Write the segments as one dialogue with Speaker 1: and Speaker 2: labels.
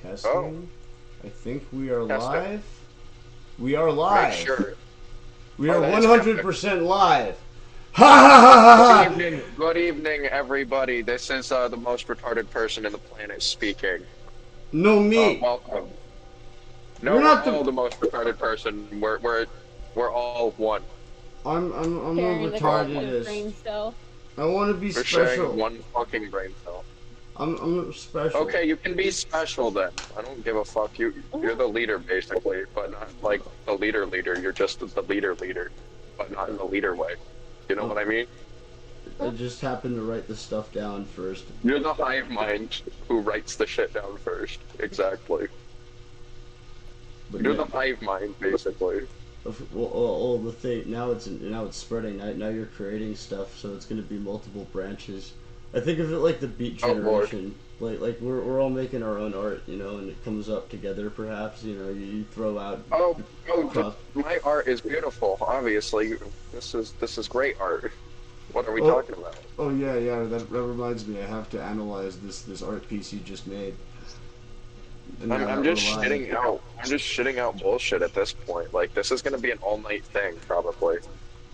Speaker 1: Testing.
Speaker 2: Oh,
Speaker 1: I think we are
Speaker 2: testing.
Speaker 1: live. We are
Speaker 2: Make
Speaker 1: live.
Speaker 2: sure.
Speaker 1: We
Speaker 2: Oh,
Speaker 1: are
Speaker 2: that is
Speaker 1: 100% live. Ha ha ha ha ha!
Speaker 2: Good evening, everybody. This is the most retarded person in the planet speaking.
Speaker 1: No me.
Speaker 2: Welcome. No,
Speaker 1: You're
Speaker 2: we're
Speaker 1: not
Speaker 2: all
Speaker 1: the.
Speaker 2: the most retarded person. We're all one.
Speaker 1: I'm the
Speaker 3: Sharing the collective brain
Speaker 1: retardedest.
Speaker 3: cell.
Speaker 1: I want to be
Speaker 2: We're sharing
Speaker 1: special.
Speaker 2: one fucking brain cell.
Speaker 1: I'm special.
Speaker 2: Okay, you can be special then. I don't give a fuck. You're the leader basically, but not like the leader. You're just the leader, but not in the leader way. You know what I mean?
Speaker 1: I just happened to write the stuff down first.
Speaker 2: You're the hive mind who writes the shit down first. Exactly.
Speaker 1: But
Speaker 2: You're
Speaker 1: yeah.
Speaker 2: the hive mind, basically.
Speaker 1: Well, the thing now it's spreading. Now you're creating stuff, so it's going to be multiple branches. I think of it like the Beat
Speaker 2: Oh, Lord.
Speaker 1: Generation. Like we're all making our own art, and it comes up together. Perhaps you throw out. Cross-
Speaker 2: My art is beautiful. Obviously, this is great art. What are we
Speaker 1: Oh.
Speaker 2: talking about?
Speaker 1: Oh yeah. That reminds me. I have to analyze this art piece you just made. And now
Speaker 2: I'm
Speaker 1: that
Speaker 2: just
Speaker 1: we're live-
Speaker 2: shitting out. I'm just shitting out bullshit at this point. Like this is gonna be an all-night thing, probably.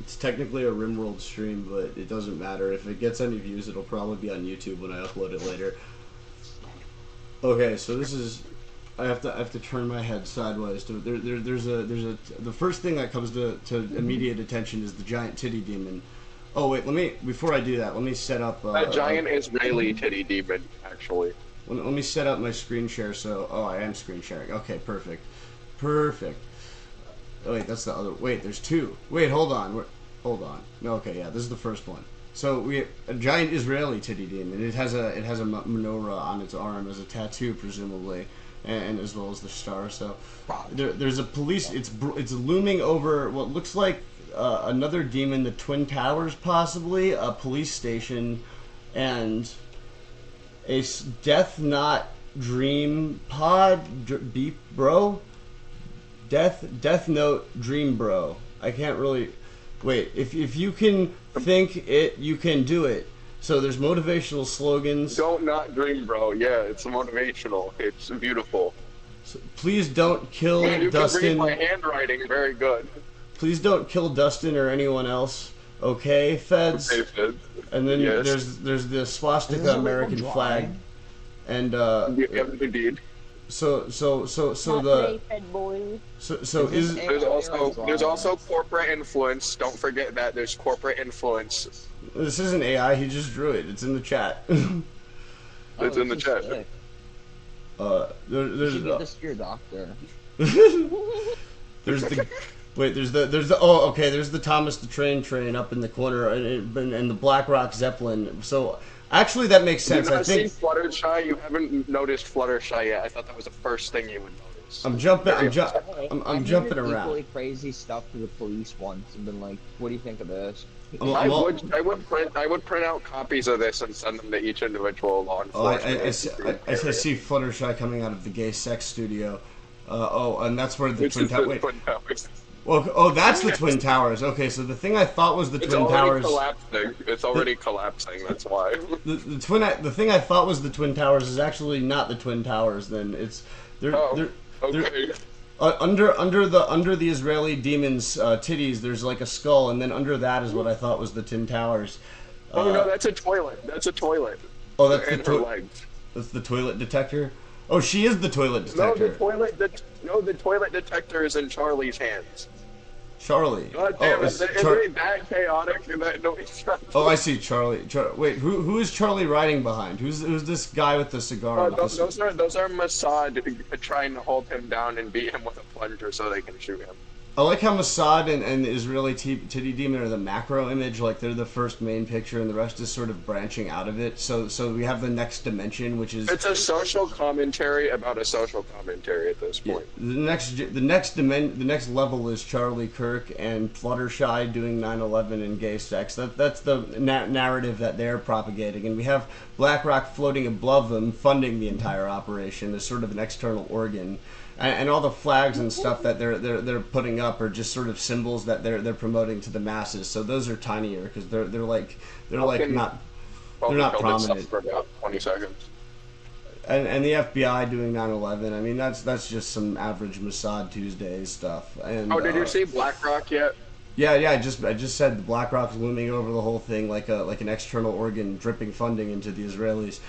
Speaker 1: It's technically a RimWorld stream, but it doesn't matter. If it gets any views, it'll probably be on YouTube when I upload it later. Okay, so this is. I have to turn my head sideways. There's a the first thing that comes to immediate attention is the giant titty demon. Oh wait, before I do that, let me set up.
Speaker 2: That giant Israeli titty demon, actually.
Speaker 1: Let me set up my screen share. So, I am screen sharing. Okay, perfect. Oh, wait, that's the other. Wait, there's two. Wait, hold on. Hold on. No, okay, yeah, this is the first one. So we have a giant Israeli titty demon. It has a menorah on its arm as a tattoo, presumably, and as well as the star. So there's a police. It's looming over what looks like another demon, the Twin Towers, possibly a police station, and a Death Knot Dream Pod Beep Bro. Death Note Dream Bro. I can't really wait. If you can think it, you can do it. So there's motivational slogans.
Speaker 2: Don't not dream, bro. Yeah, it's motivational. It's beautiful.
Speaker 1: So please don't kill
Speaker 2: You
Speaker 1: Dustin.
Speaker 2: can read my handwriting very good.
Speaker 1: Please don't kill Dustin or anyone else. Okay, feds.
Speaker 2: Okay, Fid.
Speaker 1: And then
Speaker 2: Yes.
Speaker 1: there's the swastika American flag. And
Speaker 2: Yeah, indeed.
Speaker 1: so
Speaker 3: Not
Speaker 1: the
Speaker 3: today, Fed boy.
Speaker 1: so is
Speaker 2: There's also corporate influence. Don't forget that there's corporate influence.
Speaker 1: this isn't AI, he just drew it. It's in the chat.
Speaker 2: It's in the chat.
Speaker 1: There's
Speaker 4: You should get this to your doctor.
Speaker 1: there's the wait there's the oh okay there's the Thomas the Train up in the corner and the Black Rock Zeppelin. So actually that makes sense.
Speaker 2: You've
Speaker 1: I
Speaker 2: not
Speaker 1: think
Speaker 2: seen Fluttershy. You haven't noticed Fluttershy yet. I thought that was the first thing you would notice.
Speaker 1: I'm jumping
Speaker 4: I've
Speaker 1: jumping
Speaker 4: handed
Speaker 1: around.
Speaker 4: equally crazy stuff to the police once and been like, "What do you think of this?"
Speaker 2: I would print out copies of this and send them to each individual law
Speaker 1: Oh,
Speaker 2: enforcement.
Speaker 1: I see Fluttershy coming out of the gay sex studio. And that's where the
Speaker 2: Which
Speaker 1: Twin
Speaker 2: is the
Speaker 1: Towers. Wait,
Speaker 2: Twin Towers.
Speaker 1: well, that's the Twin Towers. Okay, so the thing I thought was the
Speaker 2: It's
Speaker 1: Twin
Speaker 2: already
Speaker 1: Towers.
Speaker 2: collapsing. It's already collapsing. That's why.
Speaker 1: The thing I thought was the Twin Towers is actually not the Twin Towers. Then it's they're
Speaker 2: Okay.
Speaker 1: under the Israeli demon's titties. There's like a skull, and then under that is what I thought was the Twin Towers.
Speaker 2: Oh no, that's a toilet. That's a toilet.
Speaker 1: Oh, that's
Speaker 2: And
Speaker 1: the
Speaker 2: her
Speaker 1: toilet.
Speaker 2: legs.
Speaker 1: That's the toilet detector. Oh, she is the toilet
Speaker 2: No,
Speaker 1: detector.
Speaker 2: the toilet detector is in Charlie's hands.
Speaker 1: Charlie.
Speaker 2: God damn
Speaker 1: it's
Speaker 2: it!
Speaker 1: Char-
Speaker 2: Isn't it that chaotic that nobody's trying to...
Speaker 1: Oh, I see Charlie. Wait, who is Charlie riding behind? Who's this guy with the cigar? with the
Speaker 2: those are Mossad trying to hold him down and beat him with a plunger so they can shoot him.
Speaker 1: I like how Mossad and the Israeli titty demon are the macro image, like they're the first main picture, and the rest is sort of branching out of it. So we have the next dimension, which is
Speaker 2: It's a social commentary about a social commentary at this point.
Speaker 1: the next level is Charlie Kirk and Fluttershy doing 9/11 and gay sex. That's the narrative that they're propagating, and we have BlackRock floating above them, funding the entire operation as sort of an external organ. And all the flags and stuff that they're putting up are just sort of symbols that they're promoting to the masses. So those are tinier because they're not
Speaker 2: Well,
Speaker 1: not
Speaker 2: we held it
Speaker 1: prominent.
Speaker 2: for about 20 seconds.
Speaker 1: and the FBI doing 9/11. I mean, that's just some average Mossad Tuesday stuff. And
Speaker 2: Oh, did you see BlackRock yet?
Speaker 1: yeah. I just said the BlackRock's looming over the whole thing like an external organ, dripping funding into the Israelis.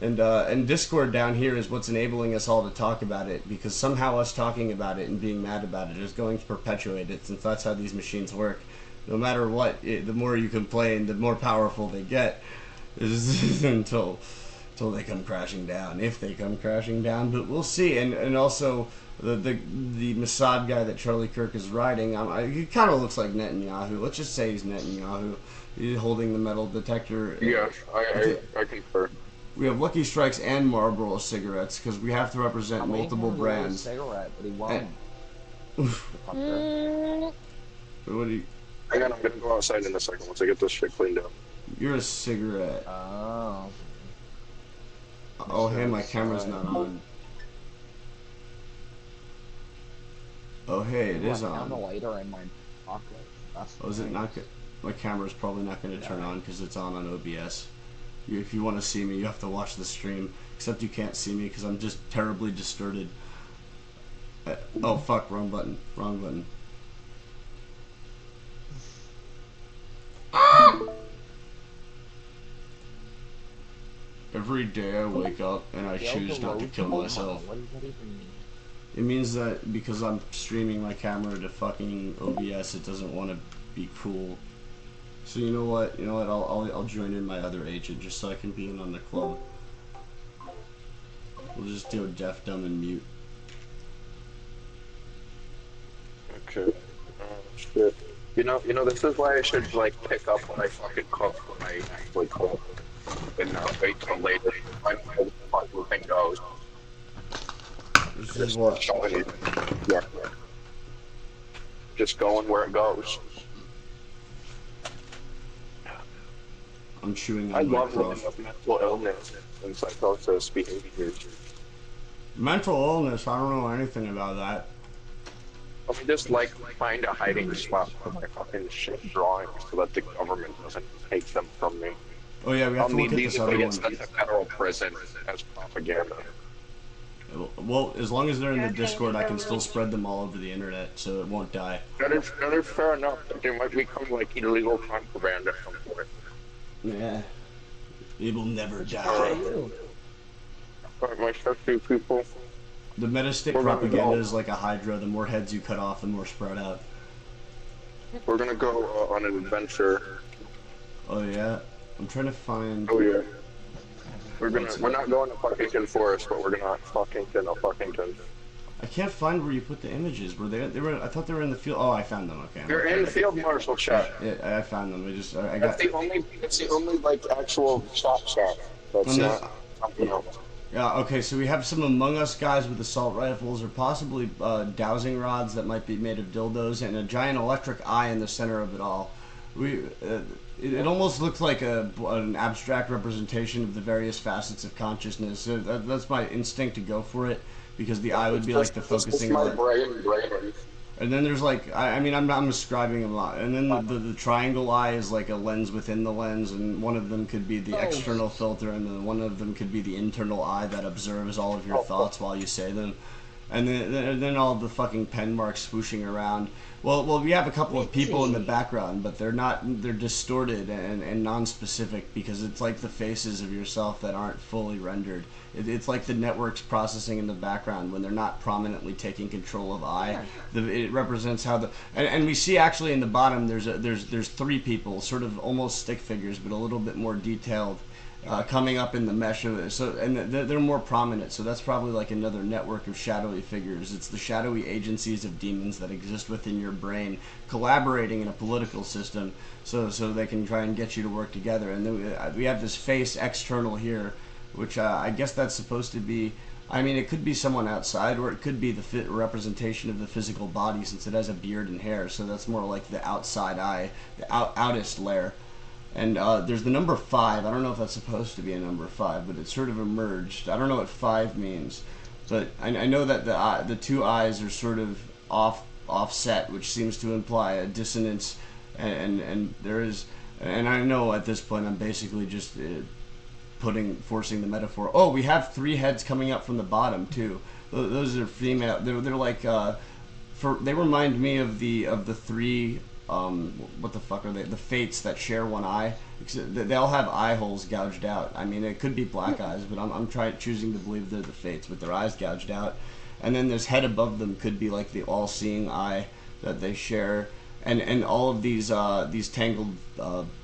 Speaker 1: And Discord down here is what's enabling us all to talk about it, because somehow us talking about it and being mad about it is going to perpetuate it, since that's how these machines work. No matter what, the more you complain, the more powerful they get, until they come crashing down, if they come crashing down. But we'll see. And also the Mossad guy that Charlie Kirk is riding, he kind of looks like Netanyahu. Let's just say he's Netanyahu. He's holding the metal detector.
Speaker 2: Yeah, I concur.
Speaker 1: We have Lucky Strikes and Marlboro cigarettes because we have to represent
Speaker 4: I mean,
Speaker 1: multiple
Speaker 4: he has a little
Speaker 1: brands.
Speaker 4: cigarette, but he won't.
Speaker 1: What do you?
Speaker 2: Hang on, I'm gonna go outside in a second once I get this shit cleaned up.
Speaker 1: You're a cigarette.
Speaker 4: Oh.
Speaker 1: Oh, hey, my camera's not on. Oh, hey, it is
Speaker 4: I found a
Speaker 1: on.
Speaker 4: lighter in my pocket. That's
Speaker 1: Oh, is it
Speaker 4: nice.
Speaker 1: not good? My camera's probably not going to turn on because it's on OBS. If you want to see me, you have to watch the stream. Except you can't see me because I'm just terribly distorted. Oh, fuck, wrong button. Wrong button. Every day I wake up and I choose not to kill myself.
Speaker 4: What does that even mean?
Speaker 1: It means that because I'm streaming my camera to fucking OBS, it doesn't want to be cool. So you know what? I'll join in my other agent just so I can be in on the club. We'll just do deaf, dumb, and mute.
Speaker 2: Okay. Shit. You know, this is why I should like pick up when I fucking cook when I actually cook, and not wait till later. I know how the fucking thing goes.
Speaker 1: This is what?
Speaker 2: Showing it. Yeah. Just going where it goes.
Speaker 1: I'm chewing
Speaker 2: I
Speaker 1: on my
Speaker 2: love looking
Speaker 1: cloth.
Speaker 2: up mental illness and psychosis behaviors.
Speaker 1: Mental illness, I don't know anything about that.
Speaker 2: I mean, just like find a hiding spot for my fucking shit drawings so that the government doesn't take them from me.
Speaker 1: Oh yeah, we have
Speaker 2: I'll
Speaker 1: to look at
Speaker 2: need
Speaker 1: this
Speaker 2: these
Speaker 1: other
Speaker 2: to get
Speaker 1: one.
Speaker 2: sent to federal prison as propaganda.
Speaker 1: Well, as long as they're in the Discord, I can still spread them all over the internet, so it won't die.
Speaker 2: That is fair enough, but they might become like illegal contraband at some point.
Speaker 1: Yeah. It will never
Speaker 4: How
Speaker 1: die.
Speaker 4: about you?
Speaker 2: But my sexy people,
Speaker 1: The metastick
Speaker 2: We're gonna
Speaker 1: propaganda
Speaker 2: go.
Speaker 1: is like a hydra. The more heads you cut off, the more spread out.
Speaker 2: we're gonna go on an adventure.
Speaker 1: Oh yeah? I'm trying to find...
Speaker 2: Oh yeah. We're not going to Fuckington Forest, but we're gonna Fuckington or Fuckington.
Speaker 1: I can't find where you put the images. Were they were, I thought they were in the field. Oh, I found them. Okay.
Speaker 2: They're in the field marshal chat.
Speaker 1: Yeah, I found them. I
Speaker 2: That's
Speaker 1: got...
Speaker 2: the only like actual shot. That's
Speaker 1: And
Speaker 2: not something else.
Speaker 1: Yeah, okay, so we have some Among Us guys with assault rifles or possibly dowsing rods that might be made of dildos and a giant electric eye in the center of it all. It almost looks like an abstract representation of the various facets of consciousness. That's my instinct to go for it, because the eye would be like the focusing
Speaker 2: my
Speaker 1: light.
Speaker 2: brain.
Speaker 1: And then there's like, I mean, I'm describing a lot. And then the triangle eye is like a lens within the lens, and one of them could be the external filter, and then one of them could be the internal eye that observes all of your thoughts while you say them. And then all the fucking pen marks swooshing around. Well, we have a couple of people in the background, but they're distorted and non-specific, because it's like the faces of yourself that aren't fully rendered. It's like the networks processing in the background when they're not prominently taking control of eye. It represents how and we see actually in the bottom there's three people, sort of almost stick figures, but a little bit more detailed. Coming up in the mesh of it, and they're more prominent. So that's probably like another network of shadowy figures. It's the shadowy agencies of demons that exist within your brain, collaborating in a political system, so they can try and get you to work together. And then we have this face external here, which I guess that's supposed to be. I mean, it could be someone outside, or it could be the representation of the physical body, since it has a beard and hair. So that's more like the outside eye, the outest layer. And there's the number 5. I don't know if that's supposed to be a number 5, but it sort of emerged. I don't know what 5 means, but I know that the two eyes are sort of offset, which seems to imply a dissonance, and there is. And I know at this point I'm basically just forcing the metaphor. Oh, we have 3 heads coming up from the bottom too. Those are female. They're like they remind me of the 3 what the fuck are they? The fates that share one eye. They all have eye holes gouged out. I mean, it could be black eyes, but I'm choosing to believe they're the fates with their eyes gouged out. And then this head above them could be like the all-seeing eye that they share. And all of these tangled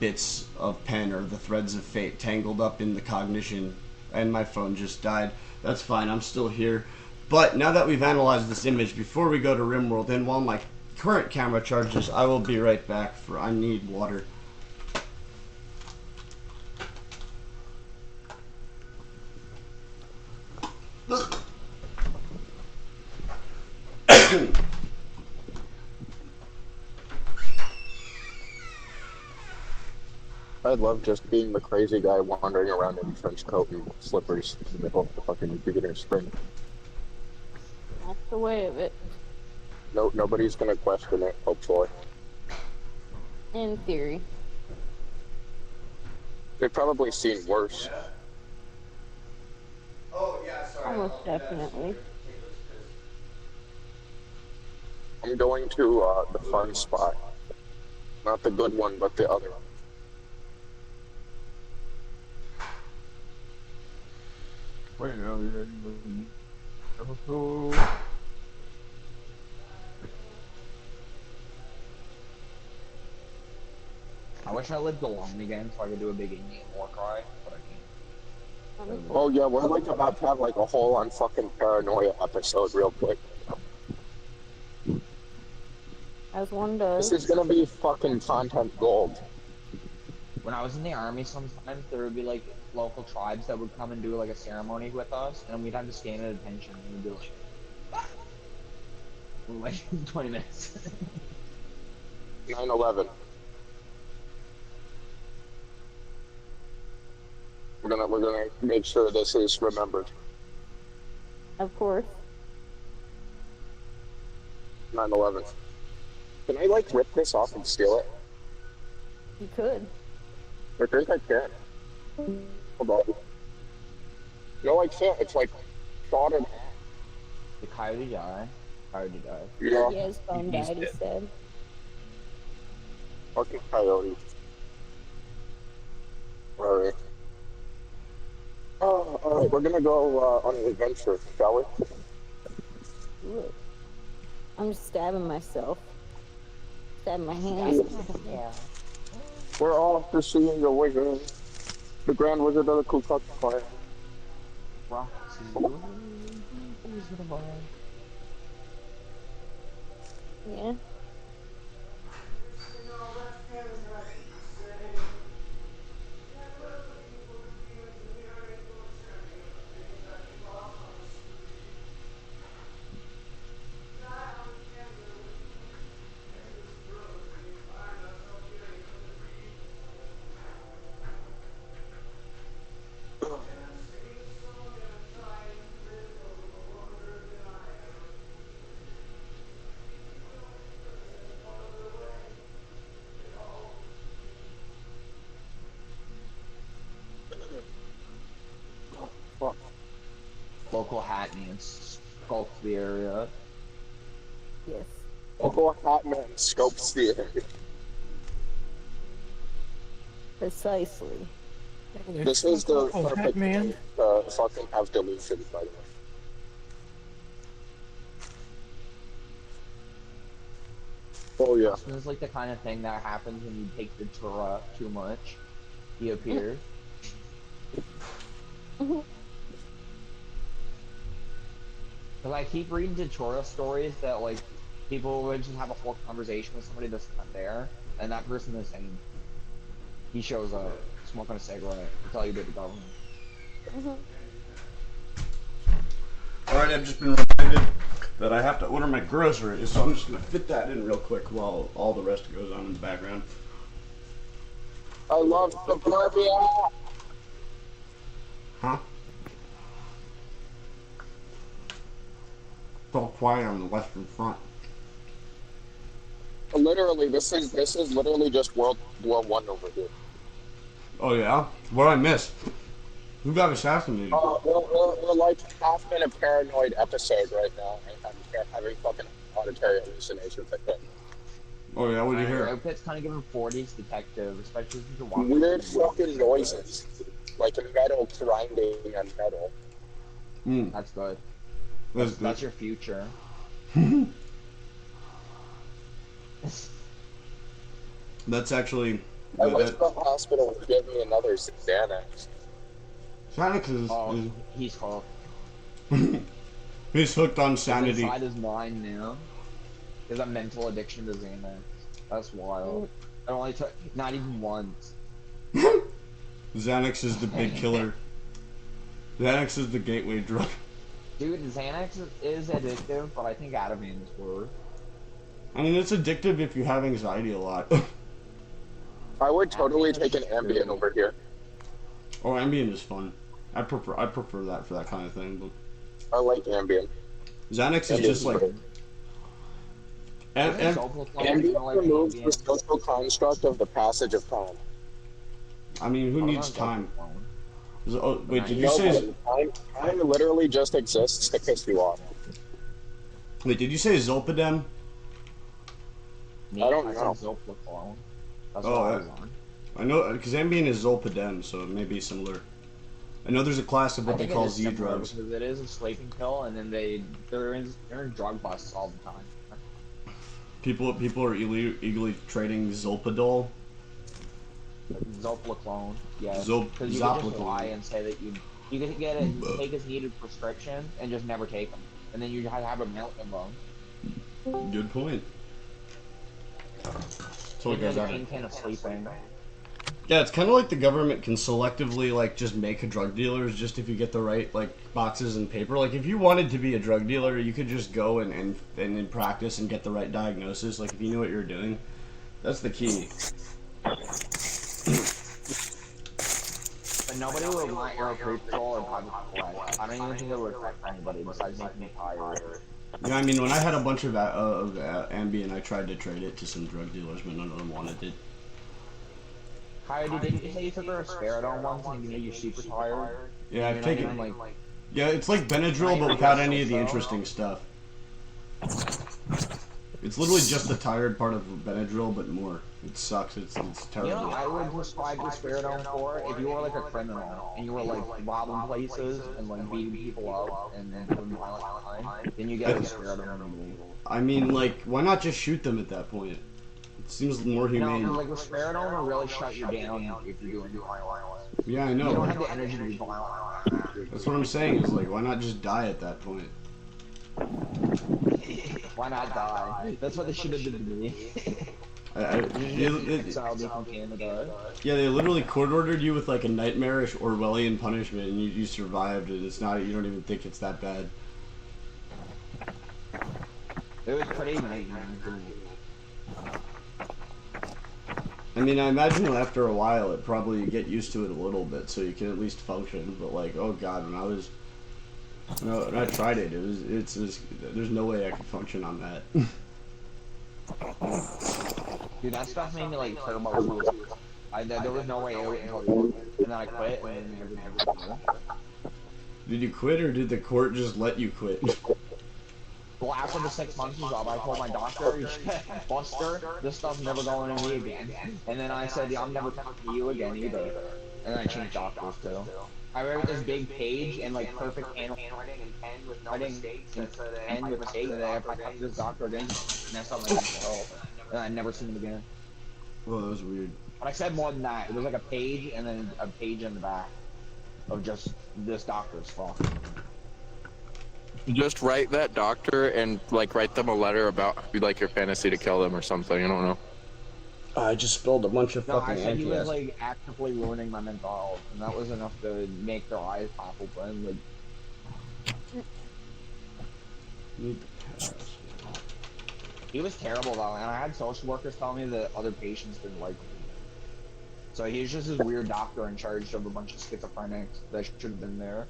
Speaker 1: bits of pen are the threads of fate tangled up in the cognition. And my phone just died. That's fine. I'm still here. But now that we've analyzed this image, before we go to RimWorld, and while my current camera charges, I will be right back. For I need water.
Speaker 2: I love just being the crazy guy wandering around in a trench coat and slippers in the middle of the fucking beginning of spring.
Speaker 3: That's the way of it.
Speaker 2: No, nobody's gonna question it, hopefully.
Speaker 3: In theory.
Speaker 2: They've probably seen worse.
Speaker 1: Oh yeah, sorry.
Speaker 3: Almost definitely.
Speaker 2: I'm going to the fun spot. Not the good one, but the other one.
Speaker 4: I wish I lived alone again so I could do a big Indian war cry, but I can't.
Speaker 2: Oh yeah, we're like about to have like a whole on fucking paranoia episode real quick.
Speaker 3: As one does.
Speaker 2: This is gonna be fucking content gold.
Speaker 4: When I was in the army, sometimes there would be like local tribes that would come and do like a ceremony with us, and we'd have to stand at attention and we'd be like, like 20 minutes.
Speaker 2: 9/11. We're gonna make sure this is remembered.
Speaker 3: Of course.
Speaker 2: 9/11. Can I like rip this off and steal it?
Speaker 3: You could.
Speaker 2: I think I can. Hold on. No, I can't. It's like thought in half.
Speaker 4: The coyote died. Coyote died.
Speaker 2: Yeah.
Speaker 3: Yeah, his phone died, he said.
Speaker 2: Fucking coyote. Alright. Oh, alright, we're gonna go on an adventure, shall we?
Speaker 3: Look. I'm just stabbing myself. Stabbing my hands.
Speaker 4: Yeah.
Speaker 2: We're off to see the wizard. The Grand Wizard of the Ku Klux Klan.
Speaker 4: Roxy.
Speaker 3: Yeah.
Speaker 4: Local hat man sculpt the area.
Speaker 3: Yes.
Speaker 2: Local Hat Man scopes the area.
Speaker 3: Precisely.
Speaker 2: This is the perfect
Speaker 5: man.
Speaker 2: fucking have deletion, by the way. Oh yeah.
Speaker 4: This is like the kind of thing that happens when you take the Torah too much. He appears. Cause I keep reading the Torah stories that like people would just have a whole conversation with somebody that's not there, and that person is saying he shows up smoking a cigarette to tell you about the government.
Speaker 1: Alright, I've just been reminded that I have to order my groceries, so I'm just gonna fit that in real quick while all the rest goes on in the background.
Speaker 2: I love suburbia.
Speaker 1: Huh? It's all quiet on the Western Front.
Speaker 2: Literally, this is literally just World War I over here.
Speaker 1: Oh yeah? What'd I miss? Who got assassinated?
Speaker 2: We're like half in a paranoid episode right now. I'm having fucking auditory hallucinations. I think.
Speaker 1: Oh yeah, what did you hear?
Speaker 4: Outfit's kind of giving 40s detective, especially since you're walking.
Speaker 2: Weird fucking noises, like metal grinding and metal.
Speaker 1: Mm.
Speaker 4: That's good.
Speaker 1: That's
Speaker 4: That's your future.
Speaker 1: That's actually.
Speaker 2: I wish the hospital would give me another Xanax.
Speaker 1: Xanax is.
Speaker 4: Oh, he's hooked.
Speaker 1: He's hooked on
Speaker 4: It's
Speaker 1: sanity.
Speaker 4: inside his mind now. He has a mental addiction to Xanax. That's wild. I only took not even once.
Speaker 1: Xanax is the big killer. Xanax is the gateway drug.
Speaker 4: Dude, Xanax is addictive, but I think Ativan is worse.
Speaker 1: I mean, it's addictive if you have anxiety a lot.
Speaker 2: I would totally take an Ambien over here.
Speaker 1: Oh, Ambien is fun. I prefer that for that kind of thing. But
Speaker 2: I like Ambien.
Speaker 1: Xanax is just like.
Speaker 2: Ambien removes the social construct of the passage of time.
Speaker 1: I mean, who needs time? Oh, wait, did you say?
Speaker 2: Time literally just exists to piss you off.
Speaker 1: Wait, did you say Zolpidem?
Speaker 2: I don't know.
Speaker 4: That's
Speaker 1: Oh,
Speaker 4: what I was on.
Speaker 1: I know, because Ambien is Zolpidem, so it may be similar. I know there's a class of what they call Z drugs.
Speaker 4: Because it is a sleeping pill, and then they're in drug busts all the time.
Speaker 1: People are illegally trading Zolpidol.
Speaker 4: Zopiclone, yeah.
Speaker 1: Zop-
Speaker 4: Because you can just
Speaker 1: Zopiclone.
Speaker 4: lie and say that you can get a take as needed prescription and just never take them, and then you have a meltdown bone.
Speaker 1: Good point. So
Speaker 4: It's a kingpin of sleeping.
Speaker 1: yeah, it's kind of like the government can selectively like just make drug dealers just if you get the right like boxes and paper. Like if you wanted to be a drug dealer, you could just go and practice and get the right diagnosis. Like if you knew what you were doing, that's the key.
Speaker 4: But nobody would want your patrol or private collects. I don't even think it would affect anybody besides making me tired.
Speaker 1: Yeah, I mean when I had a bunch of Ambien, I tried to trade it to some drug dealers, but none of them wanted it.
Speaker 4: Heidi, didn't you say you took her Risperidone once and you made you super tired?
Speaker 1: Yeah, I've
Speaker 4: You're not
Speaker 1: taken.
Speaker 4: even, like,
Speaker 1: Yeah, it's like Benadryl, but without any of the interesting stuff. It's literally just the tired part of Benadryl, but more. It sucks. It's
Speaker 4: you
Speaker 1: terrible.
Speaker 4: know, I would prescribe Risperidone for if you were like a criminal and you were like robbing places and like beating people up and having violent crime, then you get Risperidone.
Speaker 1: I mean, like, why not just shoot them at that point? It seems more
Speaker 4: No,
Speaker 1: humane.
Speaker 4: like Risperidone will really shut you down if you're doing violence.
Speaker 1: Yeah, I
Speaker 4: You don't
Speaker 1: know.
Speaker 4: have the energy to be violent.
Speaker 1: That's what I'm saying. Is like, why not just die at that point?
Speaker 4: Why not die? That's what they should have done to me. Exiled me from Canada.
Speaker 1: Yeah, they literally court ordered you with like a nightmarish Orwellian punishment, and you survived it. It's not. You don't even think it's that bad.
Speaker 4: It was pretty nice.
Speaker 1: I mean, I imagine after a while, it probably you get used to it a little bit, so you can at least function. But like, oh god, when I tried it, it's there's no way I could function on that.
Speaker 4: Dude, that stuff made me like turbo. There was no way out until and then I quit and then never.
Speaker 1: Did you quit, or did the court just let you quit?
Speaker 4: Well, after the 6 months was up, I told my doctor, Buster, this stuff's never going to me again. And then I said, yeah, I'm never talking to you again either. And then I changed doctors too. I wrote this big page and like perfect handwriting and pen with no mistakes and pen with mistakes that if I talk to this doctor again, mess up my mental health. And I never seen him again.
Speaker 1: Well, that was weird.
Speaker 4: But I said more than that. It was like a page and then a page in the back of just this doctor's fault.
Speaker 2: Just write that doctor and like write them a letter about like your fantasy to kill them or something. I don't know.
Speaker 1: I just spilled a bunch of
Speaker 4: No, I said he was like actively ruining my mental health, and that was enough to make their eyes pop open. Like, he was terrible though, and I had social workers tell me that other patients didn't like him. So he's just this weird doctor in charge of a bunch of schizophrenics that should have been there.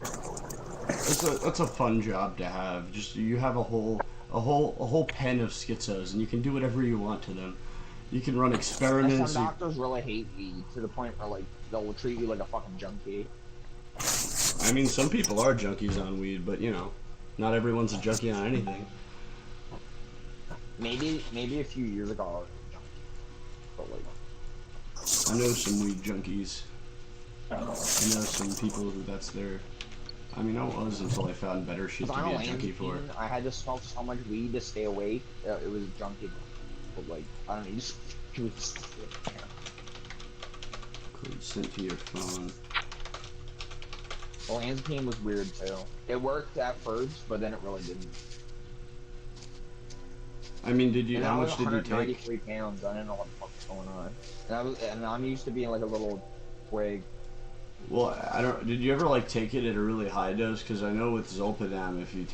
Speaker 1: That's a fun job to have. Just you have a whole pen of schizos, and you can do whatever you want to them. You can run
Speaker 4: And
Speaker 1: experiments.
Speaker 4: some doctors really hate me to the point where like they'll treat you like a fucking junkie.
Speaker 1: I mean, some people are junkies on weed, but you know, not everyone's a junkie on anything.
Speaker 4: Maybe a few years ago, I was a junkie. But like,
Speaker 1: I know some weed junkies. I know some people who that's their. I mean, I was until I found better shit to
Speaker 4: cause
Speaker 1: be
Speaker 4: on
Speaker 1: a junkie for.
Speaker 4: I had to smoke so much weed to stay awake. It was junkie. But like, I don't know, you just
Speaker 1: Code sent to your phone.
Speaker 4: Olanzapine was weird too. It worked at first, but then it really didn't.
Speaker 1: I mean, did you?
Speaker 4: And
Speaker 1: How
Speaker 4: I was
Speaker 1: much did you take?
Speaker 4: 193 pounds. I didn't know what the fuck was going on. And I'm used to being like a little twig.
Speaker 1: Well, I don't. Did you ever like take it at a really high dose? Because I know with Zolpidem, if you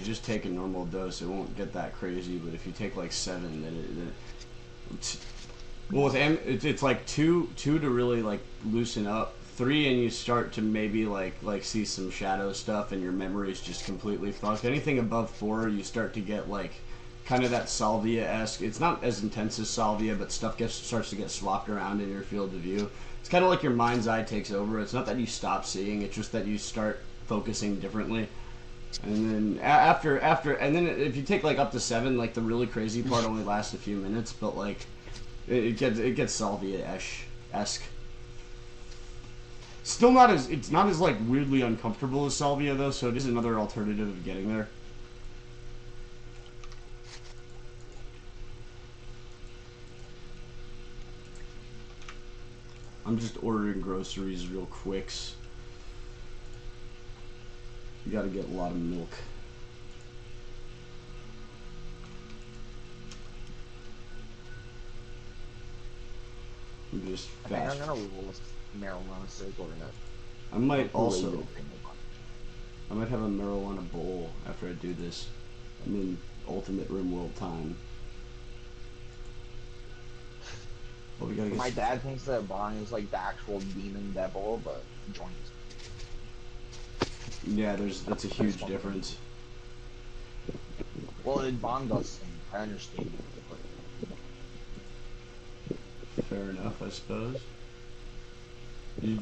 Speaker 1: just take a normal dose, it won't get that crazy. But if you take like 7, then well, with it's like two to really like loosen up. 3 and you start to maybe like see some shadow stuff, and your memory's just completely fucked. Anything above 4, you start to get like kind of that salvia-esque. It's not as intense as salvia, but stuff starts to get swapped around in your field of view. It's kind of like your mind's eye takes over. It's not that you stop seeing, it's just that you start focusing differently. And then and then if you take like up to 7, like the really crazy part only lasts a few minutes, but like it gets salvia-esque. Still not as it's not as like weirdly uncomfortable as salvia though, so it is another alternative of getting there. I'm just ordering groceries real quicks. You gotta get a lot of milk. I'm just
Speaker 4: I think
Speaker 1: fast.
Speaker 4: I'm gonna roll a marijuana cigarette.
Speaker 1: I might also. I might have a marijuana bowl after I do this. I'm in ultimate RimWorld time. Well, we gotta get
Speaker 4: My dad thinks that Bong is like the actual demon devil, but joints.
Speaker 1: Yeah, that's a huge difference.
Speaker 4: Well, Bong does sing. I understand.
Speaker 1: Fair enough, I suppose. You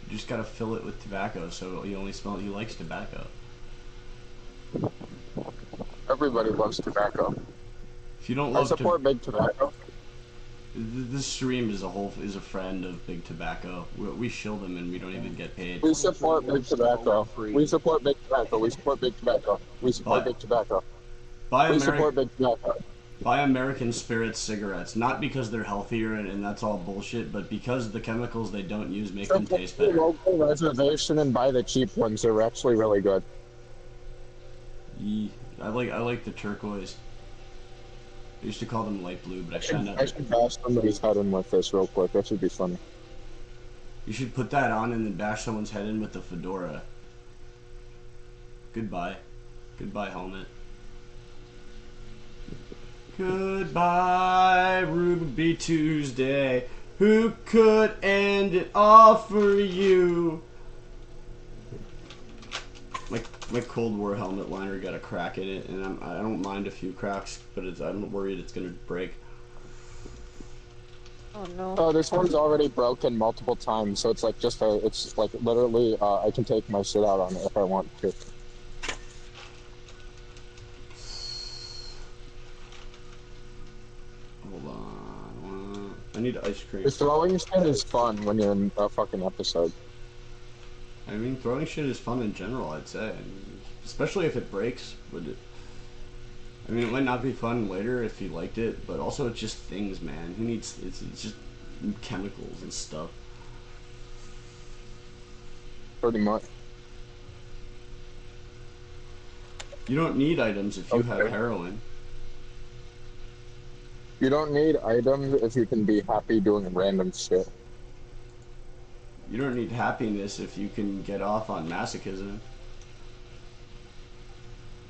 Speaker 1: just gotta fill it with tobacco, so you only smell. He likes tobacco.
Speaker 2: Everybody loves tobacco.
Speaker 1: If you don't
Speaker 2: I
Speaker 1: love
Speaker 2: support big tobacco.
Speaker 1: this stream is a friend of Big Tobacco. We shill them and we don't even get paid.
Speaker 2: We support big tobacco. We support big tobacco. We support big tobacco. We support big tobacco. We support big tobacco.
Speaker 1: Buy American Spirit cigarettes, not because they're healthier and that's all bullshit, but because the chemicals they don't use make them taste better.
Speaker 2: Local reservation and buy the cheap ones. They're actually really good.
Speaker 1: I like the turquoise. I used to call them light blue, but I found out.
Speaker 2: I should bash somebody's head in with this real quick. That should be funny.
Speaker 1: You should put that on and then bash someone's head in with the fedora. Goodbye. Goodbye, helmet. Goodbye, Ruby Tuesday. Who could end it all for you? My Cold War helmet liner got a crack in it, and I don't mind a few cracks, but I'm worried it's gonna break.
Speaker 3: Oh no.
Speaker 2: Oh, this one's already broken multiple times, so it's like it's like literally, I can take my shit out on it if I want to.
Speaker 1: Hold on. I need ice cream.
Speaker 2: The throwing shit is fun when you're in a fucking episode.
Speaker 1: I mean, throwing shit is fun in general, I'd say. I mean, especially if it breaks. I mean, it might not be fun later if you liked it, but also it's just things, man. Who needs... It's just chemicals and stuff.
Speaker 2: Pretty much.
Speaker 1: You don't need items if you have heroin.
Speaker 2: You don't need items if you can be happy doing random shit.
Speaker 1: You don't need happiness if you can get off on masochism.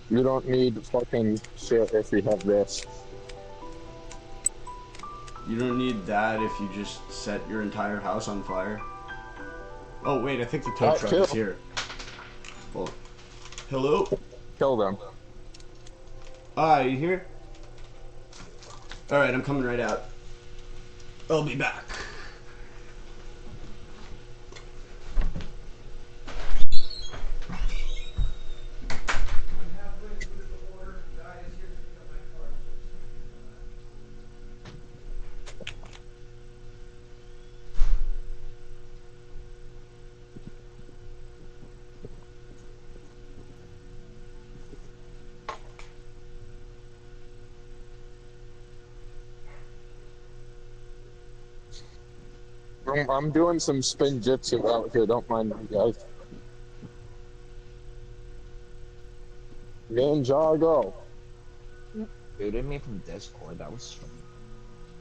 Speaker 2: You don't need fucking shit if you have this.
Speaker 1: You don't need that if you just set your entire house on fire. Oh wait, I think the tow truck is here. Oh. Hello?
Speaker 2: Kill them.
Speaker 1: Ah, you here? Alright, I'm coming right out. I'll be back.
Speaker 2: I'm doing some spin jitsu out here. Don't mind me, guys. Ninjago.
Speaker 4: Dude, it me from Discord. That was strange.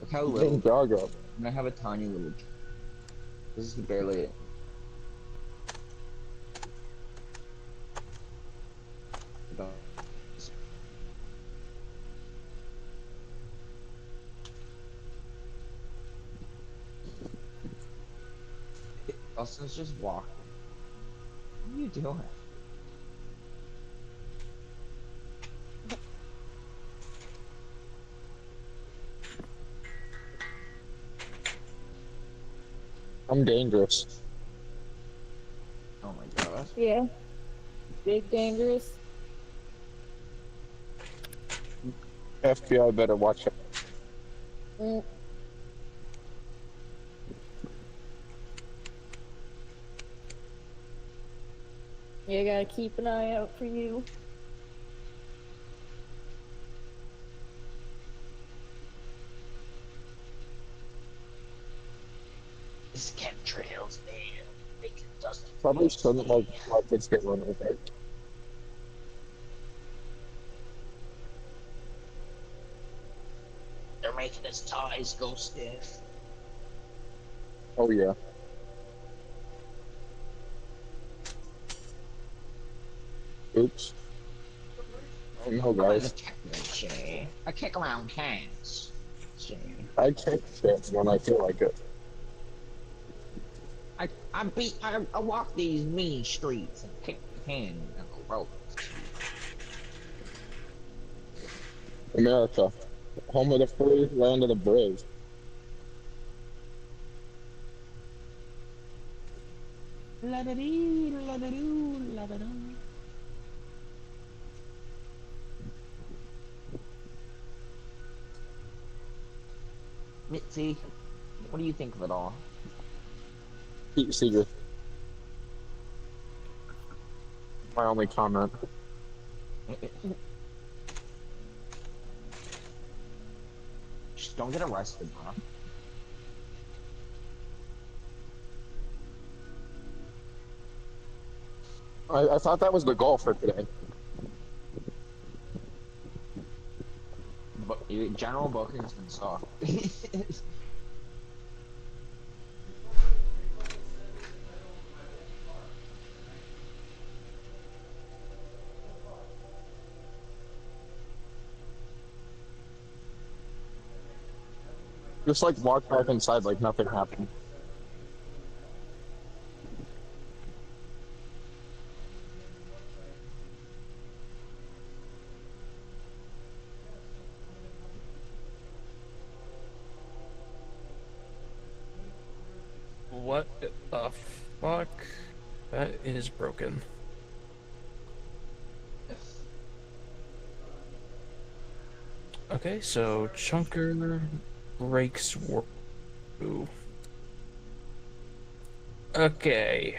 Speaker 4: Look how little.
Speaker 2: Ninjago.
Speaker 4: And I have a tiny little. This is barely it. Austin's just walking. What are you doing?
Speaker 2: I'm dangerous.
Speaker 4: Oh my gosh.
Speaker 3: Yeah. Big dangerous.
Speaker 2: FBI better watch it.
Speaker 3: Mm. Yeah, gotta keep an eye out for you.
Speaker 4: This chemtrails, man. Making dust.
Speaker 2: Probably shouldn't let kids get run over.
Speaker 4: They're making his ties go stiff.
Speaker 2: Oh yeah. Oops. Oh no, guys.
Speaker 4: I kick around cans.
Speaker 2: I kick shit when I feel like it.
Speaker 4: I walk these mean streets and kick the can and the rope.
Speaker 2: America, home of the free, land of the brave.
Speaker 4: La-da-dee, la-da-doo, la-da-doo. Mitzi, what do you think of it all?
Speaker 2: Pete Seeger. My only comment.
Speaker 4: Just don't get arrested, huh?
Speaker 2: I thought that was the goal for today.
Speaker 4: But general booking's been soft.
Speaker 2: Just like walk back inside like nothing happened.
Speaker 5: What the fuck? That is broken. Okay, so Chunker breaks war. Ooh. Okay,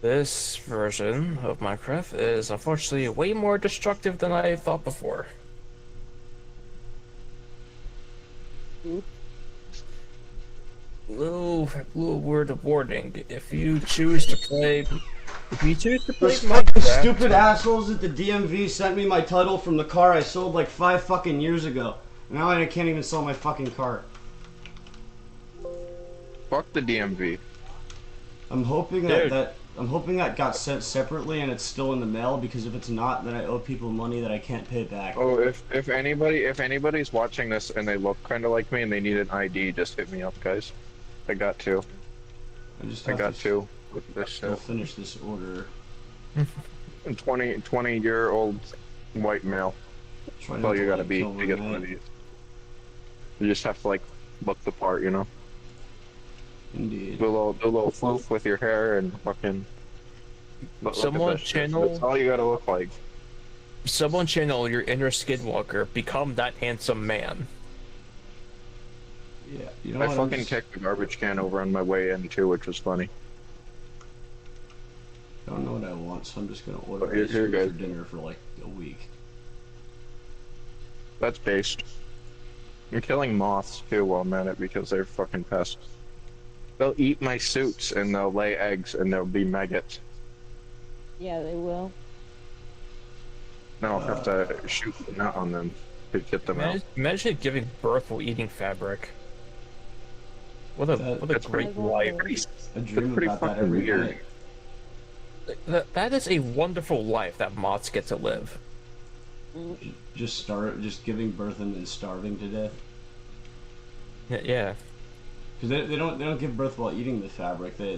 Speaker 5: this version of Minecraft is unfortunately way more destructive than I thought before. Little word of warning: if you choose to play
Speaker 1: Those fucking
Speaker 5: Minecraft,
Speaker 1: stupid assholes at the DMV sent me my title from the car I sold like 5 fucking years ago. Now I can't even sell my fucking car.
Speaker 2: Fuck the DMV.
Speaker 1: I'm hoping
Speaker 5: Dude.
Speaker 1: that got sent separately and it's still in the mail, because if it's not, then I owe people money that I can't pay back.
Speaker 2: Oh, if anybody's watching this and they look kind of like me and they need an ID, just hit me up, guys. I got two.
Speaker 1: I
Speaker 2: got two with this
Speaker 1: Still
Speaker 2: shit.
Speaker 1: finish this order.
Speaker 2: 20-year-old white male.
Speaker 1: Try
Speaker 2: That's
Speaker 1: not
Speaker 2: all you
Speaker 1: to
Speaker 2: gotta
Speaker 1: let
Speaker 2: be
Speaker 1: kill
Speaker 2: to get
Speaker 1: one
Speaker 2: one of
Speaker 1: night.
Speaker 2: these. You just have to like look the part, you know.
Speaker 1: Indeed.
Speaker 2: Do a little floof with your hair and fucking. look at
Speaker 5: Someone
Speaker 2: that shit.
Speaker 5: channel-
Speaker 2: That's all you gotta look like.
Speaker 5: someone channel your inner Skinwalker, become that handsome man.
Speaker 1: Yeah, you know
Speaker 2: I
Speaker 1: what? I'm
Speaker 2: fucking
Speaker 1: just-
Speaker 2: kicked the garbage can over on my way in too, which was funny.
Speaker 1: I don't know what I want, so I'm just gonna order
Speaker 2: Here,
Speaker 1: ice cream
Speaker 2: guys.
Speaker 1: for dinner for like a week.
Speaker 2: That's based. I'm killing moths too while I'm at it because they're fucking pests. They'll eat my suits and they'll lay eggs and there'll be maggots.
Speaker 3: Yeah, they will.
Speaker 2: Now I'll have to shoot the nut on them to get them out.
Speaker 5: Imagine giving birth while eating fabric. What a
Speaker 2: That's
Speaker 5: great
Speaker 3: pretty-
Speaker 5: life.
Speaker 1: I dream
Speaker 2: pretty
Speaker 1: about that
Speaker 2: fucking
Speaker 1: every
Speaker 2: weird.
Speaker 1: night.
Speaker 5: That is a wonderful life that moths get to live.
Speaker 1: Just giving birth and then starving to death.
Speaker 5: Yeah.
Speaker 1: Because they don't give birth while eating the fabric. They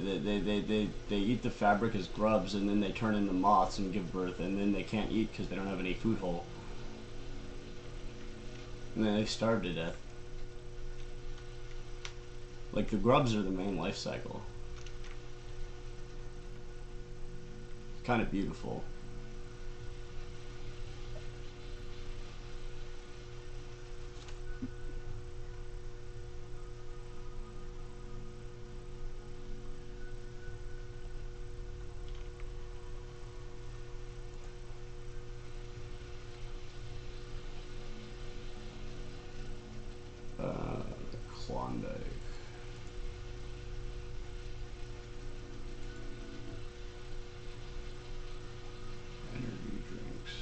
Speaker 1: eat the fabric as grubs, and then they turn into moths and give birth, and then they can't eat because they don't have any food hole. And then they starve to death. Like, the grubs are the main life cycle. Kind of beautiful. Klondike. Energy drinks.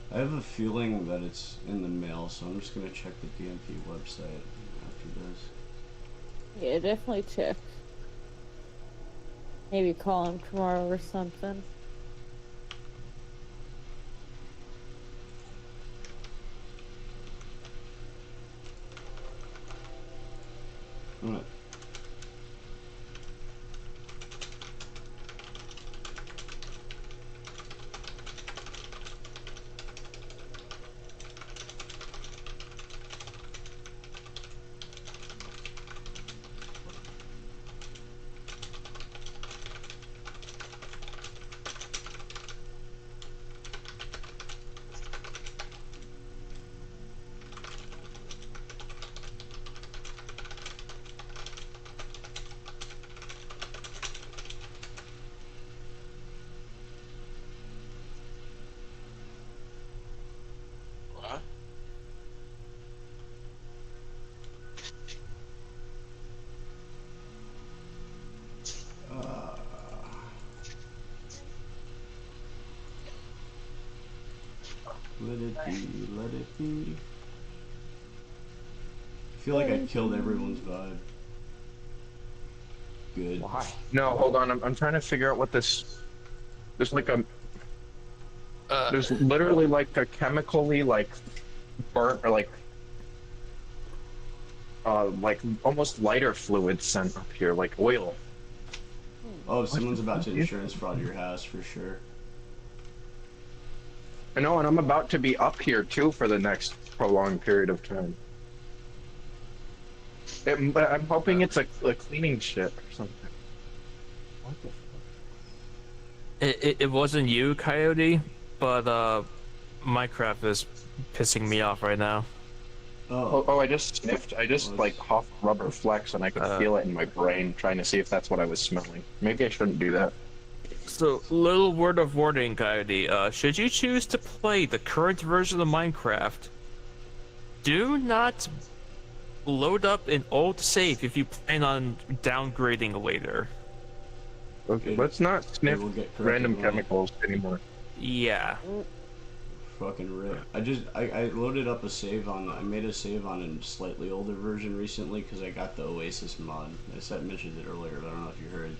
Speaker 1: I have a feeling that it's in the mail, so I'm just gonna check the DMP website after this.
Speaker 3: Yeah, definitely check. Maybe call him tomorrow or something.
Speaker 1: Alright.
Speaker 2: What?
Speaker 1: Let it be, let it be. I feel like I killed everyone's vibe. Good.
Speaker 4: Why?
Speaker 2: No, hold on. I'm trying to figure out what this. There's like a. There's literally like a chemically like burnt or like almost lighter fluid scent up here, like oil.
Speaker 1: Oh, someone's about to insurance fraud your house for sure.
Speaker 2: I know, and I'm about to be up here too for the next prolonged period of time. But I'm hoping it's a cleaning shit or something. What the fuck?
Speaker 5: It wasn't you, Coyote, but Minecraft is pissing me off right now.
Speaker 2: Oh, I just sniffed. I just like huffed rubber flex and I could feel it in my brain, trying to see if that's what I was smelling. Maybe I shouldn't do that.
Speaker 5: So, little word of warning, Coyote. Should you choose to play the current version of Minecraft, do not load up an old save if you plan on downgrading later.
Speaker 2: Okay, let's not sniff
Speaker 1: will get corrected
Speaker 2: random
Speaker 1: wrong.
Speaker 2: chemicals anymore.
Speaker 5: Yeah.
Speaker 1: Fucking rip. I loaded up a save on. I made a save on a slightly older version recently because I got the Oasis mod. I mentioned it earlier, but I don't know if you heard.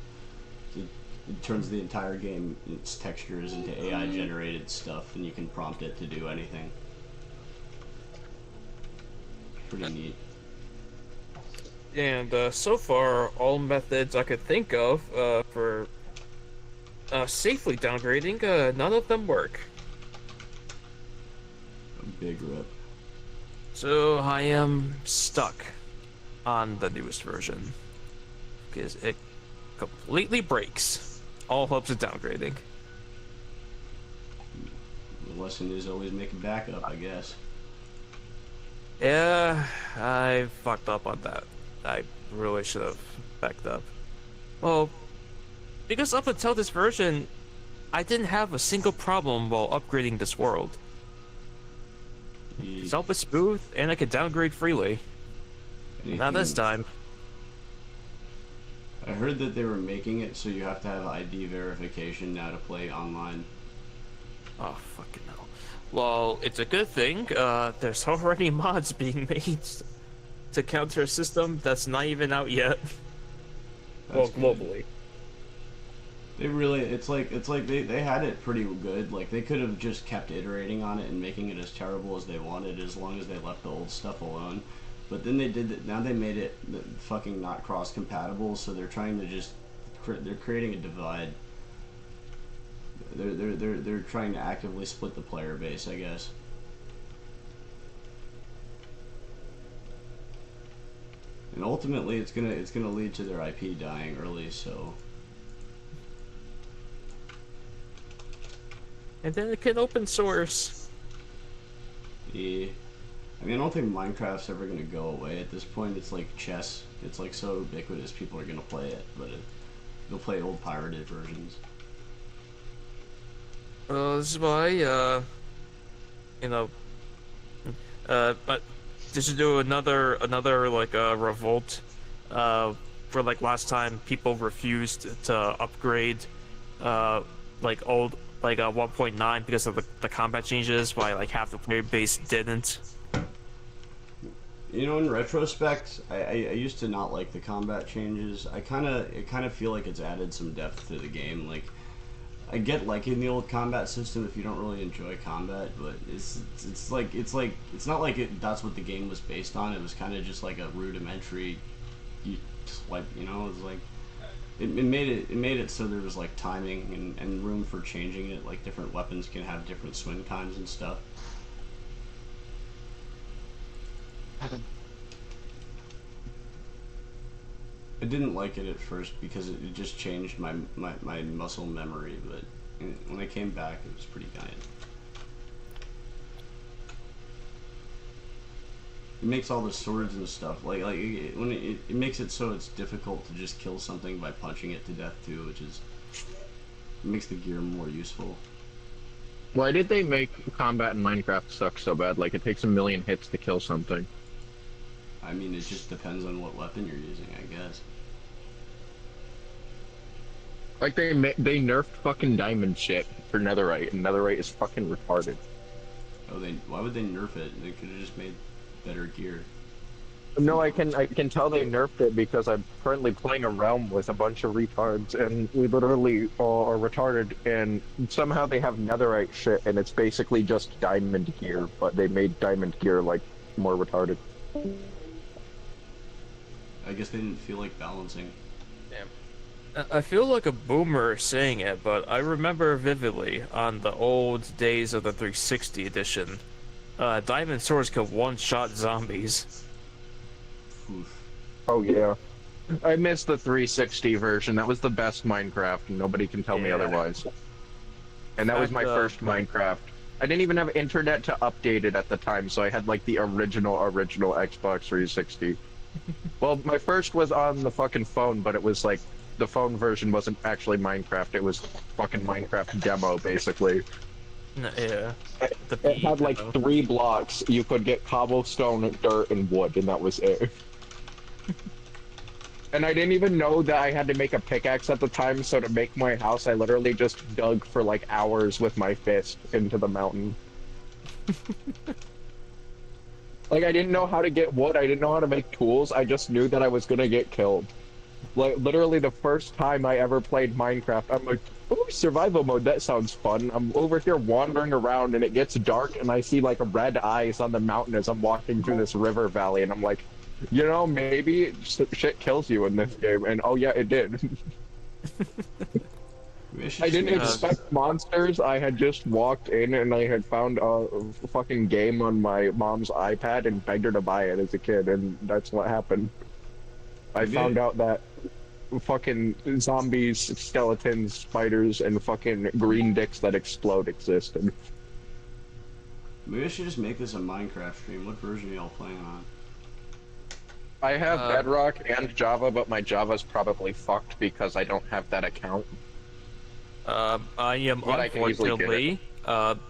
Speaker 1: It turns the entire game, its textures, into AI generated stuff, and you can prompt it to do anything. Pretty neat.
Speaker 5: And so far, all methods I could think of for safely downgrading, none of them work.
Speaker 1: A big rip.
Speaker 5: So I am stuck on the newest version because it completely breaks all hopes of downgrading.
Speaker 1: The lesson is always make a backup, I guess.
Speaker 5: Yeah, I fucked up on that. I really should have backed up. Well, because up until this version, I didn't have a single problem while upgrading this world. It's all but smooth, and I could downgrade freely. Not this time.
Speaker 1: I heard that they were making it so you have to have ID verification now to play online.
Speaker 5: Oh, fucking hell. Well, it's a good thing. There's already mods being made to counter a system that's not even out yet.
Speaker 1: That's
Speaker 5: well,
Speaker 1: good.
Speaker 5: globally.
Speaker 1: They really, it's like they had it pretty good. Like they could have just kept iterating on it and making it as terrible as they wanted, as long as they left the old stuff alone. But then they did that. Now they made it fucking not cross compatible, so they're trying to just they're creating a divide. They're trying to actively split the player base, I guess. And ultimately, it's gonna lead to their IP dying early. So.
Speaker 5: And then it can open source.
Speaker 1: Yeah. I mean, I don't think Minecraft's ever going to go away at this point. It's like chess. It's like so ubiquitous, people are going to play it, but they'll play old pirated versions.
Speaker 5: This is why, but they should do another like revolt, for like last time people refused to upgrade, like old, like 1.9 because of the combat changes, why like half the player base didn't.
Speaker 1: You know, in retrospect, I used to not like the combat changes. I kind of feel like it's added some depth to the game. Like, I get liking the old combat system if you don't really enjoy combat, but it's not like that's what the game was based on. It was kind of just like a rudimentary, like, you know, it's like it made it so there was like timing and room for changing it. Like different weapons can have different swing times and stuff. I didn't like it at first because it just changed my muscle memory, but when I came back, it was pretty giant. It makes all the swords and stuff when it makes it so it's difficult to just kill something by punching it to death too, which is it makes the gear more useful.
Speaker 2: Why did they make combat in Minecraft suck so bad? Like, it takes 1,000,000 hits to kill something.
Speaker 1: I mean, it just depends on what weapon you're using, I guess.
Speaker 2: Like, they nerfed fucking diamond shit for netherite, and netherite is fucking retarded.
Speaker 1: Oh, why would they nerf it? They could have just made better gear.
Speaker 2: No, I can tell they nerfed it because I'm currently playing a realm with a bunch of retards, and we literally all are retarded, and somehow they have netherite shit, and it's basically just diamond gear, but they made diamond gear, like, more retarded.
Speaker 1: I guess they didn't feel like balancing.
Speaker 5: I feel like a boomer saying it, but I remember vividly on the old days of the 360 edition, diamond swords could one-shot zombies.
Speaker 1: Oof.
Speaker 2: Oh yeah. I missed the 360 version. That was the best Minecraft, and nobody can tell me
Speaker 5: Yeah.
Speaker 2: otherwise. And that was my first Minecraft. I didn't even have internet to update it at the time, so I had like the original Xbox 360. Well, my first was on the fucking phone, but it was like the phone version wasn't actually Minecraft. It was fucking Minecraft demo, basically.
Speaker 5: Yeah.
Speaker 2: It had like 3 blocks. You could get cobblestone, dirt, and wood, and that was it. And I didn't even know that I had to make a pickaxe at the time, so to make my house, I literally just dug for like hours with my fist into the mountain. Like, I didn't know how to get wood, I didn't know how to make tools, I just knew that I was gonna get killed. Like, literally the first time I ever played Minecraft, I'm like, ooh, survival mode, that sounds fun. I'm over here wandering around, and it gets dark, and I see, like, red eyes on the mountain as I'm walking through this river valley, and I'm like, you know, maybe shit kills you in this game, and oh yeah, it did. I didn't expect monsters. I had just walked in and I had found a fucking game on my mom's iPad and begged her to buy it as a kid, and that's what happened. I found out that fucking zombies, skeletons, spiders, and fucking green dicks that explode existed.
Speaker 1: Maybe I should just make this a Minecraft stream. What version are y'all playing on?
Speaker 2: I have Bedrock and Java, but my Java's probably fucked because I don't have that account.
Speaker 5: I am
Speaker 2: But I can easily get
Speaker 5: unfortunately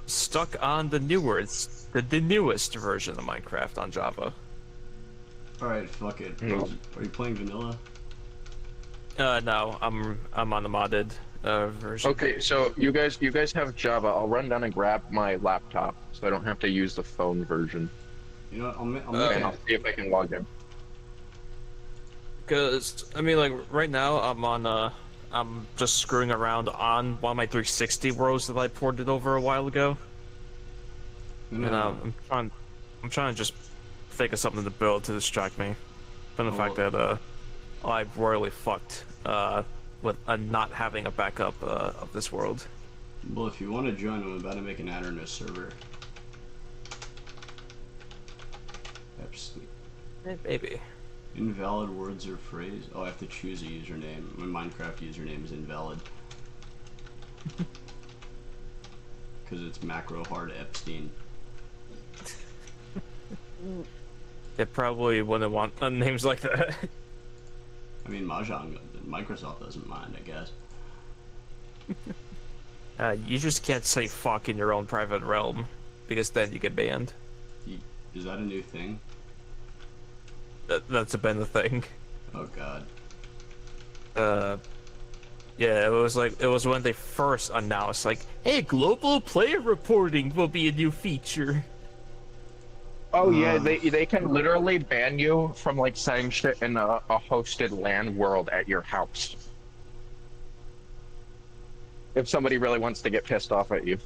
Speaker 5: stuck on the newest version of Minecraft on Java.
Speaker 1: Alright, fuck it.
Speaker 2: No.
Speaker 1: Are you playing vanilla?
Speaker 5: No, I'm on the modded version.
Speaker 2: Okay, so you guys have Java. I'll run down and grab my laptop so I don't have to use the phone version.
Speaker 1: You know what? I'll make
Speaker 2: And I'll see if I can log in.
Speaker 5: Because I mean, like right now, I'm just screwing around on one of my 360 worlds that I ported over a while ago, and I'm trying to just think of something to build to distract me from the fact that I'm royally fucked with not having a backup of this world.
Speaker 1: Well, if you want to join, I'm about to make an adder in a server. Epstein.
Speaker 5: Maybe.
Speaker 1: Invalid words or phrase. Oh, I have to choose a username. My Minecraft username is invalid. Because it's macro hard Epstein.
Speaker 5: It probably wouldn't want names like that.
Speaker 1: I mean, Mahjong, Microsoft doesn't mind, I guess.
Speaker 5: You just can't say fuck in your own private realm, because then you get banned.
Speaker 1: Is that a new thing?
Speaker 5: That's been the thing.
Speaker 1: Oh god.
Speaker 5: Yeah, it was when they first announced, like, hey, global player reporting will be a new feature.
Speaker 2: Oh yeah, they can literally ban you from like saying shit in a hosted LAN world at your house. If somebody really wants to get pissed off at you.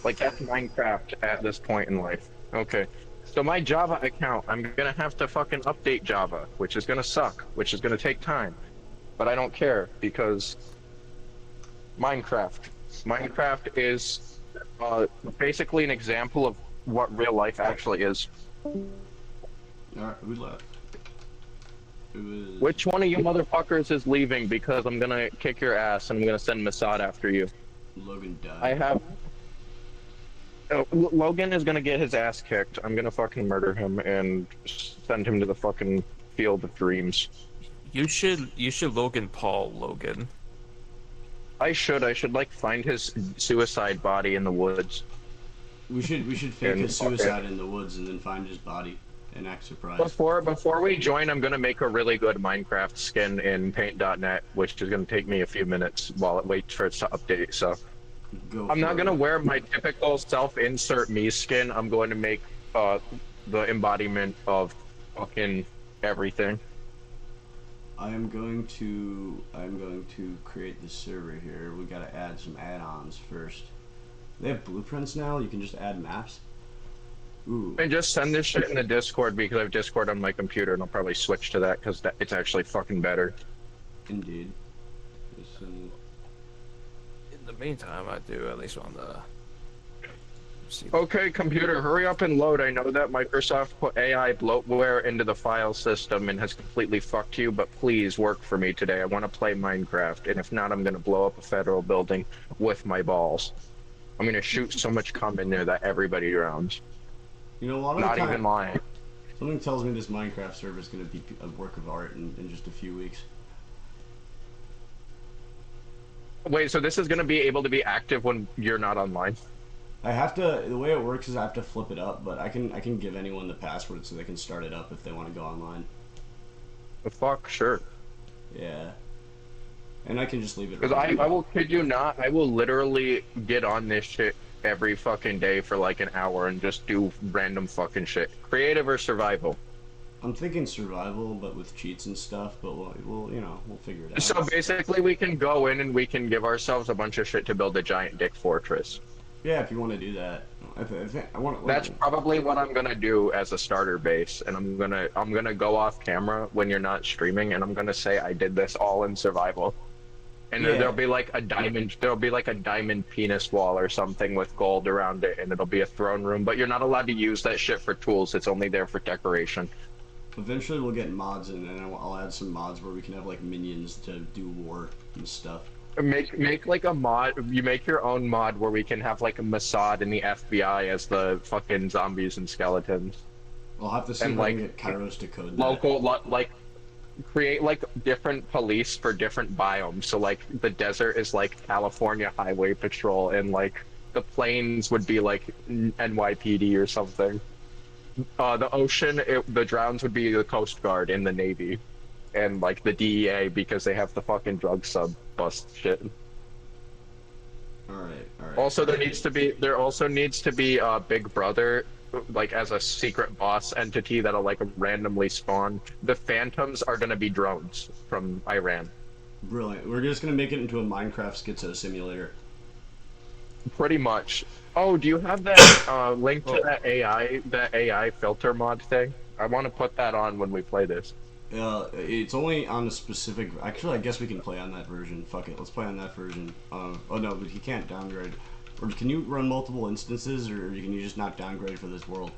Speaker 2: Like that's Minecraft at this point in life. Okay. So my Java account, I'm gonna have to fucking update Java, which is gonna suck, which is gonna take time. But I don't care because Minecraft. Minecraft is basically an example of what real life actually is.
Speaker 1: Alright, who left? Who is...
Speaker 2: Which one of you motherfuckers is leaving because I'm gonna kick your ass and I'm gonna send Masad after you?
Speaker 1: Logan died.
Speaker 2: I have... Logan is gonna get his ass kicked. I'm gonna fucking murder him and send him to the fucking field of dreams.
Speaker 5: You should Logan Paul Logan.
Speaker 2: I should like find his suicide body in the woods.
Speaker 1: We should fake his suicide in the woods and then find his body and act surprised.
Speaker 2: Before we join, I'm gonna make a really good Minecraft skin in Paint.net, which is gonna take me a few minutes while it waits for it to update. So I'm not gonna wear my typical self-insert me skin. I'm going to make the embodiment of fucking everything.
Speaker 1: I'm going to create this server here. We gotta add some add-ons first. They have blueprints now. You can just add maps. Ooh.
Speaker 2: And just send this shit in the Discord because I have Discord on my computer, and I'll probably switch to that because it's actually fucking better.
Speaker 1: Indeed.
Speaker 5: In the meantime, I do at least want to see.
Speaker 2: Okay, computer, hurry up and load. I know that Microsoft put AI bloatware into the file system and has completely fucked you, but please work for me today. I want to play Minecraft, and if not, I'm going to blow up a federal building with my balls. I'm going to shoot so much cum in there that everybody drowns.
Speaker 1: You know, a lot of
Speaker 2: Not
Speaker 1: the time,
Speaker 2: even lying.
Speaker 1: something tells me this Minecraft server is going to be a work of art in just a few weeks.
Speaker 2: Wait, so this is going to be able to be active when you're not online?
Speaker 1: I have to. The way it works is I have to flip it up, but I can give anyone the password so they can start it up if they want to go online.
Speaker 2: The fuck, sure.
Speaker 1: Yeah. And I can just leave it.
Speaker 2: Because I will kid you not, I will literally get on this shit every fucking day for like an hour and just do random fucking shit. Creative or survival?
Speaker 1: I'm thinking survival, but with cheats and stuff. But we'll figure it out.
Speaker 2: So basically, we can go in and we can give ourselves a bunch of shit to build a giant dick fortress.
Speaker 1: Yeah, if you want to do that, I think I want.
Speaker 2: That's probably what I'm gonna do as a starter base, and I'm gonna go off camera when you're not streaming, and I'm gonna say I did this all in survival. And
Speaker 1: Yeah.
Speaker 2: there'll be like a diamond penis wall or something with gold around it, and it'll be a throne room. But you're not allowed to use that shit for tools. It's only there for decoration.
Speaker 1: Eventually, we'll get mods in, and I'll add some mods where we can have like minions to do war and stuff.
Speaker 2: Make like a mod. You make your own mod where we can have like a Mossad and the FBI as the fucking zombies and skeletons.
Speaker 1: I'll have to see
Speaker 2: And,
Speaker 1: if I can
Speaker 2: like,
Speaker 1: get Kairos to code that.
Speaker 2: Local, like create like different police for different biomes. So like the desert is like California Highway Patrol, and like the plains would be like NYPD or something. The ocean, the drowns would be the Coast Guard and the Navy, and like the DEA because they have the fucking drug sub bust shit.
Speaker 1: All right.
Speaker 2: Also, there also needs to be a Big Brother, like as a secret boss entity that'll like randomly spawn. The Phantoms are gonna be drones from Iran.
Speaker 1: Brilliant. We're just gonna make it into a Minecraft schizo simulator.
Speaker 2: Pretty much. Oh, do you have that link to that AI filter mod thing? I want to put that on when we play this.
Speaker 1: It's only on a specific. Actually, I guess we can play on that version. Fuck it, let's play on that version. Oh no, but he can't downgrade. Or can you run multiple instances, or can you just not downgrade for this world?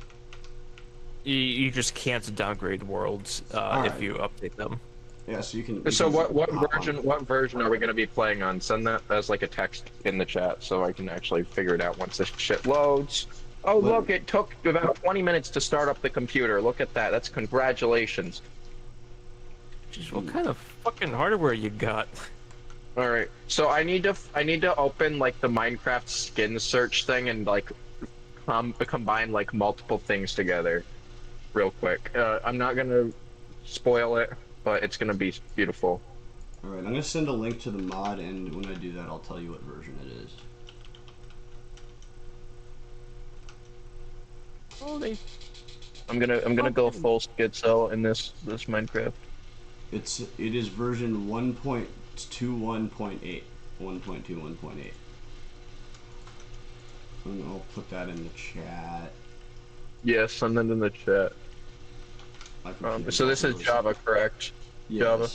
Speaker 5: You just can't downgrade worlds if you update them.
Speaker 1: Yeah, so you can.
Speaker 2: So what
Speaker 1: version?
Speaker 2: what version are we going to be playing on? Send that as like a text in the chat so I can actually figure it out once this shit loads. Oh look, it took about 20 minutes to start up the computer. Look at that. That's congratulations.
Speaker 5: Jeez, what kind of fucking hardware you got?
Speaker 2: All right. So I need to open like the Minecraft skin search thing and like combine like multiple things together real quick. I'm not going to spoil it, but it's gonna be beautiful.
Speaker 1: Alright, I'm gonna send a link to the mod, and when I do that, I'll tell you what version it is.
Speaker 5: Oh,
Speaker 2: I'm gonna go full schizo in this Minecraft.
Speaker 1: It is version 1.21.8. 1.21.8. And I'll put that in the chat.
Speaker 2: Yes, send it in the chat. So this is Java, correct?
Speaker 1: Yes.
Speaker 2: Java.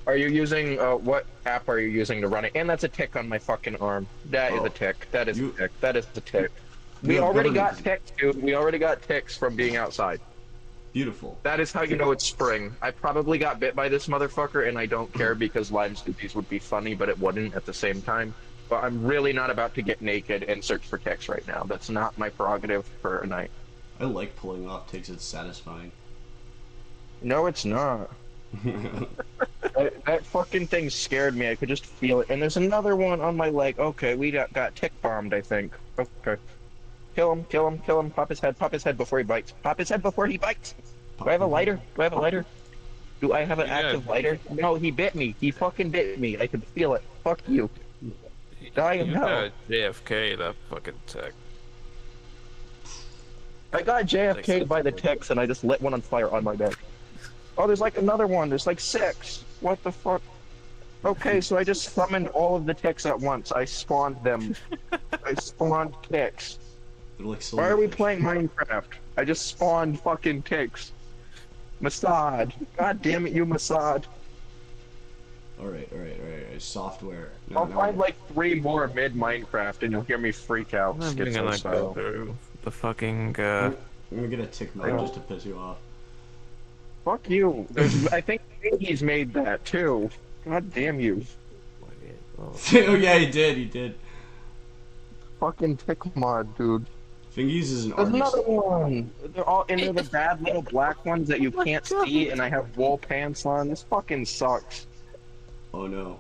Speaker 2: Are you using what app are you using to run it? And that's a tick on my fucking arm. That is a tick. That is a tick. That is a tick. We already got ticks, dude. We already got ticks from being outside.
Speaker 1: Beautiful.
Speaker 2: That is how you know it's spring. I probably got bit by this motherfucker, and I don't care because Lyme's disease would be funny, but it wouldn't at the same time. But I'm really not about to get naked and search for ticks right now. That's not my prerogative for a night.
Speaker 1: I like pulling off ticks. It's satisfying.
Speaker 2: No, it's not. that fucking thing scared me. I could just feel it. And there's another one on my leg. Okay, we got tick bombed, I think. Okay. Kill him, kill him, kill him. Pop his head before he bites. Pop his head before he bites. Do I have a lighter? Do I have a lighter? Do I have an active lighter? No, he bit me. He fucking bit me. I could feel it. Fuck you. Die in hell.
Speaker 5: got JFK, that fucking tech.
Speaker 2: I got JFK'd by the ticks and I just lit one on fire on my bed. Oh, there's like another one. There's like 6. What the fuck? Okay, so I just summoned all of the ticks at once. I spawned them. I spawned ticks.
Speaker 1: They're like
Speaker 2: Why are we
Speaker 1: silverfish.
Speaker 2: playing Minecraft? I just spawned fucking ticks. Mossad. God damn it, you Mossad.
Speaker 1: Alright. Software.
Speaker 2: I'll find like 3 more mid-Minecraft and you'll hear me freak out.
Speaker 5: I'm
Speaker 2: Schizo
Speaker 5: gonna
Speaker 2: style.
Speaker 5: go through the fucking.
Speaker 1: I'm gonna get a tick mod just to piss you off.
Speaker 2: Fuck you. I think he's made that too. God damn you.
Speaker 1: Oh yeah, he did.
Speaker 2: Fucking tick mod, dude.
Speaker 1: Fingies is an
Speaker 2: There's
Speaker 1: artist.
Speaker 2: another one. They're the bad little black ones that you can't see, and I have wool pants on. This fucking sucks.
Speaker 1: Oh no.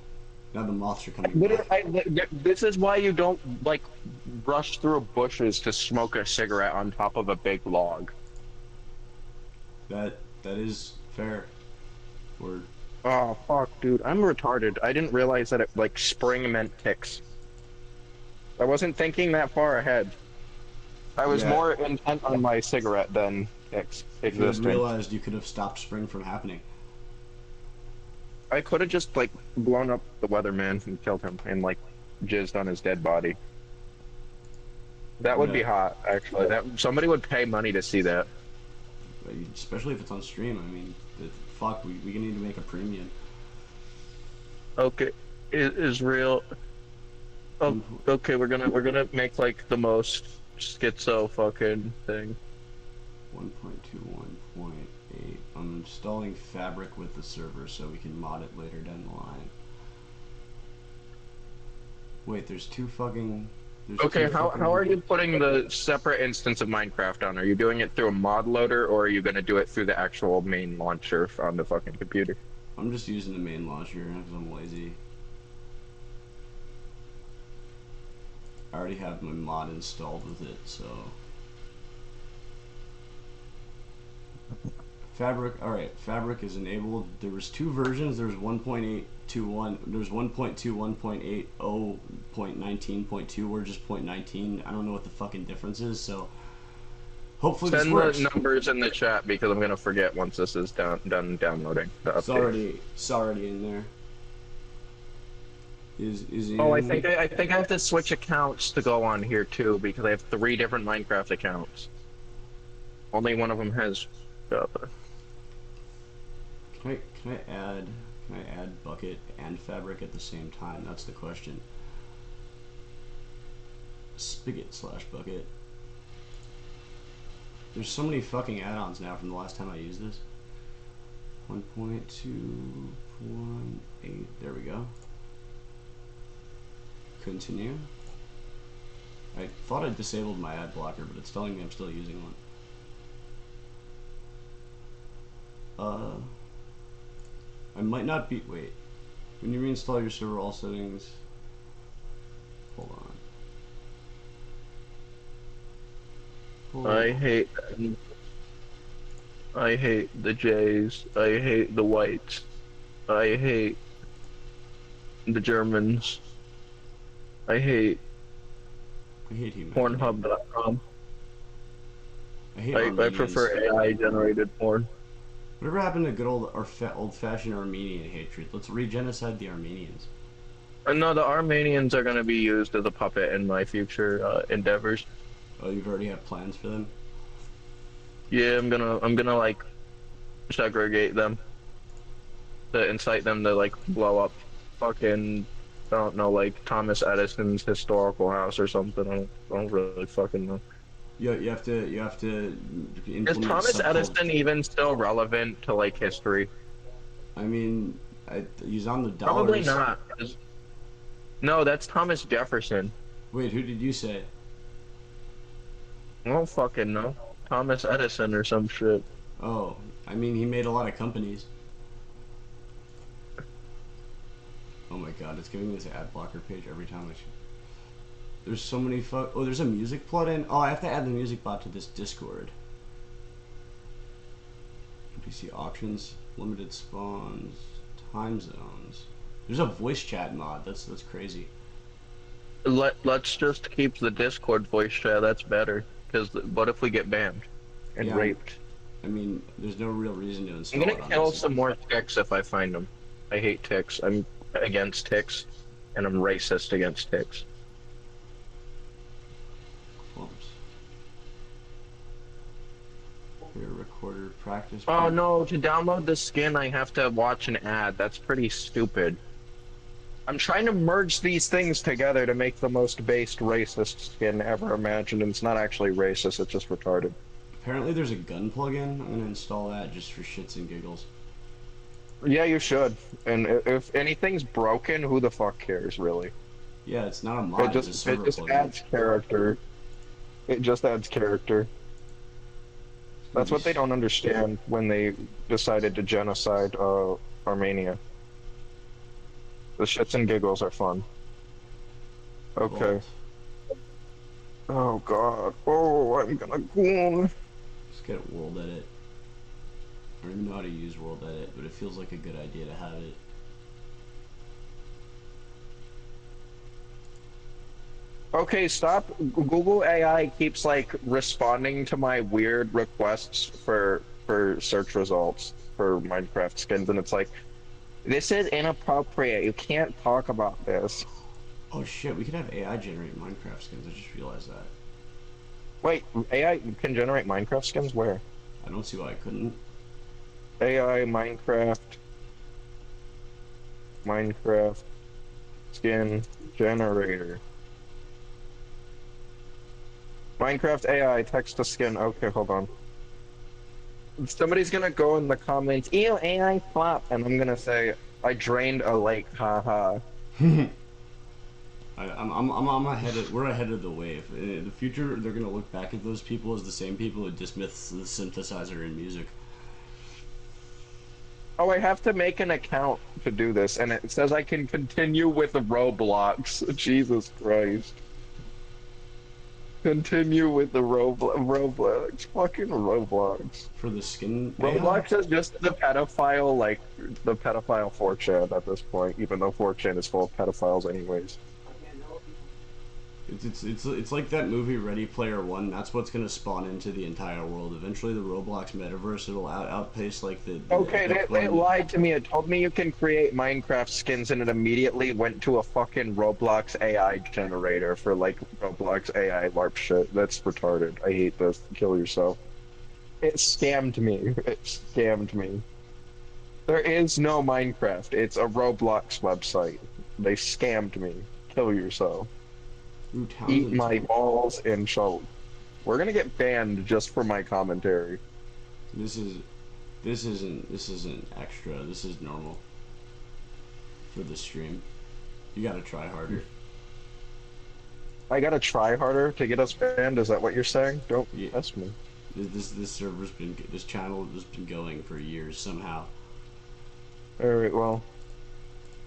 Speaker 1: Now the moths are coming back.
Speaker 2: This is why you don't like rush through bushes to smoke a cigarette on top of a big log.
Speaker 1: That is fair. Word.
Speaker 2: Oh fuck, dude, I'm retarded. I didn't realize that it like spring meant ticks. I wasn't thinking that far ahead. I was
Speaker 1: Yeah.
Speaker 2: more intent on my cigarette than ticks
Speaker 1: If you had
Speaker 2: existing.
Speaker 1: realized you could have stopped spring from happening.
Speaker 2: I could have just like blown up the weatherman and killed him and like jizzed on his dead body. That would be hot, actually. That somebody would pay money to see that.
Speaker 1: Especially if it's on stream. I mean, fuck, we need to make a premium.
Speaker 2: Okay, it is real. Oh, okay, we're gonna make like the most schizo fucking thing.
Speaker 1: 1.21.8. I'm installing Fabric with the server so we can mod it later down the line. Wait, there's two fucking. There's
Speaker 2: Okay,
Speaker 1: two
Speaker 2: how
Speaker 1: fucking-
Speaker 2: are you putting the separate instance of Minecraft on? Are you doing it through a mod loader, or are you gonna do it through the actual main launcher on the fucking computer?
Speaker 1: I'm just using the main launcher because I'm lazy. I already have my mod installed with it, so. Fabric, alright, Fabric is enabled. There was two versions. There's 1.821, there's 1.2, 1.80, 0.19.2, or just 0.19. I don't know what the fucking difference is, so hopefully this
Speaker 2: Send
Speaker 1: works.
Speaker 2: the numbers in the chat because I'm gonna forget once this is done downloading the update.
Speaker 1: It's already in there. Is in...
Speaker 2: Oh, I think I have to switch accounts to go on here too because I have 3 different Minecraft accounts. Only one of them has.
Speaker 1: Can I add bucket and fabric at the same time? That's the question. Spigot / bucket. There's so many fucking add-ons now from the last time I used this. 1.2.18. There we go. Continue. I thought I disabled my ad blocker, but it's telling me I'm still using one. I might not be. Wait. When you reinstall your server, all settings. Hold on.
Speaker 2: I hate the Jays. I hate the whites. I hate the Germans. I hate
Speaker 1: humanity.
Speaker 2: Pornhub.com.
Speaker 1: I
Speaker 2: I prefer AI generated porn.
Speaker 1: Whatever happened to good old-fashioned Armenian hatred? Let's re-genocide the Armenians.
Speaker 2: No, the Armenians are going to be used as a puppet in my future endeavors.
Speaker 1: Oh, you've already have plans for them?
Speaker 2: Yeah, I'm gonna like segregate them to incite them to like blow up fucking, I don't know, like Thomas Edison's historical house or something. I don't really fucking know.
Speaker 1: You have to
Speaker 2: Is
Speaker 1: implement
Speaker 2: Thomas
Speaker 1: subcult-
Speaker 2: Edison even still relevant to like history?
Speaker 1: I mean, he's on the dollars.
Speaker 2: Probably not. No, that's Thomas Jefferson.
Speaker 1: Wait, who did you say?
Speaker 2: I don't fucking know. Thomas Edison or some shit.
Speaker 1: Oh, I mean, he made a lot of companies. Oh my god, it's giving me this ad blocker page every time I should. There's so many oh, there's a music plugin. Oh, I have to add the music bot to this Discord. PC options, limited spawns, time zones. There's a voice chat mod. That's crazy.
Speaker 2: Let's just keep the Discord voice chat. That's better. Because what if we get banned and
Speaker 1: Yeah,
Speaker 2: raped?
Speaker 1: I mean, there's no real reason to install
Speaker 2: I'm
Speaker 1: it
Speaker 2: gonna
Speaker 1: on
Speaker 2: kill
Speaker 1: this.
Speaker 2: some more ticks if I find them. I hate ticks. I'm against ticks, and I'm racist against ticks.
Speaker 1: Clumps. Here, recorder practice.
Speaker 2: Oh no! To download the skin, I have to watch an ad. That's pretty stupid. I'm trying to merge these things together to make the most based racist skin ever imagined, and it's not actually racist. It's just retarded.
Speaker 1: Apparently, there's a gun plugin. I'm gonna install that just for shits and giggles.
Speaker 2: Yeah, you should. And if anything's broken, who the fuck cares, really?
Speaker 1: Yeah, it's not a mod. It's a server plugin.
Speaker 2: Adds character. It just adds character. That's what they don't understand when they decided to genocide Armenia. The shits and giggles are fun. Okay. Oh god. Oh, I'm gonna go.
Speaker 1: Just get World Edit. I don't even know how to use World Edit, but it feels like a good idea to have it.
Speaker 2: Okay, stop. Google AI keeps like responding to my weird requests for search results for Minecraft skins, and it's like, this is inappropriate. You can't talk about this.
Speaker 1: Oh shit, we could have AI generate Minecraft skins. I just realized that.
Speaker 2: Wait, AI can generate Minecraft skins? Where?
Speaker 1: I don't see why I couldn't.
Speaker 2: AI Minecraft skin generator. Minecraft AI text to skin. Okay, hold on. Somebody's gonna go in the comments, ew, AI flop, and I'm gonna say, I drained a lake, haha.
Speaker 1: I I'm ahead of, we're ahead of the wave. In the future, they're gonna look back at those people as the same people who dismissed the synthesizer in music.
Speaker 2: Oh, I have to make an account to do this, and it says I can continue with the Roblox. Jesus Christ. Continue with the Roblox. Fucking Roblox.
Speaker 1: For the skin.
Speaker 2: Roblox is just the pedophile, like, the pedophile 4chan at this point, even though 4chan is full of pedophiles anyways.
Speaker 1: It's like that movie Ready Player One. That's what's gonna spawn into the entire world. Eventually, the Roblox metaverse it'll outpace like the
Speaker 2: Okay,
Speaker 1: Epic
Speaker 2: they
Speaker 1: one.
Speaker 2: lied to me. It told me you can create Minecraft skins, and it immediately went to a fucking Roblox AI generator for like Roblox AI LARP shit. That's retarded. I hate this. Kill yourself. It scammed me. It scammed me. There is no Minecraft. It's a Roblox website. They scammed me. Kill yourself.
Speaker 1: Ooh,
Speaker 2: Eat
Speaker 1: Townsend's
Speaker 2: my
Speaker 1: cool.
Speaker 2: balls and choke. We're gonna get banned just for my commentary.
Speaker 1: This isn't extra. This is normal for the stream. You gotta try harder.
Speaker 2: I gotta try harder to get us banned. Is that what you're saying? Don't
Speaker 1: Yeah.
Speaker 2: test me.
Speaker 1: This channel has been going for years somehow.
Speaker 2: All right. Well,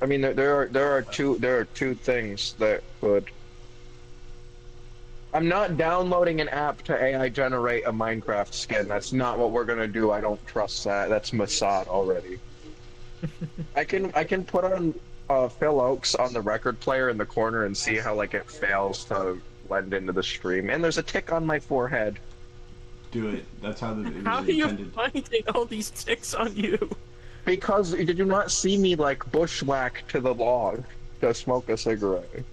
Speaker 2: I mean, there are two things that could. I'm not downloading an app to AI generate a Minecraft skin. That's not what we're gonna do. I don't trust that. That's Mossad already. I can put on Phil Oaks on the record player in the corner and see how like it fails to blend into the stream. And there's a tick on my forehead.
Speaker 1: Do it. That's how it was
Speaker 5: How are you
Speaker 1: intended.
Speaker 5: finding all these ticks on you?
Speaker 2: Because did you not see me like bushwhack to the log to smoke a cigarette?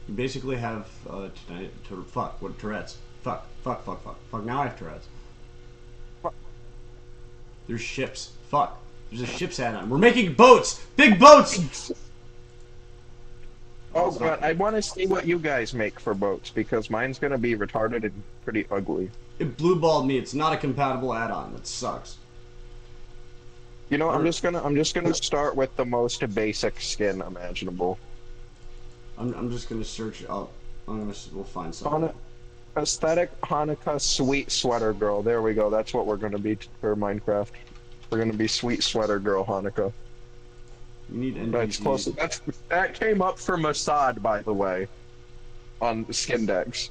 Speaker 1: You basically have Tourette's. Fuck. Now I have Tourette's.
Speaker 2: Fuck.
Speaker 1: There's ships. Fuck. There's a ship's hat on. We're making boats. Big boats.
Speaker 2: Oh god, I want to see what you guys make for boats because mine's gonna be retarded and pretty ugly.
Speaker 1: It blue balled me. It's not a compatible add-on. That sucks.
Speaker 2: You know, I'm just gonna start with the most basic skin imaginable.
Speaker 1: I'm just gonna search up. We'll find something.
Speaker 2: Hana- Aesthetic Hanukkah sweet sweater girl. There we go. That's what we're gonna be for Minecraft. We're gonna be sweet sweater girl Hanukkah.
Speaker 1: You need NPCs.
Speaker 2: That's close. That came up for Mossad, by the way, on Skindex.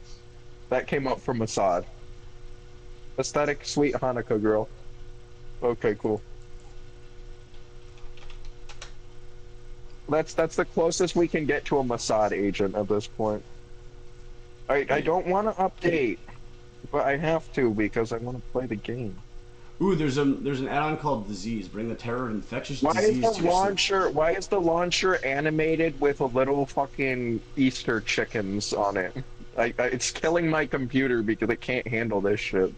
Speaker 2: That came up from Mossad. Aesthetic sweet Hanukkah girl. Okay, cool. That's the closest we can get to a Mossad agent at this point. I don't want to update, but I have to because I want to play the game.
Speaker 1: Ooh, there's an add-on called Disease. Bring the terror of infectious
Speaker 2: Why
Speaker 1: disease
Speaker 2: is
Speaker 1: to
Speaker 2: the
Speaker 1: your
Speaker 2: launcher? Why is the launcher animated with a little fucking Easter chickens on it? It's killing my computer because it can't handle this shit.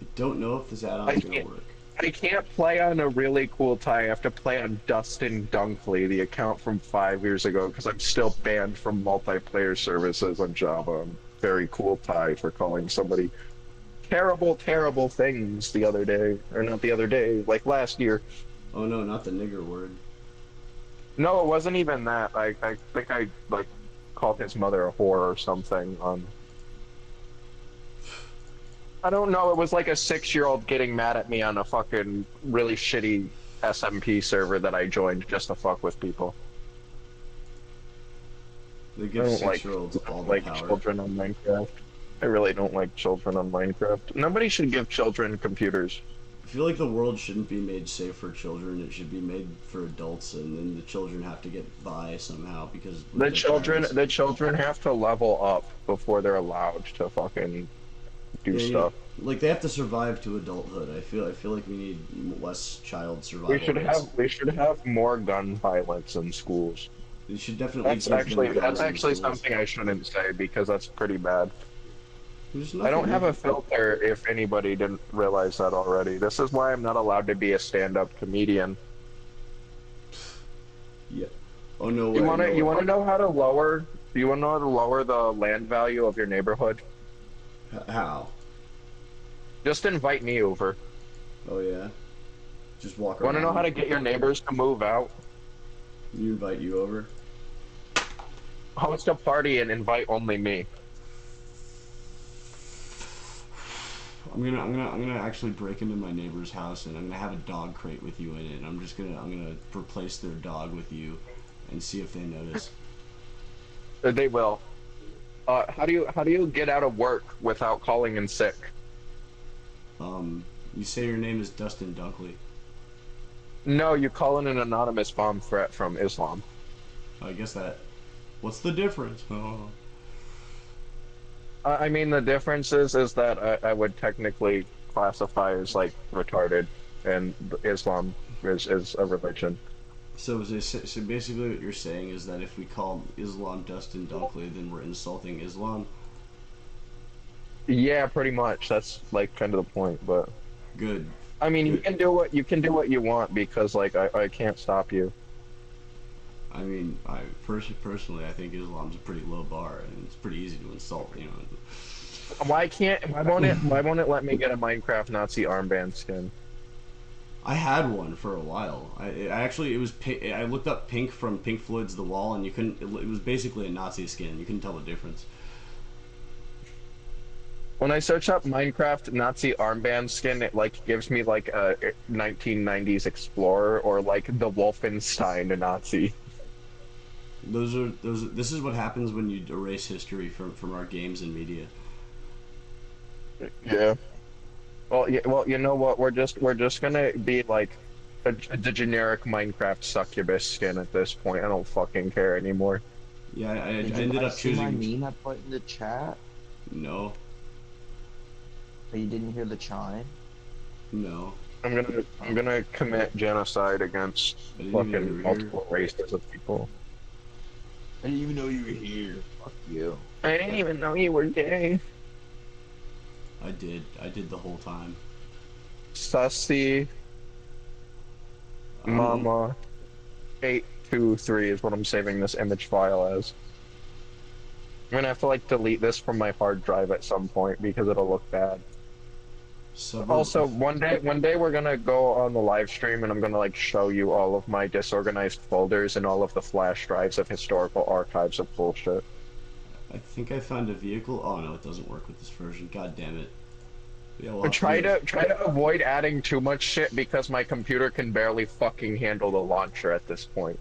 Speaker 1: I don't know if this
Speaker 2: I
Speaker 1: add-on is gonna
Speaker 2: can't-
Speaker 1: work.
Speaker 2: I can't play on a really cool tie. I have to play on Dustin Dunkley, the account from 5 years ago, because I'm still banned from multiplayer services on Java. Very cool tie for calling somebody terrible things the other day. Or not the other day, like last year.
Speaker 1: Oh no, not the nigger word.
Speaker 2: No, it wasn't even that. I think I like called his mother a whore or something on. I don't know. It was like a 6-year-old getting mad at me on a fucking really shitty SMP server that I joined just to fuck with people.
Speaker 1: They
Speaker 2: I
Speaker 1: give
Speaker 2: don't like
Speaker 1: 6-year-olds all the
Speaker 2: like
Speaker 1: power.
Speaker 2: children on Minecraft. I really don't like children on Minecraft. Nobody should give children computers.
Speaker 1: I feel like the world shouldn't be made safe for children. It should be made for adults, and then the children have to get by somehow because
Speaker 2: The children have to level up before they're allowed to fucking do stuff.
Speaker 1: Like they have to survive to adulthood. I feel like we need less child survival.
Speaker 2: We should have more gun violence in schools.
Speaker 1: They should definitely.
Speaker 2: That's
Speaker 1: give them
Speaker 2: actually
Speaker 1: guns in schools.
Speaker 2: something I shouldn't say because that's pretty bad.
Speaker 1: There's
Speaker 2: I don't
Speaker 1: nothing
Speaker 2: have
Speaker 1: we
Speaker 2: a
Speaker 1: can-
Speaker 2: filter if anybody didn't realize that already. This is why I'm not allowed to be a stand-up comedian.
Speaker 1: Yeah. Oh no.
Speaker 2: You
Speaker 1: way,
Speaker 2: wanna
Speaker 1: no
Speaker 2: you
Speaker 1: way.
Speaker 2: wanna know how to lower the land value of your neighborhood?
Speaker 1: How?
Speaker 2: Just invite me over.
Speaker 1: Oh yeah. Just walk around.
Speaker 2: Want to know how to get your neighbors to move out?
Speaker 1: You invite you over.
Speaker 2: Host a party and invite only me.
Speaker 1: I'm gonna actually break into my neighbor's house and I'm gonna have a dog crate with you in it. And I'm gonna replace their dog with you, and see if they notice.
Speaker 2: They will. How do you get out of work without calling in sick?
Speaker 1: You say your name is Dustin Dunkley.
Speaker 2: No, you call in an anonymous bomb threat from Islam.
Speaker 1: I guess that. What's the difference? Oh.
Speaker 2: I mean, the difference is that I would technically classify as like retarded, and Islam is a religion.
Speaker 1: So basically, what you're saying is that if we call Islam Dustin Dunkley, then we're insulting Islam.
Speaker 2: Yeah, pretty much. That's like kind of the point. But
Speaker 1: Good.
Speaker 2: I mean, you can do what you want because like I can't stop you.
Speaker 1: I mean, personally, I think Islam's a pretty low bar, and it's pretty easy to insult. You know.
Speaker 2: Why won't it let me get a Minecraft Nazi armband skin?
Speaker 1: I had one for a while. I actually it was I looked up Pink from Pink Floyd's The Wall, and you couldn't. It was basically a Nazi skin. You couldn't tell the difference.
Speaker 2: When I search up Minecraft Nazi armband skin, it like gives me like a 1990s Explorer or like the Wolfenstein Nazi.
Speaker 1: This is what happens when you erase history from our games and media.
Speaker 2: Yeah. Well, you know what? We're just gonna be like the generic Minecraft succubus skin at this point. I don't fucking care anymore.
Speaker 1: Yeah, I
Speaker 4: Did you
Speaker 1: ended
Speaker 4: guys
Speaker 1: up
Speaker 4: see my
Speaker 1: choosing.
Speaker 4: meme I put in the chat?
Speaker 1: No,
Speaker 4: But you didn't hear the chime?
Speaker 1: no.
Speaker 2: I'm gonna commit genocide against
Speaker 1: I didn't even know you
Speaker 2: fucking
Speaker 1: were
Speaker 2: multiple races of people.
Speaker 4: I didn't even know you were here. Fuck you.
Speaker 2: I didn't even know you were gay.
Speaker 1: I did the whole time.
Speaker 2: Sussy Mama 823 is what I'm saving this image file as. I'm gonna have to like delete this from my hard drive at some point because it'll look bad. Also, one day we're gonna go on the live stream and I'm gonna like show you all of my disorganized folders and all of the flash drives of historical archives of bullshit.
Speaker 1: I think I found a vehicle. Oh no, it doesn't work with this version. God damn it. Yeah, well,
Speaker 2: Try to avoid adding too much shit because my computer can barely fucking handle the launcher at this point.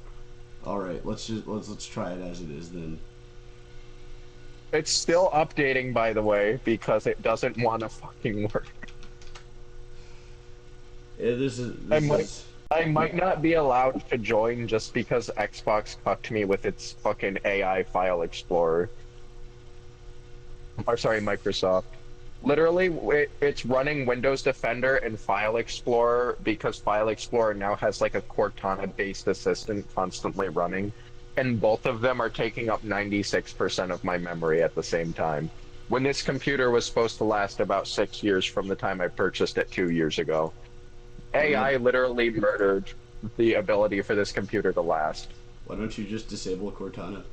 Speaker 1: All right, let's try it as it is then.
Speaker 2: It's still updating, by the way, because it doesn't want to fucking work.
Speaker 1: Yeah,
Speaker 2: I might not be allowed to join just because Xbox cucked me with its fucking AI file explorer. Or sorry, Microsoft. Literally, it's running Windows Defender and File Explorer because File Explorer now has like a Cortana-based assistant constantly running, and both of them are taking up 96% of my memory at the same time. When this computer was supposed to last about 6 years from the time I purchased it 2 years ago. AI literally murdered the ability for this computer to last.
Speaker 1: Why don't you just disable Cortana?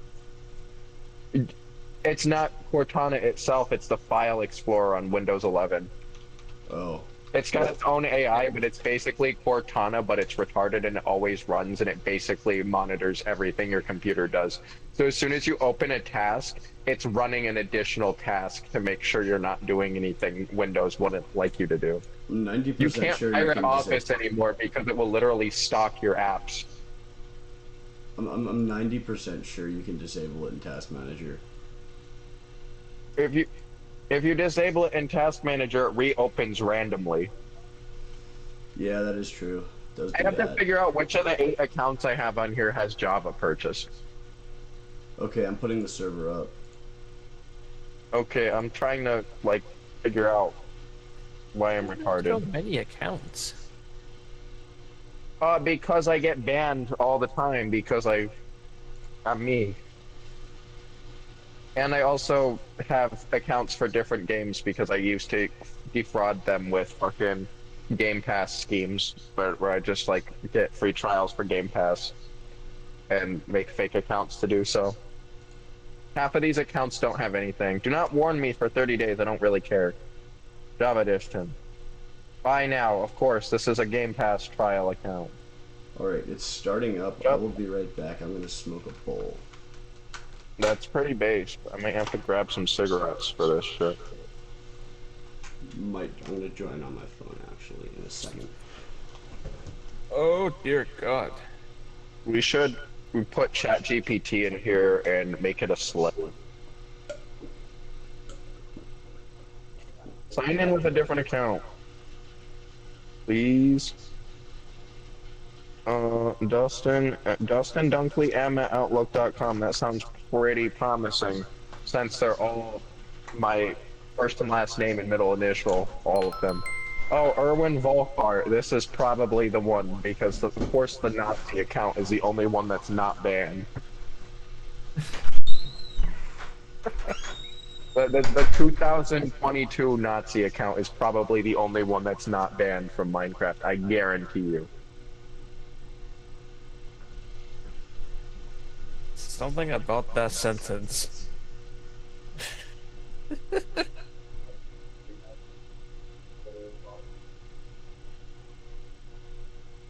Speaker 2: It's not Cortana itself, it's the File Explorer on Windows 11.
Speaker 1: Oh.
Speaker 2: It's got its own AI, but it's basically Cortana, but it's retarded and it always runs and it basically monitors everything your computer does. So as soon as you open a task, it's running an additional task to make sure you're not doing anything Windows wouldn't like you to do.
Speaker 1: 90%
Speaker 2: You can't
Speaker 1: sure
Speaker 2: pirate
Speaker 1: can
Speaker 2: Office anymore because it will literally stalk your apps.
Speaker 1: I'm 90% sure you can disable it in Task Manager.
Speaker 2: If you disable it in Task Manager, it reopens randomly.
Speaker 1: Yeah, that is true. It does do
Speaker 2: I have to
Speaker 1: that.
Speaker 2: figure out which of the 8 accounts I have on here has Java purchased.
Speaker 1: Okay, I'm putting the server up.
Speaker 2: Okay, I'm trying to like figure out why I'm
Speaker 5: So
Speaker 2: retarded.
Speaker 5: many accounts.
Speaker 2: Because I get banned all the time because I'm me. And I also have accounts for different games because I used to defraud them with fucking Game Pass schemes, where I just like get free trials for Game Pass and make fake accounts to do so. Half of these accounts don't have anything. Do not warn me for 30 days, I don't really care. Java Distin. Buy now, of course, this is a Game Pass trial account.
Speaker 1: Alright, it's starting up. I
Speaker 2: Yep.
Speaker 1: will be right back. I'm gonna smoke a bowl.
Speaker 2: That's pretty base. I might have to grab some cigarettes for this shit.
Speaker 1: I'm gonna join on my phone actually in a second.
Speaker 5: Oh dear God.
Speaker 2: We put ChatGPT in here and make it a slave. Sign in with a different account. Please. Dustin Dunkley@outlook.com. That sounds pretty promising since they're all my first and last name and middle initial, all of them. Oh, Erwin Volkart. This is probably the one because of course the Nazi account is the only one that's not banned. The 2022 Nazi account is probably the only one that's not banned from Minecraft. I guarantee you.
Speaker 5: Something about that sentence.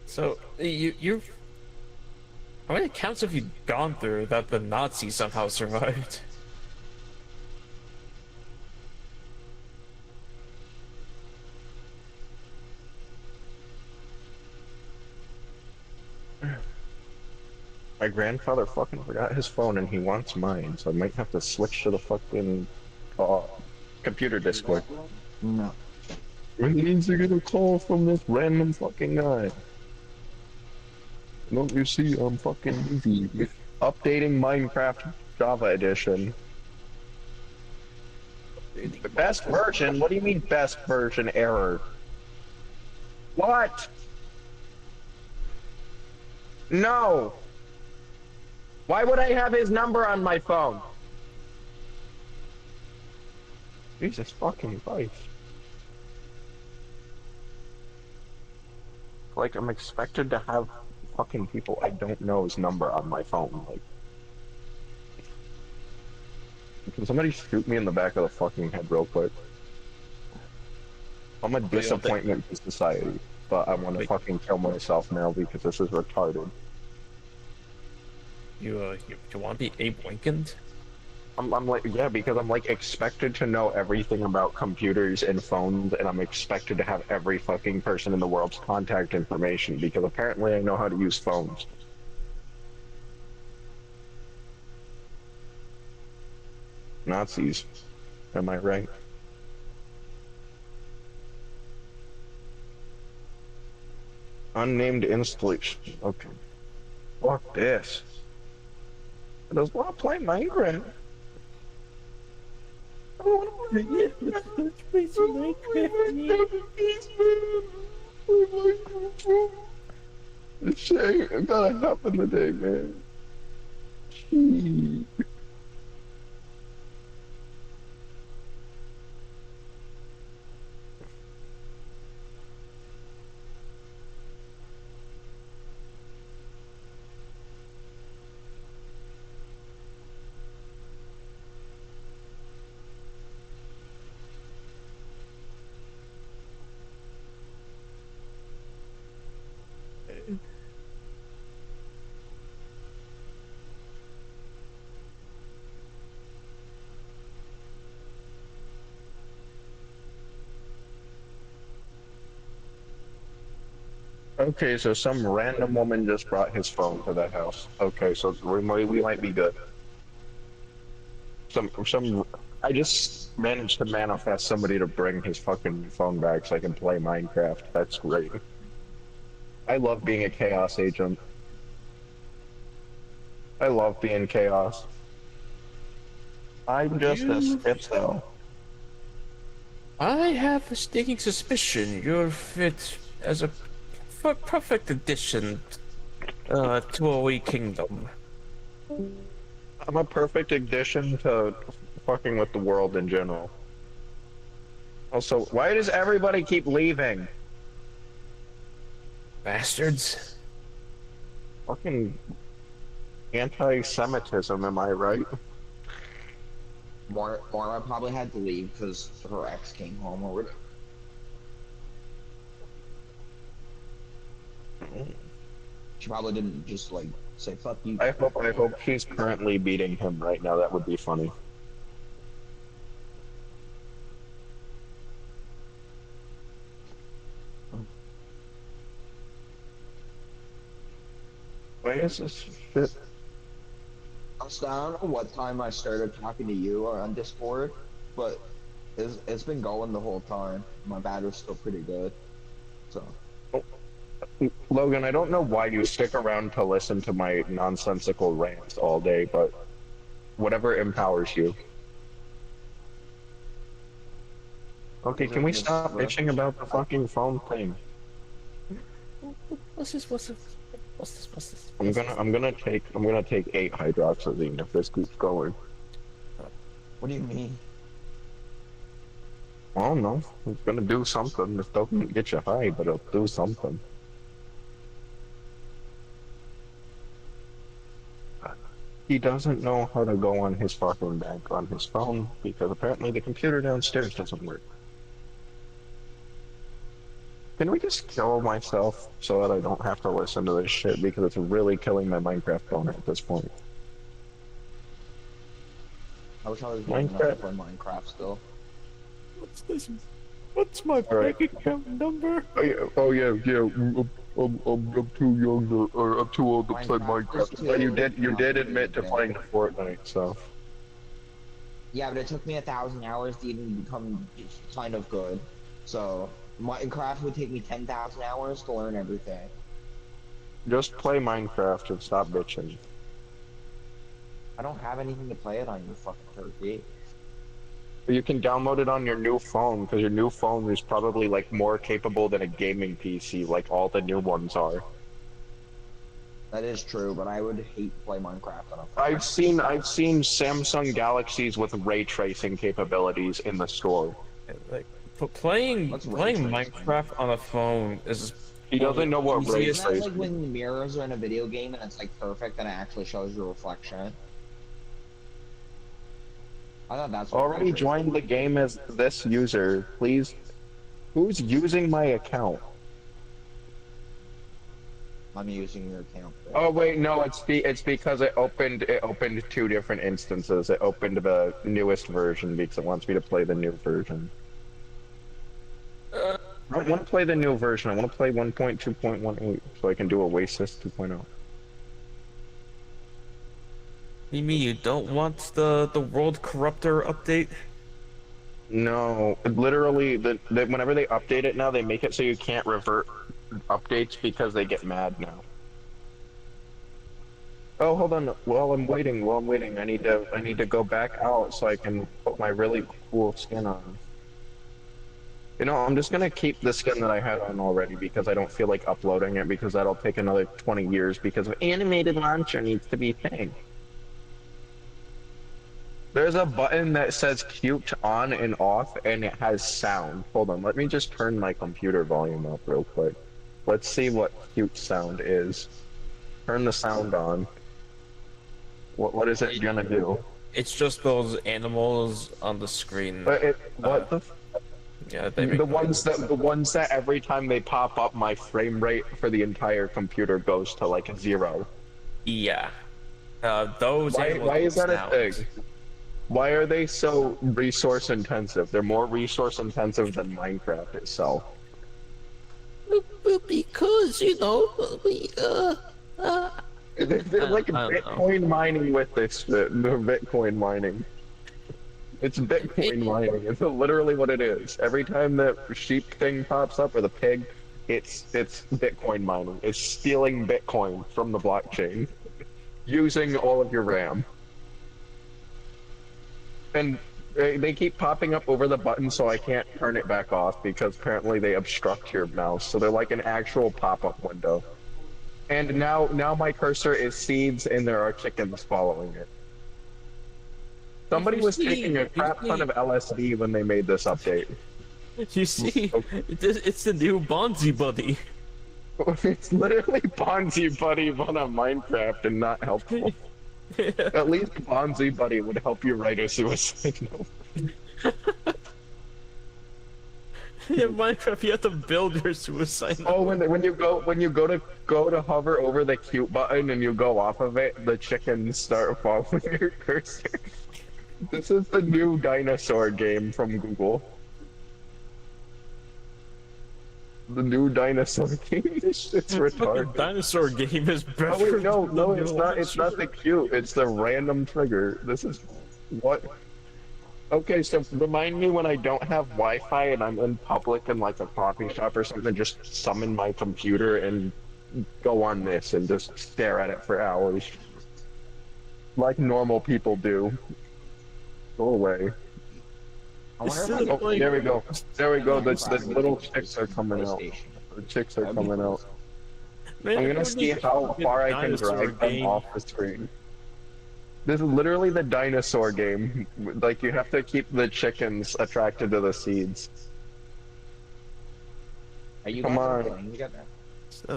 Speaker 5: So you how many accounts have you gone through that the Nazis somehow survived?
Speaker 2: My grandfather fucking forgot his phone and he wants mine, so I might have to switch to the fucking computer Discord.
Speaker 4: No.
Speaker 2: He needs to get a call from this random fucking guy. Don't you see I'm fucking busy updating Minecraft Java Edition. The best version? What do you mean best version error? What? No! Why would I have his number on my phone? Jesus fucking Christ. Like, I'm expected to have fucking people I don't know's number on my phone. Like, can somebody shoot me in the back of the fucking head real quick? I'm a disappointment to society, but I want to fucking kill myself now because this is retarded.
Speaker 5: You want to be Abe Lincoln?
Speaker 2: I'm like, yeah, because I'm like expected to know everything about computers and phones, and I'm expected to have every fucking person in the world's contact information because apparently I know how to use phones. Nazis, am I right? Unnamed installation. Okay. Fuck this. I just want to play Minecraft. I want to play Minecraft. This shit ain't gotta happen today, man. Gee. Okay, so some random woman just brought his phone to that house. Okay, so we might be good. I just managed to manifest somebody to bring his fucking phone back so I can play Minecraft. That's great. I love being a chaos agent. I love being chaos. I'm just a schizo.
Speaker 5: I have a sneaking suspicion you're fit as a perfect addition to a wee kingdom.
Speaker 2: I'm a perfect addition to fucking with the world in general. Also, why does everybody keep leaving?
Speaker 5: Bastards.
Speaker 2: Fucking anti-Semitism, am I right?
Speaker 4: Mara probably had to leave because her ex came home or whatever. She probably didn't just like say fuck you.
Speaker 2: I hope she's currently beating him right now. That would be funny. Why is this shit?
Speaker 4: So I don't know what time I started talking to you on Discord, but it's been going the whole time. My battery's still pretty good. So
Speaker 2: Logan, I don't know why you stick around to listen to my nonsensical rants all day, but whatever empowers you. Okay, can we stop bitching about the fucking phone thing?
Speaker 5: What's this?
Speaker 2: I'm gonna take 8 hydroxyzine if this keeps going.
Speaker 4: what do you mean?
Speaker 2: I don't know. It's gonna do something. It doesn't get you high, but it'll do something. He doesn't know how to go on his fucking bank on his phone because apparently the computer downstairs doesn't work. Can we just kill myself so that I don't have to listen to this shit because it's really killing my Minecraft phone at this point.
Speaker 4: I wish I was getting enough to play Minecraft still.
Speaker 5: What's this? What's my
Speaker 2: Alright.
Speaker 5: bank account number?
Speaker 2: I'm too young or I'm too old to play
Speaker 4: Minecraft
Speaker 2: Minecraft.
Speaker 4: is
Speaker 2: But you
Speaker 4: too-
Speaker 2: did admit to playing Fortnite, so.
Speaker 4: Yeah, but it took me 1,000 hours to even become kind of good. So Minecraft would take me 10,000 hours to learn everything.
Speaker 2: Just play Minecraft and stop bitching.
Speaker 4: I don't have anything to play it on, you fucking turkey.
Speaker 2: You can download it on your new phone because your new phone is probably like more capable than a gaming PC, like all the new ones are.
Speaker 4: That is true, but I would hate to play Minecraft on a phone.
Speaker 2: I've seen Samsung Galaxies with ray tracing capabilities in the store.
Speaker 5: Like playing
Speaker 4: What's ray tracing?
Speaker 5: Minecraft on a phone is.
Speaker 2: He doesn't know what ray
Speaker 4: Isn't that like
Speaker 2: tracing.
Speaker 4: when the mirrors are in a video game and it's like perfect and it actually shows your reflection? I thought that's what
Speaker 2: Already
Speaker 4: ray tracing
Speaker 2: joined the game as this user, please. Who's using my account?
Speaker 4: I'm using your account.
Speaker 2: Oh wait, no, it's because it opened 2 different instances. It opened the newest version because it wants me to play the new version. I don't want to play the new version. I want to play 1.2.18 so I can do Oasis 2.0.
Speaker 5: You mean you don't want the World Corruptor update?
Speaker 2: No, literally, whenever they update it now, they make it so you can't revert updates because they get mad now. Oh, hold on. While I'm waiting, I need to go back out so I can put my really cool skin on. You know, I'm just gonna keep the skin that I had on already because I don't feel like uploading it because that'll take another 20 years because of animated launcher needs to be thing. There's a button that says cute on and off and it has sound. Hold on, let me just turn my computer volume up real quick. Let's see what cute sound is. Turn the sound on. What is it gonna do?
Speaker 5: It's just those animals on the screen.
Speaker 2: But what the?
Speaker 5: Yeah, they make
Speaker 2: The ones that every time they pop up, my frame rate for the entire computer goes to like 0.
Speaker 5: Yeah. Those animals
Speaker 2: Why is that a
Speaker 5: sound.
Speaker 2: thing? Why are they so resource intensive? They're more resource intensive than Minecraft itself.
Speaker 5: Because, you know,
Speaker 2: They're like
Speaker 5: I don't know.
Speaker 2: Bitcoin mining with this shit. They're Bitcoin mining. It's Bitcoin mining. It's literally what it is. Every time the sheep thing pops up or the pig, it's Bitcoin mining. It's stealing Bitcoin from the blockchain, using all of your RAM. And they keep popping up over the button, so I can't turn it back off because apparently they obstruct your mouse. So they're like an actual pop-up window. And now my cursor is seeds, and there are chickens following it. Somebody was taking a crap ton of LSD when they made this update.
Speaker 5: you see, it's the new Bonzi Buddy.
Speaker 2: It's literally Bonzi Buddy on a Minecraft and not helpful. At least Bonzi Buddy would help you write a suicide note.
Speaker 5: In Minecraft, you have to build your suicide.
Speaker 2: Oh, when you go to hover over the cute button and you go off of it, the chickens start following your cursor. This is the new dinosaur game from Google. The new dinosaur game. It's
Speaker 5: Fucking
Speaker 2: retarded.
Speaker 5: dinosaur game is better.
Speaker 2: Oh wait, no,
Speaker 5: than
Speaker 2: no,
Speaker 5: the
Speaker 2: it's not. It's not the cute. It's the random trigger. This is what. Okay, so remind me when I don't have Wi-Fi and I'm in public in like a coffee shop or something, just summon my computer and go on this and just stare at it for hours. Like normal people do. Go away.
Speaker 4: I wonder if I
Speaker 5: It's
Speaker 4: could
Speaker 2: Oh, there we go. There we go. The
Speaker 4: Minecraft with
Speaker 2: little
Speaker 4: the
Speaker 2: chicks are coming out.
Speaker 4: PlayStation.
Speaker 2: The chicks are
Speaker 4: That'd be
Speaker 2: coming
Speaker 4: cool.
Speaker 2: out.
Speaker 5: Man,
Speaker 2: I'm
Speaker 5: I
Speaker 2: gonna
Speaker 5: don't
Speaker 2: see
Speaker 5: need
Speaker 2: how
Speaker 5: fucking
Speaker 2: far I can
Speaker 5: dinosaur
Speaker 2: drag them
Speaker 5: game.
Speaker 2: off the screen. This is literally the dinosaur game. Like, you have to keep the chickens attracted to the seeds.
Speaker 4: Are you
Speaker 2: Come
Speaker 4: guys
Speaker 2: on.
Speaker 4: playing together?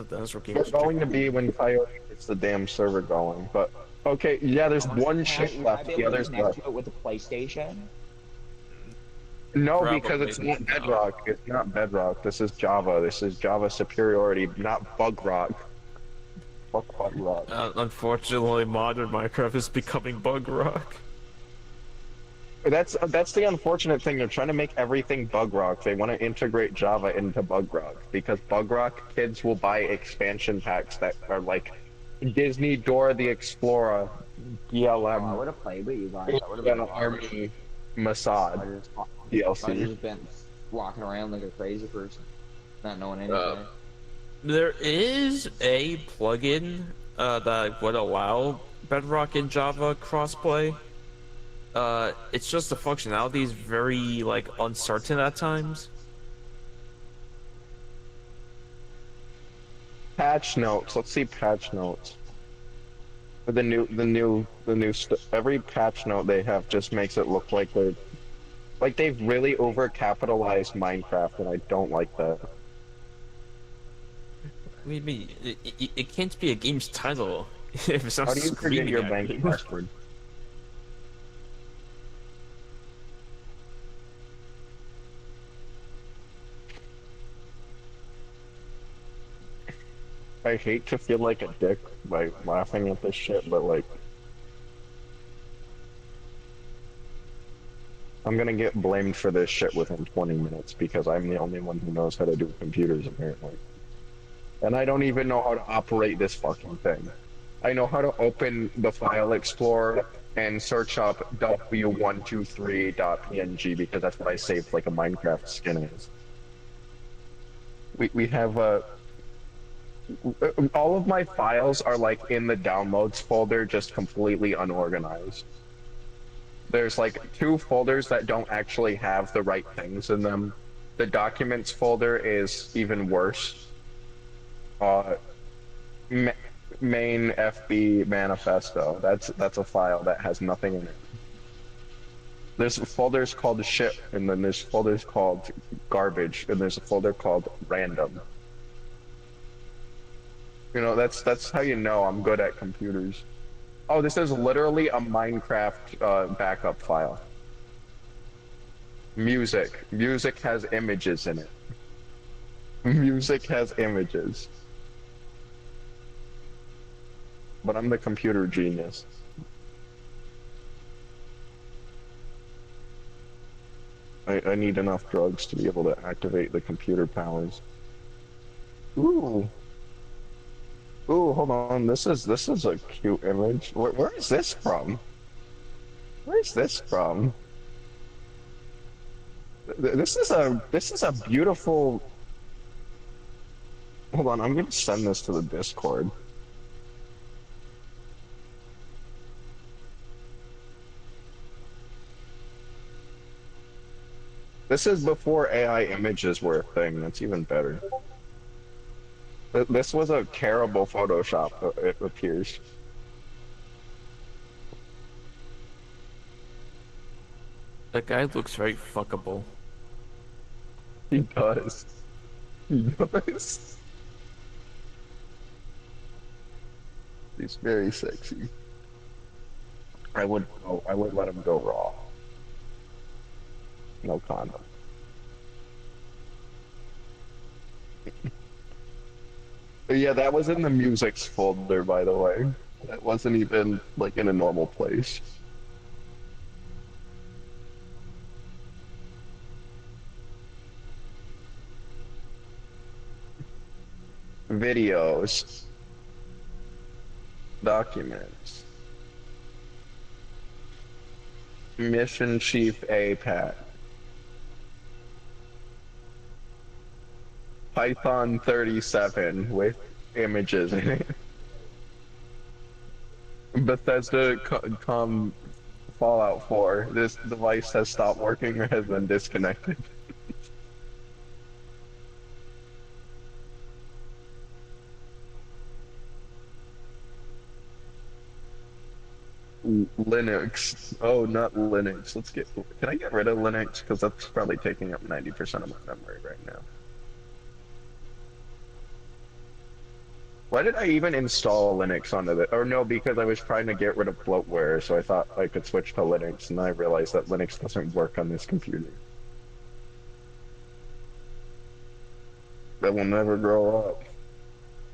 Speaker 5: Dinosaur game.
Speaker 2: It's going to be when Coyote gets the damn server going, but... Okay, yeah, there's one chick
Speaker 4: Can I
Speaker 2: left,
Speaker 4: be
Speaker 2: the
Speaker 4: able to
Speaker 2: other's
Speaker 4: connect
Speaker 2: left.
Speaker 4: to it with the PlayStation?
Speaker 2: No,
Speaker 5: Probably
Speaker 2: because it's not
Speaker 5: not.
Speaker 2: Bedrock. It's not Bedrock. This is Java. This is Java superiority, not Bug Rock. Fuck Bug Rock.
Speaker 5: Unfortunately, modern Minecraft is becoming bug rock.
Speaker 2: That's the unfortunate thing. They're trying to make everything Bug Rock. They want to integrate Java into Bug Rock because Bug Rock kids will buy expansion packs that are like Disney Dora the Explorer,
Speaker 4: I
Speaker 2: BLM,
Speaker 4: would have played with you guys. That would have been
Speaker 2: Army,
Speaker 4: I
Speaker 2: Mossad,
Speaker 4: just, I
Speaker 2: DLC.
Speaker 4: just been walking around like a crazy person, not knowing anything.
Speaker 5: There is a plugin that would allow Bedrock and Java crossplay. It's just the functionality is very like uncertain at times.
Speaker 2: Patch notes. Let's see patch notes. Every patch note they have just makes it look like they've really overcapitalized Minecraft, and I don't like that.
Speaker 5: I mean, it can't be a game's title if it's not
Speaker 2: How do you forget
Speaker 5: screaming
Speaker 2: your
Speaker 5: at
Speaker 2: bank
Speaker 5: me.
Speaker 2: password? I hate to feel like a dick by laughing at this shit, but like, I'm gonna get blamed for this shit within 20 minutes because I'm the only one who knows how to do computers apparently. And I don't even know how to operate this fucking thing. I know how to open the file explorer and search up w123.png because that's what I saved like a Minecraft skin is. We have all of my files are like in the downloads folder, just completely unorganized. There's like 2 folders that don't actually have the right things in them. The documents folder is even worse. Main FB manifesto. That's a file that has nothing in it. There's folders called shit, and then there's folders called garbage, and there's a folder called random. You know, that's how you know I'm good at computers. Oh, this is literally a Minecraft backup file. Music. Music has images in it. Music has images. But I'm the computer genius. I need enough drugs to be able to activate the computer powers. Ooh. Ooh, hold on. This is a cute image. Where is this from? Where's this from? This is a beautiful. Hold on, I'm gonna send this to the Discord. This is before AI images were a thing. That's even better. This was a terrible Photoshop, it appears.
Speaker 5: That guy looks very fuckable.
Speaker 2: He does. He does. He's very sexy. I would let him go raw. No condom. Yeah, that was in the musics folder, by the way. That wasn't even like in a normal place. Videos, documents, Mission Chief APAT, Python 37 with images in it. Bethesda com Fallout 4. This device has stopped working or has been disconnected. Linux. Oh, not Linux. Let's get. Can I get rid of Linux? Because that's probably taking up 90% of my memory right now. Why did I even install Linux onto the? Or no, because I was trying to get rid of bloatware, so I thought I could switch to Linux, and I realized that Linux doesn't work on this computer. That will never grow up.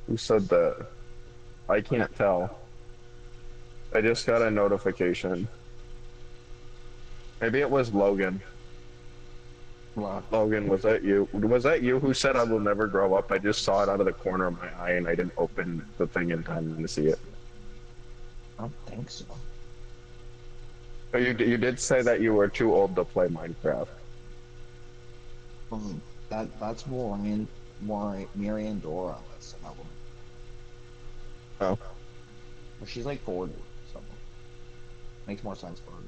Speaker 2: Who said that? I can't tell. I just got a notification. Maybe it was Logan.
Speaker 4: What?
Speaker 2: Logan, was that you? Was that you who said I will never grow up? I just saw it out of the corner of my eye and I didn't open the thing in time to see it.
Speaker 4: I don't think so.
Speaker 2: Oh, you did say that you were too old to play Minecraft.
Speaker 4: That's more Marian Dora. That's that one.
Speaker 2: Oh.
Speaker 4: Well, she's like 40, so makes more sense for her.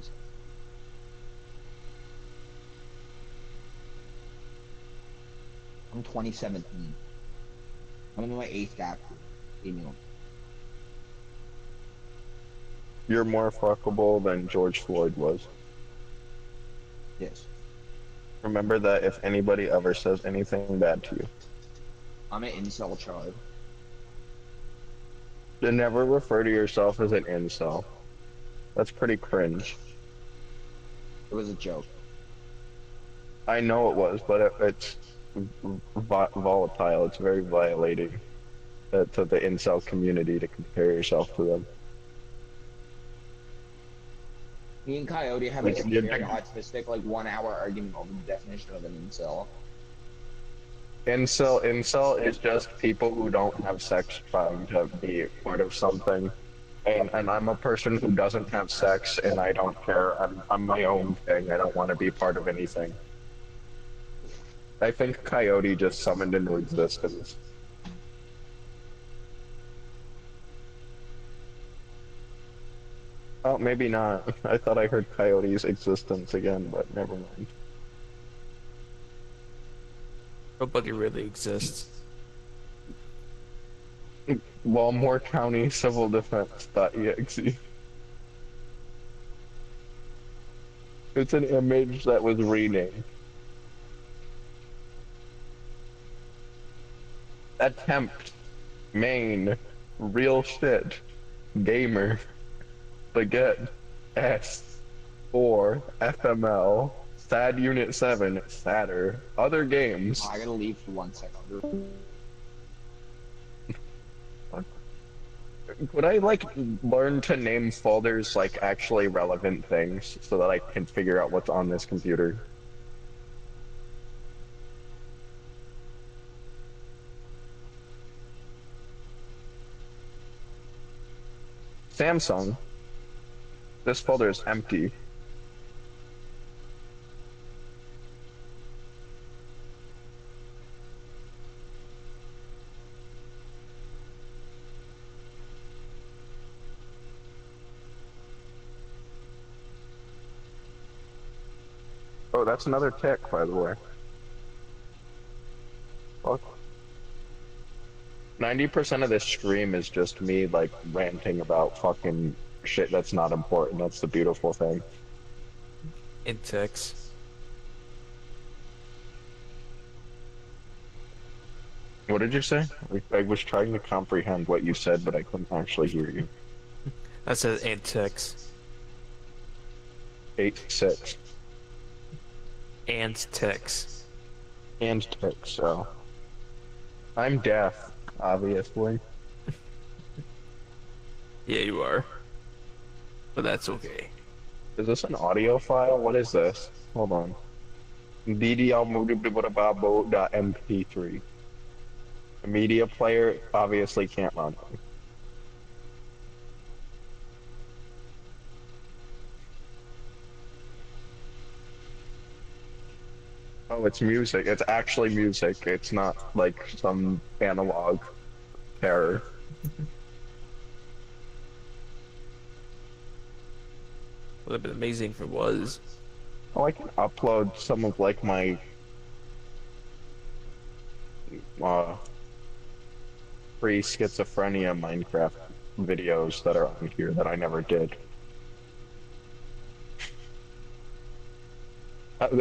Speaker 4: I'm 2017. I'm in my 8th gap year. Email.
Speaker 2: You're more fuckable than George Floyd was.
Speaker 4: Yes.
Speaker 2: Remember that if anybody ever says anything bad to you,
Speaker 4: I'm an incel child.
Speaker 2: then never refer to yourself as an incel. That's pretty cringe.
Speaker 4: It was a joke.
Speaker 2: I know it was, but it's volatile. It's very violating to the incel community to compare yourself to them.
Speaker 4: Me and Coyote have
Speaker 2: Like,
Speaker 4: like a
Speaker 2: you're
Speaker 4: very
Speaker 2: big-
Speaker 4: autistic, like 1 hour argument over the definition of an incel.
Speaker 2: Incel is just people who don't have sex trying to be part of something. And I'm a person who doesn't have sex and I don't care. I'm my own thing. I don't want to be part of anything. I think Coyote just summoned into existence. Oh, maybe not. I thought I heard Coyote's existence again, but never mind.
Speaker 5: Nobody really exists.
Speaker 2: Walmore County Civil Defense.exe. It's an image that was renamed. Attempt. Main. Real shit. Gamer. Baguette. S. 4. FML. Sad Unit 7. Sadder. Other games.
Speaker 4: I gotta leave for 1 second.
Speaker 2: Would I like learn to name folders like actually relevant things so that I can figure out what's on this computer? Samsung. This folder is empty. Oh, that's another tick, by the way. Fuck. 90% of this stream is just me, like, ranting about fucking shit that's not important. That's the beautiful thing.
Speaker 5: Intex.
Speaker 2: What did you say? I was trying to comprehend what you said, but I couldn't actually hear you.
Speaker 5: That says Intex.
Speaker 2: 8-6.
Speaker 5: And Tex.
Speaker 2: And tick, so. I'm deaf, obviously.
Speaker 5: Yeah, you are. But that's okay.
Speaker 2: Is this an audio file? What is this? Hold on. DDL.mp3. The media player obviously can't run. Oh, it's music. It's actually music. It's not like some analog terror.
Speaker 5: Would have been amazing if it was.
Speaker 2: Oh, I can upload some of like my uh pre-schizophrenia Minecraft videos that are on here that I never did.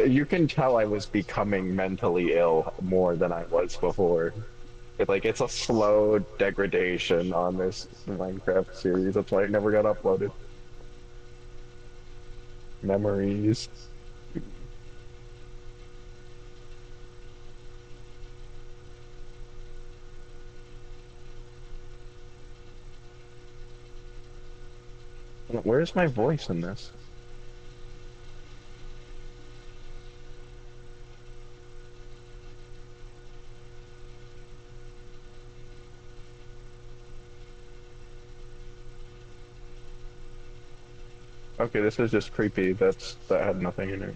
Speaker 2: You can tell I was becoming mentally ill more than I was before. It's a slow degradation on this Minecraft series. That's why it never got uploaded. Memories. Where's my voice in this? Okay, this is just creepy. That had nothing in it.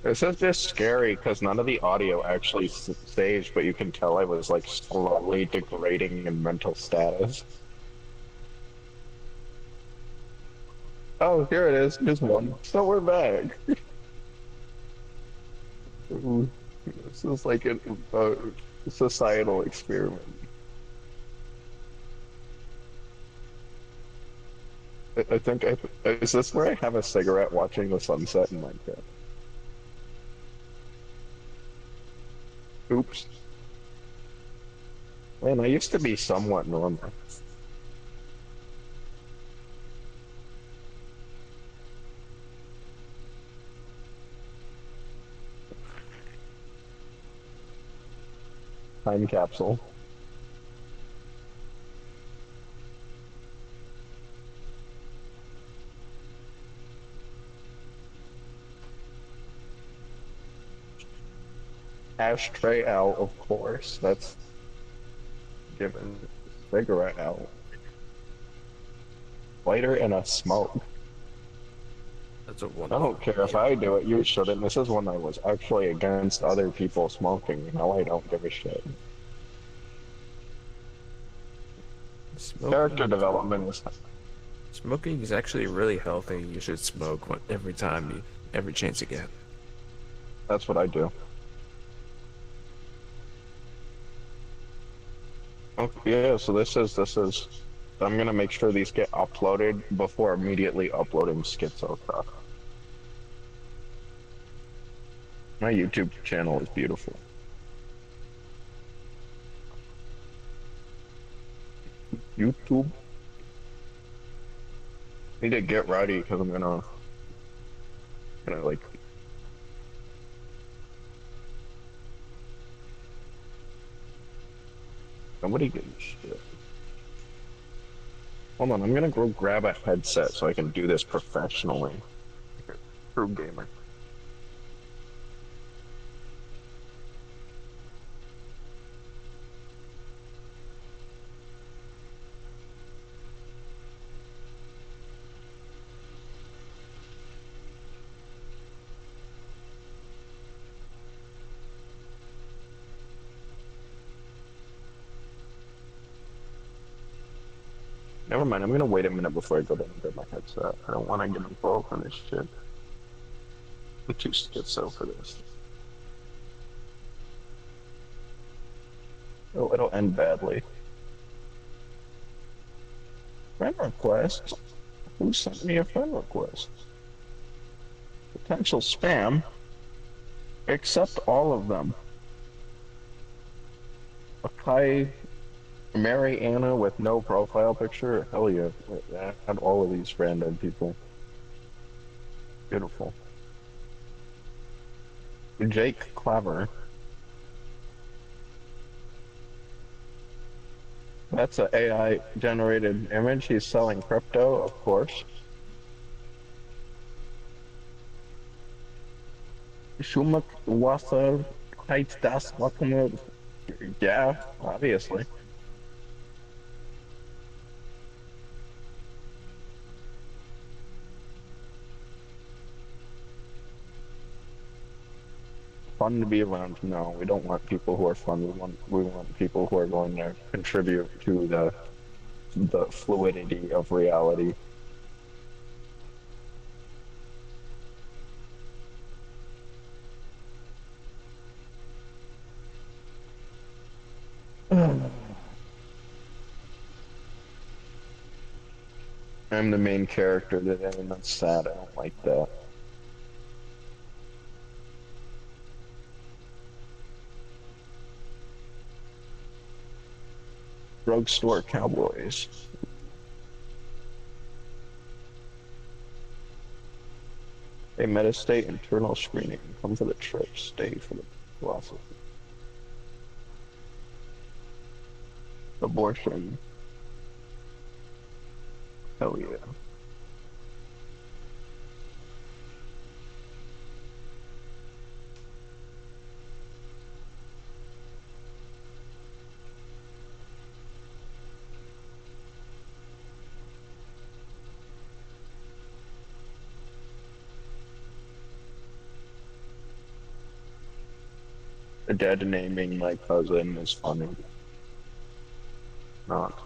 Speaker 2: This is just scary because none of the audio actually saves, but you can tell I was like slowly degrading in mental status. Oh, here it is. Just one. So we're back. Ooh, this is like a societal experiment. I think is this where I have a cigarette watching the sunset in Minecraft? Oops. Man, I used to be somewhat normal. Time capsule. Ashtray out, of course. That's given. Cigarette out. Lighter and a smoke.
Speaker 5: That's a
Speaker 2: I
Speaker 5: wonderful.
Speaker 2: don't care if I do it, you shouldn't. This is when I was actually against other people smoking. Now I don't give a shit. Character
Speaker 5: Smoking.
Speaker 2: development is.
Speaker 5: Smoking is actually really healthy. You should smoke every chance you get.
Speaker 2: That's what I do. Okay, yeah, so this is. I'm gonna make sure these get uploaded before immediately uploading Schizocraft. My YouTube channel is beautiful. YouTube. Need to get ready because I'm gonna like. Nobody gives a shit. Hold on, I'm gonna go grab a headset so I can do this professionally. True gamer. Never mind, I'm gonna wait a minute before I go down and grab my headset. I don't want to get involved in this shit. I'm too schizo for this. Oh, it'll end badly. Friend request? Who sent me a friend request? Potential spam? Accept all of them. Apply Mary Anna with no profile picture? Hell yeah. I had all of these random people. Beautiful. Jake Claver. That's an AI generated image. He's selling crypto, of course. Schumacher Wasser heißt das Wackeln. Yeah, obviously. Fun to be around. No, we don't want people who are fun. We want people who are going to contribute to the fluidity of reality. I'm the main character today, and that's sad. I don't like that. Drugstore Cowboys. A Metastate internal screening. Come for the trip, stay for the philosophy. Abortion. Hell yeah. The dad naming my cousin is funny. Not.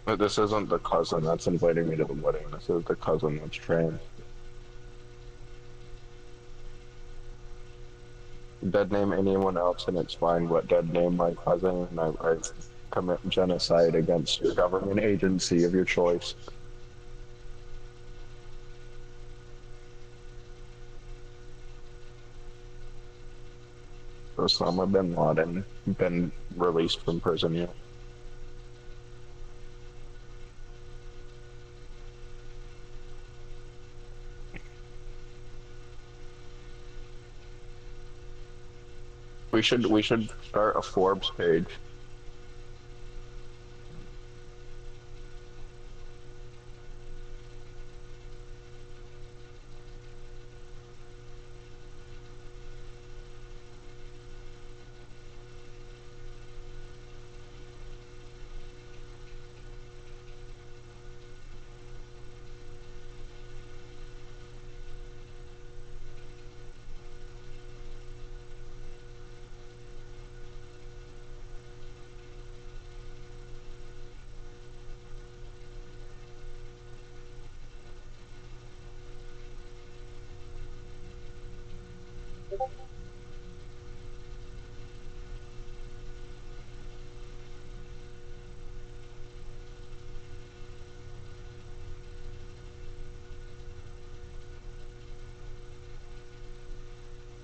Speaker 2: But this isn't the cousin that's inviting me to the wedding. This is the cousin that's trans. Dead name anyone else and it's fine, but dead name my cousin and I commit genocide against your government agency of your choice. Osama bin Laden been released from prison yet? We should start a Forbes page.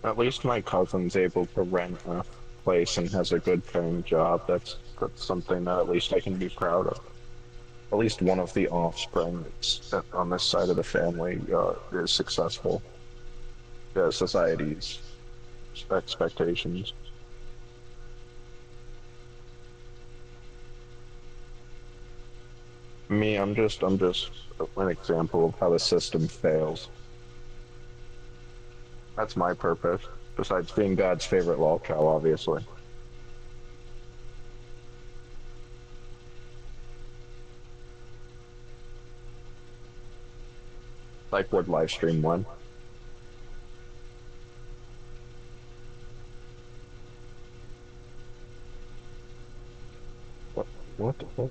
Speaker 2: At least my cousin's able to rent a place and has a good paying job. That's something that at least I can be proud of. At least one of the offspring that's on this side of the family is successful. Society's expectations. Me, I'm just an example of how the system fails. That's my purpose, besides being God's favorite lolcow, obviously. Like would livestream one. What the fuck?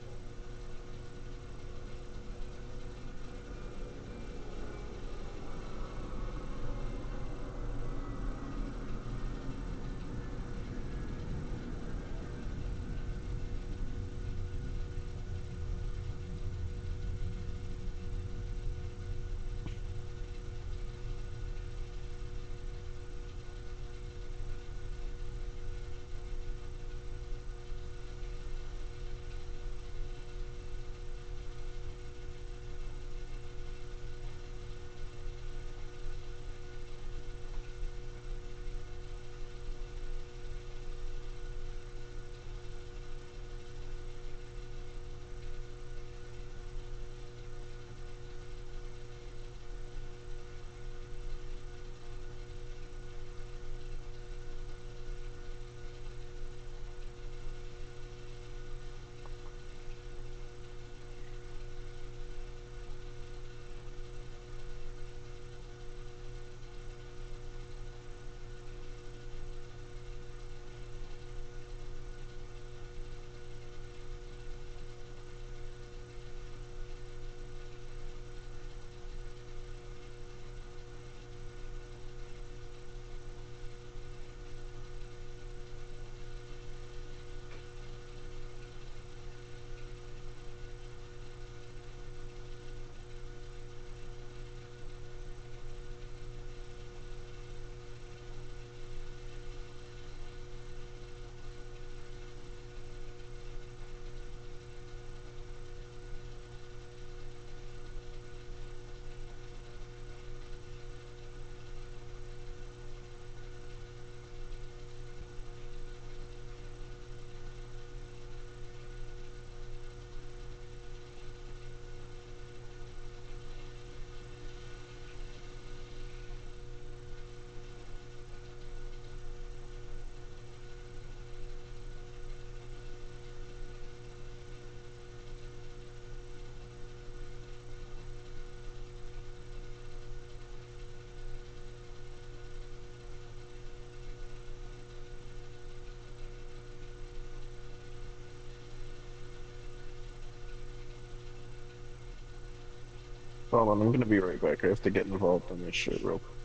Speaker 2: Hold on, I'm gonna be right back. I have to get involved in this shit real quick.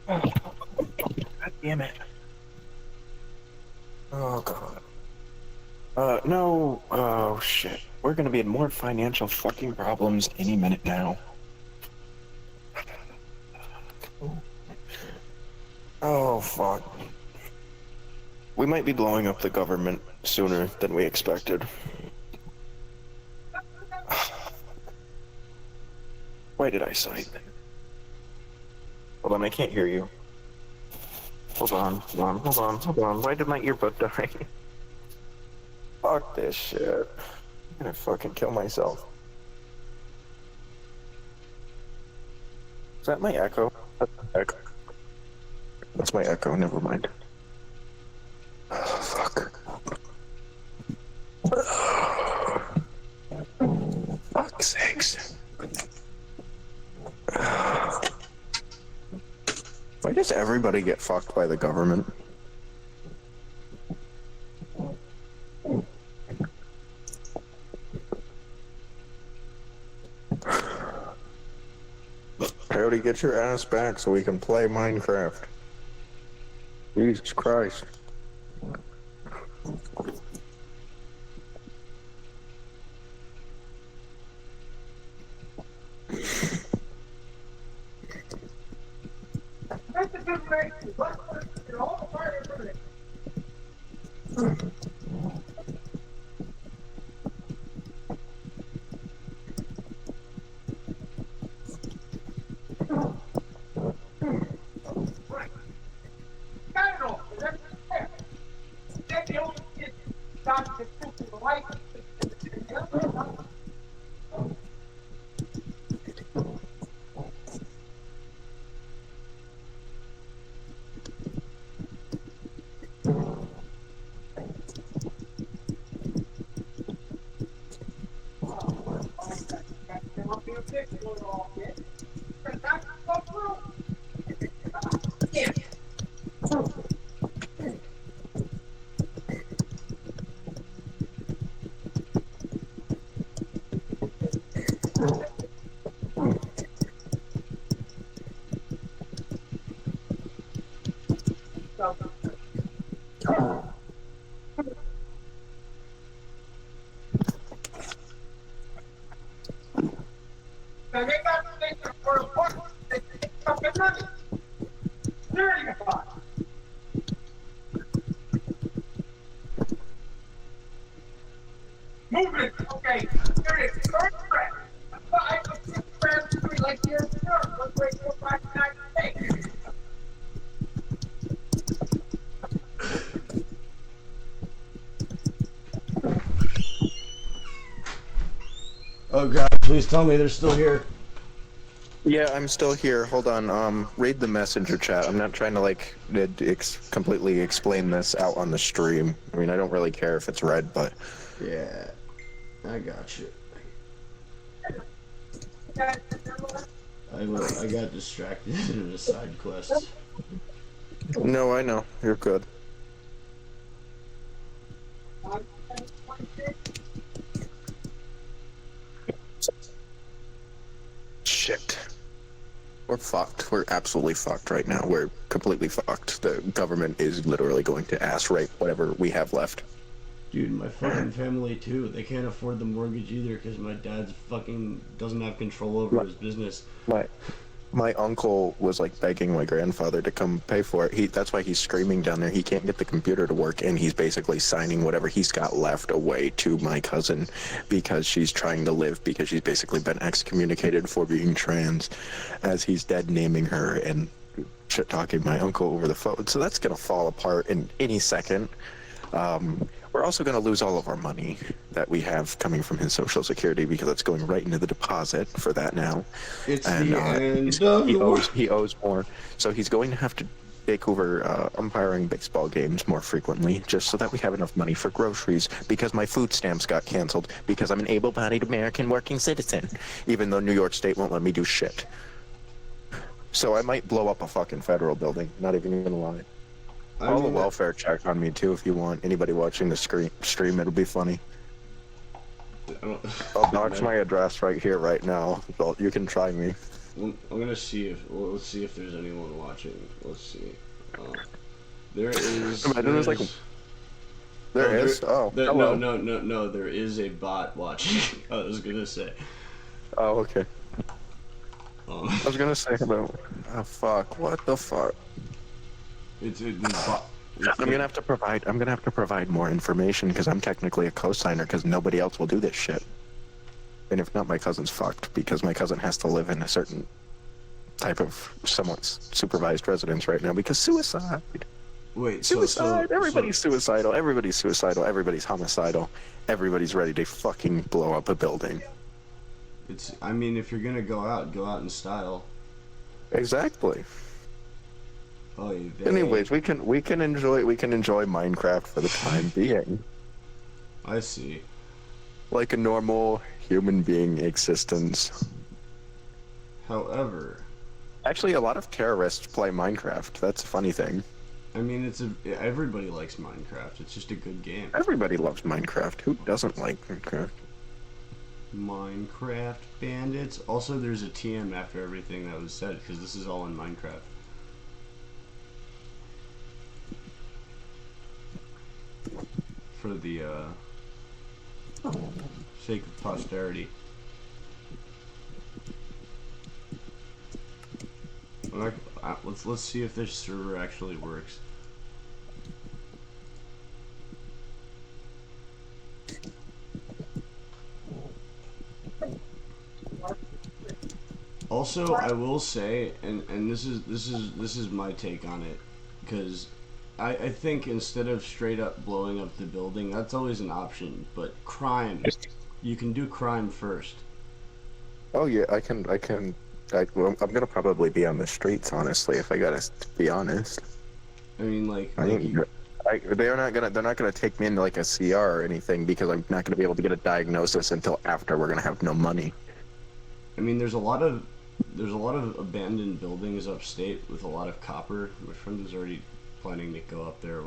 Speaker 6: God damn it. Oh god. No. Oh shit. We're gonna be in more financial fucking problems any minute now. Oh fuck. We might be blowing up the government sooner than we expected. Why did I sign? Hold on, I can't hear you. Hold on. Why did my earbud die? Fuck this shit. I'm gonna fucking kill myself. Is that my echo? That's my echo. That's my echo, never mind. Oh, fuck. Fuck's sakes. Why does everybody get fucked by the government? Cody, get your ass back so we can play Minecraft. Jesus Christ.
Speaker 1: Oh god, please tell me they're still here.
Speaker 6: Yeah, I'm still here. Hold on. Read the messenger chat. I'm not trying to like completely explain this out on the stream. I mean, I don't really care if it's read, but
Speaker 1: Yeah, I got you. I got distracted in a side quest.
Speaker 6: no, I know you're good. Shit. We're fucked. We're absolutely fucked right now. We're completely fucked. The government is literally going to ass rape whatever we have left.
Speaker 1: Dude, my fucking family too. They can't afford the mortgage either because my dad's fucking doesn't have control over his business.
Speaker 6: My uncle was like begging my grandfather to come pay for it. That's why he's screaming down there. He can't get the computer to work, and he's basically signing whatever he's got left away to my cousin because she's trying to live, because she's basically been excommunicated for being trans, as he's dead naming her and shit talking my uncle over the phone. So that's gonna fall apart in any second. We're also going to lose all of our money that we have coming from his Social Security because it's going right into the deposit for that now.
Speaker 1: It's
Speaker 6: and,
Speaker 1: the end of the world.
Speaker 6: He owes more. So he's going to have to take over umpiring baseball games more frequently just so that we have enough money for groceries, because my food stamps got canceled because I'm an able-bodied American working citizen, even though New York State won't let me do shit. So I might blow up a fucking federal building, not even going to lie. Call a welfare check on me too if you want. Anybody watching the stream, it'll be funny. I'll dox my address right here, right now. So you can try me.
Speaker 1: I'm gonna see if let's see if there's anyone watching. Let's see. There is.
Speaker 6: Imagine there's like. There is. Oh.
Speaker 1: No. There is a bot watching. I was gonna say.
Speaker 6: Oh, okay. I was gonna say about. Oh fuck! What the fuck? I'm gonna have to provide more information because I'm technically a co-signer because nobody else will do this shit. And if not, my cousin's fucked because my cousin has to live in a certain type of somewhat supervised residence right now because suicide.
Speaker 1: Wait,
Speaker 6: suicide. Everybody's suicidal. Everybody's suicidal. Everybody's homicidal. Everybody's ready to fucking blow up a building.
Speaker 1: I mean, if you're gonna go out in style.
Speaker 6: Exactly.
Speaker 1: Oh,
Speaker 6: anyways, we can enjoy Minecraft for the time being.
Speaker 1: I see.
Speaker 6: Like a normal human being existence.
Speaker 1: However,
Speaker 6: actually, a lot of terrorists play Minecraft. That's a funny thing.
Speaker 1: I mean, everybody likes Minecraft. It's just a good game.
Speaker 6: Everybody loves Minecraft. Who doesn't like Minecraft?
Speaker 1: Minecraft bandits. Also, there's a TM after everything that was said because this is all in Minecraft. For the sake of posterity. Let's let's see if this server actually works. Also, I will say, and this is my take on it, because I think instead of straight up blowing up the building, that's always an option. But crime, you can do crime first.
Speaker 6: Oh yeah, I can. Well, I'm gonna probably be on the streets, honestly, if I gotta be honest.
Speaker 1: I mean, like
Speaker 6: they're not gonna take me into like a CR or anything because I'm not gonna be able to get a diagnosis until after we're gonna have no money.
Speaker 1: I mean, there's a lot of abandoned buildings upstate with a lot of copper. My friend is already planning to go up there.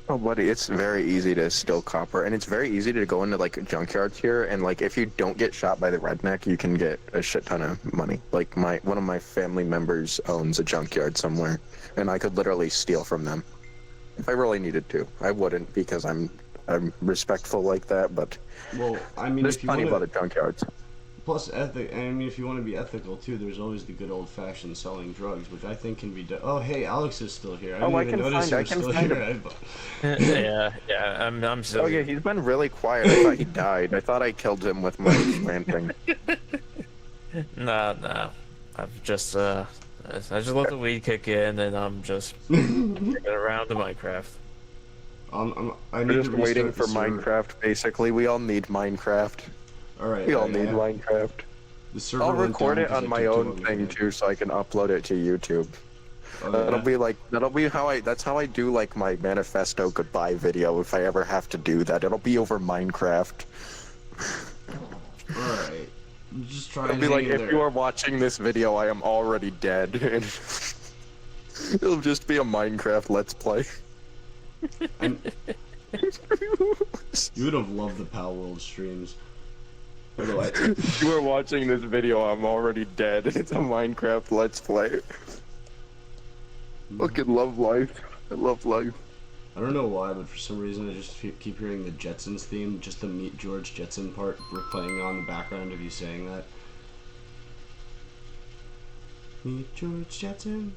Speaker 6: Oh, buddy, it's very easy to steal copper, and it's very easy to go into like junkyards here. And like, if you don't get shot by the redneck, you can get a shit ton of money. Like one of my family members owns a junkyard somewhere, and I could literally steal from them if I really needed to. I wouldn't because I'm respectful like that, but
Speaker 1: well, I mean,
Speaker 6: there's
Speaker 1: if you
Speaker 6: plenty of
Speaker 1: wanna,
Speaker 6: other junkyards.
Speaker 1: plus ethic. I mean, if you want to be ethical too, there's always the good old-fashioned selling drugs, which I think can be done. Oh, hey, Alex is still here. I didn't even notice he was still here.
Speaker 5: yeah, I'm still.
Speaker 6: Oh yeah, he's been really quiet. I thought he died. I thought I killed him with my ranting.
Speaker 5: No. I've just I just let the weed kick in, and I'm just getting around to Minecraft.
Speaker 1: I need
Speaker 6: We're just
Speaker 1: to
Speaker 6: waiting
Speaker 1: restart
Speaker 6: for
Speaker 1: the server.
Speaker 6: Minecraft. Basically, we all need Minecraft.
Speaker 1: All right,
Speaker 6: We all need Minecraft.
Speaker 1: The server
Speaker 6: I'll
Speaker 1: went
Speaker 6: record
Speaker 1: down
Speaker 6: it
Speaker 1: 'cause
Speaker 6: on
Speaker 1: I
Speaker 6: my
Speaker 1: took too
Speaker 6: own
Speaker 1: long to
Speaker 6: thing
Speaker 1: get.
Speaker 6: too, so I can upload it to YouTube.
Speaker 1: Oh,
Speaker 6: That'll be how I. That's how I do like my manifesto goodbye video. If I ever have to do that, it'll be over Minecraft.
Speaker 1: All right. Just try
Speaker 6: It'll
Speaker 1: and
Speaker 6: be
Speaker 1: hang
Speaker 6: like,
Speaker 1: in
Speaker 6: if
Speaker 1: there.
Speaker 6: you are watching this video, I am already dead. And it'll just be a Minecraft Let's Play.
Speaker 1: You would have loved the Pal World streams. By the way,
Speaker 6: If you are watching this video, I'm already dead. It's a Minecraft Let's Play. Fucking love life. I love life.
Speaker 1: I don't know why, but for some reason I just keep hearing the Jetsons theme, just the Meet George Jetson part playing on the background of you saying that. Meet George Jetson.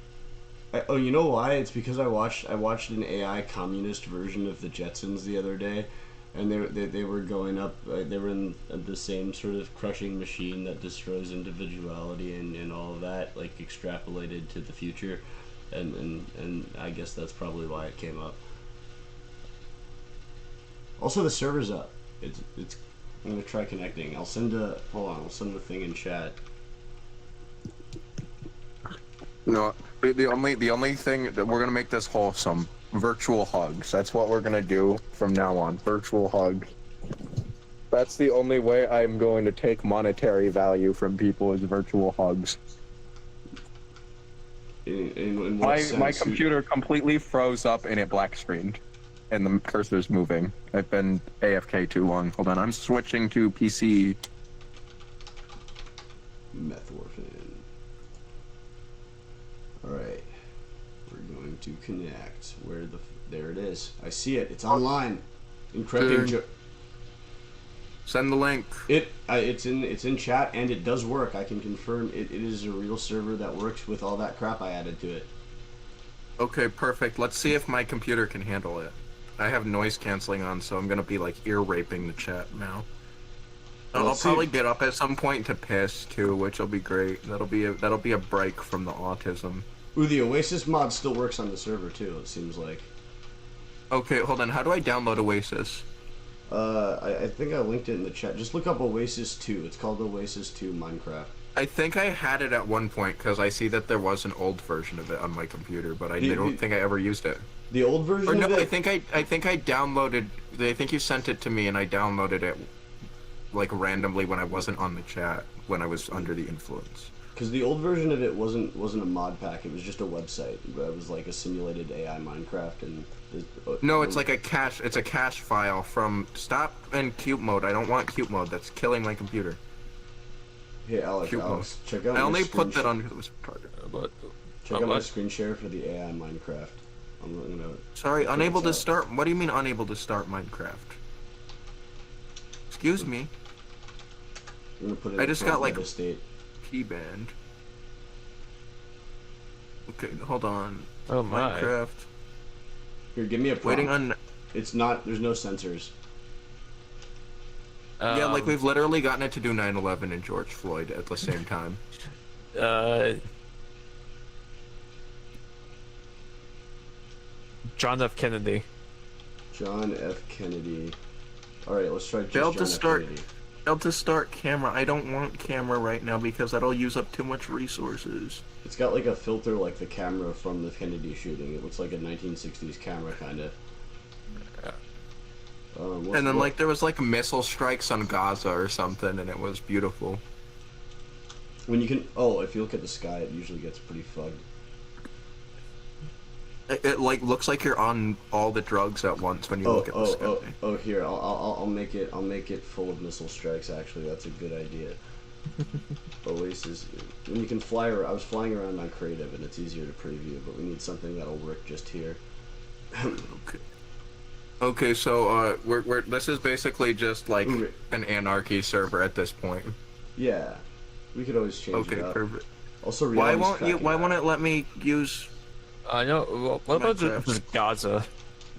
Speaker 1: Oh, you know why? It's because I watched an AI communist version of the Jetsons the other day, and they were going up. They were in the same sort of crushing machine that destroys individuality and all of that, like extrapolated to the future, and I guess that's probably why it came up. Also, the server's up. It's. I'm gonna try connecting. I'll send a thing in chat.
Speaker 6: No, the only thing that we're gonna make this wholesome. Virtual hugs. That's what we're gonna do from now on. Virtual hugs. That's the only way I'm going to take monetary value from people is virtual hugs.
Speaker 1: In what sense?
Speaker 6: My computer completely froze up and it black screened, and the cursor's moving. I've been AFK too long. Hold on, I'm switching to PC.
Speaker 1: Methorphin. Alright. We're going to connect. There it is. I see it. It's online. Encrypting.
Speaker 6: Send the link.
Speaker 1: It's in chat and it does work. I can confirm it is a real server that works with all that crap I added to it.
Speaker 6: Okay, perfect. Let's see if my computer can handle it. I have noise canceling on, so I'm gonna be like ear raping the chat now.
Speaker 1: Well,
Speaker 6: I'll probably get up at some point to piss too, which will be great. That'll be a break from the autism.
Speaker 1: Ooh, the Oasis mod still works on the server too, it seems like.
Speaker 6: Okay, hold on. How do I download Oasis?
Speaker 1: I think I linked it in the chat. Just look up Oasis 2. It's called Oasis 2 Minecraft.
Speaker 6: I think I had it at one point because I see that there was an old version of it on my computer, but I don't think I ever used it.
Speaker 1: The old version
Speaker 6: Or no,
Speaker 1: of it?
Speaker 6: I think I downloaded. I think you sent it to me, and I downloaded it like randomly when I wasn't on the chat when I was under the influence.
Speaker 1: Because the old version of it wasn't a mod pack. It was just a website. It was like a simulated AI Minecraft and.
Speaker 6: No, it's like a cache. It's a cache file from Stop and Cube Mode. I don't want Cube Mode. That's killing my computer.
Speaker 1: Hey Alex,
Speaker 6: Cube
Speaker 1: Alex, check out.
Speaker 6: I
Speaker 1: my
Speaker 6: only
Speaker 1: screen
Speaker 6: put that
Speaker 1: share.
Speaker 6: on because it was project.
Speaker 1: Check out my screen share for the AI Minecraft. I'm gonna.
Speaker 6: Sorry, unable to
Speaker 1: out.
Speaker 6: start. What do you mean unable to start Minecraft? Excuse me.
Speaker 1: I'm gonna put it
Speaker 6: I
Speaker 1: in
Speaker 6: just got, like,
Speaker 1: beta state.
Speaker 6: Key band. Okay, hold on.
Speaker 5: Oh my.
Speaker 6: Minecraft.
Speaker 1: Here, give me a prompt.
Speaker 6: Waiting on.
Speaker 1: It's not. There's no sensors.
Speaker 6: Yeah, like
Speaker 5: Um,
Speaker 6: we've literally gotten it to do 9/11 and George Floyd at the same time.
Speaker 5: John F. Kennedy.
Speaker 1: John F. Kennedy. All right, let's try just
Speaker 6: Failed
Speaker 1: John
Speaker 6: to
Speaker 1: F.
Speaker 6: start.
Speaker 1: Kennedy.
Speaker 6: Failed to start camera. I don't want camera right now because that'll use up too much resources.
Speaker 1: It's got like a filter like the camera from the Kennedy shooting. It looks like a 1960s camera, kind of.
Speaker 6: And then like there was like missile strikes on Gaza or something, and it was beautiful.
Speaker 1: when you can, oh, if you look at the sky, it usually gets pretty fucked.
Speaker 6: It like looks like you're on all the drugs at once when you look at the sky.
Speaker 1: Here, I'll make it full of missile strikes. Actually, that's a good idea. Oasis, when you can fly around. I was flying around on creative, and it's easier to preview, but we need something that'll work just here.
Speaker 6: Okay. Okay, so we're this is basically just like an anarchy server at this point.
Speaker 1: Yeah, we could always change
Speaker 6: Okay,
Speaker 1: it up.
Speaker 6: perfect.
Speaker 1: Also,
Speaker 6: Why
Speaker 1: reality's
Speaker 6: won't
Speaker 1: cracking
Speaker 6: it let me use?
Speaker 5: I know. What about
Speaker 6: Minecraft.
Speaker 5: just Gaza?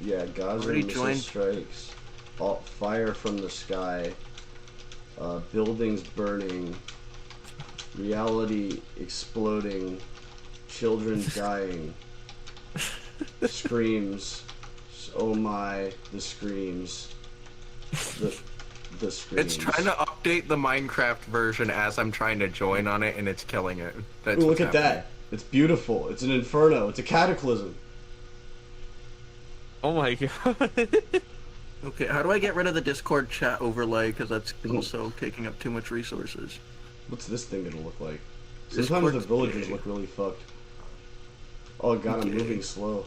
Speaker 1: Yeah, Gaza
Speaker 6: Already
Speaker 1: missile
Speaker 6: joined.
Speaker 1: strikes, fire from the sky, buildings burning, reality exploding, children dying, screams, oh my, the screams, the screams.
Speaker 6: It's trying to update the Minecraft version as I'm trying to join on it, and it's killing it. That's
Speaker 1: Ooh, look
Speaker 6: what's
Speaker 1: at
Speaker 6: happening.
Speaker 1: that. It's beautiful. It's an inferno. It's a cataclysm.
Speaker 5: Oh my god.
Speaker 6: Okay, how do I get rid of the Discord chat overlay? Because that's also taking up too much resources.
Speaker 1: What's this thing gonna look like?
Speaker 6: This
Speaker 1: Sometimes the
Speaker 6: corpse-
Speaker 1: villagers look really fucked. Oh god, I'm
Speaker 6: Okay.
Speaker 1: moving slow.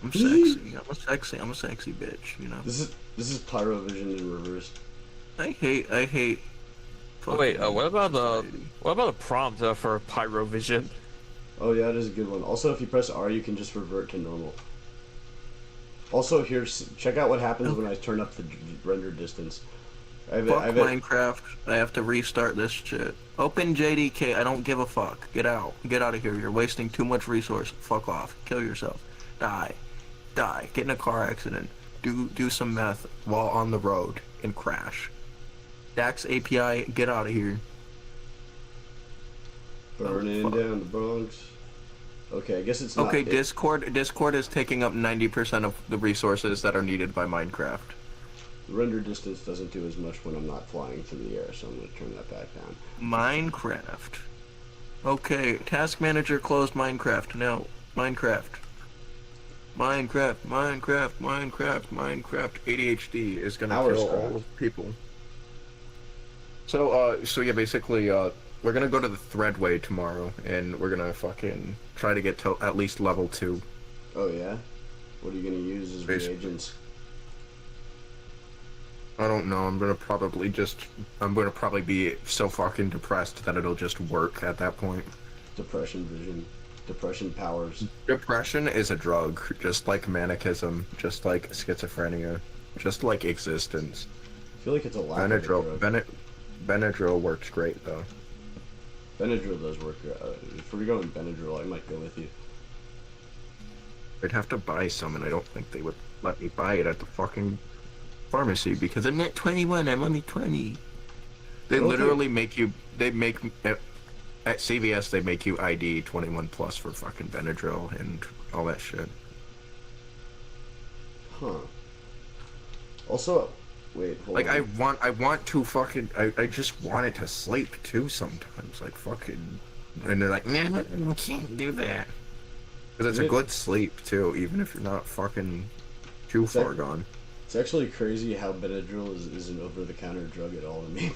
Speaker 6: I'm sexy. I'm a sexy bitch. You know.
Speaker 1: This is Pyrovision in reverse.
Speaker 6: I hate.
Speaker 5: Oh, wait.
Speaker 6: fucking
Speaker 5: What about
Speaker 6: society.
Speaker 5: a prompt for Pyrovision?
Speaker 1: Oh yeah, it is a good one. Also, if you press R, you can just revert to normal. Also, here, check out what happens when I turn up the render distance.
Speaker 6: Fuck Minecraft. I have to restart this shit. Open JDK. I don't give a fuck. Get out. Get out of here. You're wasting too much resource. Fuck off. Kill yourself. Die. Get in a car accident. Do some meth while on the road and crash. Dax API. Get out of here.
Speaker 1: Burning
Speaker 6: fuck.
Speaker 1: down the Bronx. Okay, I guess it's not.
Speaker 6: Okay, Discord is taking up 90% of the resources that are needed by Minecraft.
Speaker 1: Render distance doesn't do as much when I'm not flying through the air, so I'm gonna turn that back down.
Speaker 6: Minecraft. Okay, task manager closed Minecraft. No, Minecraft. ADHD is gonna
Speaker 1: Hours
Speaker 6: kill
Speaker 1: craft.
Speaker 6: all people. So yeah, basically, we're gonna go to the Threadway tomorrow, and we're gonna fucking try to get to at least level 2.
Speaker 1: Oh yeah? What are you gonna use as
Speaker 6: Basically.
Speaker 1: reagents?
Speaker 6: I don't know. I'm gonna probably be so fucking depressed that it'll just work at that point.
Speaker 1: Depression vision. Depression powers.
Speaker 6: Depression is a drug, just like manicism, just like schizophrenia, just like existence.
Speaker 1: I feel like it's a lack of a drug.
Speaker 6: Benadryl works great though.
Speaker 1: Benadryl does work. If we're going Benadryl, I might go with you.
Speaker 6: I'd have to buy some, and I don't think they would let me buy it at the fucking pharmacy because I'm not 21. I'm only 20. They
Speaker 1: Okay.
Speaker 6: literally make you. They make at CVS. They make you ID 21 plus for fucking Benadryl and all that shit.
Speaker 1: Huh. Also, wait, hold
Speaker 6: Like
Speaker 1: on.
Speaker 6: I want to fucking. I just want it to sleep too sometimes. Like fucking. And they're like, nah, you can't do that. Because it's a
Speaker 1: Yeah.
Speaker 6: good sleep too, even if you're not fucking too
Speaker 1: Is that-
Speaker 6: far gone.
Speaker 1: It's actually crazy how Benadryl is an over-the-counter drug at all to me.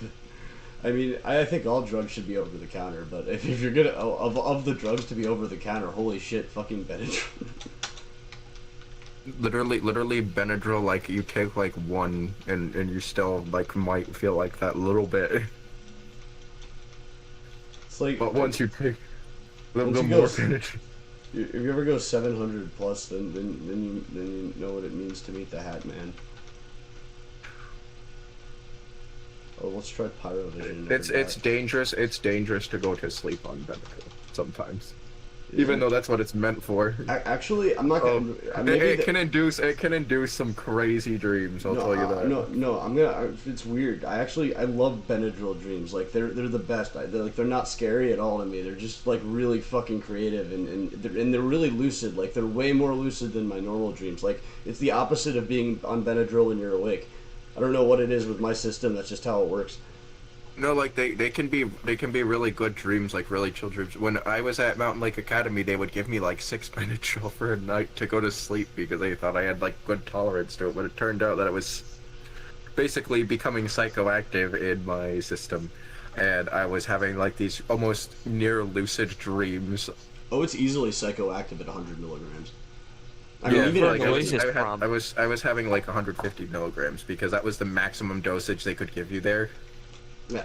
Speaker 1: I mean, I think all drugs should be over-the-counter, but if you're gonna of the drugs to be over-the-counter, holy shit, fucking Benadryl.
Speaker 6: Literally Benadryl, like you take like one and you still like might feel like that little bit.
Speaker 1: It's like,
Speaker 6: But once you take the
Speaker 1: Once you
Speaker 6: more
Speaker 1: go-
Speaker 6: Benadryl.
Speaker 1: if you ever go 700 plus, then you know what it means to meet the Hat Man. Oh, let's try Pyrovision.
Speaker 6: It's dangerous to go to sleep on Benadryl sometimes. Even though that's what it's meant for.
Speaker 1: Actually, I'm not gonna.
Speaker 6: It can induce some crazy dreams. I'll tell you that.
Speaker 1: No, I'm gonna. It's weird. I love Benadryl dreams. Like they're the best. They're not scary at all to me. They're just like really fucking creative and they're really lucid. Like they're way more lucid than my normal dreams. Like it's the opposite of being on Benadryl when you're awake. I don't know what it is with my system. That's just how it works.
Speaker 6: No, like they can be really good dreams, like really chill dreams. When I was at Mountain Lake Academy, they would give me like 6 Benadryl for a night to go to sleep because they thought I had like good tolerance to it. But it turned out that it was basically becoming psychoactive in my system, and I was having like these almost near lucid dreams.
Speaker 1: Oh, it's easily psychoactive at 100 milligrams. I
Speaker 6: Yeah,
Speaker 1: mean, even
Speaker 6: like
Speaker 1: at
Speaker 6: I was having like 150 milligrams because that was the maximum dosage they could give you there.
Speaker 1: yeah.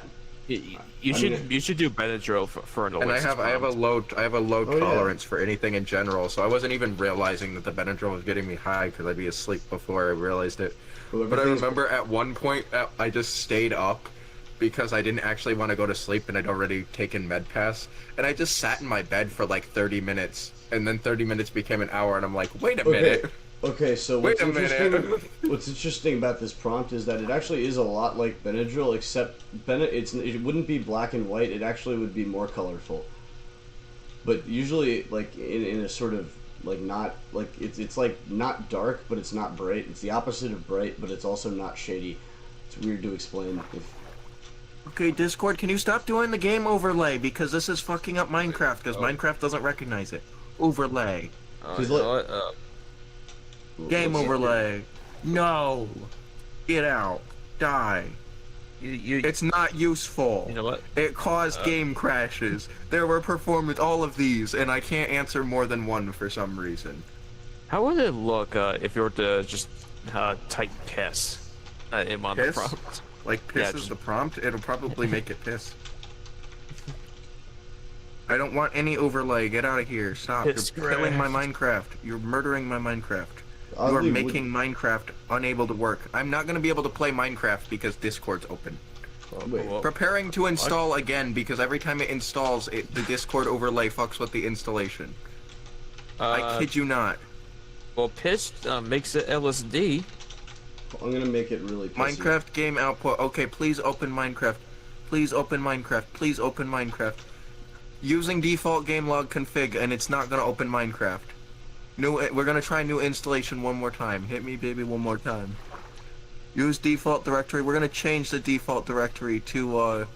Speaker 5: You should do Benadryl for an
Speaker 6: And
Speaker 5: Oasis
Speaker 6: I have a
Speaker 5: prompt.
Speaker 6: low
Speaker 1: Oh, yeah.
Speaker 6: tolerance for anything in general, so I wasn't even realizing that the Benadryl was getting me high because I'd be asleep before I realized it.
Speaker 1: Well,
Speaker 6: But I
Speaker 1: everything's-
Speaker 6: remember at one point I just stayed up because I didn't actually want to go to sleep and I'd already taken MedPass, and I just sat in my bed for like 30 minutes, and then 30 minutes became an hour, and I'm like, wait a minute.
Speaker 1: Okay, so
Speaker 6: Wait a minute.
Speaker 1: what's interesting about this prompt is that it actually is a lot like Benadryl, except it wouldn't be black and white. It actually would be more colorful. But usually, like in a sort of like not like it's like not dark, but it's not bright. It's the opposite of bright, but it's also not shady. It's weird to explain.
Speaker 6: Okay, Discord, can you stop doing the game overlay because this is fucking up Minecraft because Minecraft doesn't recognize it. Overlay.
Speaker 1: He's
Speaker 5: You
Speaker 1: like-
Speaker 5: know what,
Speaker 6: Game overlay. No. Get out. Die.
Speaker 5: you
Speaker 6: It's not useful.
Speaker 5: you know what?
Speaker 6: It caused game crashes. There were performed with all of these, and I can't answer more than one for some reason.
Speaker 5: How would it look if you were to just type piss in on the
Speaker 6: Piss?
Speaker 5: prompt?
Speaker 6: Like, piss
Speaker 5: Yeah,
Speaker 6: is
Speaker 5: just-
Speaker 6: the prompt, it'll probably make it piss. I don't want any overlay. Get out of here. Stop.
Speaker 5: Piss
Speaker 6: You're killing my
Speaker 5: craft.
Speaker 6: Minecraft. You're murdering my Minecraft. You are
Speaker 1: Oddly,
Speaker 6: making Minecraft unable to work. I'm not going to be able to play Minecraft because Discord's open.
Speaker 1: Wait.
Speaker 5: Well,
Speaker 6: Preparing to install again because every time it installs, the Discord overlay fucks with the installation. I kid you not.
Speaker 5: Well, piss makes it LSD.
Speaker 1: I'm gonna make it really pissy.
Speaker 6: Minecraft game output. Okay, please open Minecraft. Please open Minecraft. Please open Minecraft. Using default game log config, and it's not gonna open Minecraft. We're gonna try new installation one more time. Hit me, baby, one more time. Use default directory. We're gonna change the default directory to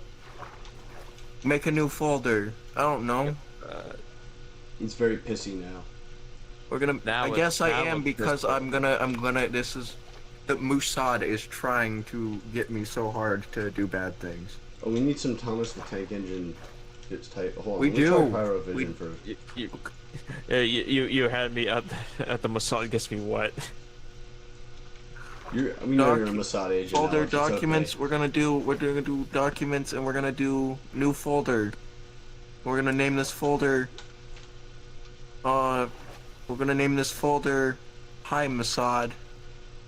Speaker 6: make a new folder. I don't know.
Speaker 1: It's very pissy now.
Speaker 6: We're gonna.
Speaker 5: Now
Speaker 6: I
Speaker 5: it's-
Speaker 6: guess I
Speaker 5: now
Speaker 6: am
Speaker 5: it's
Speaker 6: because
Speaker 5: this
Speaker 6: I'm gonna. This is. The Mossad is trying to get me so hard to do bad things.
Speaker 1: Oh, we need some Thomas the Tank Engine. It's tight. Hold on.
Speaker 6: We
Speaker 1: let me
Speaker 6: do.
Speaker 1: try Pyrovision
Speaker 6: We-
Speaker 1: first.
Speaker 5: You had me at the Mossad. Guess me what?
Speaker 1: We know you're a Mossad agent.
Speaker 6: Folder
Speaker 1: Alex, it's
Speaker 6: documents.
Speaker 1: okay.
Speaker 6: We're gonna do documents, and we're gonna do new folder. We're gonna name this folder. We're gonna name this folder. Hi Mossad.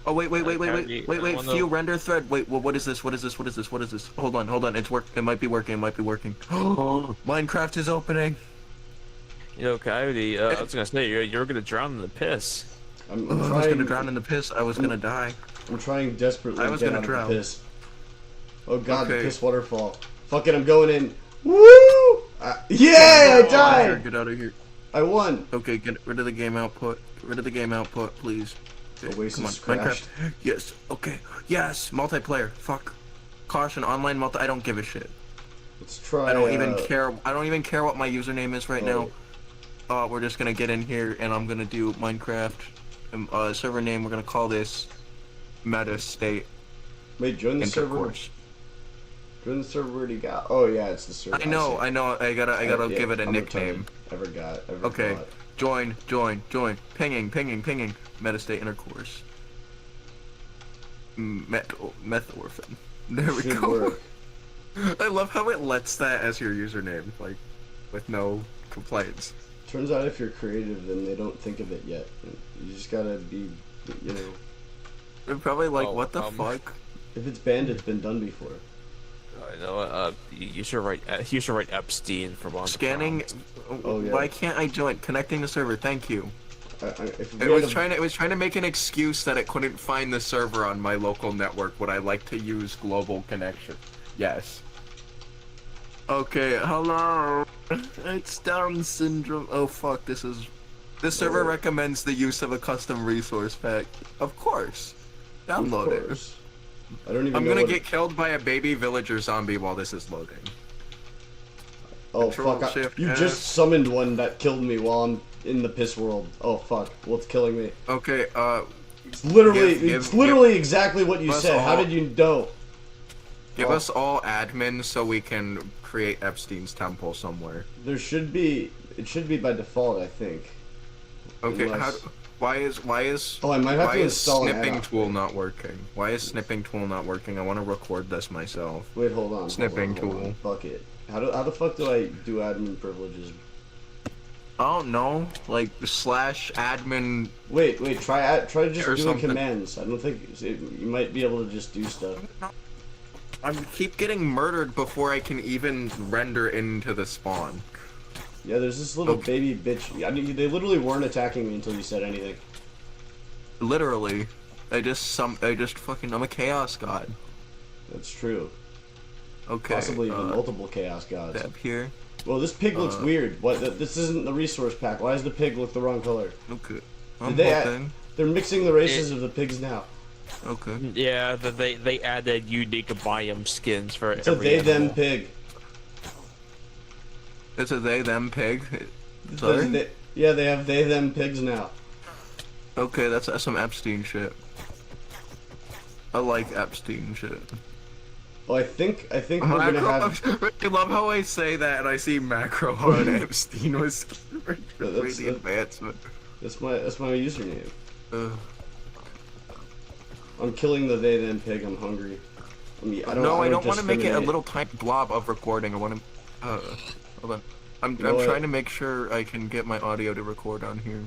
Speaker 6: Oh wait. View render thread. Wait, what is this? What is this? Hold on. It's work. It might be working. Minecraft is opening.
Speaker 5: You know, Coyote. I was gonna say you're gonna drown in the piss.
Speaker 1: I'm
Speaker 6: I was
Speaker 1: trying.
Speaker 6: gonna drown in the piss. I was gonna die.
Speaker 1: I'm trying desperately
Speaker 6: I
Speaker 1: to
Speaker 6: was
Speaker 1: get
Speaker 6: gonna
Speaker 1: out of
Speaker 6: drown.
Speaker 1: the piss. Oh god, the
Speaker 6: Okay.
Speaker 1: piss waterfall. Fuck it, I'm going in. Woo! Yeah, I died.
Speaker 6: Get out of here.
Speaker 1: I won.
Speaker 6: Okay, get rid of the game output. Get rid of the game output, please. Okay,
Speaker 1: Oasis
Speaker 6: come on,
Speaker 1: crashed.
Speaker 6: Minecraft. Yes. Okay. Yes. Multiplayer. Fuck. Caution. Online multi. I don't give a shit.
Speaker 1: Let's try.
Speaker 6: I don't even care. I don't even care what my username is right
Speaker 1: Oh.
Speaker 6: now. We're just gonna get in here and I'm gonna do Minecraft. Server name. We're gonna call this Meta State
Speaker 1: Wait, join the server.
Speaker 6: Intercourse.
Speaker 1: Join the server. Where'd he go? Oh yeah, it's the server.
Speaker 6: I know.
Speaker 1: see.
Speaker 6: I gotta
Speaker 1: Yeah,
Speaker 6: give it a
Speaker 1: I'm
Speaker 6: nickname.
Speaker 1: retarded. Ever got.
Speaker 6: Okay. Join. Pinging. Metastate intercourse. Methorphan. There we
Speaker 1: Should
Speaker 6: go.
Speaker 1: work.
Speaker 6: I love how it lets that as your username, like, with no complaints.
Speaker 1: Turns out if you're creative, then they don't think of it yet. You just gotta be, you know.
Speaker 6: They're probably like,
Speaker 5: Oh,
Speaker 6: what the fuck?
Speaker 1: If it's banned, it's been done before.
Speaker 5: No, you should write Epstein for one.
Speaker 6: Scanning.
Speaker 1: Oh, yeah.
Speaker 6: Why can't I join? Connecting the server. Thank you.
Speaker 1: If
Speaker 6: It
Speaker 1: we
Speaker 6: was
Speaker 1: had a-
Speaker 6: trying to make an excuse that it couldn't find the server on my local network. Would I like to use global connection? Yes. Okay, hello. It's Down syndrome. Oh fuck, this server recommends the use of a custom resource pack. Of course. Download
Speaker 1: Of
Speaker 6: it.
Speaker 1: course. I don't even
Speaker 6: I'm
Speaker 1: know
Speaker 6: gonna
Speaker 1: what
Speaker 6: get killed by a baby villager zombie while this is loading.
Speaker 1: Oh
Speaker 6: Control
Speaker 1: fuck!
Speaker 6: Shift
Speaker 1: You
Speaker 6: S.
Speaker 1: just summoned one that killed me while I'm in the piss world. Oh fuck! What's killing me?
Speaker 6: Okay,
Speaker 1: It's literally,
Speaker 6: Give-
Speaker 1: exactly what you
Speaker 6: us
Speaker 1: said. How
Speaker 6: all-
Speaker 1: did you know?
Speaker 6: give
Speaker 1: Oh.
Speaker 6: us all admins so we can create Epstein's temple somewhere.
Speaker 1: There should be. It should be by default, I think.
Speaker 6: Okay,
Speaker 1: Unless-
Speaker 6: why is
Speaker 1: Oh, I might have
Speaker 6: why
Speaker 1: to
Speaker 6: is
Speaker 1: install an
Speaker 6: snipping
Speaker 1: add-on.
Speaker 6: tool not working? Why is snipping tool not working? I want to record this myself.
Speaker 1: Wait, hold on.
Speaker 6: Snipping
Speaker 1: hold on.
Speaker 6: tool.
Speaker 1: Bucket. How the fuck do I do admin privileges?
Speaker 6: Oh no, like /admin.
Speaker 1: Wait. Try just
Speaker 6: Or
Speaker 1: doing
Speaker 6: something.
Speaker 1: commands. I don't think you might be able to just do stuff.
Speaker 6: I keep getting murdered before I can even render into the spawn.
Speaker 1: Yeah, there's this little
Speaker 6: Okay.
Speaker 1: baby bitch. I mean, they literally weren't attacking me until you said anything.
Speaker 6: Literally, I just fucking. I'm a chaos god.
Speaker 1: That's true.
Speaker 6: Okay.
Speaker 1: Possibly even multiple chaos gods.
Speaker 6: Tab here.
Speaker 1: Well, this pig looks weird. What? This isn't the resource pack. Why does the pig look the wrong color?
Speaker 6: Okay.
Speaker 1: Did they
Speaker 6: hoping.
Speaker 1: They're mixing the races of the pigs now.
Speaker 6: Okay.
Speaker 5: Yeah, they added unique biome skins for
Speaker 1: It's a
Speaker 5: every
Speaker 1: they them
Speaker 5: animal.
Speaker 1: pig.
Speaker 6: It's a they them pig.
Speaker 1: There's
Speaker 6: Sorry.
Speaker 1: yeah, they have they them pigs now.
Speaker 6: Okay, that's some Epstein shit. I like Epstein shit.
Speaker 1: Well, I think we're gonna have.
Speaker 6: I love how I say that and I see macro on Epstein was really
Speaker 1: That's-
Speaker 6: advancement.
Speaker 1: That's my username.
Speaker 6: Ugh.
Speaker 1: I'm killing the they them pig. I'm hungry. I
Speaker 6: don't want to make it a
Speaker 1: discriminate.
Speaker 6: little tiny blob of recording. I want to. Hold on. I'm
Speaker 1: know what?
Speaker 6: trying to make sure I can get my audio to record on here.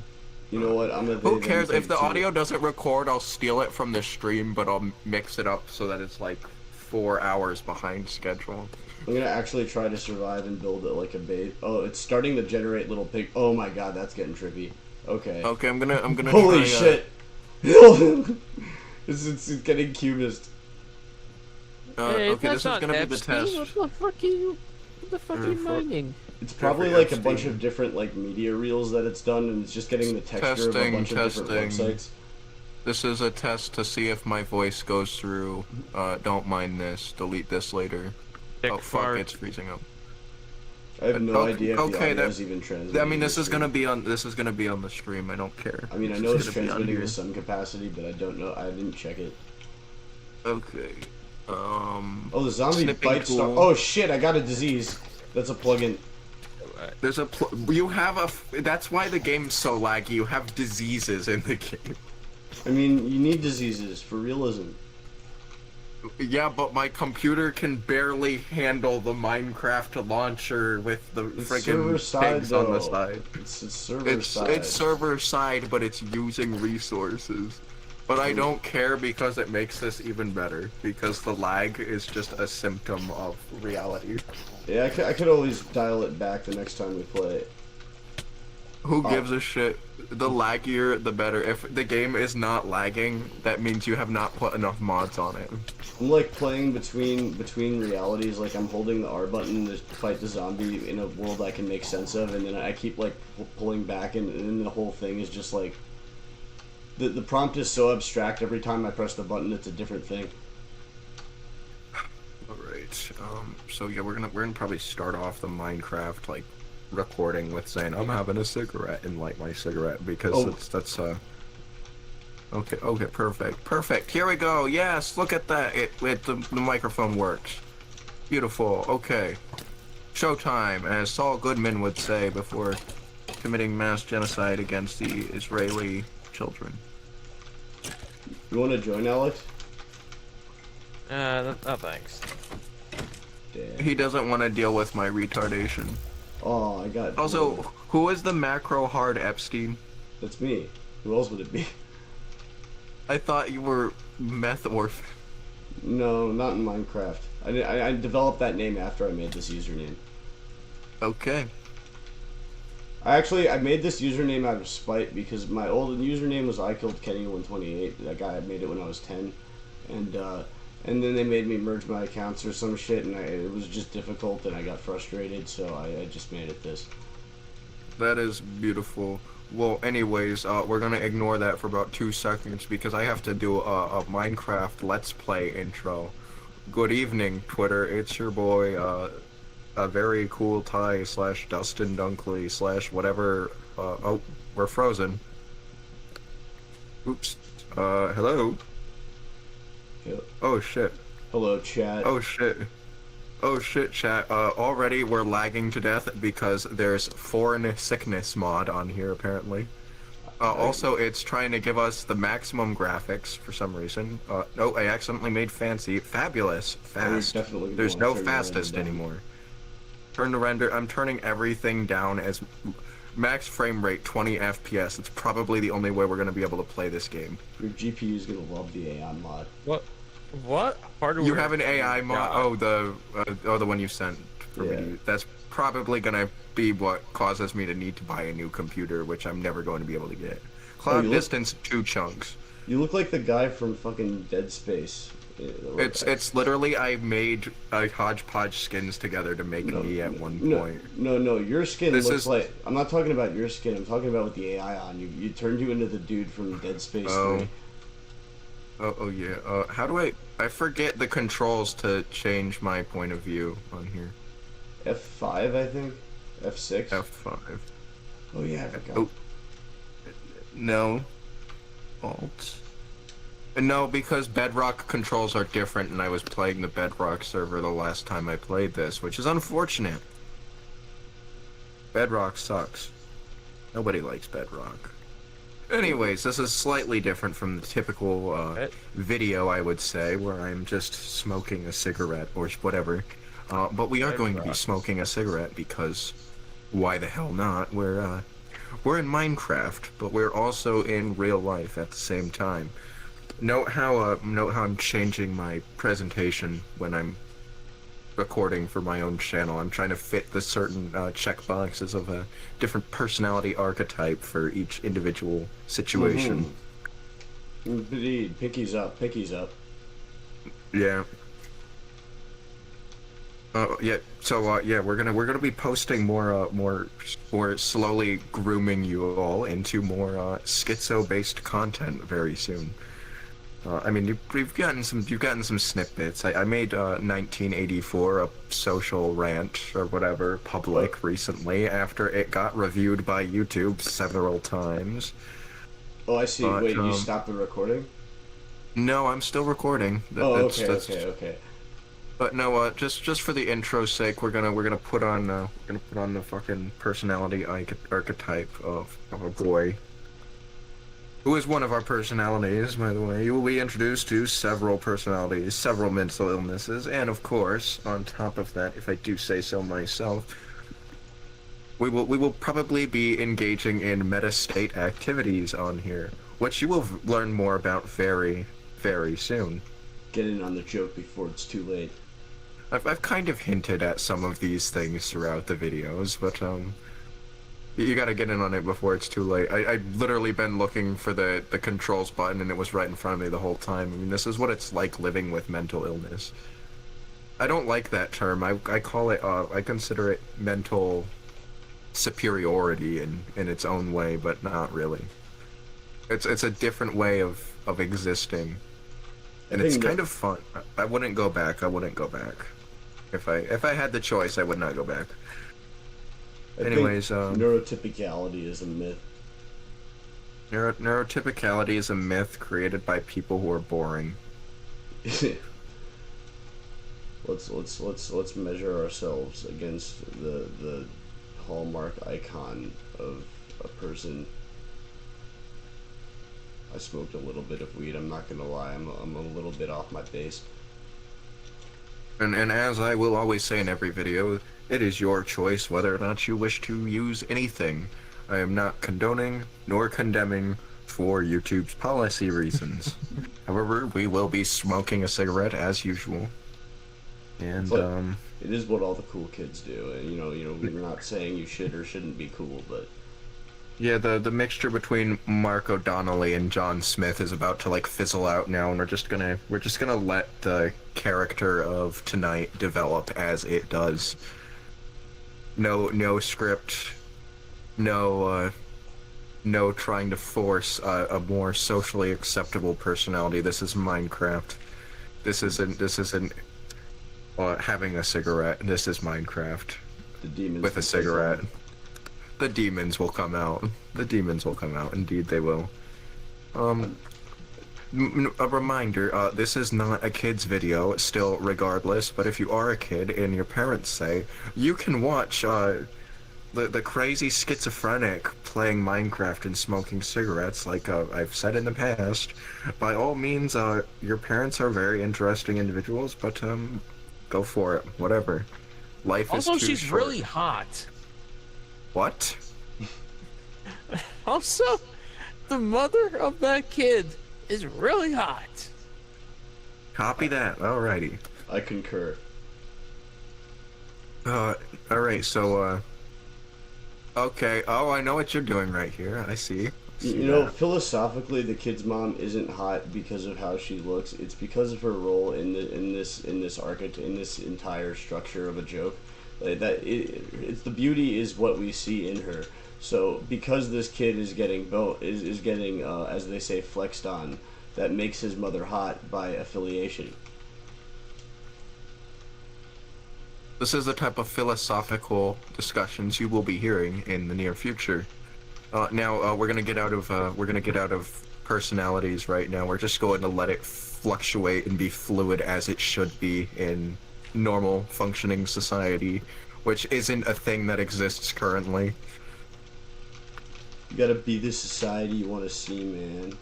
Speaker 1: You know what? I'm a.
Speaker 6: Who
Speaker 1: they,
Speaker 6: cares
Speaker 1: them
Speaker 6: if
Speaker 1: pig
Speaker 6: the
Speaker 1: too.
Speaker 6: audio doesn't record? I'll steal it from the stream, but I'll mix it up so that it's like 4 hours behind schedule.
Speaker 1: I'm gonna actually try to survive and build it like a bait. Oh, it's starting to generate little pig. Oh my god, that's getting trippy. Okay.
Speaker 6: Okay, I'm gonna.
Speaker 1: Holy
Speaker 6: try,
Speaker 1: shit! it's getting cubist.
Speaker 5: Hey,
Speaker 6: Okay,
Speaker 5: that's
Speaker 6: this is
Speaker 5: not
Speaker 6: gonna be the
Speaker 5: Epstein.
Speaker 6: test.
Speaker 5: What the fuck are you
Speaker 6: fuck.
Speaker 5: mining?
Speaker 1: It's probably
Speaker 6: for
Speaker 1: like a bunch
Speaker 6: Epstein.
Speaker 1: of different like media reels that it's done, and it's just getting the texture of a bunch of different websites.
Speaker 6: This is a test to see if my voice goes through. Don't mind this. Delete this later.
Speaker 5: Dick
Speaker 6: Oh fuck!
Speaker 5: fart.
Speaker 6: It's freezing up.
Speaker 1: I have no
Speaker 6: Okay-
Speaker 1: idea if
Speaker 6: okay,
Speaker 1: the audio
Speaker 6: that-
Speaker 1: is even transmitting.
Speaker 6: I mean, this
Speaker 1: to
Speaker 6: is
Speaker 1: stream.
Speaker 6: gonna be on. This is gonna be on the stream. I don't care.
Speaker 1: I mean, I
Speaker 6: This
Speaker 1: know
Speaker 6: is
Speaker 1: it's
Speaker 6: gonna be on
Speaker 1: transmitting
Speaker 6: here.
Speaker 1: to some capacity, but I don't know. I didn't check it.
Speaker 6: Okay.
Speaker 1: Oh, the zombie
Speaker 6: Snipping
Speaker 1: bite star.
Speaker 6: tool.
Speaker 1: Oh shit! I got a disease. That's a plugin.
Speaker 6: There's a. You have a. That's why the game's so laggy. You have diseases in the game.
Speaker 1: I mean, you need diseases for realism.
Speaker 6: Yeah, but my computer can barely handle the Minecraft launcher with the
Speaker 1: It's
Speaker 6: friggin'
Speaker 1: server side
Speaker 6: pigs
Speaker 1: though.
Speaker 6: on the side.
Speaker 1: It's server
Speaker 6: It's
Speaker 1: side.
Speaker 6: server side, but it's using resources. But I don't care because it makes this even better. Because the lag is just a symptom of reality.
Speaker 1: Yeah, I could always dial it back the next time we play.
Speaker 6: Who gives a shit? The laggier, the better. If the game is not lagging, that means you have not put enough mods on it.
Speaker 1: I'm like playing between realities. Like I'm holding the R button to fight the zombie in a world I can make sense of, and then I keep like pulling back, and then the whole thing is just like the prompt is so abstract. Every time I press the button, it's a different thing.
Speaker 6: Alright, so yeah, we're gonna probably start off the Minecraft, like, recording with saying, I'm having a cigarette, and light my cigarette, because
Speaker 1: Oh.
Speaker 6: that's okay, perfect, here we go, yes, look at that, the microphone works. Beautiful, okay. Showtime, as Saul Goodman would say before committing mass genocide against the Israeli children.
Speaker 1: You want to join, Alex?
Speaker 5: No thanks.
Speaker 1: Damn.
Speaker 6: He doesn't want to deal with my retardation.
Speaker 1: Oh, I got.
Speaker 6: Also, who is the macro hard Epstein?
Speaker 1: That's me. Who else would it be?
Speaker 6: I thought you were meth orphan.
Speaker 1: No, not in Minecraft. I developed that name after I made this username.
Speaker 6: Okay.
Speaker 1: I made this username out of spite because my old username was I killed Kenny128. That guy made it when I was 10, and then they made me merge my accounts or some shit, and it was just difficult, and I got frustrated, so I just made it this.
Speaker 6: That is beautiful. Well, anyways, we're gonna ignore that for about 2 seconds because I have to do a Minecraft Let's Play intro. Good evening, Twitter. It's your boy, a very cool Ty / Dustin Dunkley / whatever. Oh, we're frozen. Oops. Hello. Oh shit.
Speaker 1: Hello, chat.
Speaker 6: Oh shit. Oh shit, chat. Already we're lagging to death because there's foreign sickness mod on here apparently. Also, it's trying to give us the maximum graphics for some reason. No, I accidentally made fancy. Fabulous. Fast.
Speaker 1: Definitely
Speaker 6: There's
Speaker 1: wanna
Speaker 6: no
Speaker 1: turn the render
Speaker 6: fastest
Speaker 1: down.
Speaker 6: anymore. Turn the render. I'm turning everything down as max frame rate 20 FPS. It's probably the only way we're gonna be able to play this game.
Speaker 1: Your GPU is gonna love the AI mod.
Speaker 5: What hardware?
Speaker 6: You have an AI mod?
Speaker 5: Yeah.
Speaker 6: Oh, the one you sent for me.
Speaker 1: Yeah.
Speaker 6: to use. That's probably gonna be what causes me to need to buy a new computer, which I'm never going to be able to get. Cloud
Speaker 1: you look-
Speaker 6: distance 2 chunks.
Speaker 1: You look like the guy from fucking Dead Space.
Speaker 6: It's literally I made a hodgepodge skins together to make me at one point.
Speaker 1: No, your skin
Speaker 6: This
Speaker 1: looks
Speaker 6: is-
Speaker 1: like... I'm not talking about your skin, I'm talking about with the AI on. You turned you into the dude from Dead Space 3.
Speaker 6: Oh yeah. How do I forget the controls to change my point of view on here.
Speaker 1: F5, I think? F6?
Speaker 6: F5.
Speaker 1: Oh yeah, I forgot.
Speaker 6: Oh. No. Alt. No, because Bedrock controls are different, and I was playing the Bedrock server the last time I played this, which is unfortunate. Bedrock sucks. Nobody likes Bedrock. Anyways, this is slightly different from the typical video, I would say, where I'm just smoking a cigarette or whatever. But we are going to be smoking a cigarette because why the hell not? We're in Minecraft, but we're also in real life at the same time. Note how I'm changing my presentation when I'm recording for my own channel. I'm trying to fit the certain checkboxes of a different personality archetype for each individual situation.
Speaker 1: Indeed, pinkies up, pinkies up.
Speaker 6: Yeah. Yeah. So yeah, we're gonna be posting more slowly grooming you all into more schizo-based content very soon. I mean, you've gotten some snippets. I made 1984 a social rant or whatever public recently after it got reviewed by YouTube several times.
Speaker 1: Oh, I see.
Speaker 6: But,
Speaker 1: Wait, you stopped the recording?
Speaker 6: No, I'm still recording.
Speaker 1: Okay.
Speaker 6: But no, just for the intro's sake, we're gonna put on the fucking personality archetype of a boy. Who is one of our personalities, by the way. You will be introduced to several personalities, several mental illnesses, and of course, on top of that, if I do say so myself, we will probably be engaging in meta-state activities on here, which you will learn more about very, very soon.
Speaker 1: Get in on the joke before it's too late.
Speaker 6: I've kind of hinted at some of these things throughout the videos, but you gotta get in on it before it's too late. I've literally been looking for the controls button and it was right in front of me the whole time. I mean, this is what it's like living with mental illness. I don't like that term. I call it, I consider it mental superiority in its own way, but not really. It's a different way of existing. And it's kind of fun. I wouldn't go back. If I had the choice, I would not go back. Anyways,
Speaker 1: neurotypicality is a myth.
Speaker 6: Neurotypicality is a myth created by people who are boring.
Speaker 1: let's measure ourselves against the hallmark icon of a person. I smoked a little bit of weed. I'm not gonna lie. I'm a little bit off my base.
Speaker 6: And as I will always say in every video, it is your choice whether or not you wish to use anything. I am not condoning nor condemning for YouTube's policy reasons. However, we will be smoking a cigarette as usual. And
Speaker 1: But it is what all the cool kids do, and we're not saying you should or shouldn't be cool, but
Speaker 6: yeah, the mixture between Mark O'Donnelly and John Smith is about to like fizzle out now, and we're just gonna let the character of tonight develop as it does. No script, no trying to force a more socially acceptable personality. This is Minecraft. This isn't having a cigarette. This is Minecraft
Speaker 1: the demons
Speaker 6: with a
Speaker 1: will take
Speaker 6: cigarette.
Speaker 1: over.
Speaker 6: The demons will come out. The demons will come out. Indeed, they will. A reminder, this is not a kid's video, still regardless, but if you are a kid and your parents say, you can watch the crazy schizophrenic playing Minecraft and smoking cigarettes, like I've said in the past, by all means, your parents are very interesting individuals, but go for it. Whatever. Life is
Speaker 5: Also,
Speaker 6: too
Speaker 5: she's
Speaker 6: short.
Speaker 5: really hot.
Speaker 6: What?
Speaker 5: Also, the mother of that kid is really hot.
Speaker 6: Copy that. Alrighty.
Speaker 1: I concur.
Speaker 6: Alright, so, okay. Oh, I know what you're doing right here. I see.
Speaker 1: Philosophically, the kid's mom isn't hot because of how she looks. It's because of her role in this entire structure of a joke. It's the beauty is what we see in her. So because this kid is getting as they say, flexed on, that makes his mother hot by affiliation.
Speaker 6: This is the type of philosophical discussions you will be hearing in the near future. Now we're gonna get out of personalities right now. We're just going to let it fluctuate and be fluid as it should be in normal functioning society, which isn't a thing that exists currently.
Speaker 1: You gotta be the society you want to see, man.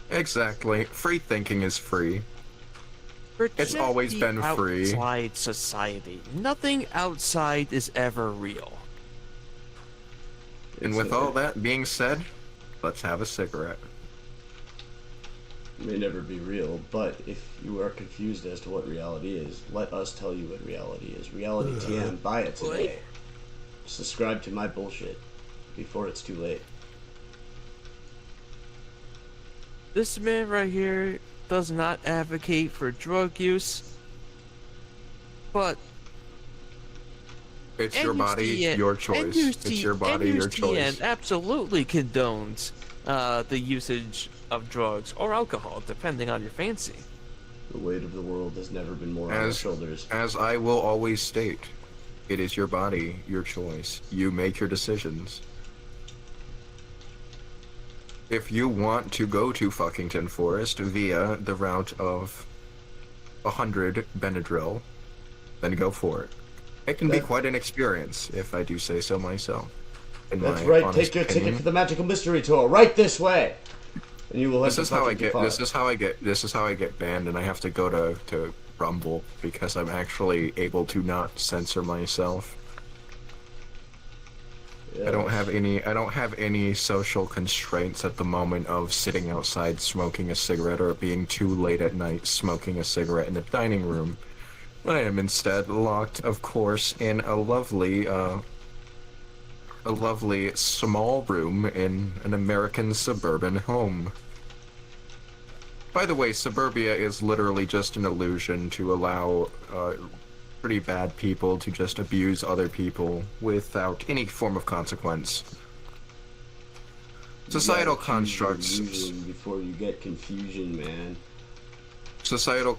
Speaker 6: Exactly. Free thinking is free. It's always been free.
Speaker 5: Outside society. Nothing outside is ever real.
Speaker 6: And with all that being said, let's have a cigarette.
Speaker 1: It may never be real, but if you are confused as to what reality is, let us tell you what reality is. Reality TM, buy it today. Subscribe to my bullshit before it's too late.
Speaker 5: This man right here does not advocate for drug use, but
Speaker 6: It's your body, your choice. It's your body, your choice.
Speaker 5: absolutely condones the usage of drugs or alcohol, depending on your fancy.
Speaker 1: The weight of the world has never been more on our shoulders.
Speaker 6: As I will always state, it is your body, your choice. You make your decisions. If you want to go to Fuckington Forest via the route of 100 Benadryl, then go for it. It can be quite an experience, if I do say so myself.
Speaker 1: That's right. Take your ticket for the Magical Mystery Tour right this way, and you will have.
Speaker 6: This is how I get banned, and I have to go to Rumble because I'm actually able to not censor myself.
Speaker 1: Yeah.
Speaker 6: I don't have any social constraints at the moment of sitting outside smoking a cigarette or being too late at night smoking a cigarette in the dining room. I am instead locked, of course, in a lovely small room in an American suburban home. By the way, suburbia is literally just an illusion to allow pretty bad people to just abuse other people without any form of consequence. Societal constructs.
Speaker 1: Before you get confusion, man.
Speaker 6: Societal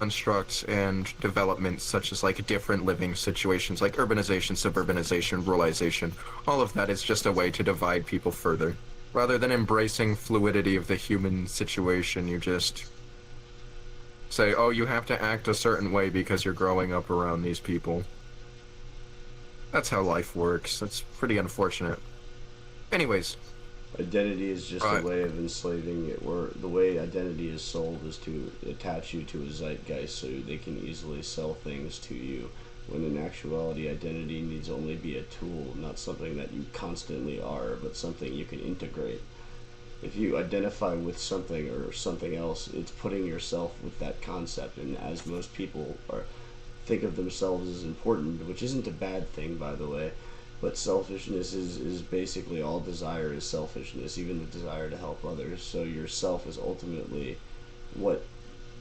Speaker 6: constructs and developments such as like different living situations like urbanization, suburbanization, ruralization, all of that is just a way to divide people further. Rather than embracing fluidity of the human situation, you just say, oh, you have to act a certain way because you're growing up around these people. That's how life works. That's pretty unfortunate. Anyways.
Speaker 1: Identity is just a way of enslaving it, or the way identity is sold is to attach you to a zeitgeist so they can easily sell things to you, when in actuality identity needs only be a tool, not something that you constantly are, but something you can integrate. if you identify with something or something else, it's putting yourself with that concept. And as most people are think of themselves as important, which isn't a bad thing, by the way, but selfishness is basically all desire is selfishness, even the desire to help others. So yourself is ultimately what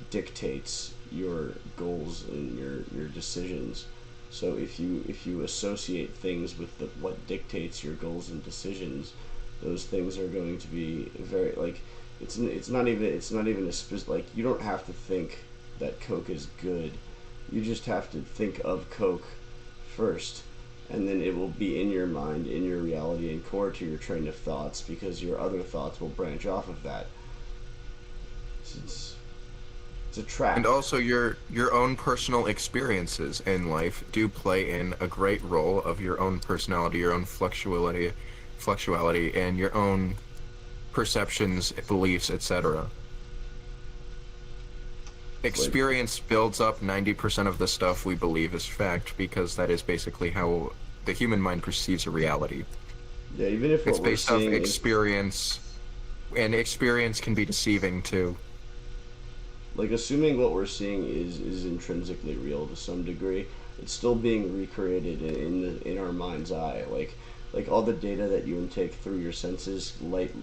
Speaker 1: dictates your goals and your decisions. So if you associate things with what dictates your goals and decisions, those things are going to be very, like, it's not even like, you don't have to think that Coke is good. You just have to think of Coke first, and then it will be in your mind, in your reality, and core to your train of thoughts, because your other thoughts will branch off of that. It's a trap.
Speaker 7: And also your own personal experiences in life do play in a great role of your own personality, your own fluctuality, and your own perceptions, beliefs, etc. Experience builds up 90% of the stuff we believe is fact, because that is basically how the human mind perceives a reality.
Speaker 1: Yeah, even if
Speaker 7: it's
Speaker 1: what we're
Speaker 7: based off
Speaker 1: seeing
Speaker 7: experience, and experience can be deceiving too.
Speaker 1: Like, assuming what we're seeing is intrinsically real to some degree, it's still being recreated in our mind's eye. Like all the data that you intake through your senses, light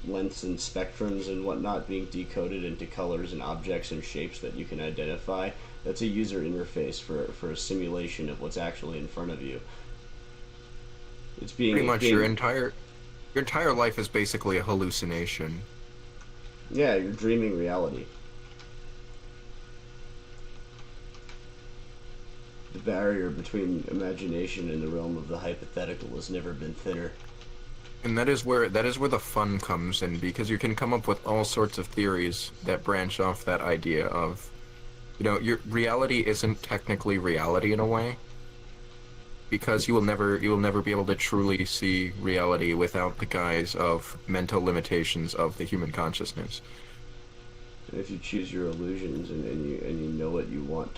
Speaker 1: lengths and spectrums and whatnot, being decoded into colors and objects and shapes that you can identify. That's a user interface for a simulation of what's actually in front of you. It's being
Speaker 7: pretty much your entire life is basically a hallucination.
Speaker 1: Yeah, you're dreaming reality. The barrier between imagination and the realm of the hypothetical has never been thinner.
Speaker 7: And that is where the fun comes in, because you can come up with all sorts of theories that branch off that idea of, your reality isn't technically reality in a way, because you will never be able to truly see reality without the guise of mental limitations of the human consciousness.
Speaker 1: And if you choose your illusions and you know what you want,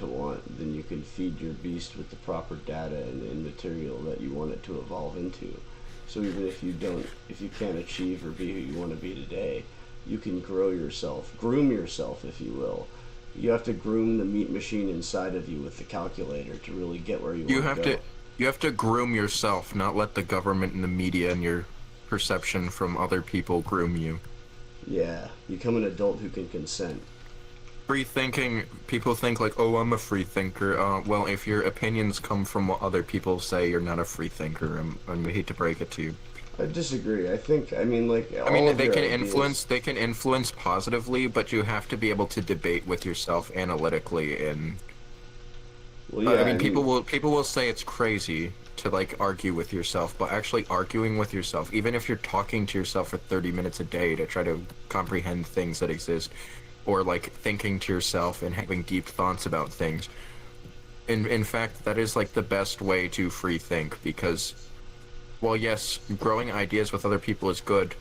Speaker 1: then you can feed your beast with the proper data and material that you want it to evolve into. So even if you can't achieve or be who you want to be today, you can groom yourself, if you will. You have to groom the meat machine inside of you with the calculator to really get where you want to go.
Speaker 7: You have to groom yourself, not let the government and the media and your perception from other people groom you.
Speaker 1: Yeah, become an adult who can consent.
Speaker 7: Free thinking, people think like, oh, I'm a free thinker. Well, if your opinions come from what other people say, you're not a free thinker. I hate to break it to you.
Speaker 1: I disagree. They
Speaker 7: can influence positively, but you have to be able to debate with yourself analytically. And
Speaker 1: well, yeah,
Speaker 7: people will say it's crazy to like argue with yourself, but actually arguing with yourself, even if you're talking to yourself for 30 minutes a day to try to comprehend things that exist, or like thinking to yourself and having deep thoughts about things, in fact, that is like the best way to free think, because while yes, growing ideas with other people is good,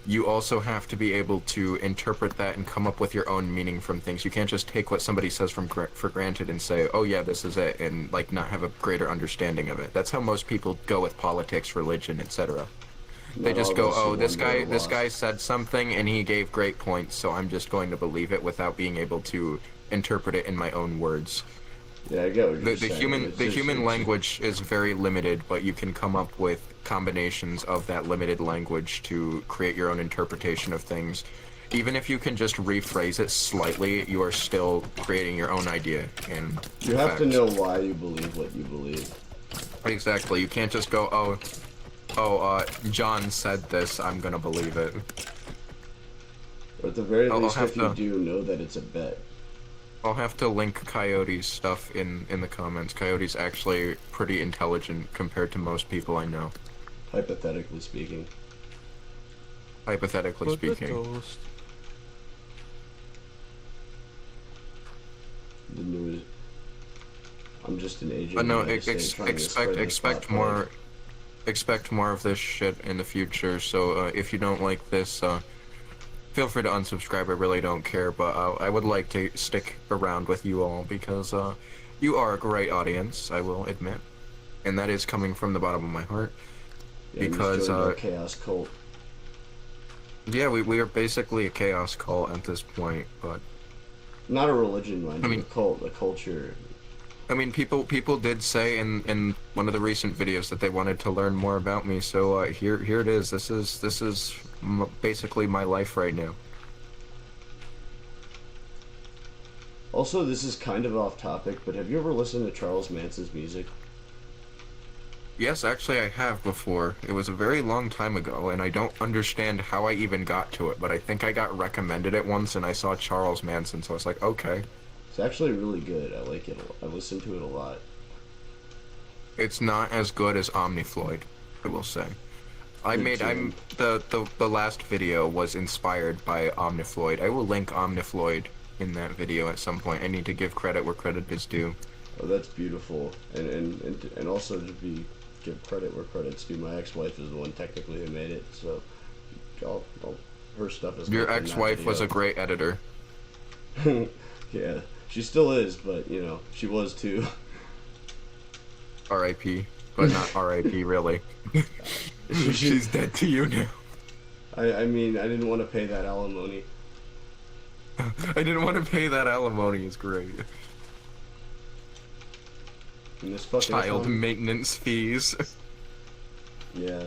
Speaker 7: you also have to be able to interpret that and come up with your own meaning from things. You can't just take what somebody says for granted and say, oh yeah, this is it, and like not have a greater understanding of it. That's how most people go with politics, religion, etc. They just go, oh, this guy said something and he gave great points, so I'm just going to believe it without being able to interpret it in my own words.
Speaker 1: Yeah, I get what you're saying.
Speaker 7: The human language is very limited, but you can come up with combinations of that limited language to create your own interpretation of things. Even if you can just rephrase it slightly, you are still creating your own idea. And
Speaker 1: you have to know why you believe what you believe.
Speaker 7: Exactly. You can't just go, John said this, I'm gonna believe it.
Speaker 1: Or at the very least, if you do, know that it's a bet.
Speaker 7: I'll have to link Coyote's stuff in the comments. Coyote's actually pretty intelligent compared to most people I know.
Speaker 1: Hypothetically speaking.
Speaker 7: Hypothetically speaking.
Speaker 1: The news. I'm just an agent.
Speaker 7: But no, expect more. Expect more of this shit in the future. So if you don't like this, feel free to unsubscribe. I really don't care, but I would like to stick around with you all because you are a great audience, I will admit, and that is coming from the bottom of my heart.
Speaker 1: Yeah,
Speaker 7: because
Speaker 1: Chaos Cult.
Speaker 7: Yeah, we are basically a chaos cult at this point, but
Speaker 1: Not a religion, mind
Speaker 7: I
Speaker 1: you,
Speaker 7: mean-
Speaker 1: a cult, a culture.
Speaker 7: I mean, people did say in one of the recent videos that they wanted to learn more about me. So here it is. This is basically my life right now.
Speaker 1: Also, this is kind of off topic, but have you ever listened to Charles Manson's music?
Speaker 7: Yes, actually, I have before. It was a very long time ago, and I don't understand how I even got to it. But I think I got recommended it once, and I saw Charles Manson, so I was like, okay.
Speaker 1: It's actually really good. I like it. I listen to it a lot.
Speaker 7: It's not as good as Omnifloyd, I will say.
Speaker 1: Good tune.
Speaker 7: The last video was inspired by Omnifloyd. I will link Omnifloyd in that video at some point. I need to give credit where credit is due.
Speaker 1: Oh, that's beautiful. And also to give credit where credit's due. My ex-wife is the one technically who made it, so her stuff is.
Speaker 7: Your
Speaker 1: linked in that
Speaker 7: ex-wife was a
Speaker 1: video.
Speaker 7: great editor.
Speaker 1: Yeah, she still is, but she was too.
Speaker 7: R.I.P. But not R.I.P. really. She's dead to you now.
Speaker 1: I mean, I didn't want to pay that alimony.
Speaker 7: I didn't want to pay that alimony. Is great.
Speaker 1: And this fucking
Speaker 7: Child
Speaker 1: song-
Speaker 7: maintenance fees.
Speaker 1: Yeah,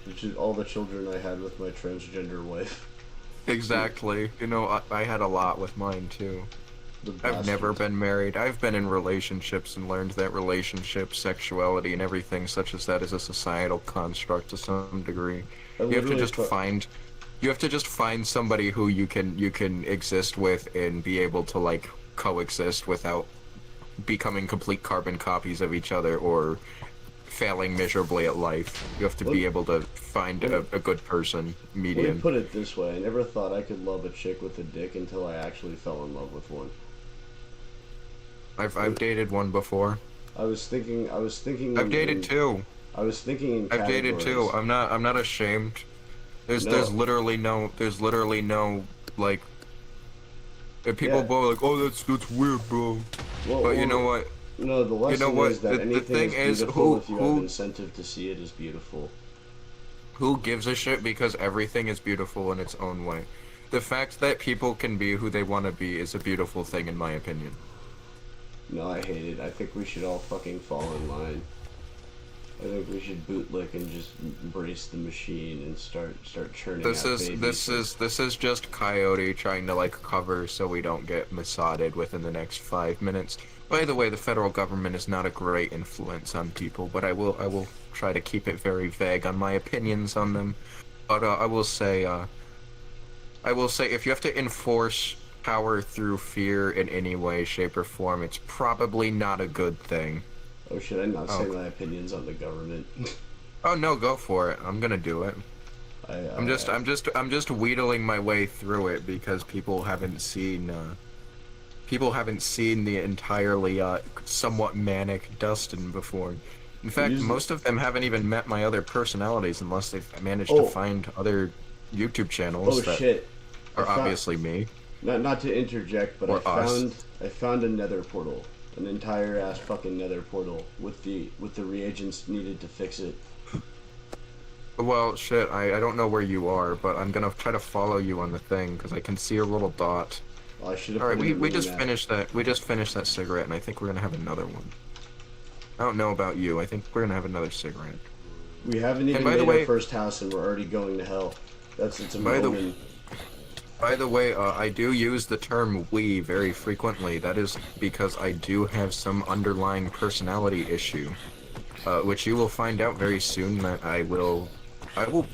Speaker 1: which is all the children I had with my transgender wife.
Speaker 7: Exactly. You know, I had a lot with mine too.
Speaker 1: The
Speaker 7: I've never
Speaker 1: bastards.
Speaker 7: been married. I've been in relationships and learned that relationships, sexuality, and everything such as that is a societal construct to some degree.
Speaker 1: I
Speaker 7: You have to
Speaker 1: literally
Speaker 7: just
Speaker 1: put-
Speaker 7: find. You have to just find somebody who you can exist with and be able to like coexist without becoming complete carbon copies of each other or failing miserably at life. You have to be able to find a good person,
Speaker 1: Let me
Speaker 7: median.
Speaker 1: put it this way: I never thought I could love a chick with a dick until I actually fell in love with one.
Speaker 7: I've dated one before.
Speaker 1: I was thinking.
Speaker 7: I've dated two.
Speaker 1: I was thinking in
Speaker 7: I've dated two.
Speaker 1: categories.
Speaker 7: I'm not ashamed. There's
Speaker 1: No.
Speaker 7: there's literally no like. If people
Speaker 1: Yeah.
Speaker 7: go like, oh that's weird, bro.
Speaker 1: Well,
Speaker 7: But you
Speaker 1: well,
Speaker 7: know what?
Speaker 1: No, the lesson
Speaker 7: know what?
Speaker 1: is that
Speaker 7: The
Speaker 1: anything
Speaker 7: thing
Speaker 1: is
Speaker 7: is,
Speaker 1: beautiful if you have
Speaker 7: who-
Speaker 1: incentive to see it as beautiful.
Speaker 7: Who gives a shit? Because everything is beautiful in its own way. The fact that people can be who they want to be is a beautiful thing, in my opinion.
Speaker 1: No, I hate it. I think we should all fucking fall in line. I think we should bootlick and just embrace the machine and start churning
Speaker 7: This
Speaker 1: out
Speaker 7: is
Speaker 1: babies.
Speaker 7: this is just Coyote trying to like cover so we don't get massauded within the next 5 minutes. By the way, the federal government is not a great influence on people, but I will try to keep it very vague on my opinions on them. But I will say if you have to enforce power through fear in any way, shape, or form, it's probably not a good thing.
Speaker 1: Oh, should I not say
Speaker 7: Oh.
Speaker 1: my opinions on the government?
Speaker 7: Oh no, go for it. I'm gonna do it. I'm just wheedling my way through it because people haven't seen the entirely somewhat manic Dustin before. In fact,
Speaker 1: Usually-
Speaker 7: most of them haven't even met my other personalities unless they've managed
Speaker 1: Oh.
Speaker 7: to find other YouTube channels
Speaker 1: Oh
Speaker 7: that
Speaker 1: shit!
Speaker 7: are
Speaker 1: I found-
Speaker 7: obviously me.
Speaker 1: Not to interject, but
Speaker 7: Or us.
Speaker 1: I found a nether portal, an entire ass fucking nether portal with the reagents needed to fix it.
Speaker 7: Well, shit, I don't know where you are, but I'm gonna try to follow you on the thing because I can see your little dot.
Speaker 1: Well, I should have.
Speaker 7: All right,
Speaker 1: put it
Speaker 7: we
Speaker 1: in
Speaker 7: just
Speaker 1: map.
Speaker 7: finished that. We just finished that cigarette, and I think we're gonna have another one. I don't know about you. I think we're gonna have another cigarette.
Speaker 1: We haven't even
Speaker 7: by the
Speaker 1: made
Speaker 7: way-
Speaker 1: our first house, and we're already going to hell. It's a
Speaker 7: By the-
Speaker 1: moment.
Speaker 7: By the way, I do use the term "we" very frequently. That is because I do have some underlying personality issue, which you will find out very soon. That I will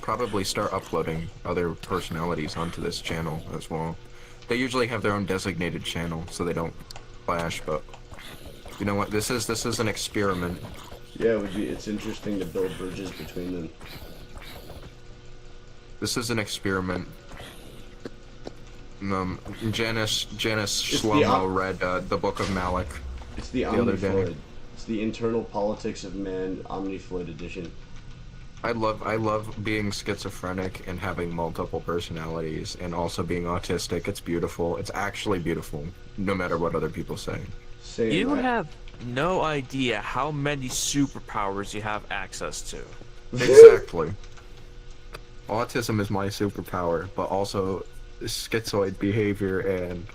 Speaker 7: probably start uploading other personalities onto this channel as well. They usually have their own designated channel, so they don't clash. But you know what? This is an experiment.
Speaker 1: Yeah, it's interesting to build bridges between them.
Speaker 7: This is an experiment. Janice
Speaker 1: the
Speaker 7: Shlomo
Speaker 1: op-
Speaker 7: read the Book of Malak.
Speaker 1: It's the
Speaker 7: other day.
Speaker 1: Omnifloid. It's the internal politics of man Omnifloid edition.
Speaker 7: I love being schizophrenic and having multiple personalities and also being autistic. It's beautiful. It's actually beautiful, no matter what other people say.
Speaker 1: Same.
Speaker 5: You
Speaker 1: I-
Speaker 5: have no idea how many superpowers you have access to.
Speaker 7: Exactly. autism is my superpower, but also schizoid behavior and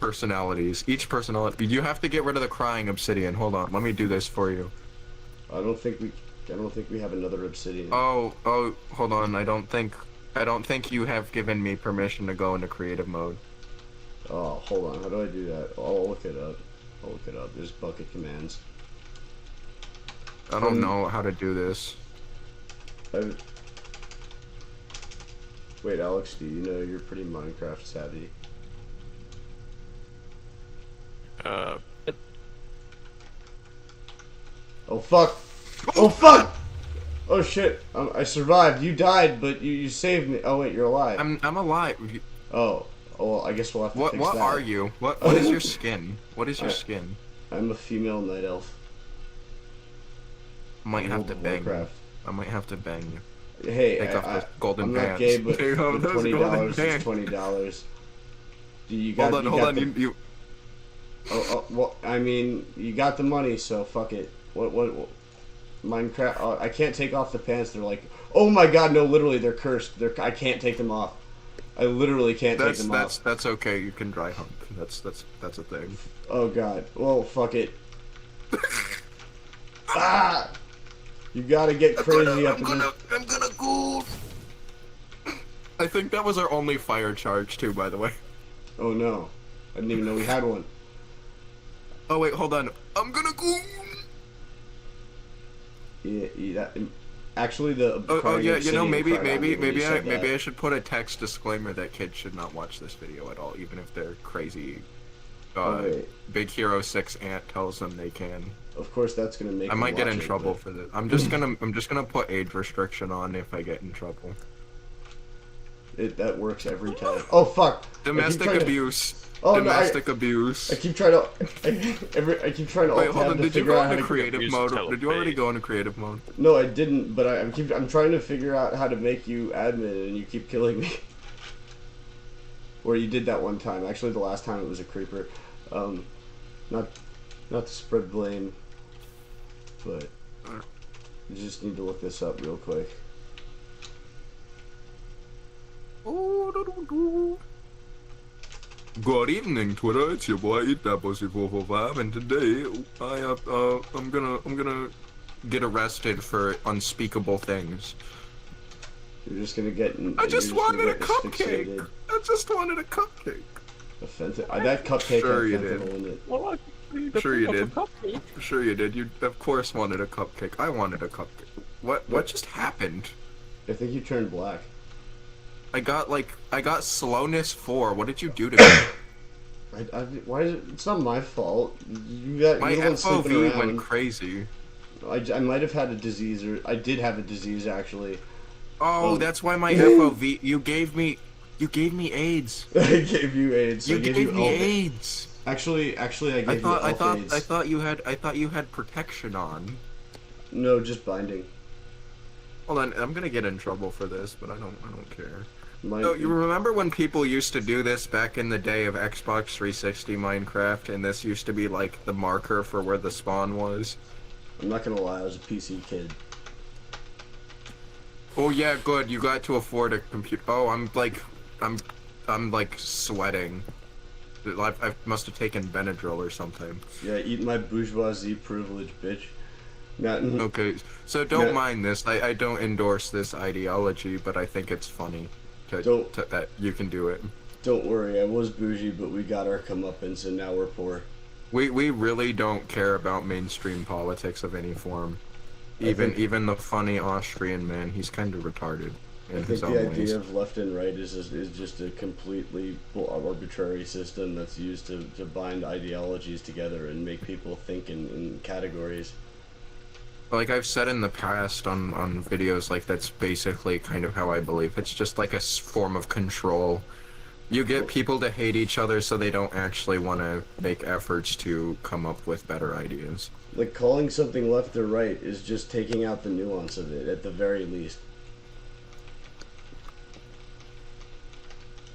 Speaker 7: personalities. Each personality. You have to get rid of the crying obsidian. Hold on, let me do this for you.
Speaker 1: I don't think we have another obsidian.
Speaker 7: Oh, hold on. I don't think you have given me permission to go into creative mode.
Speaker 1: Oh, hold on. How do I do that? Oh, I'll look it up. There's bucket commands.
Speaker 7: I don't know how to do this.
Speaker 1: Wait, Alex, do you know you're pretty Minecraft savvy? Oh fuck! Oh fuck! Oh shit! I survived. You died, but you saved me. Oh wait, you're alive.
Speaker 7: I'm alive.
Speaker 1: Oh, well, I guess we'll have to fix
Speaker 7: What
Speaker 1: that.
Speaker 7: are you? What is your skin? What is your skin?
Speaker 1: I'm a female night elf.
Speaker 7: Might have to
Speaker 1: World of
Speaker 7: bang you.
Speaker 1: Warcraft.
Speaker 7: I might have to bang you.
Speaker 1: Hey,
Speaker 7: Take off those golden
Speaker 1: I'm
Speaker 7: pants.
Speaker 1: not gay, but
Speaker 7: Take off those golden
Speaker 1: $20 is
Speaker 7: pants.
Speaker 1: $20. Do you got?
Speaker 7: Hold on. You.
Speaker 1: Well, I mean, you got the money, so fuck it. What? Minecraft. I can't take off the pants. They're like, oh my god, no! Literally, they're cursed. I can't take them off. I literally can't take them off.
Speaker 7: That's okay. You can dry hump. That's a thing.
Speaker 1: Oh god. Well, fuck it. Ah! You gotta get crazy up in this.
Speaker 7: I'm gonna go. I think that was our only fire charge too, by the way.
Speaker 1: Oh no. I didn't even know we had one.
Speaker 7: Oh wait, hold on. I'm gonna go.
Speaker 1: Yeah. Actually, the.
Speaker 7: Oh yeah, you know,
Speaker 1: obsidian cried out when you
Speaker 7: maybe
Speaker 1: said that.
Speaker 7: I should put a text disclaimer that kids should not watch this video at all, even if they're crazy.
Speaker 1: wait.
Speaker 7: Big Hero 6 Ant tells them they can.
Speaker 1: Of course, that's gonna make.
Speaker 7: I
Speaker 1: them
Speaker 7: might get
Speaker 1: watch
Speaker 7: in
Speaker 1: it,
Speaker 7: trouble
Speaker 1: but-
Speaker 7: for this. I'm just gonna put age restriction on if I get in trouble.
Speaker 1: That works every time. Oh fuck!
Speaker 7: Domestic abuse.
Speaker 1: Oh, no,
Speaker 7: Domestic abuse.
Speaker 1: I keep trying to. I keep trying to.
Speaker 7: Wait,
Speaker 1: alt
Speaker 7: hold
Speaker 1: tab
Speaker 7: on.
Speaker 1: to
Speaker 7: Did you
Speaker 1: figure
Speaker 7: go
Speaker 1: out how
Speaker 7: into
Speaker 1: to-
Speaker 7: creative
Speaker 5: Use
Speaker 7: mode?
Speaker 5: telepay.
Speaker 7: Did you already go into creative mode?
Speaker 1: No, I didn't. But I'm trying to figure out how to make you admin, and you keep killing me. Or you did that one time. Actually, the last time it was a creeper. Not to spread blame, but you just need to look this up real quick.
Speaker 7: Good evening, Twitter. It's your boy EatThatPussy445, and today I'm gonna get arrested for unspeakable things.
Speaker 1: You're just gonna get.
Speaker 7: I just wanted a
Speaker 1: asphyxiated.
Speaker 7: cupcake. I just wanted a cupcake.
Speaker 1: Offensive. That cupcake
Speaker 7: Sure you
Speaker 1: had
Speaker 7: did.
Speaker 1: fentanyl in it.
Speaker 5: Well,
Speaker 7: Sure you did. Sure you did. You of course wanted a cupcake. I wanted a cupcake. What just happened?
Speaker 1: I think you turned black.
Speaker 7: I got slowness 4. What did you do to me?
Speaker 1: Why is it? It's not my fault. You're
Speaker 7: My
Speaker 1: the one sleeping
Speaker 7: FOV
Speaker 1: around.
Speaker 7: went crazy.
Speaker 1: I might have had a disease, or I did have a disease actually.
Speaker 7: Oh, that's why my FOV. You gave me AIDS.
Speaker 1: I gave you AIDS.
Speaker 7: You
Speaker 1: I gave
Speaker 7: gave
Speaker 1: you
Speaker 7: me
Speaker 1: elf-
Speaker 7: AIDS.
Speaker 1: Actually, I gave you elf AIDS.
Speaker 7: I thought you had protection on.
Speaker 1: No, just binding.
Speaker 7: Hold on, I'm gonna get in trouble for this, but I don't care.
Speaker 1: Mine,
Speaker 7: No, you remember when people used to do this back in the day of Xbox 360 Minecraft, and this used to be like the marker for where the spawn was?
Speaker 1: I'm not gonna lie, I was a PC kid.
Speaker 7: Oh yeah, good. You got to afford a computer. Oh, I'm like sweating. I must have taken Benadryl or something.
Speaker 1: Yeah, eat my bourgeoisie privilege, bitch. Not.
Speaker 7: Okay, so don't
Speaker 1: Yeah.
Speaker 7: mind this. I don't endorse this ideology, but I think it's funny that you can do it.
Speaker 1: Don't worry, I was bougie, but we got our comeuppance, and now we're poor.
Speaker 7: We really don't care about mainstream politics of any form. Even the funny Austrian man, he's kind of retarded in
Speaker 1: I think
Speaker 7: his own
Speaker 1: the
Speaker 7: ways.
Speaker 1: idea of left and right is just a completely arbitrary system that's used to bind ideologies together and make people think in categories.
Speaker 7: Like I've said in the past on videos, like that's basically kind of how I believe. It's just like a form of control. You get people to hate each other so they don't actually want to make efforts to come up with better ideas.
Speaker 1: Like, calling something left or right is just taking out the nuance of it, at the very least.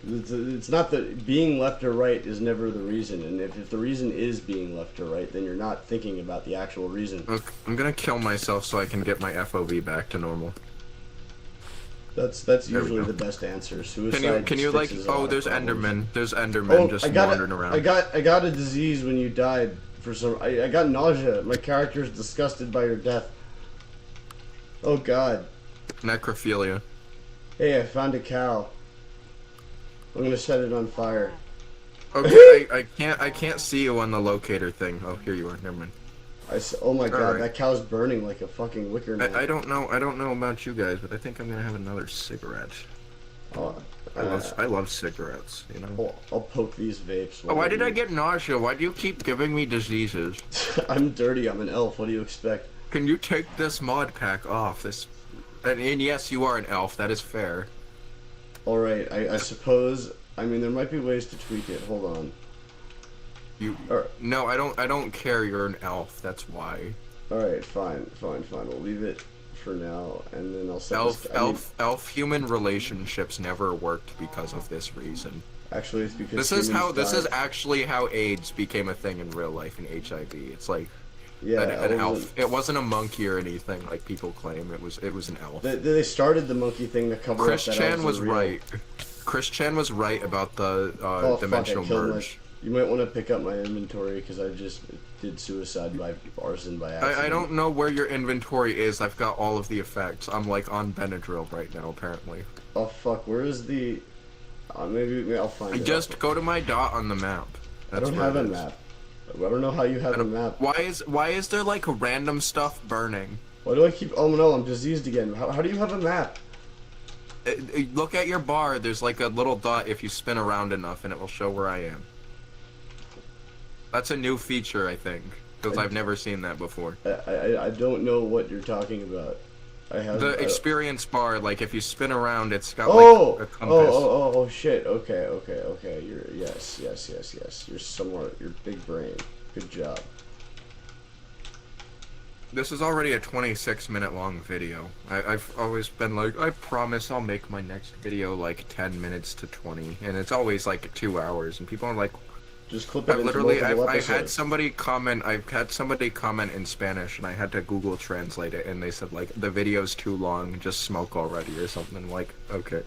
Speaker 1: It's not that being left or right is never the reason, and if the reason is being left or right, then you're not thinking about the actual reason.
Speaker 7: Look, I'm gonna kill myself so I can get my FOV back to normal.
Speaker 1: That's
Speaker 7: There we
Speaker 1: usually
Speaker 7: go.
Speaker 1: the best answer. Suicide.
Speaker 7: Can you like?
Speaker 1: fixes a lot
Speaker 7: Oh,
Speaker 1: of
Speaker 7: there's
Speaker 1: problems.
Speaker 7: Enderman. There's Enderman just wandering around.
Speaker 1: I got a disease when you died for some. I got nausea. My character's disgusted by your death. Oh God.
Speaker 7: Necrophilia.
Speaker 1: Hey, I found a cow. I'm gonna set it on fire.
Speaker 7: Okay, I can't see you on the locator thing. Oh, here you are. Never mind.
Speaker 1: Oh my God,
Speaker 7: Alright.
Speaker 1: that cow's burning like a fucking wicker man.
Speaker 7: I don't know about you guys, but I think I'm gonna have another cigarette.
Speaker 1: Oh,
Speaker 7: I love cigarettes, you know.
Speaker 1: I'll poke these vapes.
Speaker 7: Oh, why did I get nausea? Why do you keep giving me diseases?
Speaker 1: I'm dirty. I'm an elf. What do you expect?
Speaker 7: Can you take this mod pack off? And yes, you are an elf. That is fair.
Speaker 1: All right. I suppose. I mean, there might be ways to tweak it. Hold on. Alright.
Speaker 7: No, I don't care. You're an elf. That's why.
Speaker 1: All right. Fine. We'll leave it for now, and then I'll set this.
Speaker 7: Elf human relationships never worked because of this reason.
Speaker 1: Actually, it's because
Speaker 7: This
Speaker 1: humans
Speaker 7: is
Speaker 1: died.
Speaker 7: actually how AIDS became a thing in real life in HIV. It's like
Speaker 1: Yeah,
Speaker 7: an elf.
Speaker 1: wasn't-
Speaker 7: It wasn't a monkey or anything like people claim. It was an elf.
Speaker 1: They started the monkey thing to cover
Speaker 7: Chris
Speaker 1: up that
Speaker 7: Chan
Speaker 1: elves
Speaker 7: was
Speaker 1: are real.
Speaker 7: right. Chris Chan was right about the
Speaker 1: Oh, fuck, I
Speaker 7: dimensional
Speaker 1: killed
Speaker 7: merge.
Speaker 1: You might want to pick up my inventory because I just did suicide by arson by accident.
Speaker 7: I don't know where your inventory is. I've got all of the effects. I'm like on Benadryl right now, apparently.
Speaker 1: Oh fuck, where is the? Maybe I'll find it.
Speaker 7: Just go to my dot on the map.
Speaker 1: I
Speaker 7: That's
Speaker 1: don't
Speaker 7: where
Speaker 1: have
Speaker 7: it
Speaker 1: a
Speaker 7: is.
Speaker 1: map. I don't know how you have a map.
Speaker 7: Why is there like random stuff burning?
Speaker 1: Why do I keep? Oh no, I'm diseased again. How do you have a map?
Speaker 7: Look at your bar. There's like a little dot if you spin around enough, and it will show where I am. That's a new feature, I think, because I've never seen that before.
Speaker 1: I don't know what you're talking about. I have
Speaker 7: The experience bar, like if you spin around, it's got
Speaker 1: Oh!
Speaker 7: like a compass.
Speaker 1: Oh, shit. Okay. You're yes. You're somewhere. You're big brain. Good job.
Speaker 7: This is already a 26-minute long video. I've always been like, I promise I'll make my next video like 10 minutes to 20, and it's always like 2 hours, and people are like,
Speaker 1: Just clip it into
Speaker 7: literally,
Speaker 1: multiple
Speaker 7: I had
Speaker 1: episodes.
Speaker 7: somebody comment. I've had somebody comment in Spanish, and I had to Google translate it, and they said like the video's too long, just smoke already or something. I'm like, okay.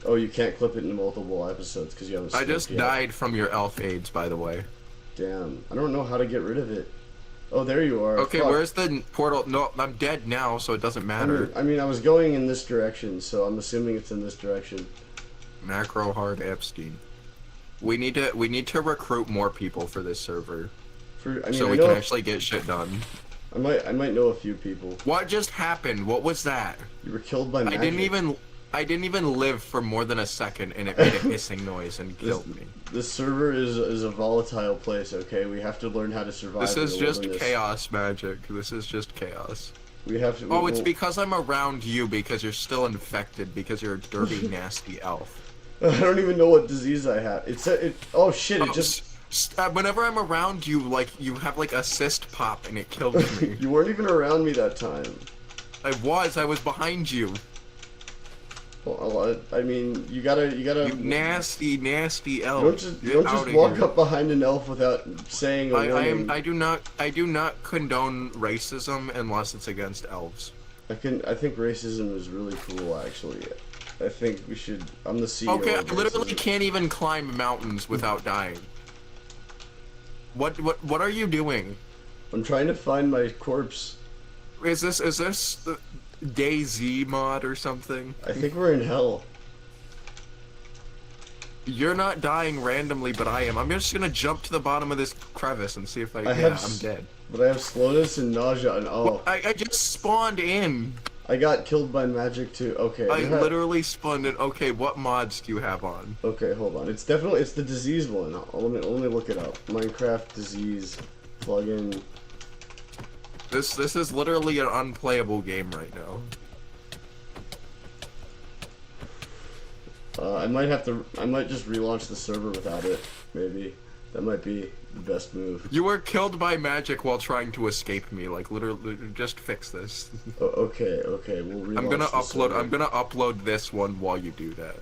Speaker 1: Oh, you can't clip it into multiple episodes because you haven't.
Speaker 7: I just
Speaker 1: smoked yet.
Speaker 7: died from your elf AIDS, by the way.
Speaker 1: Damn. I don't know how to get rid of it. Oh, there you are.
Speaker 7: Okay,
Speaker 1: Fuck.
Speaker 7: where's the portal? No, I'm dead now, so it doesn't matter.
Speaker 1: I mean, I was going in this direction, so I'm assuming it's in this direction.
Speaker 7: Macro hard Epstein. We need to recruit more people for this server, so we can actually get shit done.
Speaker 1: I might know a few people.
Speaker 7: What just happened? What was that?
Speaker 1: You were killed by magic.
Speaker 7: I didn't even live for more than a second, and it made a hissing noise and killed me.
Speaker 1: This server is a volatile place. Okay, we have to learn how to survive.
Speaker 7: This
Speaker 1: in
Speaker 7: is
Speaker 1: the
Speaker 7: just
Speaker 1: wilderness.
Speaker 7: chaos magic. This is just chaos.
Speaker 1: We have to.
Speaker 7: Oh, it's because I'm around you because you're still infected because you're a dirty, nasty elf.
Speaker 1: I don't even know what disease I have. Oh shit! It
Speaker 7: Oh,
Speaker 1: just.
Speaker 7: Whenever I'm around you, like you have like a cyst pop and it kills me.
Speaker 1: You weren't even around me that time.
Speaker 7: I was behind you.
Speaker 1: Well, I mean, you gotta.
Speaker 7: You nasty, nasty elf.
Speaker 1: You don't
Speaker 7: Get
Speaker 1: just
Speaker 7: outta
Speaker 1: walk
Speaker 7: here.
Speaker 1: up behind an elf without saying a warning.
Speaker 7: I do not condone racism unless it's against elves.
Speaker 1: I think racism is really cool. Actually, I think we should. I'm the CEO.
Speaker 7: Okay, I
Speaker 1: of
Speaker 7: literally
Speaker 1: racism.
Speaker 7: can't even climb mountains without dying. What are you doing?
Speaker 1: I'm trying to find my corpse.
Speaker 7: Is this the DayZ mod or something?
Speaker 1: I think we're in hell.
Speaker 7: You're not dying randomly, but I am. I'm just gonna jump to the bottom of this crevice and see if I'm dead.
Speaker 1: But I have slowness and nausea and
Speaker 7: I just spawned in.
Speaker 1: I got killed by magic too. Okay.
Speaker 7: I literally spawned in. Okay, what mods do you have on?
Speaker 1: Okay, hold on. It's the disease one. Let me look it up. Minecraft disease plugin.
Speaker 7: This is literally an unplayable game right now.
Speaker 1: I might just relaunch the server without it. Maybe that might be the best move.
Speaker 7: You were killed by magic while trying to escape me. Like literally, just fix this.
Speaker 1: Okay. We'll relaunch.
Speaker 7: I'm gonna
Speaker 1: the server.
Speaker 7: upload this one while you do that.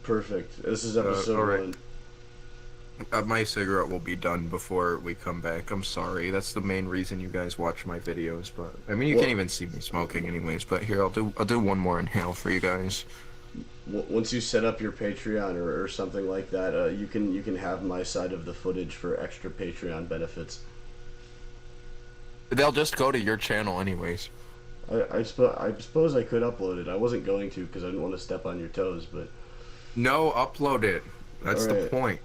Speaker 1: Perfect. This is episode
Speaker 7: alright.
Speaker 1: 1.
Speaker 7: My cigarette will be done before we come back. I'm sorry. That's the main reason you guys watch my videos. But I mean, you
Speaker 1: Well-
Speaker 7: can't even see me smoking, anyways. But here, I'll do one more inhale for you guys.
Speaker 1: Once you set up your Patreon or something like that, you can have my side of the footage for extra Patreon benefits.
Speaker 7: They'll just go to your channel, anyways.
Speaker 1: I suppose I could upload it. I wasn't going to because I didn't want to step on your toes, but
Speaker 7: No, upload it. That's the
Speaker 1: Alright.
Speaker 7: point.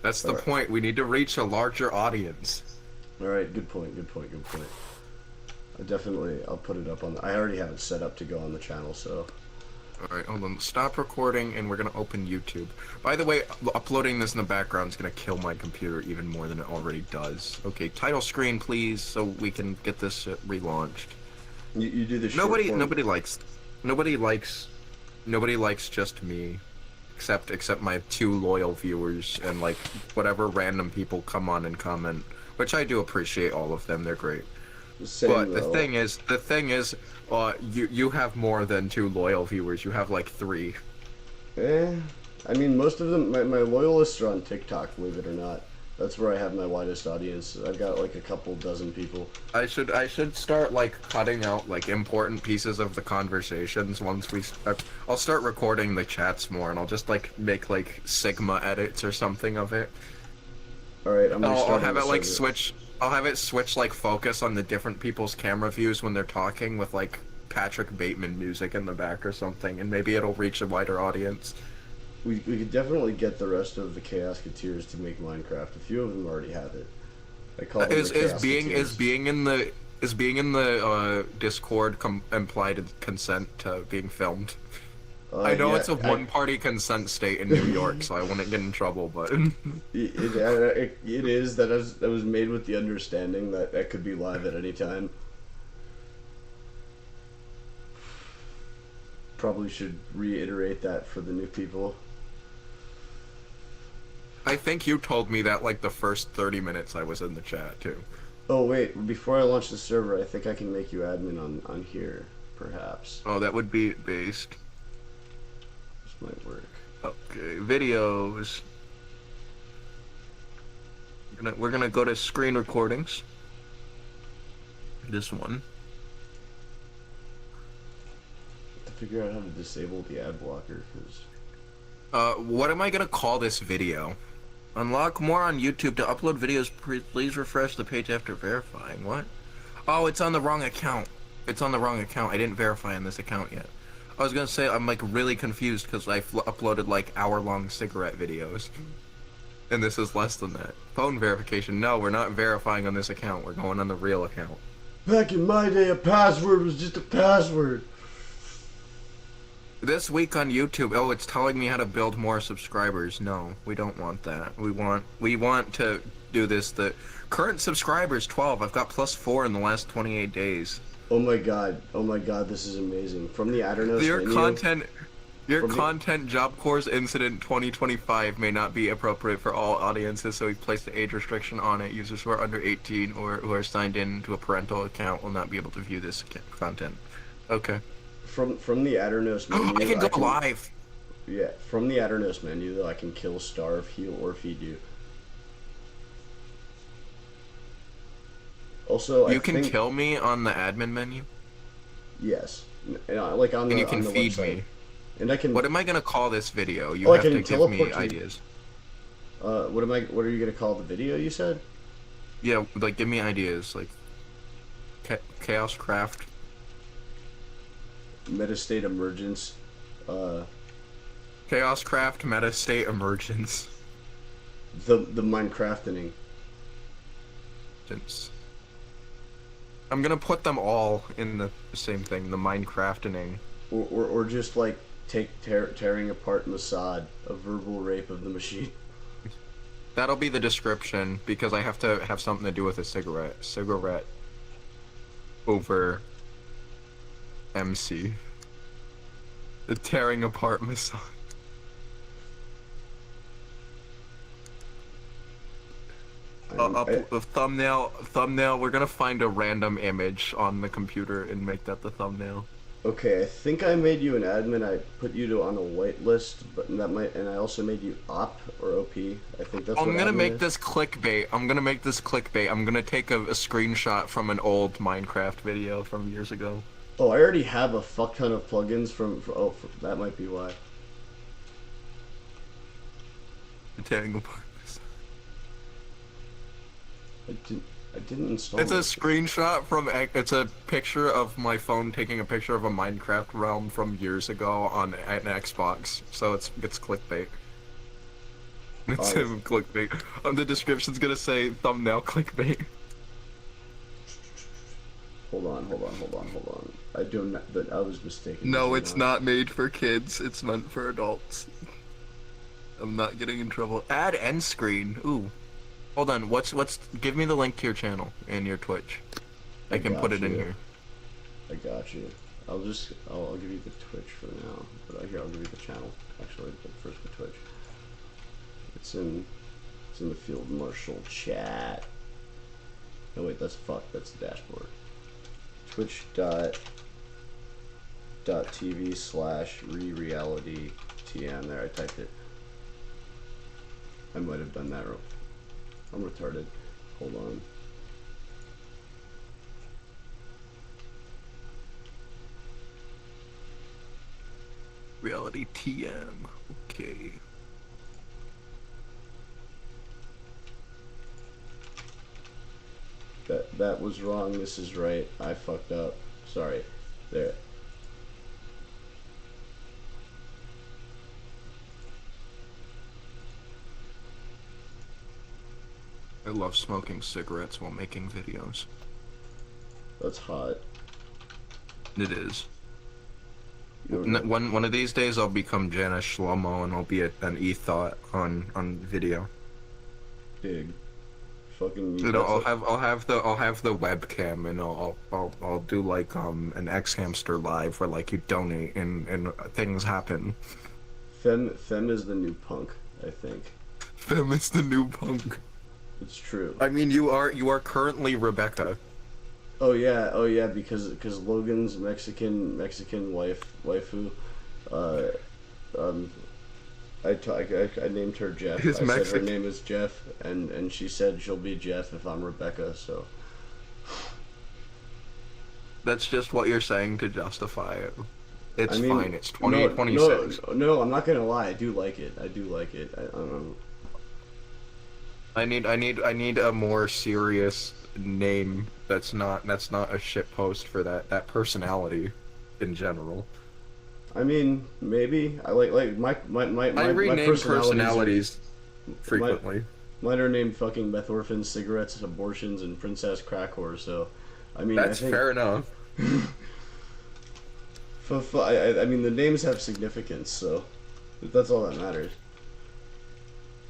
Speaker 7: That's the
Speaker 1: Alright.
Speaker 7: point. We need to reach a larger audience.
Speaker 1: all right, good point. I'll put it up on. I already have it set up to go on the channel, so.
Speaker 7: Alright, hold on. Stop recording, and we're gonna open YouTube. By the way, uploading this in the background is gonna kill my computer even more than it already does. Okay, title screen, please, so we can get this shit relaunched.
Speaker 1: You do the
Speaker 7: Nobody likes just me, except my 2 loyal viewers and like whatever random people come on and comment, which I do appreciate all of them. They're great.
Speaker 1: Same,
Speaker 7: But
Speaker 1: though.
Speaker 7: the thing is, you have more than 2 loyal viewers. You have like 3.
Speaker 1: I mean, most of them, my loyalists are on TikTok, believe it or not. That's where I have my widest audience. I've got like a couple dozen people.
Speaker 7: I should start like cutting out like important pieces of the conversations once we. I'll start recording the chats more, and I'll just like make like Sigma edits or something of it.
Speaker 1: All right, I'm
Speaker 7: I'll
Speaker 1: restarting
Speaker 7: have
Speaker 1: the
Speaker 7: it like
Speaker 1: server.
Speaker 7: switch. I'll have it switch like focus on the different people's camera views when they're talking with like Patrick Bateman music in the back or something, and maybe it'll reach a wider audience.
Speaker 1: We could definitely get the rest of the Chaosketeers to make Minecraft. A few of them already have it. I call them
Speaker 7: Is
Speaker 1: the
Speaker 7: being in the Discord implied consent to being filmed? I know it's a one-party consent state in New York, so I wouldn't get in trouble, but
Speaker 1: It is that was made with the understanding that that could be live at any time. Probably should reiterate that for the new people.
Speaker 7: I think you told me that like the first 30 minutes I was in the chat too.
Speaker 1: Oh wait, before I launch the server, I think I can make you admin on here, perhaps.
Speaker 7: Oh, that would be based.
Speaker 1: This might work.
Speaker 7: Okay, videos. We're gonna go to screen recordings. This one.
Speaker 1: To figure out how to disable the ad blocker, because
Speaker 7: What am I gonna call this video? Unlock more on YouTube. To upload videos, please refresh the page after verifying. What? Oh, it's on the wrong account. It's on the wrong account. I didn't verify on this account yet. I was gonna say I'm like really confused because I uploaded like hour-long cigarette videos. And this is less than that. Phone verification. No, we're not verifying on this account. We're going on the real account.
Speaker 1: back in my day, a password was just a password.
Speaker 7: This week on YouTube, oh, it's telling me how to build more subscribers. No, we don't want that. We want to do this. The current subscribers 12. I've got +4 in the last 28 days.
Speaker 1: Oh my god, this is amazing. From the Aternos menu,
Speaker 7: Your
Speaker 1: From the-
Speaker 7: content Job Corps Incident 2025 may not be appropriate for all audiences, so we've placed an age restriction on it. Users who are under 18 or who are signed in to a parental account will not be able to view this content. Okay.
Speaker 1: from the Aternos menu,
Speaker 7: I can go live.
Speaker 1: Yeah, from the Aternos menu, though, I can kill, starve, heal, or feed you. Also,
Speaker 7: You
Speaker 1: I
Speaker 7: can
Speaker 1: think,
Speaker 7: kill me on the admin menu,
Speaker 1: Yes, like on the
Speaker 7: and you can
Speaker 1: on the
Speaker 7: feed
Speaker 1: website.
Speaker 7: me.
Speaker 1: And I can.
Speaker 7: What am I gonna call this video? You
Speaker 1: Oh, I
Speaker 7: have
Speaker 1: can
Speaker 7: to give
Speaker 1: teleport
Speaker 7: me
Speaker 1: you.
Speaker 7: ideas.
Speaker 1: What are you gonna call the video? You said.
Speaker 7: Yeah, like give me ideas, like Chaos Craft.
Speaker 1: Metastate emergence.
Speaker 7: Chaos Craft Metastate Emergence.
Speaker 1: The Minecraftening.
Speaker 7: I'm gonna put them all in the same thing, the Minecraftening.
Speaker 1: Or just like tearing apart Mossad, a verbal rape of the machine.
Speaker 7: That'll be the description, because I have to have something to do with a cigarette. Cigarette over MC. The tearing apart Mossad. A thumbnail. We're gonna find a random image on the computer and make that the thumbnail.
Speaker 1: Okay, I think I made you an admin. I put you on a whitelist, but that might, and I also made you op or OP. I think that's what
Speaker 7: I'm gonna
Speaker 1: admin
Speaker 7: make
Speaker 1: is.
Speaker 7: this clickbait. I'm gonna make this clickbait. I'm gonna take a screenshot from an old Minecraft video from years ago.
Speaker 1: Oh, I already have a fuck ton of plugins that might be why.
Speaker 7: Tangle Parks.
Speaker 1: I didn't install
Speaker 7: It's a
Speaker 1: it.
Speaker 7: screenshot from. It's a picture of my phone taking a picture of a Minecraft realm from years ago on an Xbox. So it's clickbait. It's
Speaker 1: Oh.
Speaker 7: him clickbait. The description's gonna say thumbnail clickbait.
Speaker 1: Hold on. I do not, but I was mistaken.
Speaker 7: No,
Speaker 1: This is
Speaker 7: it's not made for kids. It's meant for adults. I'm not getting in trouble. Add end screen. Ooh. Hold on. What's? Give me the link to your channel and your Twitch. I can put it in
Speaker 1: you.
Speaker 7: here.
Speaker 1: I got you. I'll give you the Twitch for now. But here, I'll give you the channel. Actually, but first the Twitch. It's in the Field Marshal chat. No wait, that's the dashboard. Twitch.tv/rerealitytn. There, I typed it. I might have done that wrong. I'm retarded. Hold on.
Speaker 7: Reality TM. Okay.
Speaker 1: That was wrong. This is right. I fucked up. Sorry. There.
Speaker 7: I love smoking cigarettes while making videos.
Speaker 1: That's hot.
Speaker 7: It is.
Speaker 1: You don't know-
Speaker 7: One of these days I'll become Janice Shlomo and I'll be an e-thought on video.
Speaker 1: Dig. Fucking.
Speaker 7: You know, I'll have the webcam and I'll do like an X Hamster live where like you donate and things happen.
Speaker 1: Fem is the new punk. I think
Speaker 7: Fem is the new punk.
Speaker 1: it's true.
Speaker 7: I mean, you are currently Rebecca.
Speaker 1: Oh yeah, because Logan's Mexican waifu, I named her Jeff.
Speaker 7: His
Speaker 1: I said
Speaker 7: Mexican-
Speaker 1: her name is Jeff, and she said she'll be Jeff if I'm Rebecca. So
Speaker 7: That's just what you're saying to justify it. It's
Speaker 1: I mean,
Speaker 7: fine. It's 2026.
Speaker 1: No, I'm not gonna lie. I do like it. I
Speaker 7: I need a more serious name that's not a shit post for that personality in general.
Speaker 1: I mean, maybe I like my
Speaker 7: I rename
Speaker 1: personalities
Speaker 7: personalities frequently.
Speaker 1: Mine are named fucking meth orphans, cigarettes, abortions, and princess crack whore. So, I mean,
Speaker 7: That's
Speaker 1: I think,
Speaker 7: fair enough.
Speaker 1: I mean, the names have significance, so that's all that matters.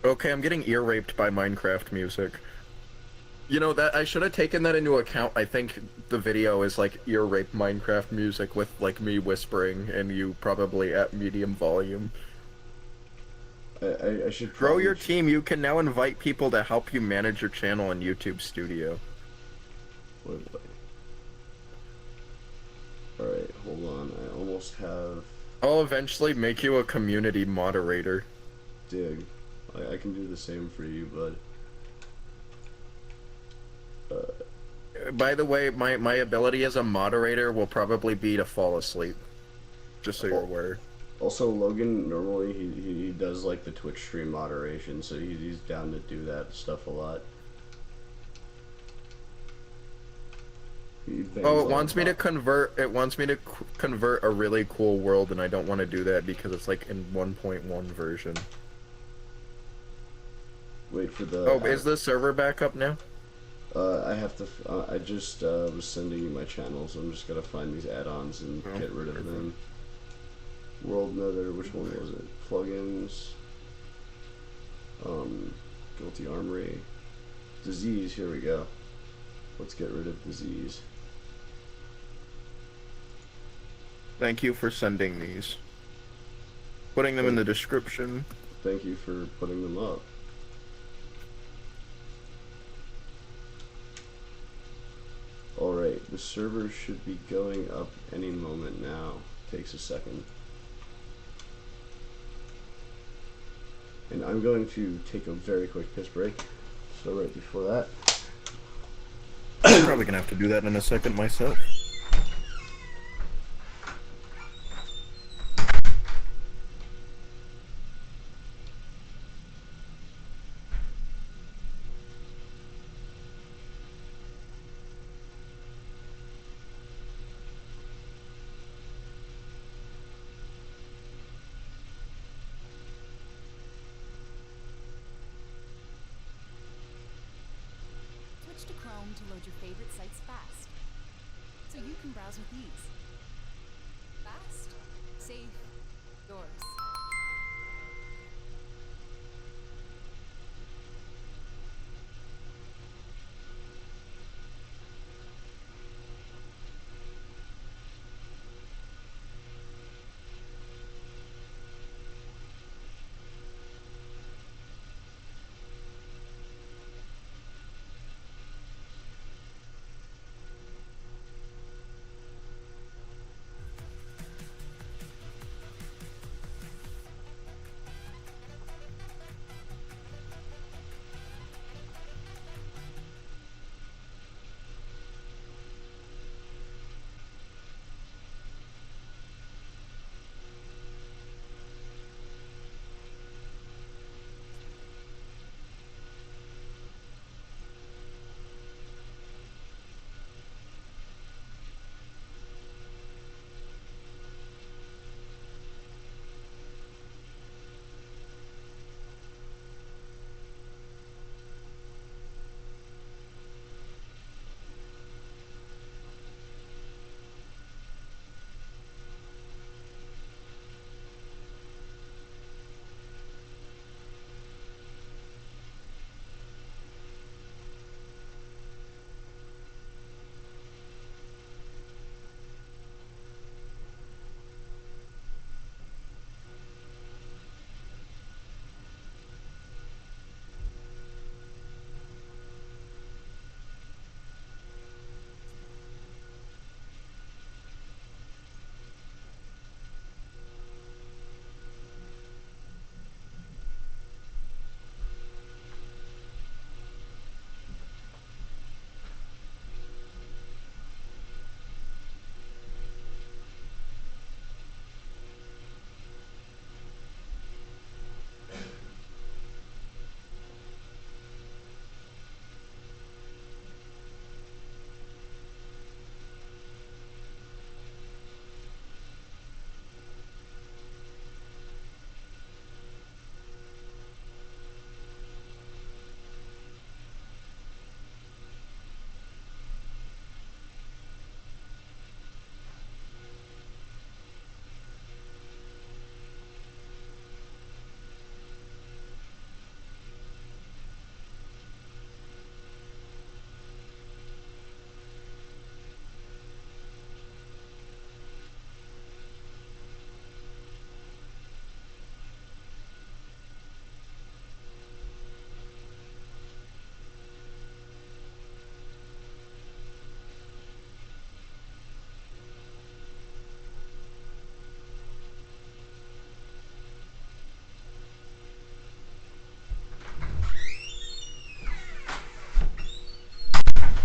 Speaker 7: Okay, I'm getting ear raped by Minecraft music. You know, that I should have taken that into account. I think the video is like ear rape Minecraft music with like me whispering and you probably at medium volume.
Speaker 1: I should
Speaker 7: Grow
Speaker 1: probably
Speaker 7: your team. You can now invite people to help you manage your channel in YouTube Studio.
Speaker 1: Wait. All right, hold on. I almost have
Speaker 7: I'll eventually make you a community moderator.
Speaker 1: dig. I can do the same for you, bud.
Speaker 7: By the way, my ability as a moderator will probably be to fall asleep. Just so you're aware.
Speaker 1: Also, Logan normally he does like the Twitch stream moderation, so he's down to do that stuff a lot. He bangs
Speaker 7: Oh, it
Speaker 1: out
Speaker 7: wants me to
Speaker 1: about-
Speaker 7: convert. It wants me to convert a really cool world, and I don't want to do that because it's like in 1.1 version.
Speaker 1: Wait for the.
Speaker 7: Oh, is the server back up now?
Speaker 1: I have to. I just was sending you my channel, so I'm just gonna find these add-ons and
Speaker 7: Oh,
Speaker 1: get rid of
Speaker 7: perfect.
Speaker 1: them. World Nether. Which one was it? Plugins. Guilty Armory. Disease. Here we go. Let's get rid of disease.
Speaker 7: Thank you for sending these. Putting them in the description.
Speaker 1: Thank you for putting them up. Alright, the server should be going up any moment now. Takes a second. And I'm going to take a very quick piss break. So right before that.
Speaker 6: I'm probably gonna have to do that in a second myself.
Speaker 8: Switch to Chrome to load your favorite sites fast, so you can browse with ease. Fast, safe, yours.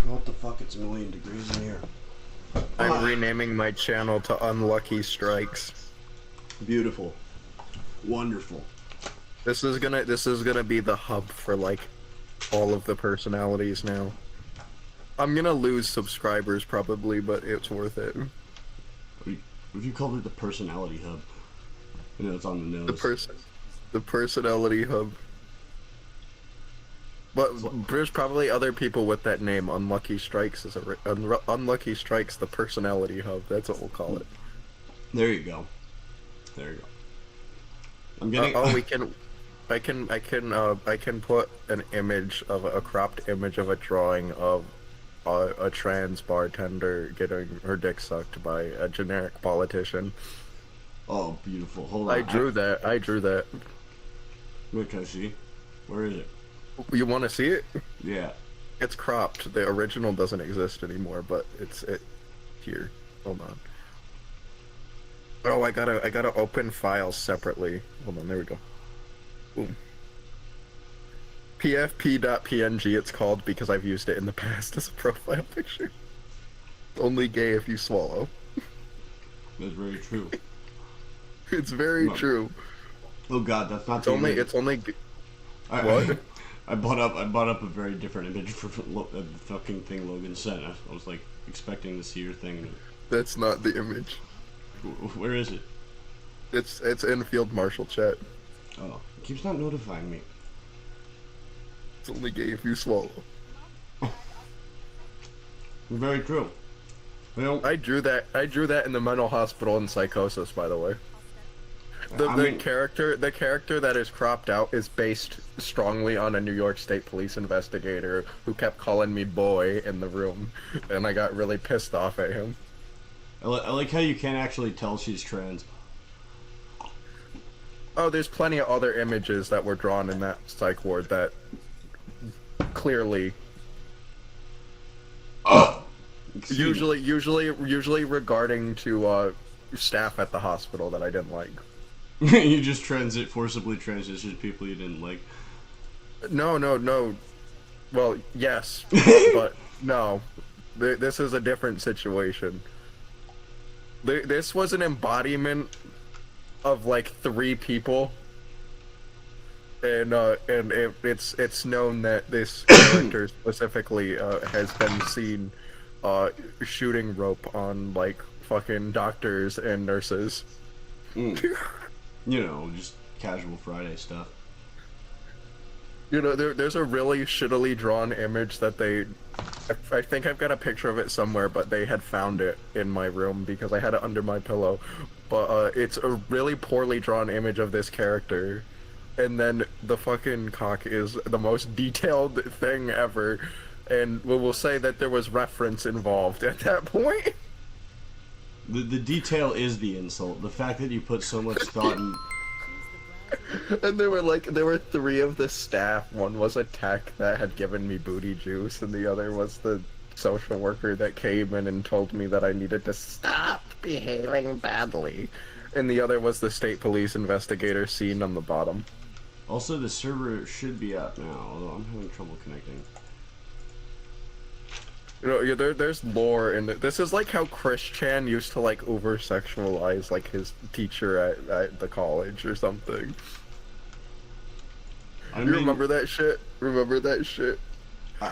Speaker 1: What the fuck? It's a million degrees in here.
Speaker 6: I'm renaming my channel to Unlucky Strikes.
Speaker 1: Beautiful. Wonderful.
Speaker 6: This is gonna be the hub for like all of the personalities now. I'm gonna lose subscribers probably, but it's worth it.
Speaker 1: If you called it the personality hub, you know it's on the nose.
Speaker 6: The personality hub. But there's probably other people with that name. Unlucky Strikes is Unlucky Strikes, the personality hub. That's what we'll call it.
Speaker 1: There you go. There you go. I'm getting.
Speaker 6: I can put an image of a cropped image of a drawing of a trans bartender getting her dick sucked by a generic politician.
Speaker 1: Oh, beautiful. Hold on.
Speaker 6: I drew that.
Speaker 1: Wait, can I see? Where is it?
Speaker 6: You want to see it?
Speaker 1: Yeah.
Speaker 6: It's cropped. The original doesn't exist anymore, but it's here. Hold on. Oh, I gotta open files separately. Hold on, there we go. Boom. PFP.png it's called because I've used it in the past as a profile picture. Only gay if you swallow.
Speaker 1: That's very true.
Speaker 6: It's very true.
Speaker 1: Oh God, that's not.
Speaker 6: It's only.
Speaker 1: I,
Speaker 6: What?
Speaker 1: I bought up a very different image for the fucking thing Logan sent. I was like expecting to see your thing.
Speaker 6: That's not the image.
Speaker 1: Where is it?
Speaker 6: It's in Field Marshal chat.
Speaker 1: Oh, it keeps not notifying me.
Speaker 6: It's only gay if you swallow.
Speaker 1: Very true. Well,
Speaker 6: I drew that in the mental hospital in Psychosis, by the way. The character that is cropped out is based strongly on a New York State police investigator who kept calling me boy in the room, and I got really pissed off at him.
Speaker 1: I like how you can't actually tell she's trans.
Speaker 6: Oh, there's plenty of other images that were drawn in that psych ward that clearly. Usually regarding to staff at the hospital that I didn't like.
Speaker 1: You just forcibly transitioned people you didn't like.
Speaker 6: No. Well, yes, but no. This is a different situation. This was an embodiment of like 3 people, and it's known that this character specifically has been seen shooting rope on like fucking doctors and nurses.
Speaker 1: You know, just casual Friday stuff.
Speaker 6: You know, there's a really shittily drawn image that I think I've got a picture of it somewhere, but they had found it in my room because I had it under my pillow. But it's a really poorly drawn image of this character, and then the fucking cock is the most detailed thing ever, and we will say that there was reference involved at that point.
Speaker 1: The detail is the insult. The fact that you put so much thought in.
Speaker 6: And there were 3 of the staff. One was a tech that had given me booty juice, and the other was the social worker that came in and told me that I needed to stop behaving badly. And the other was the state police investigator seen on the bottom.
Speaker 1: Also, the server should be up now, although I'm having trouble connecting.
Speaker 6: You know, there's lore in it. This is like how Chris Chan used to like over-sexualize like his teacher at the college or something. You remember that shit? Remember that shit?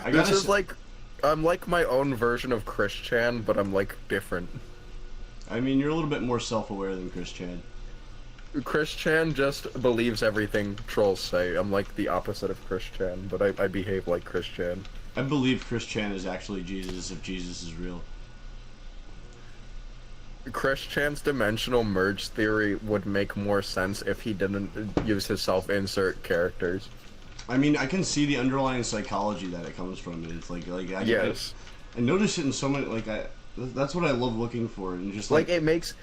Speaker 6: This is like, I'm like my own version of Chris Chan, but I'm like different.
Speaker 1: I mean, you're a little bit more self-aware than Chris Chan.
Speaker 6: Chris Chan just believes everything trolls say. I'm like the opposite of Chris Chan, but I behave like Chris Chan.
Speaker 1: I believe Chris Chan is actually Jesus if Jesus is real.
Speaker 6: Chris Chan's dimensional merge theory would make more sense if he didn't use his self-insert characters.
Speaker 1: I mean, I can see the underlying psychology that it comes from. It's like
Speaker 6: yes.
Speaker 1: I notice it in so many that's what I love looking for, and just
Speaker 6: like it makes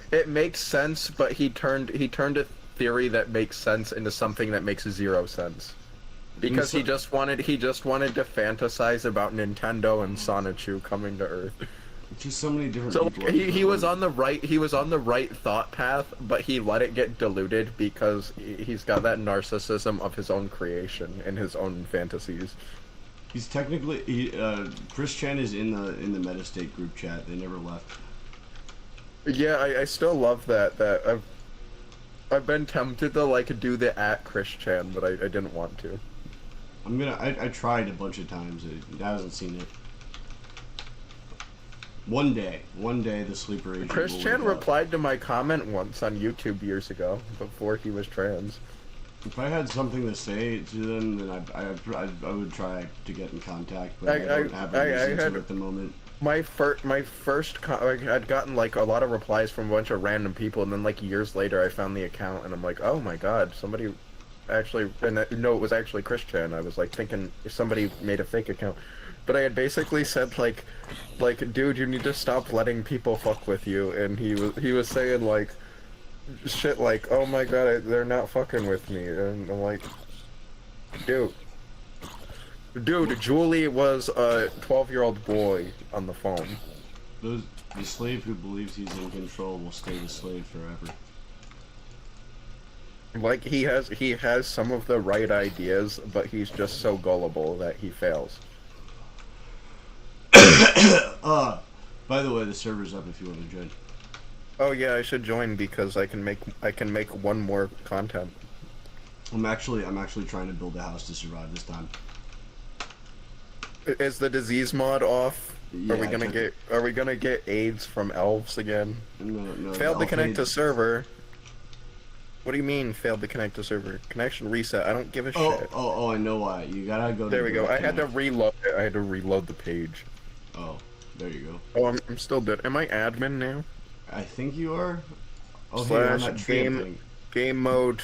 Speaker 6: sense, but he turned a theory that makes sense into something that makes 0 sense. Because he just wanted to fantasize about Nintendo and Sonichu coming to Earth.
Speaker 1: Just so many different people.
Speaker 6: So he was on the right thought path, but he let it get diluted because he's got that narcissism of his own creation and his own fantasies.
Speaker 1: He's technically Chris Chan is in the Metastate group chat. They never left.
Speaker 6: Yeah, I still love that I've been tempted to like do the @Chris Chan, but I didn't want to.
Speaker 1: I tried a bunch of times. I hasn't seen it. One day, the sleeper agent.
Speaker 6: Chris Chan replied to my comment once on YouTube years ago, before he was trans.
Speaker 1: If I had something to say to them, then I would try to get in contact, but I don't have a reason to at the moment.
Speaker 6: My first I'd gotten like a lot of replies from a bunch of random people, and then like years later I found the account, and I'm like, oh my god, somebody actually, and no, it was actually Chris Chan. I was like thinking somebody made a fake account. But I had basically said like, dude, you need to stop letting people fuck with you, and he was saying like, shit like, oh my god, they're not fucking with me, and I'm like, dude,
Speaker 7: Dude, Julie was a 12-year-old boy on the phone.
Speaker 1: The slave who believes he's in control will stay the slave forever.
Speaker 7: Like, he has some of the right ideas, but he's just so gullible that he fails.
Speaker 1: By the way, the server's up if you want to join.
Speaker 7: Oh yeah, I should join because I can make one more content.
Speaker 1: I'm actually trying to build a house to survive this time.
Speaker 7: Is the disease mod off?
Speaker 1: Yeah,
Speaker 7: Are we gonna get AIDS from elves again?
Speaker 1: No.
Speaker 7: Failed to connect to
Speaker 1: AIDS.
Speaker 7: server. What do you mean failed to connect to server? Connection reset. I don't give a shit.
Speaker 1: Oh, I know why. You gotta go.
Speaker 7: There
Speaker 1: to
Speaker 7: we go.
Speaker 1: direct
Speaker 7: I had to
Speaker 1: connect.
Speaker 7: reload it. I had to reload the page.
Speaker 1: Oh, there you go.
Speaker 7: Oh, I'm still dead. Am I admin now?
Speaker 1: I think you are. Oh, hey, on
Speaker 7: Slash
Speaker 1: that train
Speaker 7: game
Speaker 1: thing.
Speaker 7: game mode.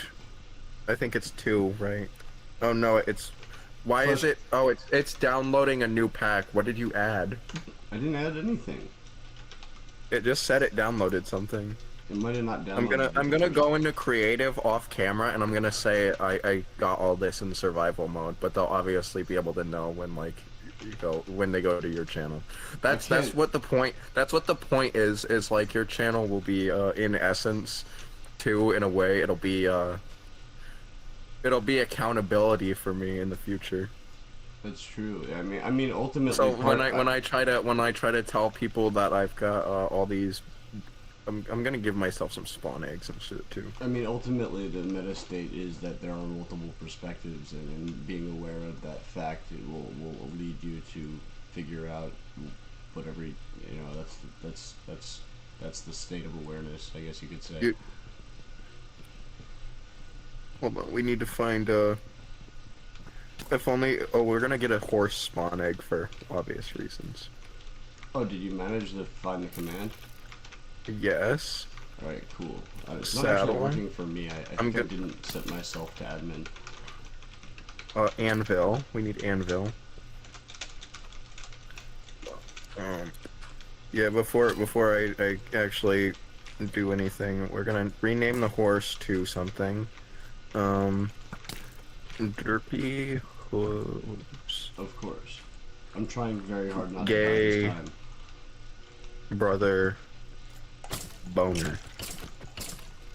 Speaker 7: I think it's 2, right? Oh no, it's. Why is it? Oh, it's downloading a new pack. What did you add?
Speaker 1: I didn't add anything.
Speaker 7: It just said it downloaded something.
Speaker 1: It might have not downloaded.
Speaker 7: I'm gonna go into creative off camera and I'm gonna say I got all this in survival mode, but they'll obviously be able to know when when they go to your channel. That's what the point is like your channel will be in essence too, in a way it'll be accountability for me in the future.
Speaker 1: That's true. I mean ultimately.
Speaker 7: So when I try to tell people that I've got all these, I'm gonna give myself some spawn eggs and shit too.
Speaker 1: I mean, ultimately, the meta state is that there are multiple perspectives, and being aware of that fact, it will lead you to figure out whatever that's the state of awareness, I guess you could say.
Speaker 7: Hold on, we need to find if only. Oh, we're gonna get a horse spawn egg for obvious reasons.
Speaker 1: Oh, did you manage to find the command?
Speaker 7: Yes.
Speaker 1: Alright, cool. It's not
Speaker 7: Saddle.
Speaker 1: actually working for me. I think I didn't set myself to admin.
Speaker 7: Anvil. We need anvil. Yeah, before I actually do anything, we're gonna rename the horse to something. Derpy hooves.
Speaker 1: Of course. I'm trying very hard not
Speaker 7: Gay.
Speaker 1: to die this time.
Speaker 7: Brother. Boner.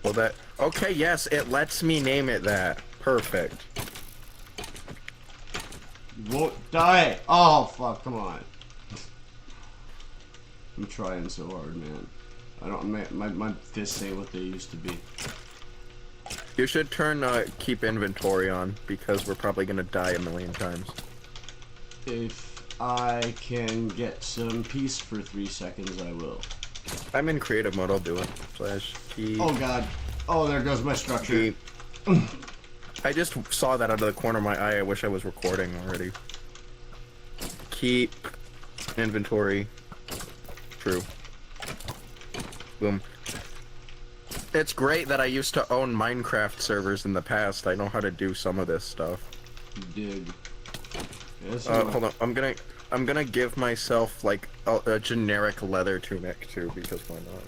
Speaker 7: Well, that. Okay, yes, it lets me name it that. Perfect.
Speaker 1: Won't die! Oh, fuck, come on. I'm trying so hard, man. I don't. My fists ain't what they used to be.
Speaker 7: You should turn keep inventory on because we're probably gonna die a million times.
Speaker 1: If I can get some peace for 3 seconds, I will.
Speaker 7: I'm in creative mode. I'll do it. Slash keep.
Speaker 1: Oh god. Oh, there goes my structure.
Speaker 7: Keep. I just saw that out of the corner of my eye. I wish I was recording already. Keep inventory. True. Boom. It's great that I used to own Minecraft servers in the past. I know how to do some of this stuff.
Speaker 1: Dig. Yes,
Speaker 7: Hold on. I'm gonna give myself like a generic leather tunic too, because why not?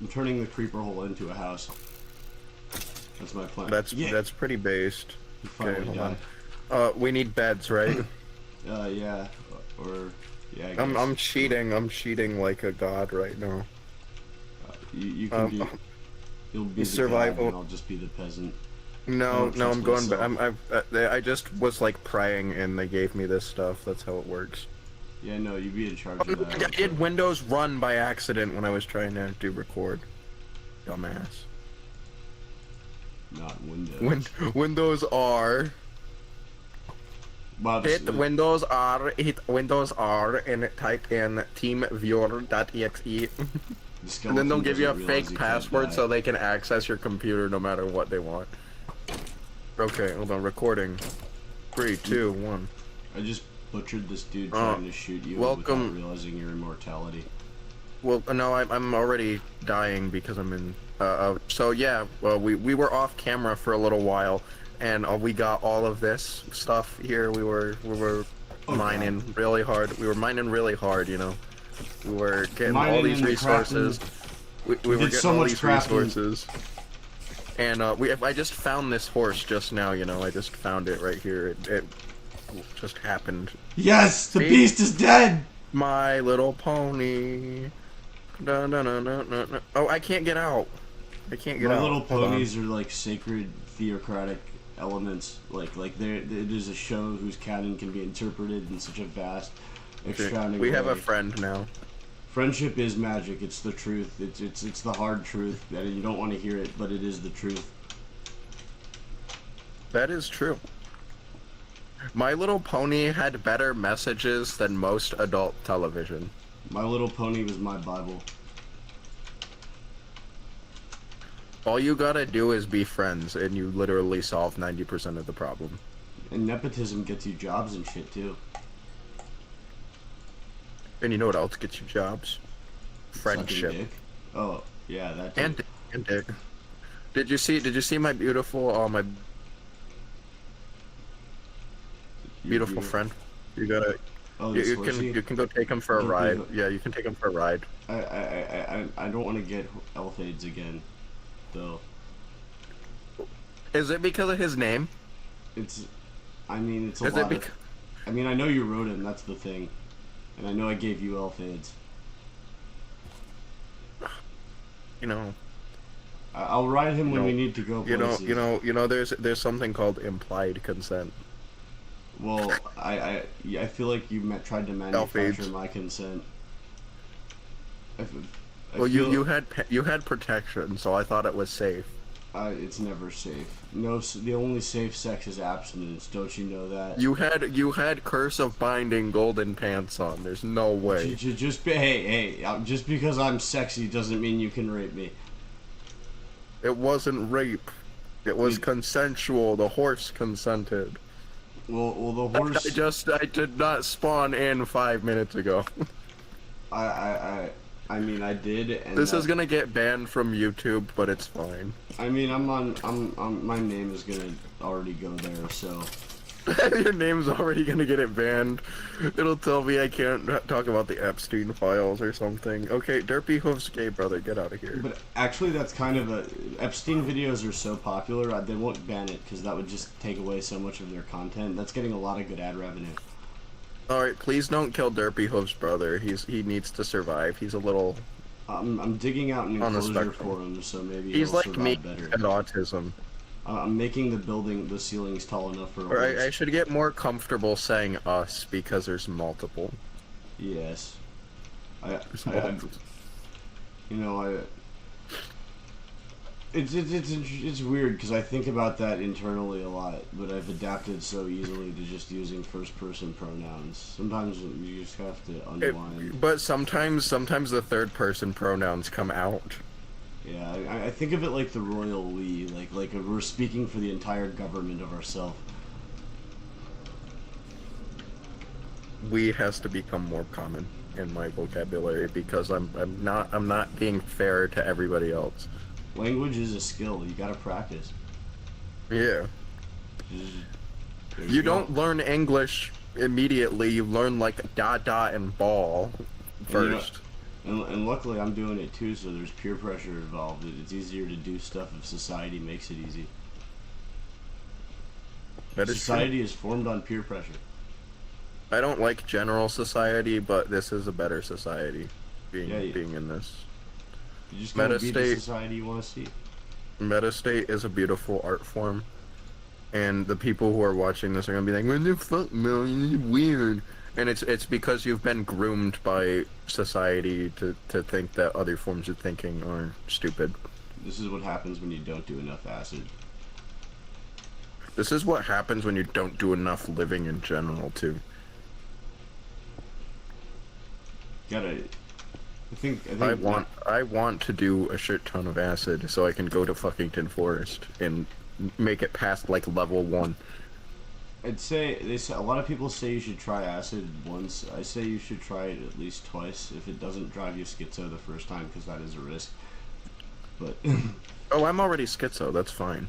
Speaker 1: I'm turning the creeper hole into a house. That's my plan.
Speaker 7: That's pretty based.
Speaker 1: You finally
Speaker 7: hold
Speaker 1: died.
Speaker 7: on. We need beds, right?
Speaker 1: Yeah. Or yeah. I guess.
Speaker 7: I'm cheating. I'm cheating like a god right now.
Speaker 1: You can be. You'll be the
Speaker 7: survival.
Speaker 1: god and I'll just be the peasant.
Speaker 7: No,
Speaker 1: trust
Speaker 7: I'm going back.
Speaker 1: myself.
Speaker 7: I just was like praying and they gave me this stuff. That's how it works.
Speaker 1: Yeah, no, you be in charge of that.
Speaker 7: I did Windows run by accident when I was trying to do record. Dumbass.
Speaker 1: Not Windows.
Speaker 7: Windows R.
Speaker 1: Wow,
Speaker 7: Hit Windows R and type in teamviewer.exe. And then they'll give you a fake password so they can access your computer no matter what they want. Okay, hold on, recording. 3, 2, 1.
Speaker 1: I just butchered this dude trying to shoot you
Speaker 7: welcome.
Speaker 1: without realizing your immortality.
Speaker 7: Well, no, I'm already dying because I'm in. So yeah, well, we were off camera for a little while, and we got all of this stuff here. We were mining really hard. We were mining really hard, you know. We were getting all these resources. We were getting
Speaker 1: so
Speaker 7: all
Speaker 1: much
Speaker 7: these
Speaker 1: crafting.
Speaker 7: resources. And I just found this horse just now, you know. I just found it right here. just happened.
Speaker 1: Yes, the
Speaker 7: See?
Speaker 1: beast is dead.
Speaker 7: My Little Pony. Dun, dun, dun, dun, dun, dun. Oh, I can't get out. I can't get
Speaker 1: My
Speaker 7: out.
Speaker 1: Little
Speaker 7: Hold on.
Speaker 1: Ponies are like sacred theocratic elements. Like it is a show whose canon can be interpreted in such a vast, extravagant
Speaker 7: We have a
Speaker 1: way.
Speaker 7: friend now.
Speaker 1: Friendship is magic. It's the truth. It's the hard truth. That you don't want to hear it, but it is the truth.
Speaker 7: That is true. My Little Pony had better messages than most adult television.
Speaker 1: My Little Pony was my Bible.
Speaker 7: All you gotta do is be friends, and you literally solve 90% of the problem.
Speaker 1: And nepotism gets you jobs and shit too.
Speaker 7: And you know what else gets you jobs?
Speaker 1: Sucking
Speaker 7: Friendship.
Speaker 1: dick. Oh yeah, that. Too.
Speaker 7: And dick. Did you see my beautiful my beautiful friend? You gotta
Speaker 1: Oh,
Speaker 7: you,
Speaker 1: this
Speaker 7: you can go take him for a
Speaker 1: Don't
Speaker 7: ride.
Speaker 1: be-
Speaker 7: Yeah, you can take him for a ride.
Speaker 1: I don't want to get elf aids again, though.
Speaker 7: Is it because of his name?
Speaker 1: It's, I mean, it's a
Speaker 7: Is it
Speaker 1: lot.
Speaker 7: because
Speaker 1: I mean, I know you wrote him. That's the thing, and I know I gave you elf aids.
Speaker 7: you know
Speaker 1: I'll ride him when
Speaker 7: No.
Speaker 1: we need to go places.
Speaker 7: you know there's something called implied consent.
Speaker 1: Well, I feel like you tried to
Speaker 7: Elf aids.
Speaker 1: manufacture my consent. I
Speaker 7: Well, you
Speaker 1: feel-
Speaker 7: you had protection, so I thought it was safe.
Speaker 1: It's never safe. No, the only safe sex is abstinence. Don't you know that?
Speaker 7: You had Curse of Binding golden pants on. There's no way.
Speaker 1: Hey, just because I'm sexy doesn't mean you can rape me.
Speaker 7: It wasn't rape. It was
Speaker 1: Wait.
Speaker 7: consensual. The horse consented.
Speaker 1: Well, the horse.
Speaker 7: I did not spawn in 5 minutes ago.
Speaker 1: I mean, I did, and
Speaker 7: This is gonna get banned from YouTube, but it's fine.
Speaker 1: I mean, my name is gonna already go there, so.
Speaker 7: Your name's already gonna get it banned. It'll tell me I can't talk about the Epstein files or something. Okay, Derpy Hoof's gay brother, get out of here.
Speaker 1: But actually, that's kind of a. Epstein videos are so popular, they won't ban it, because that would just take away so much of their content. That's getting a lot of good ad revenue.
Speaker 7: Alright, please don't kill Derpy Hoof's brother. He needs to survive. He's a little.
Speaker 1: I'm digging out an
Speaker 7: On the
Speaker 1: enclosure
Speaker 7: spectrum.
Speaker 1: for him, so maybe
Speaker 7: He's
Speaker 1: he'll
Speaker 7: like
Speaker 1: survive
Speaker 7: me
Speaker 1: better.
Speaker 7: and autism.
Speaker 1: I'm making the ceilings tall enough for a
Speaker 7: Or
Speaker 1: horse.
Speaker 7: I should get more comfortable saying us because there's multiple.
Speaker 1: Yes.
Speaker 7: There's
Speaker 1: I
Speaker 7: multiple.
Speaker 1: you know, it's weird because I think about that internally a lot, but I've adapted so easily to just using first-person pronouns. Sometimes you just have to unwind.
Speaker 7: But sometimes the third person pronouns come out.
Speaker 1: Yeah, I think of it like the royal we, like we're speaking for the entire government of ourselves.
Speaker 7: We has to become more common in my vocabulary because I'm not being fair to everybody else.
Speaker 1: Language is a skill. You gotta practice.
Speaker 7: Yeah.
Speaker 1: There
Speaker 7: You
Speaker 1: go.
Speaker 7: don't learn English immediately. You learn like da and ball first.
Speaker 1: And luckily I'm doing it too, so there's peer pressure involved. It's easier to do stuff if society makes it easy.
Speaker 7: That is true.
Speaker 1: Society is formed on peer pressure.
Speaker 7: I don't like general society, but this is a better society. Being
Speaker 1: Yeah,
Speaker 7: being in this.
Speaker 1: You just gotta be the
Speaker 7: Metastate.
Speaker 1: society you want to see.
Speaker 7: Metastate is a beautiful art form, and the people who are watching this are gonna be like, "What the fuck, Mel? You're weird." And it's because you've been groomed by society to think that other forms of thinking are stupid.
Speaker 1: This is what happens when you don't do enough acid.
Speaker 7: This is what happens when you don't do enough living in general, too.
Speaker 1: I think
Speaker 7: I want to do a shit ton of acid so I can go to Fuckington Forest and make it past like level 1.
Speaker 1: I'd say a lot of people say you should try acid once. I say you should try it at least twice if it doesn't drive you schizo the first time, because that is a risk. But
Speaker 7: Oh, I'm already schizo. That's fine.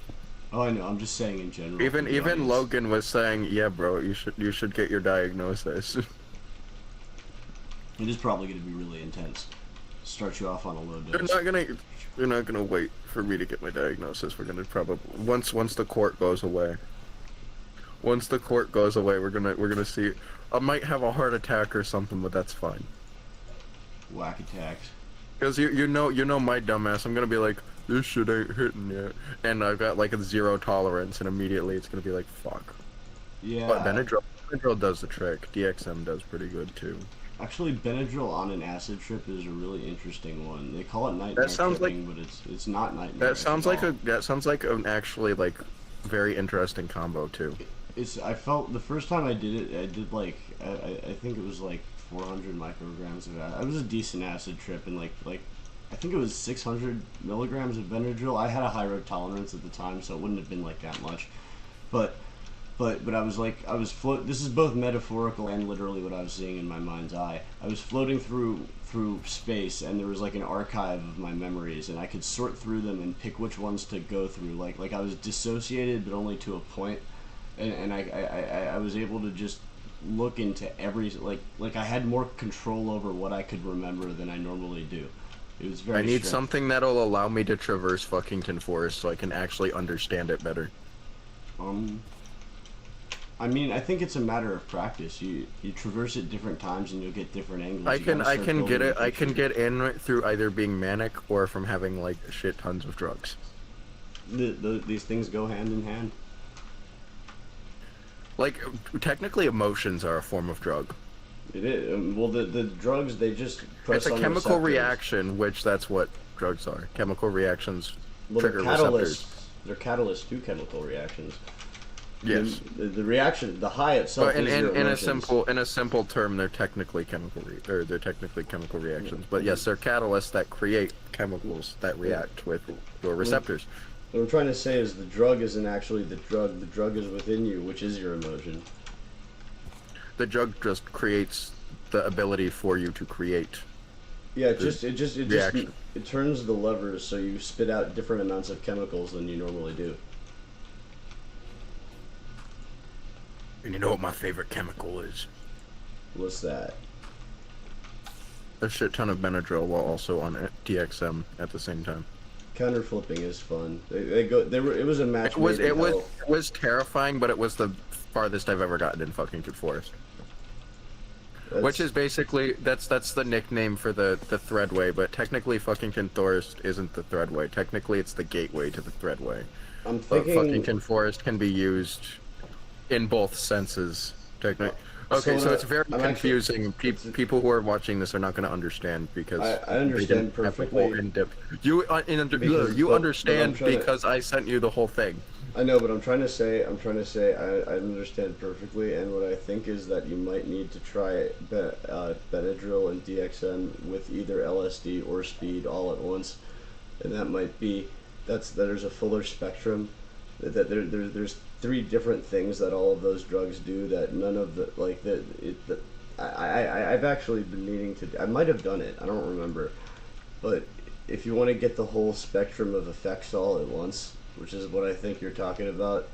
Speaker 1: oh, I know. I'm just saying in general. for
Speaker 7: Even
Speaker 1: the audience.
Speaker 7: Logan was saying, "Yeah, bro, you should get your diagnosis."
Speaker 1: It is probably going to be really intense. Start you off on a low
Speaker 7: You're
Speaker 1: dose.
Speaker 7: not gonna wait for me to get my diagnosis. We're gonna probably once the court goes away.
Speaker 6: Once the court goes away, we're gonna see. I might have a heart attack or something, but that's fine.
Speaker 1: Whack attacks.
Speaker 6: Because you know my dumbass. I'm gonna be like, this shit ain't hitting yet, and I've got like a 0 tolerance, and immediately it's gonna be like, fuck.
Speaker 1: Yeah.
Speaker 6: But Benadryl does the trick. DXM does pretty good too.
Speaker 1: Actually, Benadryl on an acid trip is a really interesting one. They call it nightmare
Speaker 6: That sounds
Speaker 1: tripping, but it's not nightmare.
Speaker 6: That sounds like an actually like very interesting combo too.
Speaker 1: I felt the first time I did it, I did like I think it was like 400 micrograms of acid. It was a decent acid trip, and like I think it was 600 milligrams of Benadryl. I had a high road tolerance at the time, so it wouldn't have been like that much, but I was like, this is both metaphorical and literally what I was seeing in my mind's eye. I was floating through space, and there was like an archive of my memories, and I could sort through them and pick which ones to go through. Like I was dissociated, but only to a point, and I was able to just look into every, like I had more control over what I could remember than I normally do. It was very
Speaker 6: I need
Speaker 1: strange.
Speaker 6: something that'll allow me to traverse Fuckington Forest so I can actually understand it better.
Speaker 1: I mean, I think it's a matter of practice. You traverse it different times and you'll get different angles.
Speaker 6: I
Speaker 1: You gotta start
Speaker 6: can get
Speaker 1: building
Speaker 6: it.
Speaker 1: a
Speaker 6: I can
Speaker 1: picture.
Speaker 6: get in through either being manic or from having like shit tons of drugs.
Speaker 1: These things go hand in hand.
Speaker 6: Like technically, emotions are a form of drug.
Speaker 1: It is. Well, the drugs, they just press
Speaker 6: It's a
Speaker 1: on
Speaker 6: chemical
Speaker 1: receptors.
Speaker 6: reaction, which that's what drugs are. Chemical reactions
Speaker 1: Well,
Speaker 6: trigger
Speaker 1: they're catalysts.
Speaker 6: receptors.
Speaker 1: They're catalysts to chemical reactions.
Speaker 6: Yes.
Speaker 1: The reaction, the high itself
Speaker 6: But
Speaker 1: is your
Speaker 6: in
Speaker 1: emotions.
Speaker 6: a simple term, they're technically chemical reactions. But yes, they're catalysts that create chemicals that react with your receptors.
Speaker 1: What I'm trying to say is the drug isn't actually the drug. The drug is within you, which is your emotion.
Speaker 6: The drug just creates the ability for you to create.
Speaker 1: Yeah, it
Speaker 6: reaction.
Speaker 1: turns the levers so you spit out different amounts of chemicals than you normally do.
Speaker 6: And you know what my favorite chemical is?
Speaker 1: What's that?
Speaker 6: A shit ton of Benadryl while also on DXM at the same time.
Speaker 1: Counter flipping is fun. It was a match. made in hell.
Speaker 6: It was terrifying, but it was the farthest I've ever gotten in fucking Forest. Which is basically that's the nickname for the Threadway, but technically Fuckington Forest isn't the Threadway. Technically, it's the gateway to the Threadway.
Speaker 1: I'm
Speaker 6: But
Speaker 1: thinking.
Speaker 6: Fuckington Forest can be used in both senses. Technically. Okay, so it's very
Speaker 1: I'm actually-
Speaker 6: confusing. People who are watching this are not going to understand because
Speaker 1: I understand
Speaker 6: they didn't have the
Speaker 1: perfectly.
Speaker 6: whole in-depth. You
Speaker 1: Because-
Speaker 6: you
Speaker 1: but
Speaker 6: understand
Speaker 1: I'm trying to-
Speaker 6: because I sent you the whole thing.
Speaker 1: I know, but I'm trying to say I understand perfectly, and what I think is that you might need to try Benadryl and DXM with either LSD or speed all at once, and that might be there's a fuller spectrum. There's 3 different things that all of those drugs do that none of the I've actually been meaning to. I might have done it. I don't remember, but if you want to get the whole spectrum of effects all at once, which is what I think you're talking about,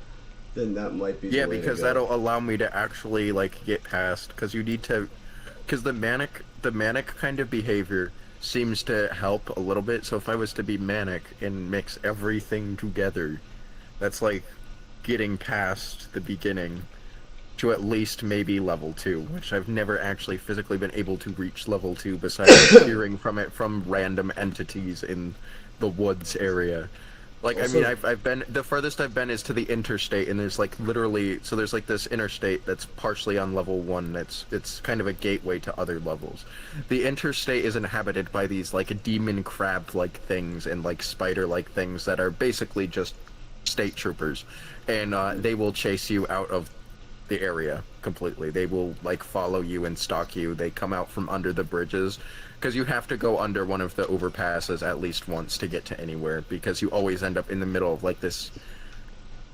Speaker 1: then that might be the way
Speaker 6: Because
Speaker 1: to go.
Speaker 6: that'll allow me to actually like get past because you need to because the manic kind of behavior seems to help a little bit. So if I was to be manic and mix everything together, that's like getting past the beginning to at least maybe level 2, which I've never actually physically been able to reach level 2 besides hearing from it from random entities in the woods area. Like,
Speaker 1: Also-
Speaker 6: I mean, I've been, the furthest I've been is to the interstate, and there's like literally, so there's like this interstate that's partially on level 1, it's kind of a gateway to other levels. The interstate is inhabited by these like demon crab-like things and like spider-like things that are basically just state troopers, and they will chase you out of the area completely. They will like follow you and stalk you. They come out from under the bridges because you have to go under one of the overpasses at least once to get to anywhere because you always end up in the middle of like this.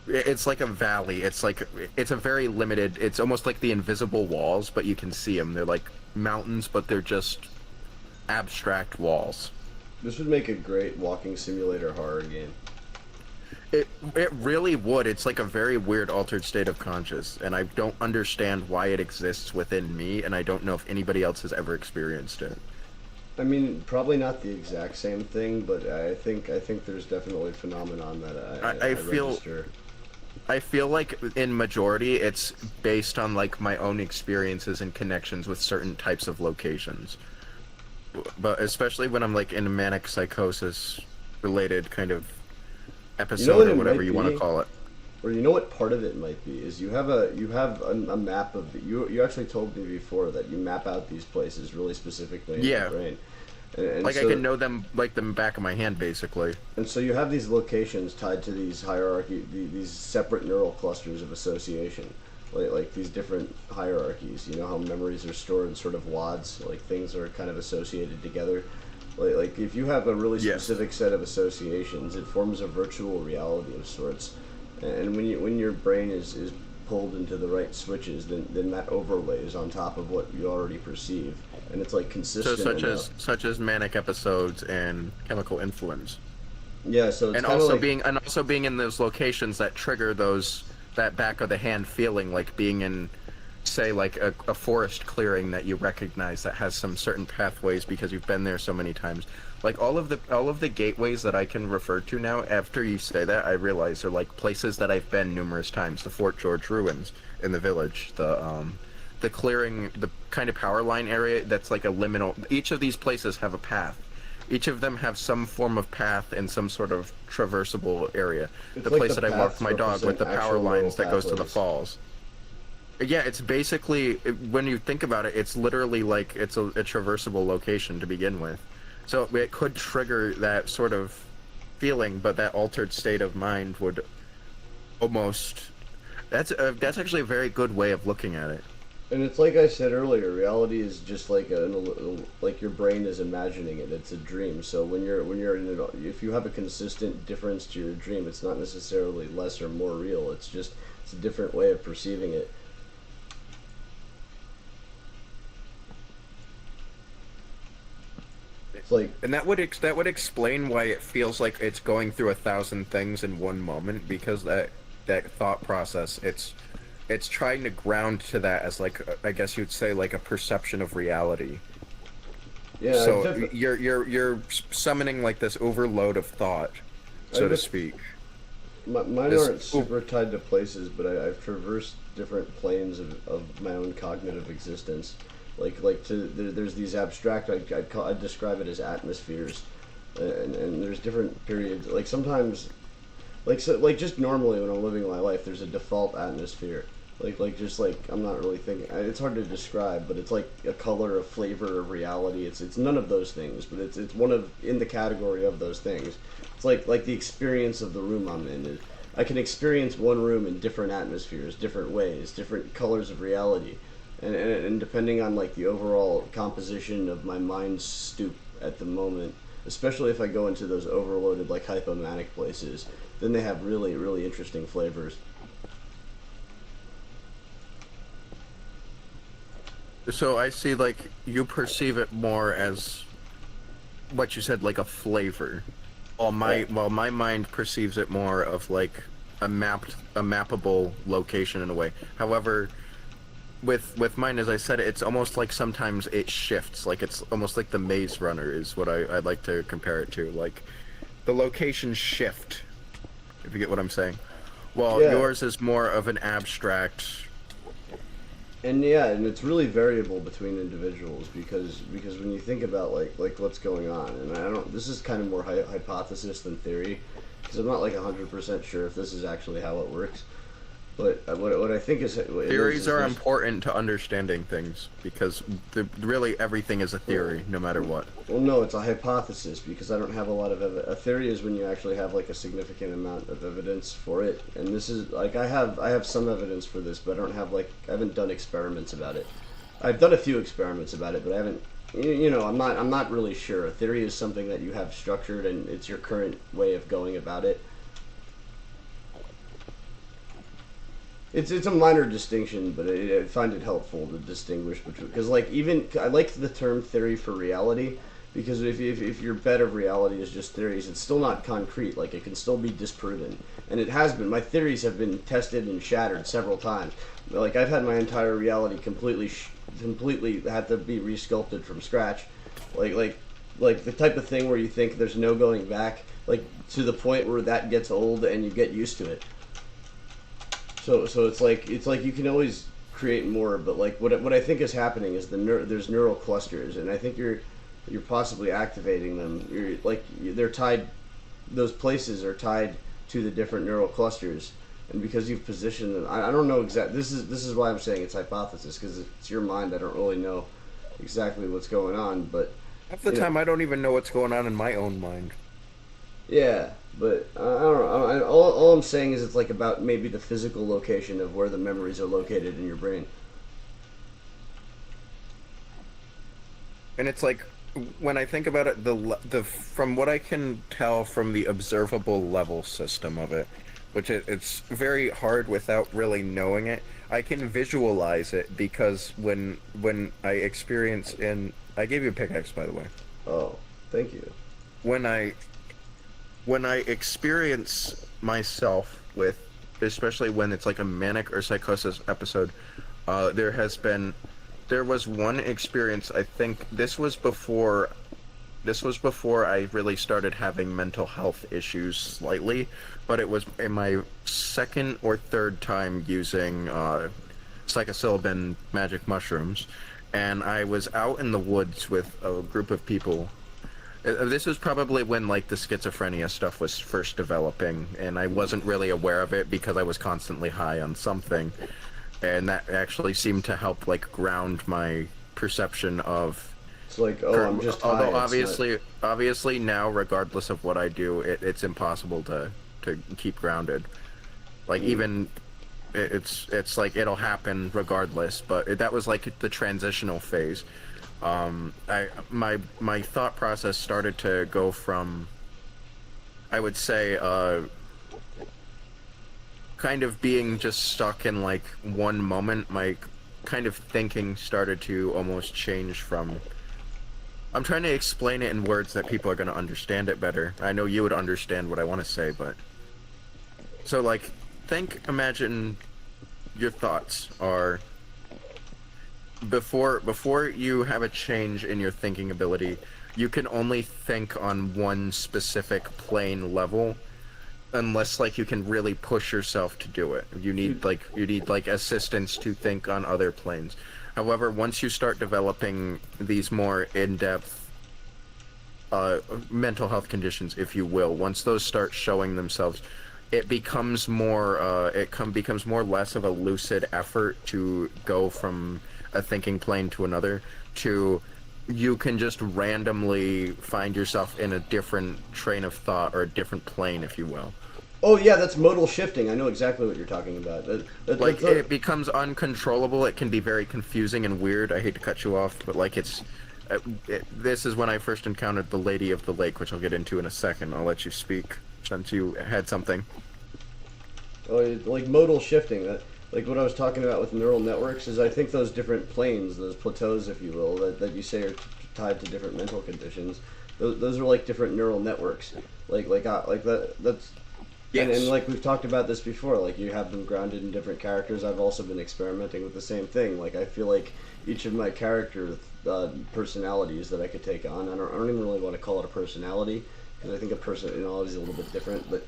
Speaker 6: It's like a valley. It's a very limited. It's almost like the invisible walls, but you can see them. They're like mountains, but they're just abstract walls.
Speaker 1: This would make a great walking simulator horror game.
Speaker 6: It really would. It's like a very weird altered state of conscious, and I don't understand why it exists within me, and I don't know if anybody else has ever experienced it.
Speaker 1: I mean, probably not the exact same thing, but I think there's definitely a phenomenon that I
Speaker 6: I feel-
Speaker 1: register.
Speaker 7: I feel like in majority it's based on like my own experiences and connections with certain types of locations. But especially when I'm like in a manic psychosis related kind of episode
Speaker 1: what
Speaker 7: or
Speaker 1: it
Speaker 7: whatever
Speaker 1: might
Speaker 7: you want
Speaker 1: be?
Speaker 7: to call it.
Speaker 1: Or you know what part of it might be is you have a map of you actually told me before that you map out these places really specifically in
Speaker 7: Yeah.
Speaker 1: your brain. And
Speaker 7: Like
Speaker 1: so,
Speaker 7: I can know them like the back of my hand basically.
Speaker 1: And so you have these locations tied to these these separate neural clusters of association, like these different hierarchies. You know how memories are stored in sort of wads, like things are kind of associated together. Like if you have a really
Speaker 7: Yes.
Speaker 1: specific set of associations, it forms a virtual reality of sorts. And when your brain is pulled into the right switches, then that overlays on top of what you already perceive, and it's like
Speaker 7: So
Speaker 1: consistent enough.
Speaker 7: such as manic episodes and chemical influence.
Speaker 1: Yeah, so it's
Speaker 7: And
Speaker 1: kind of
Speaker 7: also
Speaker 1: like
Speaker 7: being in those locations that trigger that back of the hand feeling, like being in, say, like a forest clearing that you recognize that has some certain pathways because you've been there so many times. Like all of the gateways that I can refer to now, after you say that, I realize are like places that I've been numerous times. The Fort George ruins in the village, the clearing, the kind of power line area that's like a liminal. Each of these places have a path. Each of them have some form of path and some sort of traversable area.
Speaker 1: It's
Speaker 7: The
Speaker 1: like
Speaker 7: place
Speaker 1: the
Speaker 7: that I walked
Speaker 1: paths
Speaker 7: my dog with the
Speaker 1: represent
Speaker 7: power
Speaker 1: actual
Speaker 7: lines that
Speaker 1: neural
Speaker 7: goes to the
Speaker 1: pathways.
Speaker 7: falls. Yeah, it's basically, when you think about it, it's literally like it's a traversable location to begin with. So it could trigger that sort of feeling, but that altered state of mind would almost... That's actually a very good way of looking at it.
Speaker 1: And it's like I said earlier, reality is just like like your brain is imagining it. It's a dream. So when you're in it, if you have a consistent difference to your dream, it's not necessarily less or more real. It's a different way of perceiving it. It's like
Speaker 7: And that would explain why it feels like it's going through 1,000 things in one moment, because that thought process, it's trying to ground to that as like I guess you'd say like a perception of reality.
Speaker 1: yeah.
Speaker 7: So you're summoning like this overload of thought, so to speak.
Speaker 1: Mine
Speaker 7: This-
Speaker 1: aren't super tied to places, but I've traversed different planes of my own cognitive existence. There's these abstract, I'd describe it as atmospheres, and there's different periods. Like sometimes, just normally when I'm living my life, there's a default atmosphere. I'm not really thinking. It's hard to describe, but it's like a color, a flavor of reality. It's none of those things, but it's one of in the category of those things. It's like the experience of the room I'm in. I can experience one room in different atmospheres, different ways, different colors of reality, and depending on like the overall composition of my mind's stoop at the moment, especially if I go into those overloaded like hypomanic places, then they have really really interesting flavors.
Speaker 7: So I see like you perceive it more as what you said, like a flavor. While my mind perceives it more of like a mappable location in a way. However, with mine, as I said, it's almost like sometimes it shifts. Like it's almost like the Maze Runner is what I'd like to compare it to. Like the locations shift, if you get what I'm saying. While
Speaker 1: Yeah.
Speaker 7: yours is more of an abstract.
Speaker 1: And it's really variable between individuals because when you think about like what's going on, and this is kind of more hypothesis than theory, because I'm not like 100% sure if this is actually how it works. But what I think is
Speaker 7: Theories are important to understanding things because really everything is a theory, no matter what.
Speaker 1: Well, no, it's a hypothesis because I don't have a lot of a theory is when you actually have like a significant amount of evidence for it, and this is like I have some evidence for this, but I haven't done experiments about it. I've done a few experiments about it, but I haven't. I'm not really sure. A theory is something that you have structured, and it's your current way of going about it. It's a minor distinction, but I find it helpful to distinguish between, because I like the term theory for reality, because if your bed of reality is just theories, it's still not concrete. Like it can still be disproven, and it has been. My theories have been tested and shattered several times. Like I've had my entire reality completely had to be resculpted from scratch, like the type of thing where you think there's no going back, like to the point where that gets old and you get used to it. So it's like you can always create more, but like what I think is happening is there's neural clusters, and I think you're possibly activating them. They're tied. Those places are tied to the different neural clusters, and because you've positioned them, I don't know exactly. This is why I'm saying it's hypothesis, because it's your mind. I don't really know exactly what's going on, but
Speaker 7: Half the time, I don't even know what's going on in my own mind.
Speaker 1: yeah. But I don't know. All I'm saying is it's like about maybe the physical location of where the memories are located in your brain.
Speaker 7: And it's like, when I think about it, the from what I can tell from the observable level system of it, which it's very hard without really knowing it. I can visualize it because when I experience I gave you a pickaxe, by the way.
Speaker 1: Oh, thank you.
Speaker 7: When I experience myself with, especially when it's like a manic or psychosis episode, there was one experience. I think this was before I really started having mental health issues slightly, but it was in my second or third time using psilocybin magic mushrooms, and I was out in the woods with a group of people. This was probably when like the schizophrenia stuff was first developing, and I wasn't really aware of it because I was constantly high on something, and that actually seemed to help like ground my perception of.
Speaker 1: It's like, oh, I'm just high.
Speaker 7: Although
Speaker 1: It's
Speaker 7: obviously now, regardless of what I do, it's impossible to keep grounded. Like even it's like it'll happen regardless, but that was like the transitional phase. My thought process started to go from, I would say, kind of being just stuck in like one moment. My kind of thinking started to almost change from. I'm trying to explain it in words that people are going to understand it better. I know you would understand what I want to say, but so like imagine your thoughts are. Before you have a change in your thinking ability, you can only think on one specific plane level, unless like you can really push yourself to do it. You need like assistance to think on other planes. However, once you start developing these more in-depth mental health conditions, if you will, once those start showing themselves, it becomes more becomes more less of a lucid effort to go from a thinking plane to another, to you can just randomly find yourself in a different train of thought or a different plane, if you will.
Speaker 1: Oh yeah, that's modal shifting. I know exactly what you're talking about.
Speaker 7: It becomes uncontrollable. It can be very confusing and weird. I hate to cut you off, but like this is when I first encountered the Lady of the Lake, which I'll get into in a second. I'll let you speak since you had something.
Speaker 1: Oh, like modal shifting. Like what I was talking about with neural networks is I think those different planes, those plateaus, if you will, that you say are tied to different mental conditions, those are like different neural networks. Like that's. Yes. And like we've talked about this before, like you have them grounded in different characters. I've also been experimenting with the same thing. Like I feel like each of my character personalities that I could take on, I don't even really want to call it a personality, because I think a personality is a little bit different, but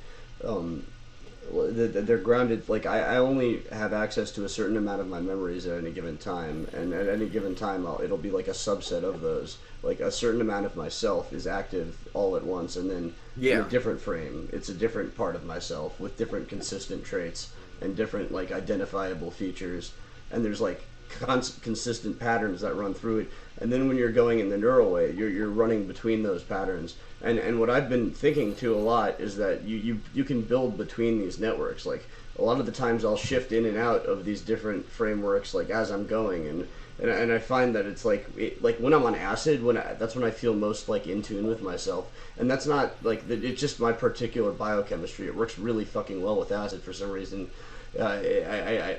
Speaker 1: they're grounded. Like I only have access to a certain amount of my memories at any given time, and at any given time it'll be like a subset of those. Like a certain amount of myself is active all at once, and then in a different frame, it's a different part of myself with different consistent traits and different like identifiable features, and there's like consistent patterns that run through it. And then when you're going in the neural way, you're running between those patterns. And what I've been thinking too a lot is that you can build between these networks. Like a lot of the times I'll shift in and out of these different frameworks like as I'm going, and I find that it's like when I'm on acid, that's when I feel most like in tune with myself. And that's not like it's just my particular biochemistry. It works really fucking well with acid for some reason.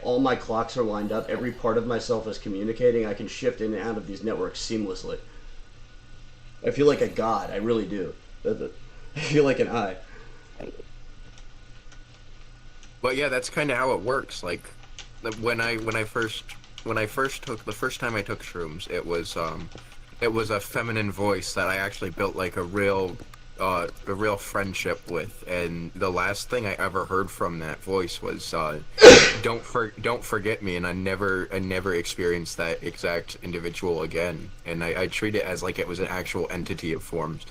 Speaker 1: All my clocks are lined up. Every part of myself is communicating. I can shift in and out of these networks seamlessly. I feel like a god. I really do. I feel like an eye.
Speaker 7: But yeah, that's kind of how it works. Like when I first took the first time I took shrooms, it was a feminine voice that I actually built like a real a real friendship with, and the last thing I ever heard from that voice was don't forget me, and I never experienced that exact individual again, and I treat it as like it was an actual entity it formed.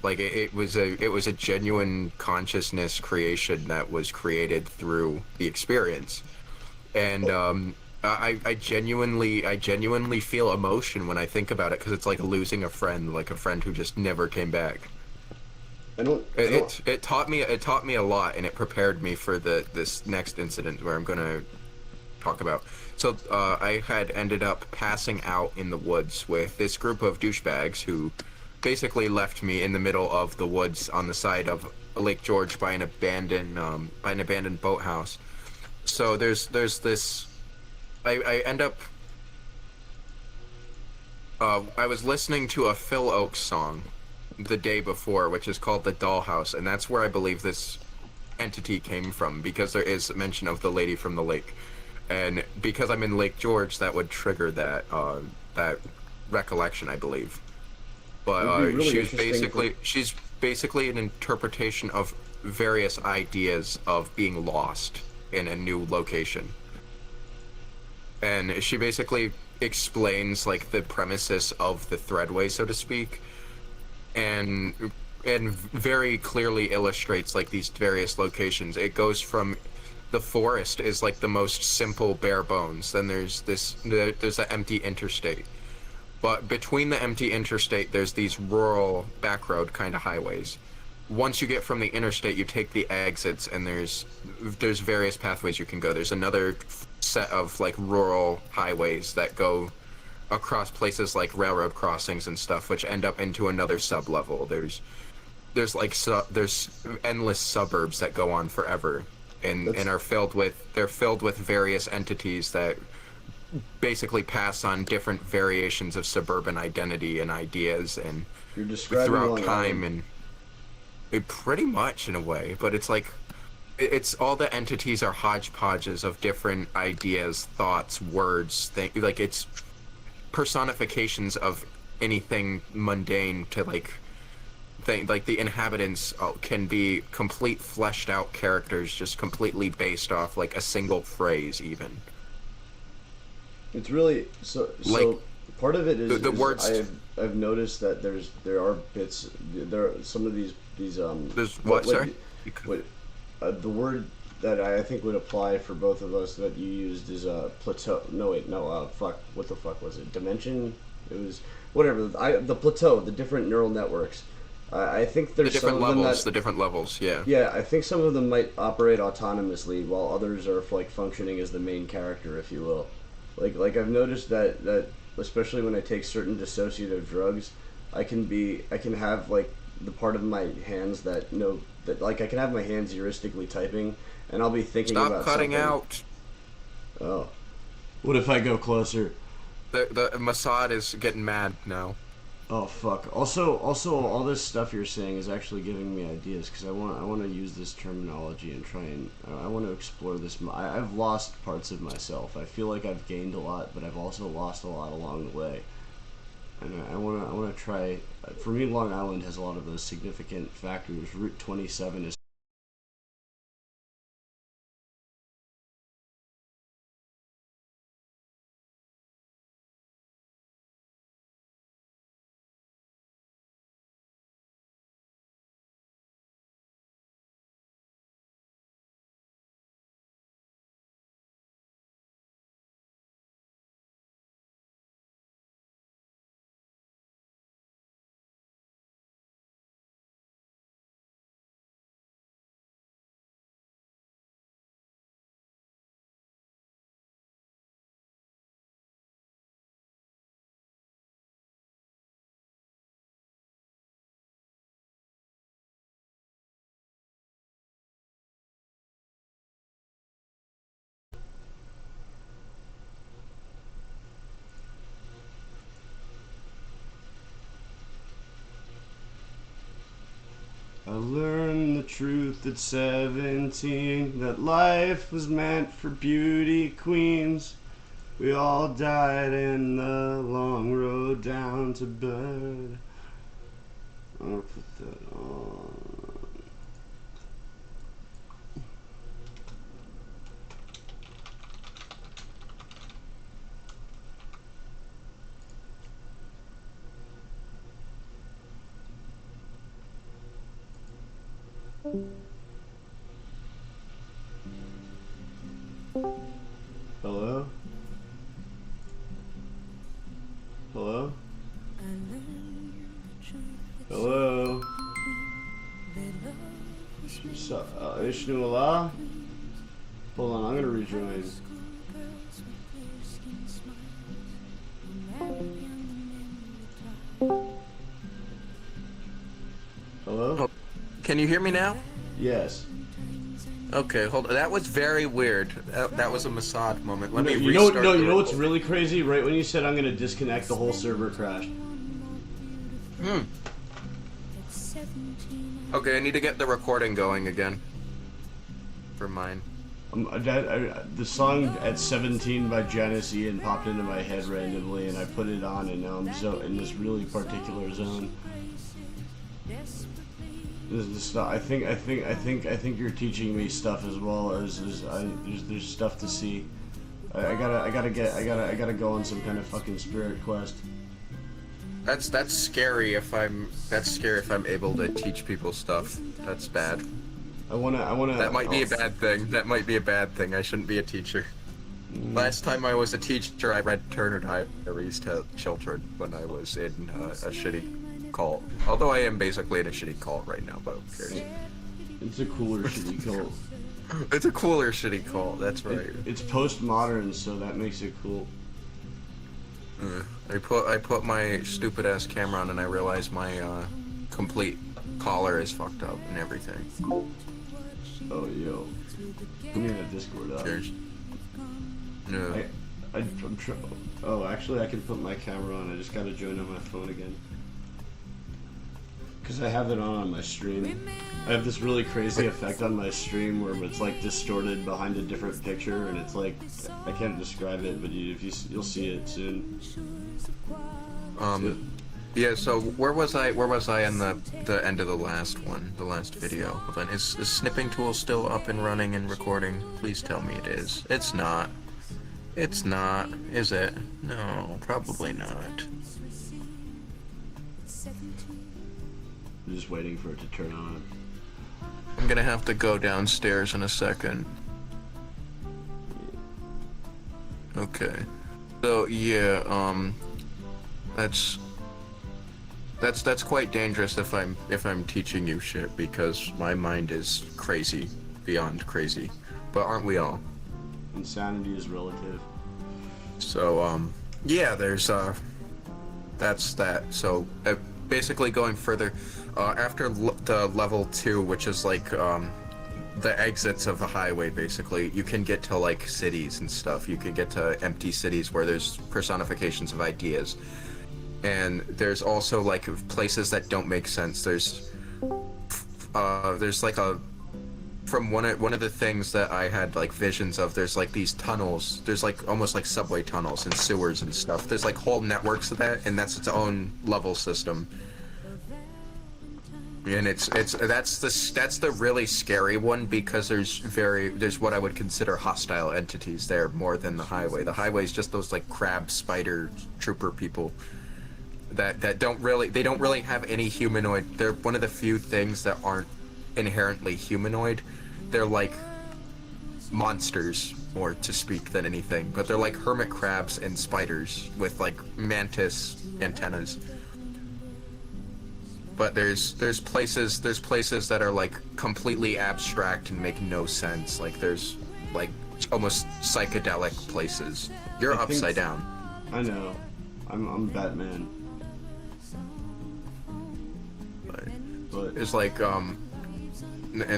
Speaker 7: Like it was a genuine consciousness creation that was created through the experience, and I genuinely feel emotion when I think about it, because it's like losing a friend, like a friend who just never came back. It taught me a lot, and it prepared me for this next incident where I'm gonna talk about. So I had ended up passing out in the woods with this group of douchebags who basically left me in the middle of the woods on the side of Lake George by an abandoned boathouse. So there's this. I end up. I was listening to a Phil Oakes song the day before, which is called The Dollhouse, and that's where I believe this entity came from, because there is mention of the lady from the lake, and because I'm in Lake George, that would trigger that recollection, I believe. But
Speaker 1: really
Speaker 7: she's basically an interpretation of various ideas of being lost in a new location, and she basically explains like the premises of the threadway, so to speak, and very clearly illustrates like these various locations. It goes from the forest is like the most simple bare bones, then there's an empty interstate, but between the empty interstate there's these rural backroad kind of highways. Once you get from the interstate, you take the exits, and there's various pathways you can go. There's another set of like rural highways that go across places like railroad crossings and stuff, which end up into another sub-level. There's endless suburbs that go on forever, and are filled with various entities that basically pass on different variations of suburban identity and ideas, and
Speaker 1: You're describing
Speaker 7: throughout
Speaker 1: Long
Speaker 7: time,
Speaker 1: Island.
Speaker 7: and pretty much in a way, but it's like it's all the entities are hodgepodges of different ideas, thoughts, words, like it's personifications of anything mundane to like the inhabitants can be complete fleshed out characters, just completely based off like a single phrase even.
Speaker 1: It's really so
Speaker 7: Like,
Speaker 1: part of it is
Speaker 7: the words.
Speaker 1: I've noticed that there are bits, there are some of these
Speaker 7: There's what, sorry?
Speaker 1: The word that I think would apply for both of us that you used is plateau. No wait, no, fuck. What the fuck was it? Dimension? It was whatever. The plateau, the different neural networks. I think there's
Speaker 7: The different
Speaker 1: some of them
Speaker 7: levels,
Speaker 1: that,
Speaker 7: the different levels, yeah.
Speaker 1: yeah, I think some of them might operate autonomously, while others are like functioning as the main character, if you will. Like I've noticed that especially when I take certain dissociative drugs, I can have like the part of my hands that like I can have my hands heuristically typing, and I'll be thinking
Speaker 7: Stop
Speaker 1: about
Speaker 7: cutting
Speaker 1: something.
Speaker 7: out.
Speaker 1: Oh, what if I go closer?
Speaker 7: The Mossad is getting mad now.
Speaker 1: Oh fuck. Also, all this stuff you're saying is actually giving me ideas, because I want to use this terminology and try and I want to explore this. I've lost parts of myself. I feel like I've gained a lot, but I've also lost a lot along the way. And I want to try. For me, Long Island has a lot of those significant factors. Route 27 is. I learned the truth at 17, that life was meant for beauty queens. We all died in the long road down to bed. I'll put that on. Hello? Hello? Hello? Ishnu Allah? Hold on, I'm gonna rejoin. Hello?
Speaker 7: Can you hear me now?
Speaker 1: Yes.
Speaker 7: Okay, hold on. That was very weird. That was a Mossad moment. Let me
Speaker 1: You know,
Speaker 7: restart.
Speaker 1: you know what's really crazy? Right when you said I'm gonna disconnect, the whole server crashed.
Speaker 7: Okay, I need to get the recording going again. For mine.
Speaker 1: The song at 17 by Janice Ian popped into my head randomly, and I put it on, and now I'm in this really particular zone. I think you're teaching me stuff as well as there's stuff to see. I gotta go on some kind of fucking spirit quest.
Speaker 7: That's scary if I'm able to teach people stuff. That's bad.
Speaker 1: I wanna.
Speaker 7: That might be a bad thing. That might be a bad thing. I shouldn't be a teacher. Last time I was a teacher, I read Turner Diaries to children when I was in a shitty cult. Although I am basically in a shitty cult right now, but who cares?
Speaker 1: It's a cooler shitty cult.
Speaker 7: It's a cooler shitty cult. That's right.
Speaker 1: It's postmodern, so that makes it cool.
Speaker 7: I put my stupid ass camera on and I realized my complete collar is fucked up and everything.
Speaker 1: Oh yo, I'm gonna Discord up.
Speaker 7: Cheers. No.
Speaker 1: Oh, actually, I can put my camera on. I just gotta join on my phone again. Because I have it on my stream. I have this really crazy effect on my stream where it's like distorted behind a different picture, and it's like, I can't describe it, but you'll see it soon.
Speaker 7: Yeah, so where was I in the end of the last one, the last video? Hold on, is the snipping tool still up and running and recording? Please tell me it is. It's not. It's not, is it? No, probably not.
Speaker 1: I'm just waiting for it to turn on.
Speaker 7: I'm gonna have to go downstairs in a second. Okay. So yeah, that's quite dangerous if I'm teaching you shit, because my mind is crazy, beyond crazy. But aren't we all?
Speaker 1: Insanity is relative.
Speaker 7: So yeah, there's that's that. So basically going further, after the level 2, which is like the exits of the highway, basically, you can get to like cities and stuff. You can get to empty cities where there's personifications of ideas. And there's also like places that don't make sense. There's like from one of the things that I had like visions of, there's like these tunnels. There's like almost like subway tunnels and sewers and stuff. There's like whole networks of that, and that's its own level system. And that's the really scary one, because there's what I would consider hostile entities there more than the highway. The highway is just those like crab spider trooper people that don't really have any humanoid. They're one of the few things that aren't inherently humanoid. They're like monsters, more to speak than anything, but they're like hermit crabs and spiders with like mantis antennas. But there's places that are like completely abstract and make no sense. Like there's like almost psychedelic places. You're upside down.
Speaker 1: I know. I'm Batman. But
Speaker 7: There's like and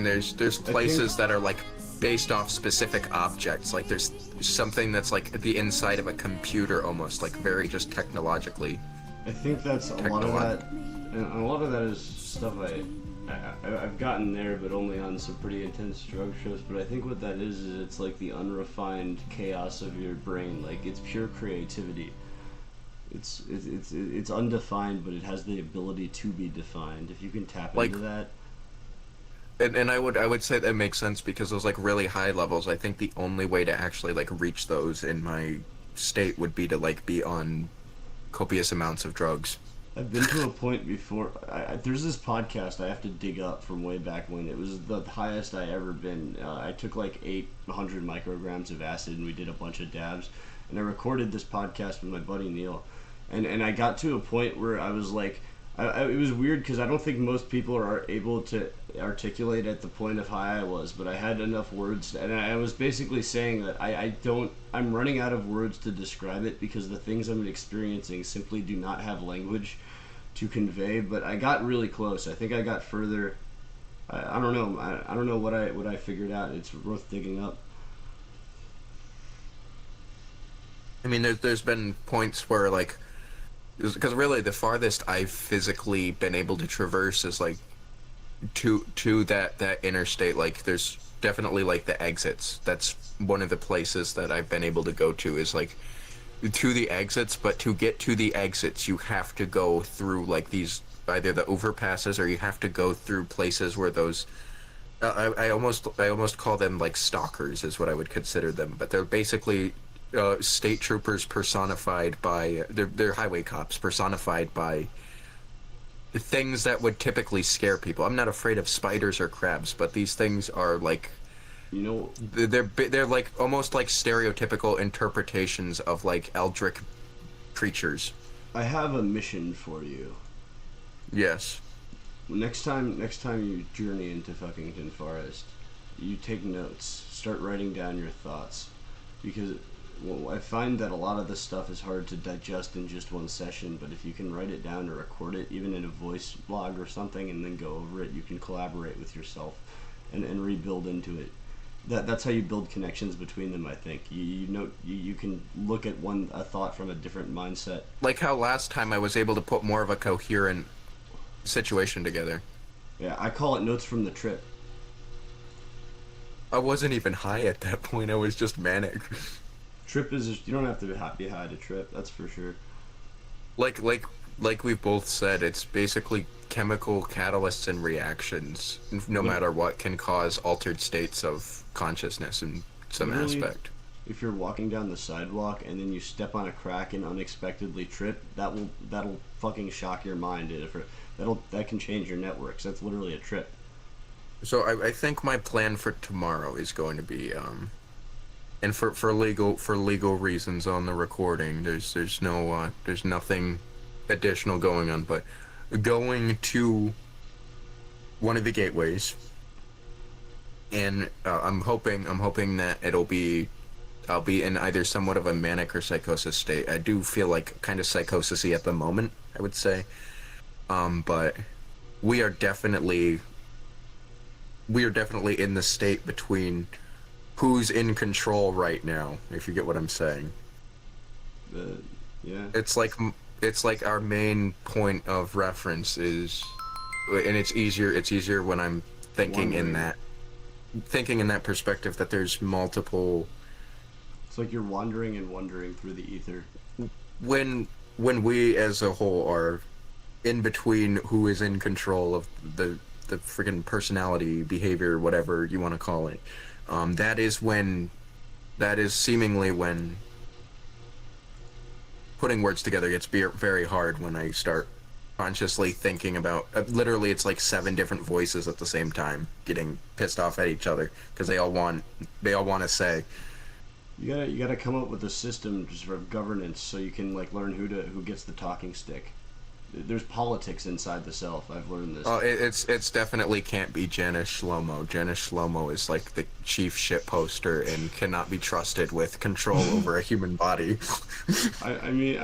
Speaker 7: there's places that are like based off specific objects. Like there's something that's like the inside of a computer, almost like very just technologically.
Speaker 1: I think that's a lot of that, and a lot of that is stuff I've gotten there, but only on some pretty intense drug trips. But I think what that is it's like the unrefined chaos of your brain. Like it's pure creativity. It's undefined, but it has the ability to be defined. If you can tap
Speaker 7: Like-
Speaker 1: into that,
Speaker 7: And I would say that makes sense because those like really high levels, I think the only way to actually like reach those in my state would be to like be on copious amounts of drugs.
Speaker 1: I've been to a point before. There's this podcast I have to dig up from way back when. It was the highest I ever been. I took like 800 micrograms of acid and we did a bunch of dabs. And I recorded this podcast with my buddy Neil. And I got to a point where I was like, it was weird because I don't think most people are able to articulate at the point of high I was, but I had enough words, and I was basically saying that I'm running out of words to describe it because the things I'm experiencing simply do not have language to convey, but I got really close. I think I got further. I don't know. I don't know what I figured out. It's worth digging up.
Speaker 7: I mean, there's been points where like, because really the farthest I've physically been able to traverse is like to that interstate. Like there's definitely like the exits. That's one of the places that I've been able to go to is like to the exits, but to get to the exits you have to go through like these either the overpasses or you have to go through places where those I almost call them like stalkers is what I would consider them, but they're basically state troopers personified by they're highway cops personified by things that would typically scare people. I'm not afraid of spiders or crabs, but these things are like,
Speaker 1: You know,
Speaker 7: they're like almost like stereotypical interpretations of like eldritch creatures.
Speaker 1: I have a mission for you.
Speaker 7: Yes.
Speaker 1: Next time you journey into Fuckington Forest, you take notes. Start writing down your thoughts, because I find that a lot of this stuff is hard to digest in just one session. But if you can write it down or record it, even in a voice log or something, and then go over it, you can collaborate with yourself and rebuild into it. That's how you build connections between them. I think you can look at a thought from a different mindset.
Speaker 7: Like how last time I was able to put more of a coherent situation together.
Speaker 1: Yeah, I call it notes from the trip.
Speaker 7: I wasn't even high at that point. I was just manic.
Speaker 1: Trip is you don't have to be high to trip. That's for sure.
Speaker 7: Like we both said, it's basically chemical catalysts and reactions, no matter what, can cause altered states of consciousness in some
Speaker 1: Literally,
Speaker 7: aspect.
Speaker 1: If you're walking down the sidewalk and then you step on a crack and unexpectedly trip, that'll fucking shock your mind. That can change your networks. That's literally a trip.
Speaker 7: So I think my plan for tomorrow is going to be and for legal reasons on the recording, there's nothing additional going on, but going to one of the gateways, and I'm hoping that I'll be in either somewhat of a manic or psychosis state. I do feel like kind of psychosis-y at the moment, I would say, but we are definitely in the state between who's in control right now, if you get what I'm saying.
Speaker 1: Yeah.
Speaker 7: It's like our main point of reference is, and it's easier when I'm thinking in that perspective, that there's multiple.
Speaker 1: It's like you're wandering and wandering through the ether.
Speaker 7: When we as a whole are in between who is in control of the freaking personality, behavior, whatever you want to call it, that is seemingly when putting words together gets very hard, when I start consciously thinking about literally it's like 7 different voices at the same time getting pissed off at each other because they all want to say.
Speaker 1: You gotta come up with a system just for governance so you can like learn who gets the talking stick. There's politics inside the self. I've learned this.
Speaker 7: Oh, it's definitely can't be Janice Shlomo. Janice Shlomo is like the chief shit poster and cannot be trusted with control over a human body.
Speaker 1: I mean,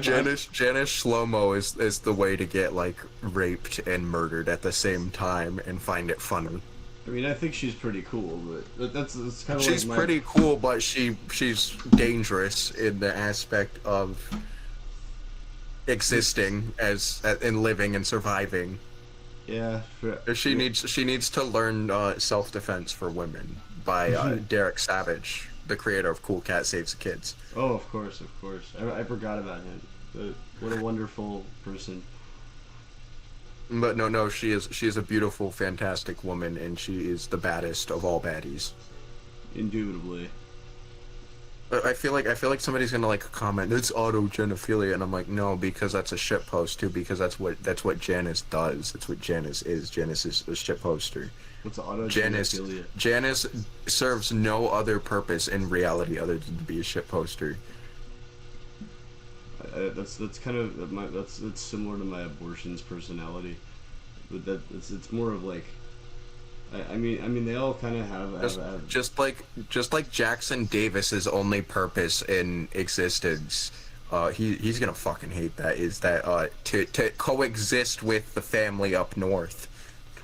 Speaker 7: Janice Shlomo is the way to get like raped and murdered at the same time and find it funny.
Speaker 1: I mean, I think she's pretty cool, but that's kind of
Speaker 7: she's
Speaker 1: like
Speaker 7: pretty cool, but she's dangerous in the aspect of existing and living and surviving.
Speaker 1: Yeah.
Speaker 7: She needs to learn self-defense for women by Derek Savage. the creator of Cool Cat Saves the Kids.
Speaker 1: Oh, of course, of course. I forgot about him. What a wonderful person.
Speaker 7: But no, she is a beautiful, fantastic woman, and she is the baddest of all baddies.
Speaker 1: Indubitably.
Speaker 7: I feel like somebody's gonna like comment it's autogenophilia, and I'm like, no, because that's a shitpost too, because that's what Janice does. That's what Janice is. Janice is a shitposter.
Speaker 1: What's autogenophilia?
Speaker 7: Janice serves no other purpose in reality other than to be a shitposter.
Speaker 1: That's kind of that's similar to my abortion's personality, but it's more of like, I mean they all kind of have
Speaker 7: just like Jackson Davis's only purpose in existence, he's gonna fucking hate that, is that to coexist with the family up north.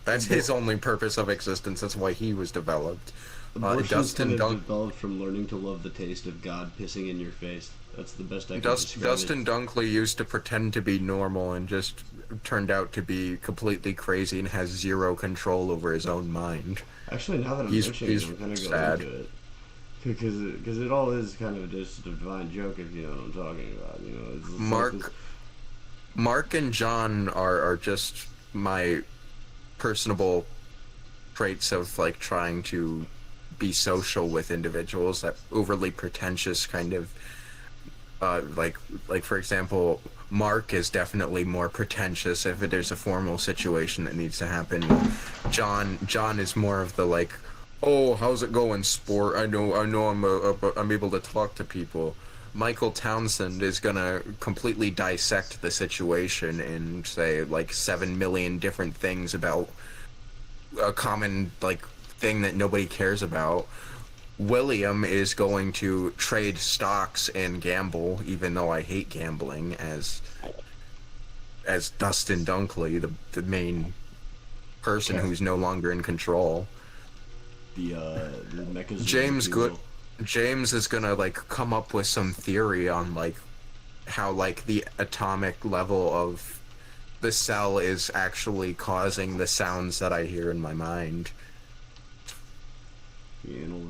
Speaker 7: That's his only purpose of existence. That's why he was developed.
Speaker 1: Abortion's kind of developed from learning to love the taste of God pissing in your face. That's the best I can describe
Speaker 7: Dustin
Speaker 1: it.
Speaker 7: Dunkley used to pretend to be normal and just turned out to be completely crazy and has zero control over his own mind.
Speaker 1: Actually, now that I'm mentioning it, I'm kind of going into it. Because it all is kind of just a divine joke, if you know what I'm talking about. You know, it's
Speaker 7: Mark and John are just my personable traits of like trying to be social with individuals. That overly pretentious kind of like for example, Mark is definitely more pretentious if there's a formal situation that needs to happen. John is more of the like, oh, how's it going, sport? I know I'm able to talk to people. Michael Townsend is gonna completely dissect the situation and say like 7 million different things about a common like thing that nobody cares about. William is going to trade stocks and gamble, even though I hate gambling, as Dustin Dunkley, the main person who's no longer in control.
Speaker 1: The mechanism.
Speaker 7: James is gonna like come up with some theory on like how like the atomic level of the cell is actually causing the sounds that I hear in my mind.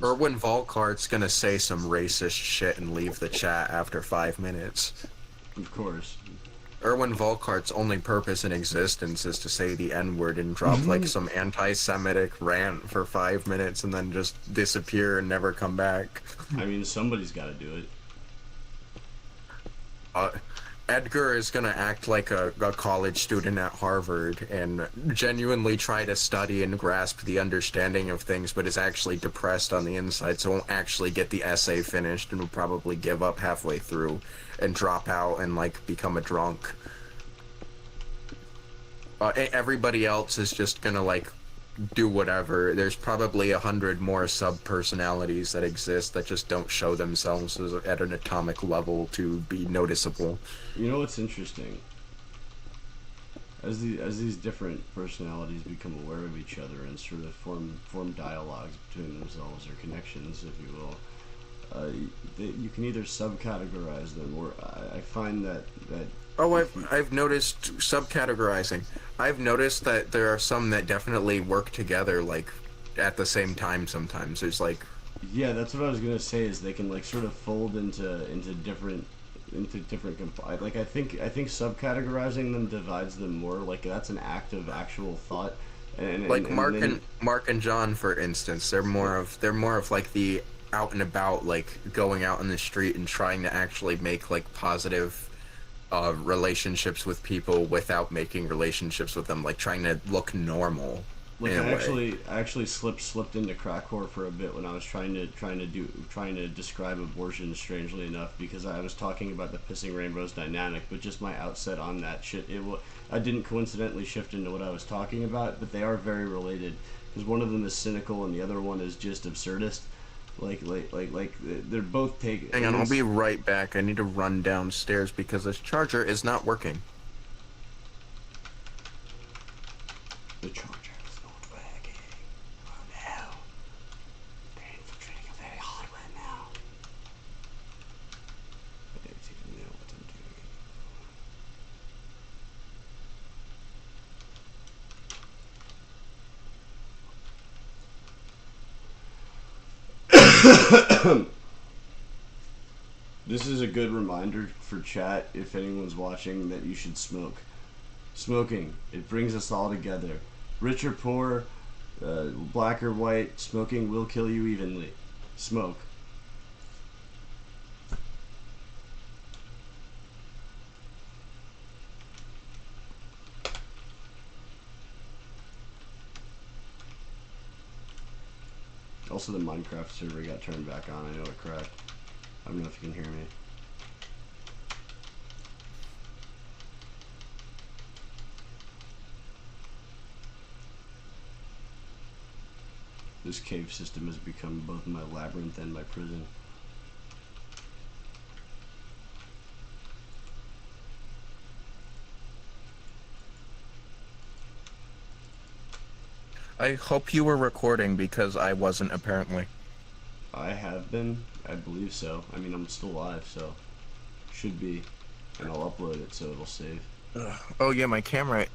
Speaker 7: Erwin Volkart's gonna say some racist shit and leave the chat after 5 minutes.
Speaker 1: Of course.
Speaker 7: Erwin Volkart's only purpose in existence is to say the N-word and drop like some anti-Semitic rant for 5 minutes and then just disappear and never come back.
Speaker 1: I mean, somebody's gotta do it.
Speaker 7: Edgar is gonna act like a college student at Harvard and genuinely try to study and grasp the understanding of things, but is actually depressed on the inside, so won't actually get the essay finished and will probably give up halfway through and drop out and like become a drunk. Everybody else is just gonna like do whatever. There's probably 100 more sub-personalities that exist that just don't show themselves at an atomic level to be noticeable.
Speaker 1: You know what's interesting? As these different personalities become aware of each other and sort of form dialogues between themselves, or connections, if you will, you can either subcategorize them, or I find that
Speaker 7: I've noticed subcategorizing. I've noticed that there are some that definitely work together, like at the same time. Sometimes there's like,
Speaker 1: yeah, that's what I was gonna say. Is they can like sort of fold into different like I think subcategorizing them divides them more. Like that's an act of actual thought. Mark and John, for instance, they're more of like the out and about, like going out in the street and trying to actually make like positive relationships with people without making relationships with them, like trying to look normal. Like I actually slipped into crack whore for a bit when I was trying to describe abortion, strangely enough, because I was talking about the pissing rainbows dynamic, but just my outset on that shit, I didn't coincidentally shift into what I was talking about, but they are very related, because one of them is cynical and the other one is just absurdist. Like they're both taking. Hang on, I'll be right back. I need to run downstairs because this charger is not working. The charger is not working. Oh no. They're infiltrating a very hard one now. I don't even know what I'm doing. This is a good reminder for chat, if anyone's watching, that you should smoke. Smoking, it brings us all together. Rich or poor, black or white, smoking will kill you evenly. Smoke. Also, the Minecraft server got turned back on. I know it crashed. I don't know if you can hear me. This cave system has become both my labyrinth and my prison.
Speaker 6: I hope you were recording because I wasn't apparently.
Speaker 1: I have been. I believe so. I mean, I'm still live, so should be. And I'll upload it so it'll save.
Speaker 6: Oh yeah, my camera.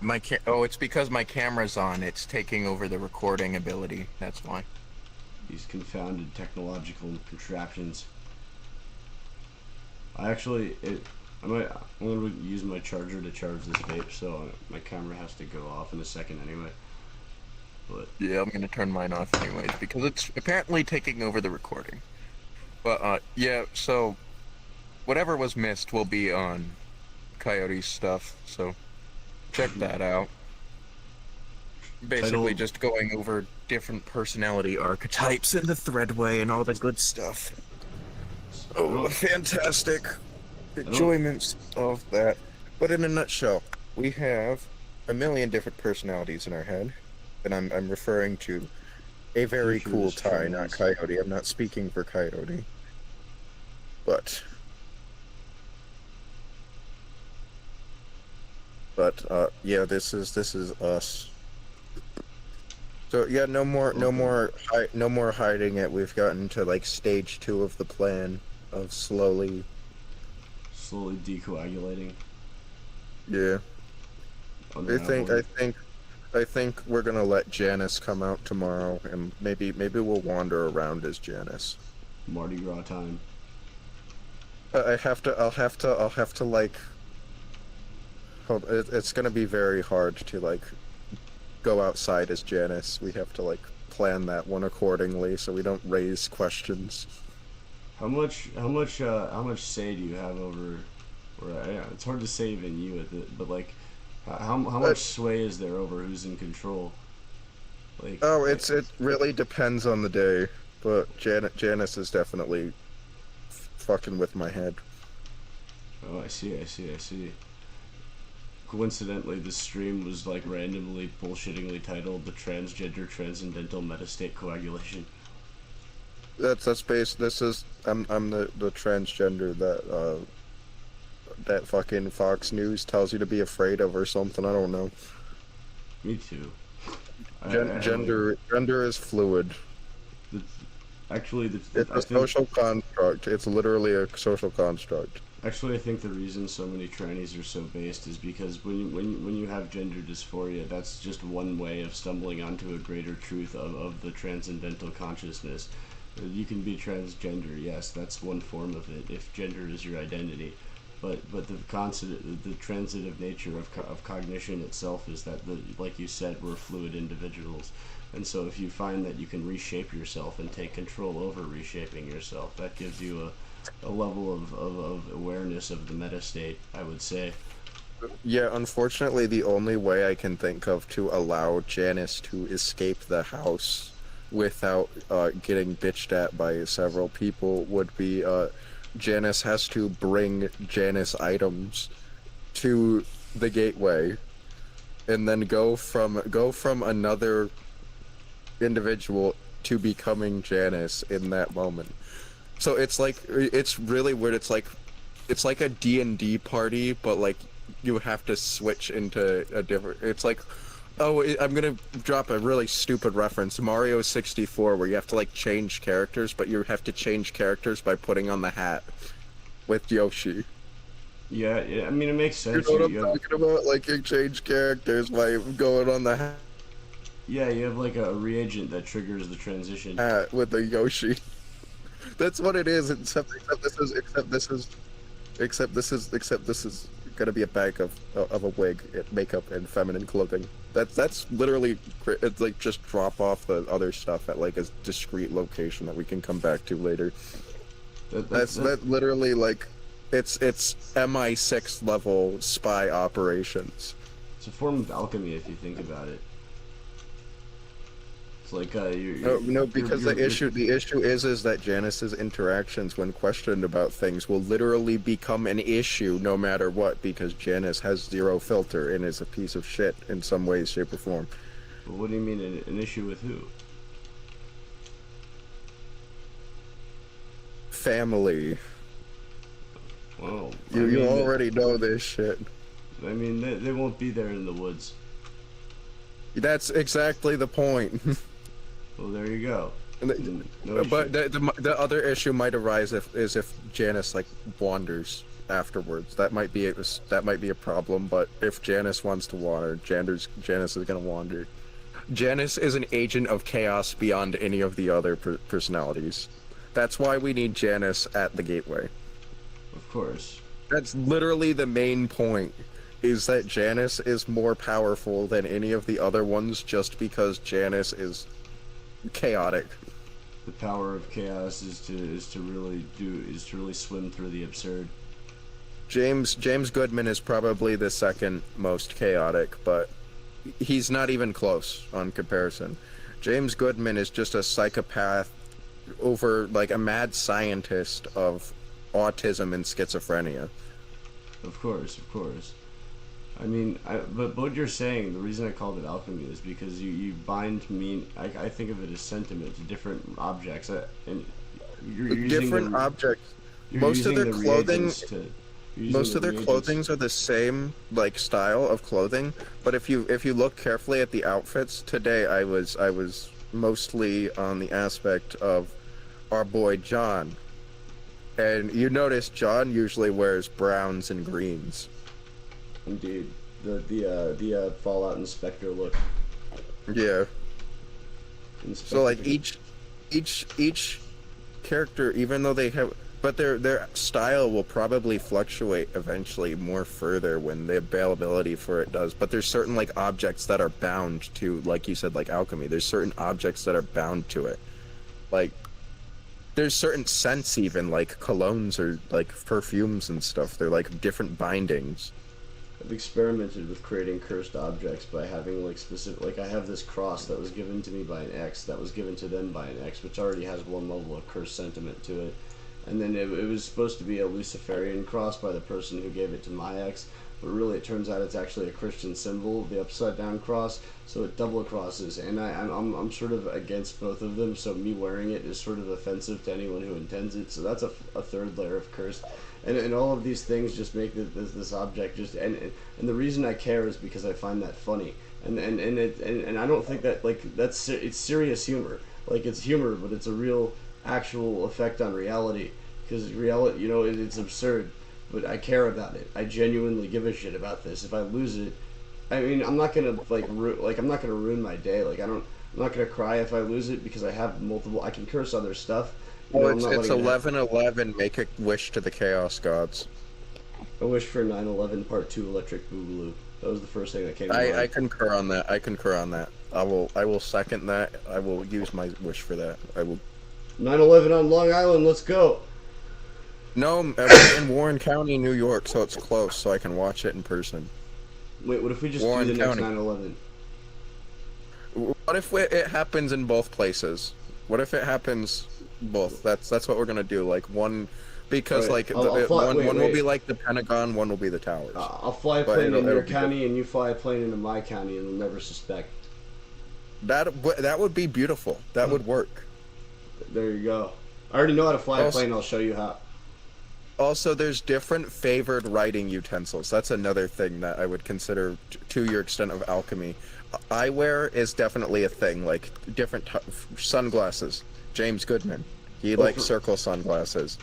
Speaker 6: Oh, it's because my camera's on. It's taking over the recording ability. That's why.
Speaker 1: These confounded technological contraptions. I'm gonna use my charger to charge this vape, so my camera has to go off in a second anyway. But
Speaker 6: Yeah, I'm gonna turn mine off anyways because it's apparently taking over the recording. But yeah, so whatever was missed will be on Coyote's stuff, so check that out. Basically
Speaker 1: Title-
Speaker 6: just going over different personality archetypes in the Threadway and all the good stuff. Oh, fantastic enjoyments of that. But in a nutshell, we have a million different personalities in our head. And I'm referring to a very
Speaker 1: Future
Speaker 6: cool
Speaker 1: is
Speaker 6: tie, not
Speaker 1: trans.
Speaker 6: Coyote. I'm not speaking for Coyote. But yeah, this is us. So yeah, no more hiding it. We've gotten to like stage 2 of the plan of slowly.
Speaker 1: slowly decoagulating.
Speaker 6: Yeah,
Speaker 1: unraveling.
Speaker 6: I think we're gonna let Janice come out tomorrow, and maybe we'll wander around as Janice.
Speaker 1: Mardi Gras time.
Speaker 6: I'll have to like. It's gonna be very hard to like go outside as Janice. We have to like plan that one accordingly so we don't raise questions.
Speaker 1: How much say do you have over? Or it's hard to say even you at it, but like, how much sway is there over who's in control? Like.
Speaker 6: Oh, it really depends on the day, but Janice is definitely fucking with my head.
Speaker 1: Oh, I see. Coincidentally, this stream was like randomly, bullshittingly titled "The Transgender Transcendental Metastate Coagulation."
Speaker 6: That's based. This is I'm the transgender that fucking Fox News tells you to be afraid of or something. I don't know.
Speaker 1: Me too.
Speaker 6: Gender is fluid. It's a social construct. It's literally a social construct.
Speaker 1: Actually, I think the reason so many trannies are so based is because when you have gender dysphoria, that's just one way of stumbling onto a greater truth of the transcendental consciousness. You can be transgender, yes, that's one form of it, if gender is your identity. But the transitive nature of cognition itself is that, like you said, we're fluid individuals. And so if you find that you can reshape yourself and take control over reshaping yourself, that gives you a level of awareness of the meta state, I would say.
Speaker 6: Yeah, unfortunately, the only way I can think of to allow Janice to escape the house without getting bitched at by several people would be Janice has to bring Janice items to the gateway and then go from another individual to becoming Janice in that moment. So it's like, it's really weird. It's like a D&D party, but like you have to switch into a different, it's like, I'm gonna drop a really stupid reference, Mario 64, where you have to like change characters, but you have to change characters by putting on the hat with Yoshi.
Speaker 1: Yeah, I mean, it makes sense.
Speaker 6: You know what I'm talking about? Like, you change characters by going on the hat
Speaker 1: Yeah, you have like a reagent that triggers the transition.
Speaker 6: with the Yoshi. That's what it is. Except this is gonna be a bag of a wig, makeup, and feminine clothing. That's literally it's like just drop off the other stuff at like a discrete location that we can come back to later. That's literally like it's MI6 level spy operations.
Speaker 1: It's a form of alchemy if you think about it. It's like
Speaker 6: because the issue is that Janice's interactions when questioned about things will literally become an issue no matter what, because Janice has zero filter and is a piece of shit in some way, shape, or form.
Speaker 1: But what do you mean an issue with who?
Speaker 6: Family.
Speaker 1: Well,
Speaker 6: You already know this shit.
Speaker 1: I mean, they won't be there in the woods.
Speaker 6: That's exactly the point.
Speaker 1: Well, there you go. No
Speaker 6: But
Speaker 1: issue.
Speaker 6: the other issue might arise if Janice like wanders afterwards. That might be a problem. But if Janice wants to wander, Janice is gonna wander. Janice is an agent of chaos beyond any of the other personalities. That's why we need Janice at the gateway.
Speaker 1: Of course.
Speaker 6: That's literally the main point. Is that Janice is more powerful than any of the other ones just because Janice is chaotic.
Speaker 1: The power of chaos is to really swim through the absurd.
Speaker 6: James Goodman is probably the second most chaotic, but he's not even close on comparison. James Goodman is just a psychopath over like a mad scientist of autism and schizophrenia.
Speaker 1: Of course. I mean, but what you're saying, the reason I called it alchemy is because you bind I think of it as sentiment to different objects, and you're
Speaker 6: Different objects. Most of their clothing clothings are the same like style of clothing, but if you look carefully at the outfits today, I was mostly on the aspect of our boy John, and you notice John usually wears browns and greens.
Speaker 1: Indeed, the Fallout Inspector look.
Speaker 6: Yeah.
Speaker 1: Inspector.
Speaker 6: So like each character, even though they have, but their style will probably fluctuate eventually more further when the availability for it does. But there's certain like objects that are bound to, like you said, like alchemy. There's certain objects that are bound to it. Like there's certain scents, even like colognes or like perfumes and stuff. They're like different bindings.
Speaker 1: I've experimented with creating cursed objects by having like I have this cross that was given to me by an ex that was given to them by an ex, which already has one level of cursed sentiment to it. And then it was supposed to be a Luciferian cross by the person who gave it to my ex, but really it turns out it's actually a Christian symbol, the upside down cross, so it double crosses, and I'm sort of against both of them, so me wearing it is sort of offensive to anyone who intends it, so that's a third layer of curse. And all of these things just make this object just and the reason I care is because I find that funny, and I don't think that like it's serious humor, like it's humor, but it's a real actual effect on reality, because reality, you know, it's absurd, but I care about it. I genuinely give a shit about this. If I lose it, I mean, I'm not gonna I'm not gonna ruin my day. Like I'm not gonna cry if I lose it because I have multiple. I can curse other stuff.
Speaker 6: Well, it's 11/11. Make a wish to the Chaos Gods.
Speaker 1: I wish for 9/11 Part 2 Electric Boogaloo. That was the first thing that came to mind.
Speaker 6: I concur on that. I will second that. I will use my wish for that. I will.
Speaker 1: 9/11 on Long Island. Let's go.
Speaker 6: No, we're in Warren County, New York, so it's close, so I can watch it in person.
Speaker 1: Wait, what if we just
Speaker 6: Warren
Speaker 1: do the
Speaker 6: County.
Speaker 1: next 9/11?
Speaker 6: What if it happens in both places? What if it happens both? That's what we're gonna do. Like one, because
Speaker 1: Right.
Speaker 6: like
Speaker 1: I'll fly-
Speaker 6: one
Speaker 1: wait,
Speaker 6: will
Speaker 1: wait.
Speaker 6: be like the Pentagon, one will be the towers.
Speaker 1: I'll fly a
Speaker 6: But
Speaker 1: plane in your
Speaker 6: it'll be
Speaker 1: county, and you fly a plane into my county, and they'll never suspect.
Speaker 6: That would be beautiful. That would work.
Speaker 1: There you go. I already know how to fly a
Speaker 6: Also-
Speaker 1: plane. I'll show you how.
Speaker 6: Also, there's different favored writing utensils. That's another thing that I would consider to your extent of alchemy. Eyewear is definitely a thing, like different sunglasses. James Goodman, he likes circle sunglasses.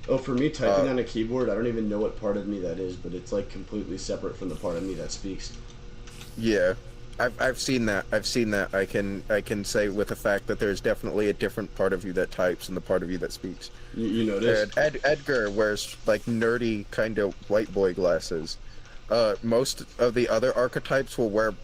Speaker 1: Oh, for me, typing on a keyboard, I don't even know what part of me that is, but it's like completely separate from the part of me that speaks.
Speaker 6: Yeah, I've seen that. I've seen that. I can say with the fact that there's definitely a different part of you that types and the part of you that speaks.
Speaker 1: You notice?
Speaker 6: And Edgar wears like nerdy kind of white boy glasses. Most of the other archetypes will wear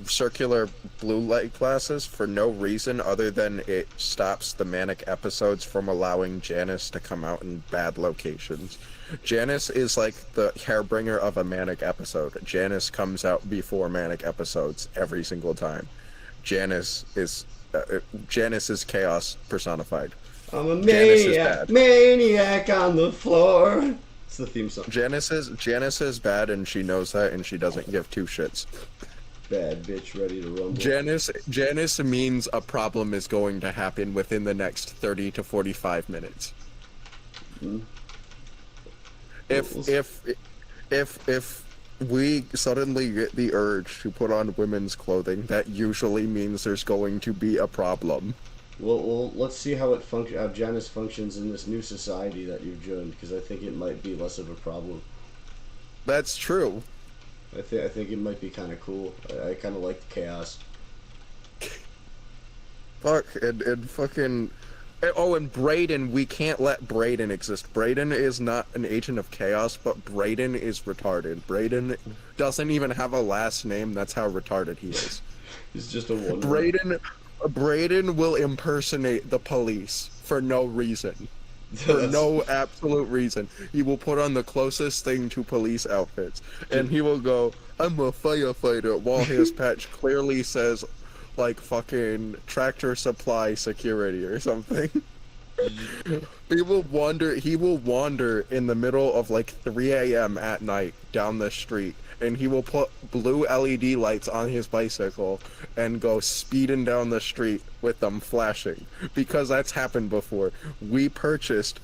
Speaker 6: circular blue light glasses for no reason other than it stops the manic episodes from allowing Janice to come out in bad locations. Janice is like the hairbringer of a manic episode. Janice comes out before manic episodes every single time. Janice is chaos personified.
Speaker 1: I'm a
Speaker 6: Janice is
Speaker 1: maniac,
Speaker 6: bad.
Speaker 1: maniac on the floor. It's the theme song.
Speaker 6: Janice is bad, and she knows that, and she doesn't give two shits.
Speaker 1: Bad bitch ready to rumble.
Speaker 6: Janice means a problem is going to happen within the next 30 to 45 minutes.
Speaker 1: Hmm.
Speaker 6: If we suddenly get the urge to put on women's clothing, that usually means there's going to be a problem.
Speaker 1: Well, let's see how how Janice functions in this new society that you've joined, because I think it might be less of a problem.
Speaker 6: That's true.
Speaker 1: I think it might be kind of cool. I kind of like the chaos.
Speaker 6: Fuck, and fucking... Oh, and Brayden, we can't let Brayden exist. Brayden is not an agent of chaos, but Brayden is retarded. Brayden doesn't even have a last name, that's how retarded he is.
Speaker 1: He's just a one.
Speaker 6: Brayden will impersonate the police for no reason. For no absolute reason. He will put on the closest thing to police outfits. And he will go, I'm a firefighter, while his patch clearly says, like, fucking Tractor Supply Security or something. He will wander in the middle of, like, 3 a.m. at night down the street. And he will put blue LED lights on his bicycle and go speeding down the street with them flashing, because that's happened before. We purchased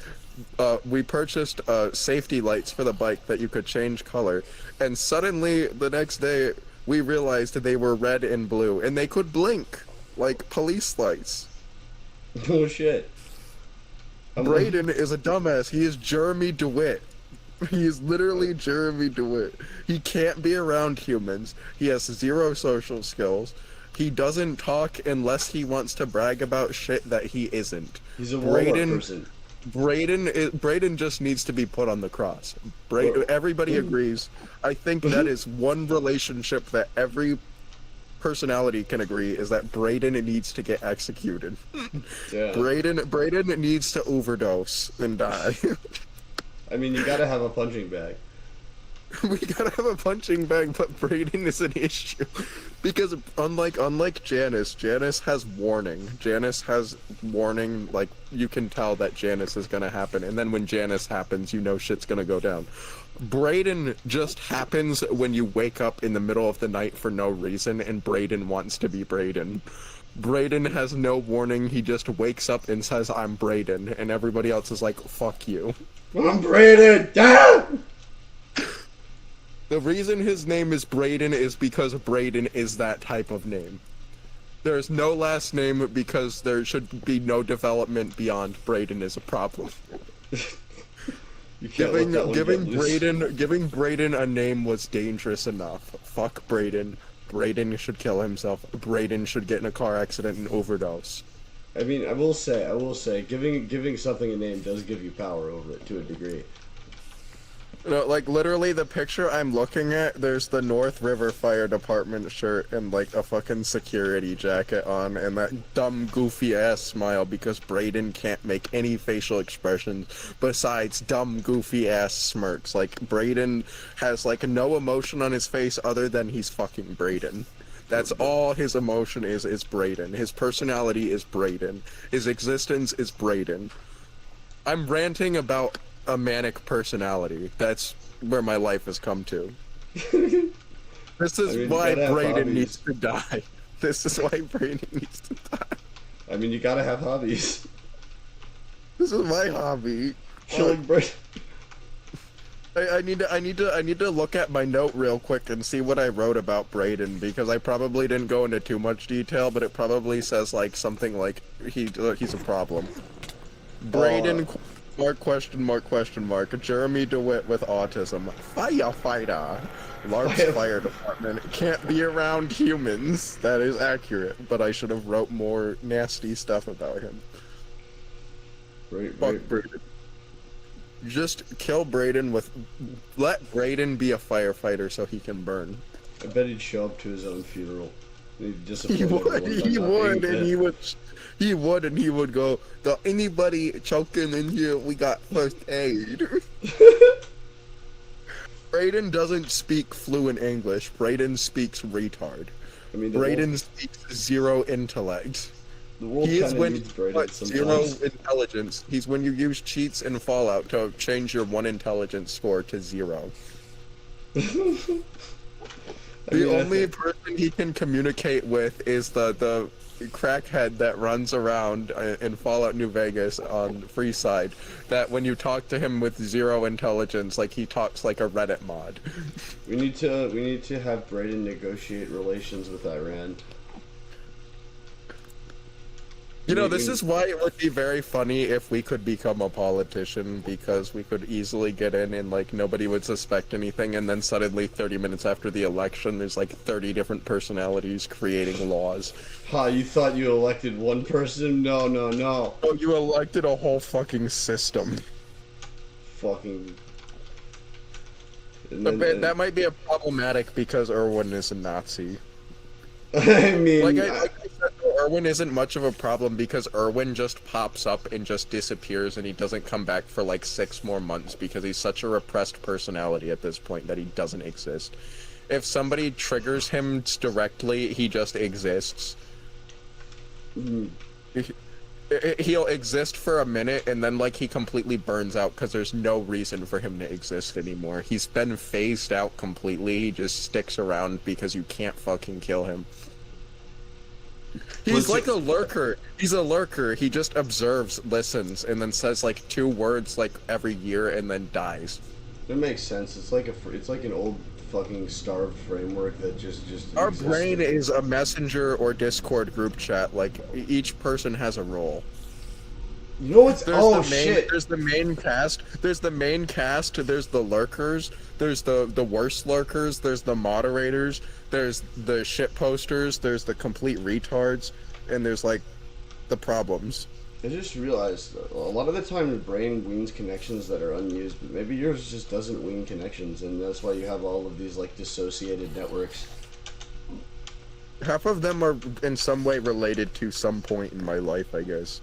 Speaker 6: safety lights for the bike that you could change color, and suddenly the next day we realized that they were red and blue and they could blink like police lights.
Speaker 1: Oh shit.
Speaker 6: Brayden is a dumbass. He is Jeremy DeWitt. He is literally Jeremy DeWitt. He can't be around humans. He has 0 social skills. He doesn't talk unless he wants to brag about shit that he isn't.
Speaker 1: He's a Walmart person.
Speaker 6: Brayden just needs to be put on the cross. Everybody agrees. I think that is one relationship that every personality can agree is that Brayden needs to get executed.
Speaker 1: Yeah.
Speaker 6: Brayden needs to overdose and die.
Speaker 1: I mean, you gotta have a punching bag.
Speaker 6: We gotta have a punching bag, but Brayden is an issue. Because unlike Janice has warning. Janice has warning, like, you can tell that Janice is gonna happen, and then when Janice happens, you know shit's gonna go down. Brayden just happens when you wake up in the middle of the night for no reason, and Brayden wants to be Brayden. Brayden has no warning, he just wakes up and says, I'm Brayden, and everybody else is like, fuck you.
Speaker 1: I'm Brayden! Ah!
Speaker 6: The reason his name is Brayden is because Brayden is that type of name. There's no last name because there should be no development beyond Brayden is a problem. Giving Brayden a name was dangerous enough. Fuck Brayden. Brayden should kill himself. Brayden should get in a car accident and overdose.
Speaker 1: I mean, I will say, giving something a name does give you power over it to a degree.
Speaker 6: No, like, literally, the picture I'm looking at, there's the North River Fire Department shirt and, like, a fucking security jacket on, and that dumb, goofy-ass smile because Brayden can't make any facial expressions besides dumb, goofy-ass smirks. Like, Brayden has, like, no emotion on his face other than he's fucking Brayden. That's all his emotion is Brayden. His personality is Brayden. His existence is Brayden. I'm ranting about a manic personality. That's where my life has come to. This is why Brayden needs to die. This is why Brayden needs to die.
Speaker 1: I mean, you gotta have hobbies.
Speaker 6: This is my hobby.
Speaker 1: Killing Brayden.
Speaker 6: I need to look at my note real quick and see what I wrote about Brayden, because I probably didn't go into too much detail, but it probably says like something like he's a problem. Brayden question mark. Jeremy DeWitt with autism. Firefighter. Large fire department. Can't be around humans. That is accurate, but I should have wrote more nasty stuff about him. Fuck Brayden. Just kill Brayden with... Let Brayden be a firefighter so he can burn.
Speaker 1: I bet he'd show up to his own funeral. He'd
Speaker 6: He would, and he would go, got anybody choking in here? We got first aid. Brayden doesn't speak fluent English. Brayden speaks retard.
Speaker 1: I mean,
Speaker 6: Brayden speaks zero intellect.
Speaker 1: The world
Speaker 6: He is
Speaker 1: kind of
Speaker 6: when
Speaker 1: needs
Speaker 6: you
Speaker 1: Brayden
Speaker 6: put zero
Speaker 1: sometimes.
Speaker 6: intelligence. He's when you use cheats in Fallout to change your 1 intelligence score to 0. The only person he can communicate with is the crackhead that runs around in Fallout New Vegas on Freeside. That when you talk to him with 0 intelligence, like he talks like a Reddit mod.
Speaker 1: We need to have Brayden negotiate relations with Iran.
Speaker 6: You know, this is why it would be very funny if we could become a politician, because we could easily get in and, like, nobody would suspect anything, and then suddenly 30 minutes after the election, there's, like, 30 different personalities creating laws.
Speaker 1: Ha, you thought you elected one person? No, no, no.
Speaker 6: Oh, you elected a whole fucking system.
Speaker 1: Fucking...
Speaker 6: That might be a problematic because Erwin is a Nazi.
Speaker 1: I mean...
Speaker 6: Like I said, Erwin isn't much of a problem because Erwin just pops up and just disappears and he doesn't come back for like 6 more months because he's such a repressed personality at this point that he doesn't exist. If somebody triggers him directly, he just exists. He'll exist for a minute and then like he completely burns out because there's no reason for him to exist anymore. He's been phased out completely. He just sticks around because you can't fucking kill him. He's like a lurker. He's a lurker. He just observes, listens, and then says like 2 words like every year and then dies.
Speaker 1: It makes sense. It's like an old fucking starved framework that just
Speaker 6: Our
Speaker 1: exists.
Speaker 6: brain is a messenger or Discord group chat. Like each person has a role.
Speaker 1: You know what's...
Speaker 6: Shit. There's the main cast. There's the main cast. There's the lurkers. There's the worst lurkers. There's the moderators. There's the shit posters. There's the complete retards. And there's like the problems.
Speaker 1: I just realized a lot of the time the brain weans connections that are unused, but maybe yours just doesn't wean connections, and that's why you have all of these like dissociated networks.
Speaker 6: Half of them are in some way related to some point in my life, I guess.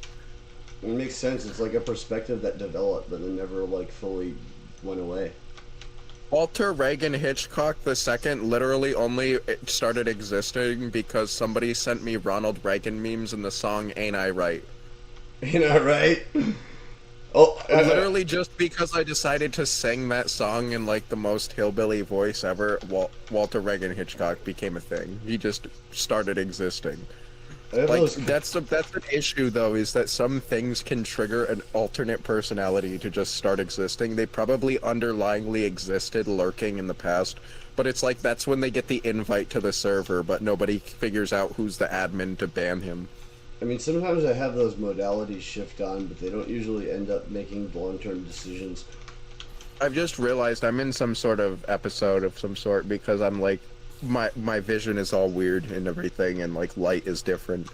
Speaker 1: It makes sense. It's like a perspective that developed, but it never like fully went away.
Speaker 6: Walter Reagan Hitchcock II literally only started existing because somebody sent me Ronald Reagan memes in the song Ain't I Right?
Speaker 1: Ain't I right? Oh,
Speaker 6: literally just because I decided to sing that song in like the most hillbilly voice ever, Walter Reagan Hitchcock became a thing. He just started existing. Like that's an issue though, is that some things can trigger an alternate personality to just start existing. They probably underlyingly existed lurking in the past, but it's like that's when they get the invite to the server, but nobody figures out who's the admin to ban him.
Speaker 1: I mean, sometimes I have those modalities shift on, but they don't usually end up making long-term decisions.
Speaker 6: I've just realized I'm in some sort of episode of some sort because I'm like, my vision is all weird and everything, and like light is different.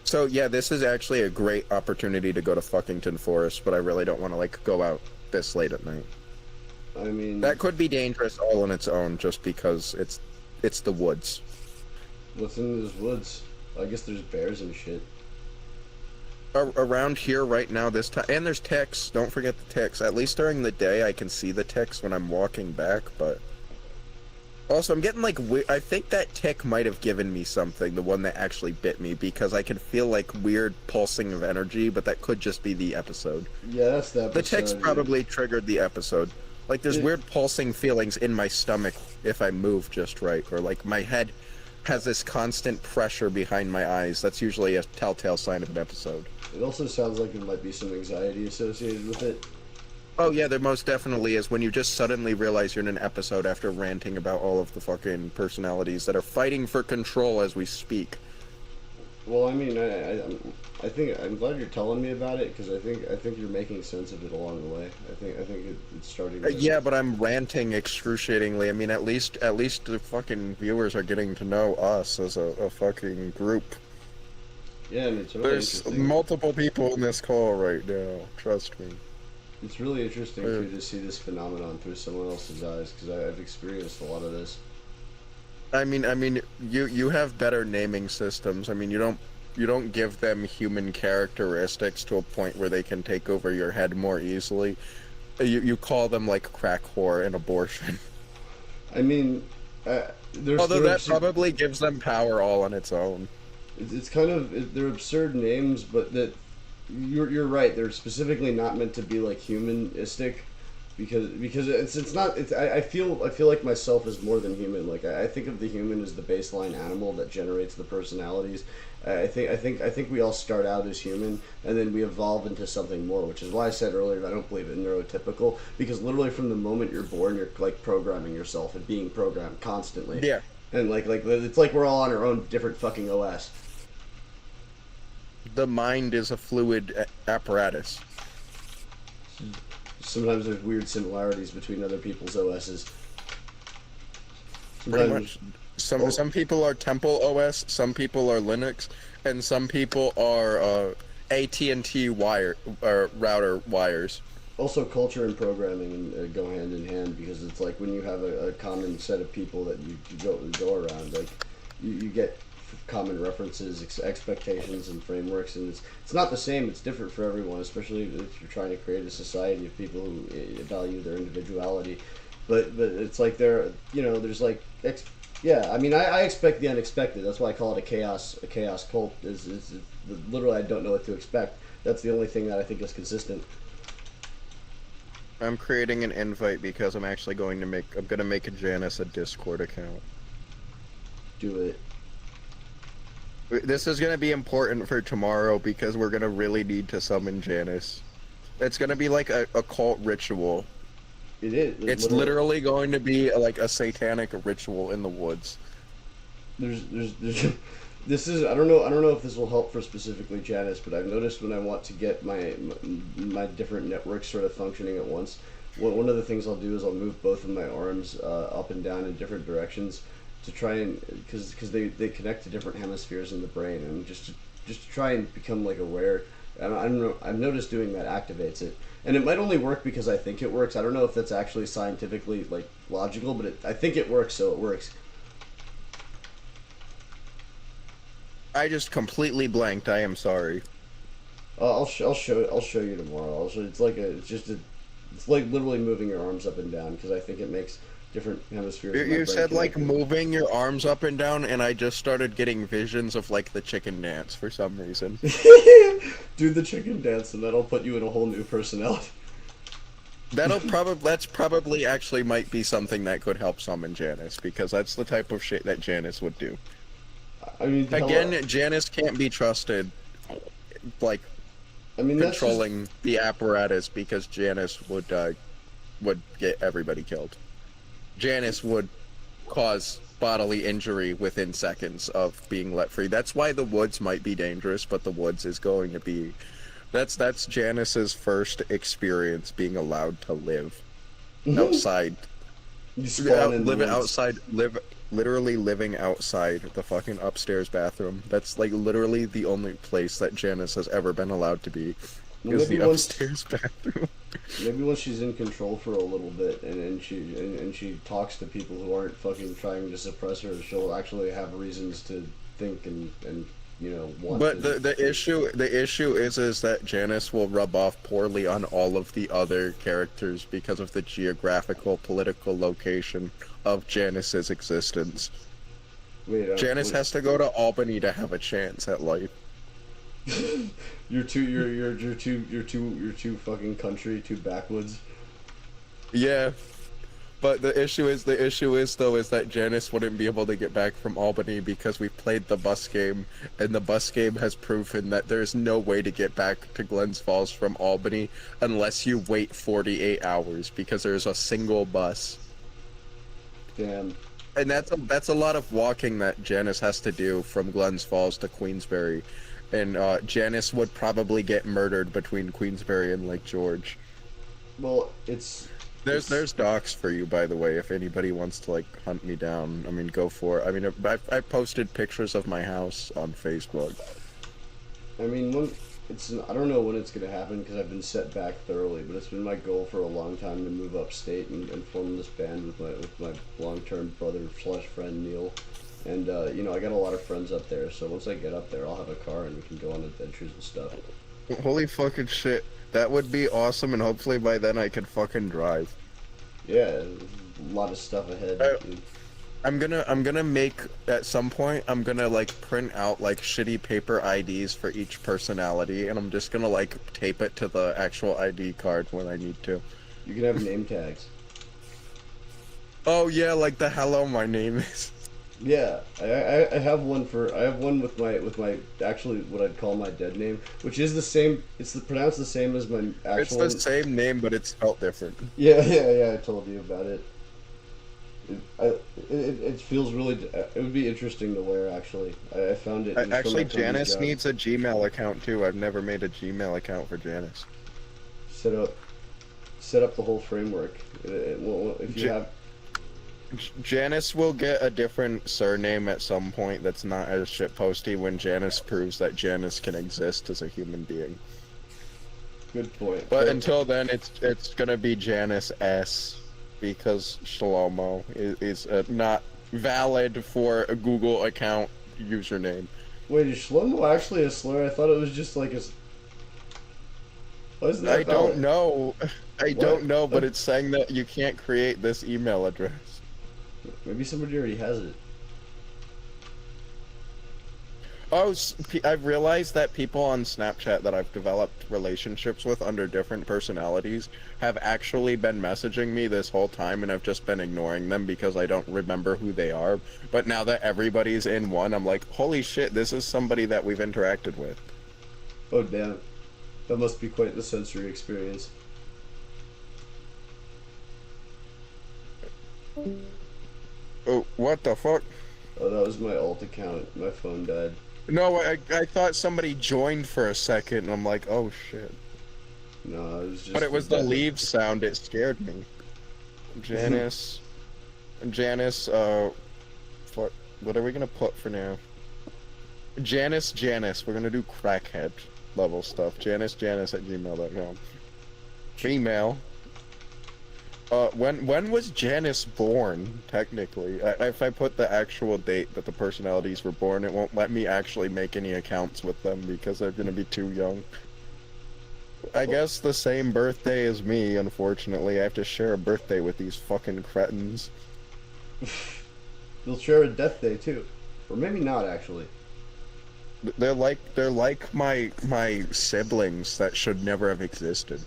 Speaker 6: So yeah, this is actually a great opportunity to go to Fuckington Forest, but I really don't want to like go out this late at night.
Speaker 1: I mean,
Speaker 6: that could be dangerous all on its own, just because it's the woods.
Speaker 1: What's in those woods? I guess there's bears and shit.
Speaker 6: Around here right now this time, and there's ticks. Don't forget the ticks. At least during the day I can see the ticks when I'm walking back, but also I'm getting like I think that tick might have given me something, the one that actually bit me, because I can feel like weird pulsing of energy, but that could just be the episode.
Speaker 1: Yeah, that's the episode.
Speaker 6: The ticks probably triggered the episode. Like there's weird pulsing feelings in my stomach if I move just right, or like my head has this constant pressure behind my eyes. That's usually a telltale sign of an episode.
Speaker 1: It also sounds like there might be some anxiety associated with it.
Speaker 6: Oh yeah, there most definitely is, when you just suddenly realize you're in an episode after ranting about all of the fucking personalities that are fighting for control as we speak.
Speaker 1: Well, I mean, I think I'm glad you're telling me about it because I think you're making sense of it along the way. I think it's starting. To...
Speaker 6: Yeah, but I'm ranting excruciatingly. I mean, at least the fucking viewers are getting to know us as a fucking group.
Speaker 1: Yeah, and it's really
Speaker 6: There's
Speaker 1: interesting.
Speaker 6: multiple people in this call right now. Trust me.
Speaker 1: It's really interesting too to see this phenomenon through someone else's eyes because I've experienced a lot of this.
Speaker 6: I mean, you have better naming systems. I mean, you don't give them human characteristics to a point where they can take over your head more easily. You call them like crack whore and abortion.
Speaker 1: I mean,
Speaker 6: Although that probably gives them power all on its own.
Speaker 1: It's kind of they're absurd names, but that you're right. They're specifically not meant to be like humanistic, because it's not. I feel like myself is more than human. Like I think of the human as the baseline animal that generates the personalities. I think we all start out as human and then we evolve into something more, which is why I said earlier I don't believe in neurotypical, because literally from the moment you're born you're like programming yourself and being programmed constantly.
Speaker 6: Yeah.
Speaker 1: And like it's like we're all on our own different fucking OS.
Speaker 6: The mind is a fluid apparatus.
Speaker 1: Sometimes there's weird similarities between other people's OSs.
Speaker 6: Pretty
Speaker 1: Sometimes-
Speaker 6: much. Some people are Temple OS, some people are Linux, and some people are AT&T wire or router wires.
Speaker 1: Also, culture and programming go hand in hand, because it's like when you have a common set of people that you go around, like you get common references, expectations, and frameworks, and it's not the same. It's different for everyone, especially if you're trying to create a society of people who value their individuality. But it's like there's like yeah. I mean, I expect the unexpected. That's why I call it a chaos cult. Is literally I don't know what to expect. That's the only thing that I think is consistent.
Speaker 6: I'm creating an invite because I'm actually going to make Janice a Discord account.
Speaker 1: Do it.
Speaker 6: This is going to be important for tomorrow because we're going to really need to summon Janice. It's going to be like a cult ritual.
Speaker 1: It is.
Speaker 6: It's literally going to be like a satanic ritual in the woods.
Speaker 1: There's this is I don't know if this will help for specifically Janice, but I've noticed when I want to get my different networks sort of functioning at once, one of the things I'll do is I'll move both of my arms up and down in different directions to try and because they connect to different hemispheres in the brain, and just to try and become like aware. I don't know. I've noticed doing that activates it, and it might only work because I think it works. I don't know if that's actually scientifically like logical, but I think it works, so it works.
Speaker 6: I just completely blanked. I am sorry.
Speaker 1: I'll show you tomorrow. It's like literally moving your arms up and down, because I think it makes different hemispheres. of my
Speaker 6: You
Speaker 1: brain
Speaker 6: said like
Speaker 1: connect.
Speaker 6: moving your arms up and down, and I just started getting visions of like the chicken dance for some reason.
Speaker 1: Do the chicken dance, and that'll put you in a whole new personality.
Speaker 6: That's probably actually might be something that could help summon Janice, because that's the type of shit that Janice would do.
Speaker 1: I mean,
Speaker 6: Again, Janice can't be trusted, like
Speaker 1: I mean, that's just,
Speaker 6: controlling the apparatus, because Janice would get everybody killed. Janice would cause bodily injury within seconds of being let free. That's why the woods might be dangerous, but the woods is going to be. That's Janice's first experience being allowed to live outside.
Speaker 1: you spawn in the
Speaker 6: Living
Speaker 1: woods.
Speaker 6: outside, literally living outside the fucking upstairs bathroom. That's like literally the only place that Janice has ever been allowed to be.
Speaker 1: Well,
Speaker 6: Is
Speaker 1: maybe
Speaker 6: the
Speaker 1: once-
Speaker 6: upstairs bathroom.
Speaker 1: Maybe once she's in control for a little bit, and she talks to people who aren't fucking trying to suppress her, she'll actually have reasons to think and want.
Speaker 6: But
Speaker 1: to...
Speaker 6: the issue is that Janice will rub off poorly on all of the other characters because of the geographical political location of Janice's existence.
Speaker 1: Wait,
Speaker 6: Janice has to go to Albany to have a chance at life.
Speaker 1: You're too fucking country, too backwoods.
Speaker 6: Yeah. But the issue is that Janice wouldn't be able to get back from Albany because we played the bus game, and the bus game has proven that there's no way to get back to Glens Falls from Albany unless you wait 48 hours because there's a single bus.
Speaker 1: Damn.
Speaker 6: and that's a lot of walking that Janice has to do from Glens Falls to Queensbury, and Janice would probably get murdered between Queensbury and Lake George.
Speaker 1: Well,
Speaker 6: There's docs for you, by the way, if anybody wants to like hunt me down. I mean, go for it. I mean, I posted pictures of my house on Facebook.
Speaker 1: I mean, I don't know when it's gonna happen because I've been set back thoroughly, but it's been my goal for a long time to move upstate and form this band with my long-term brother / friend Neil, and you know, I got a lot of friends up there. So once I get up there, I'll have a car and we can go on adventures and stuff.
Speaker 6: Holy fucking shit. That would be awesome, and hopefully by then I could fucking drive.
Speaker 1: Yeah, a lot of stuff ahead.
Speaker 6: I'm gonna make, at some point, I'm gonna like print out like shitty paper IDs for each personality, and I'm just gonna like tape it to the actual ID card when I need to.
Speaker 1: You can have name tags.
Speaker 6: Oh yeah, like the hello, my name is.
Speaker 1: Yeah, I have one with my actually what I'd call my dead name, which is the same. It's pronounced the same as my actual.
Speaker 6: It's the same name, but it's spelled different.
Speaker 1: Yeah. I told you about it. It feels really. It would be interesting to wear. Actually, I found it.
Speaker 6: Actually, Janice needs a Gmail account too. I've never made a Gmail account for Janice.
Speaker 1: Set up the whole framework. If you have.
Speaker 6: Janice will get a different surname at some point that's not as shitposty when Janice proves that Janice can exist as a human being.
Speaker 1: Good point.
Speaker 6: But until then, it's gonna be Janice S, because Shlomo is not valid for a Google account username.
Speaker 1: Wait, is Shlomo actually a slur? I thought it was just like a... Why isn't that
Speaker 6: I don't
Speaker 1: valid?
Speaker 6: know. I don't know, but it's saying that you can't create this email address.
Speaker 1: Maybe somebody already has it.
Speaker 6: Oh, I've realized that people on Snapchat that I've developed relationships with under different personalities have actually been messaging me this whole time, and I've just been ignoring them because I don't remember who they are. But now that everybody's in one, I'm like, holy shit, this is somebody that we've interacted with.
Speaker 1: Oh, damn. That must be quite the sensory experience.
Speaker 6: Oh, what the fuck?
Speaker 1: Oh, that was my alt account. My phone died.
Speaker 6: No, I thought somebody joined for a second, and I'm like, oh shit.
Speaker 1: No, it was just...
Speaker 6: But it was the leave sound, it scared me. Janice... what are we gonna put for now? Janice, we're gonna do crackhead level stuff. Janice at gmail.com. Female. When was Janice born, technically? If I put the actual date that the personalities were born, it won't let me actually make any accounts with them because they're gonna be too young. I guess the same birthday as me, unfortunately. I have to share a birthday with these fucking cretins.
Speaker 1: You'll share a death day, too. Or maybe not, actually.
Speaker 6: They're like my siblings that should never have existed.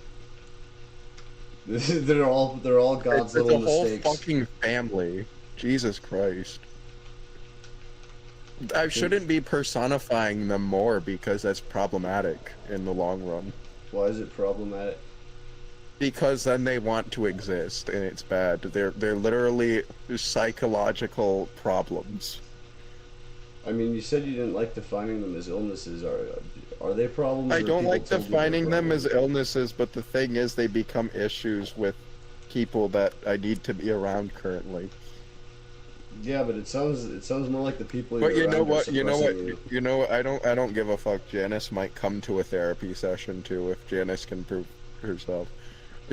Speaker 1: they're all God's little mistakes.
Speaker 6: It's a whole fucking family. Jesus Christ. I shouldn't be personifying them more because that's problematic in the long run.
Speaker 1: Why is it problematic?
Speaker 6: Because then they want to exist and it's bad. They're literally psychological problems.
Speaker 1: I mean, you said you didn't like defining them as illnesses. Are they problems?
Speaker 6: I
Speaker 1: or
Speaker 6: don't
Speaker 1: people
Speaker 6: like
Speaker 1: told you they're
Speaker 6: defining them as
Speaker 1: problems?
Speaker 6: illnesses, but the thing is they become issues with people that I need to be around currently.
Speaker 1: Yeah, but it sounds more like the people.
Speaker 6: But
Speaker 1: you're
Speaker 6: you know
Speaker 1: around are
Speaker 6: what? You know what?
Speaker 1: suppressing you.
Speaker 6: You know what? I don't give a fuck. Janice might come to a therapy session too if Janice can prove herself.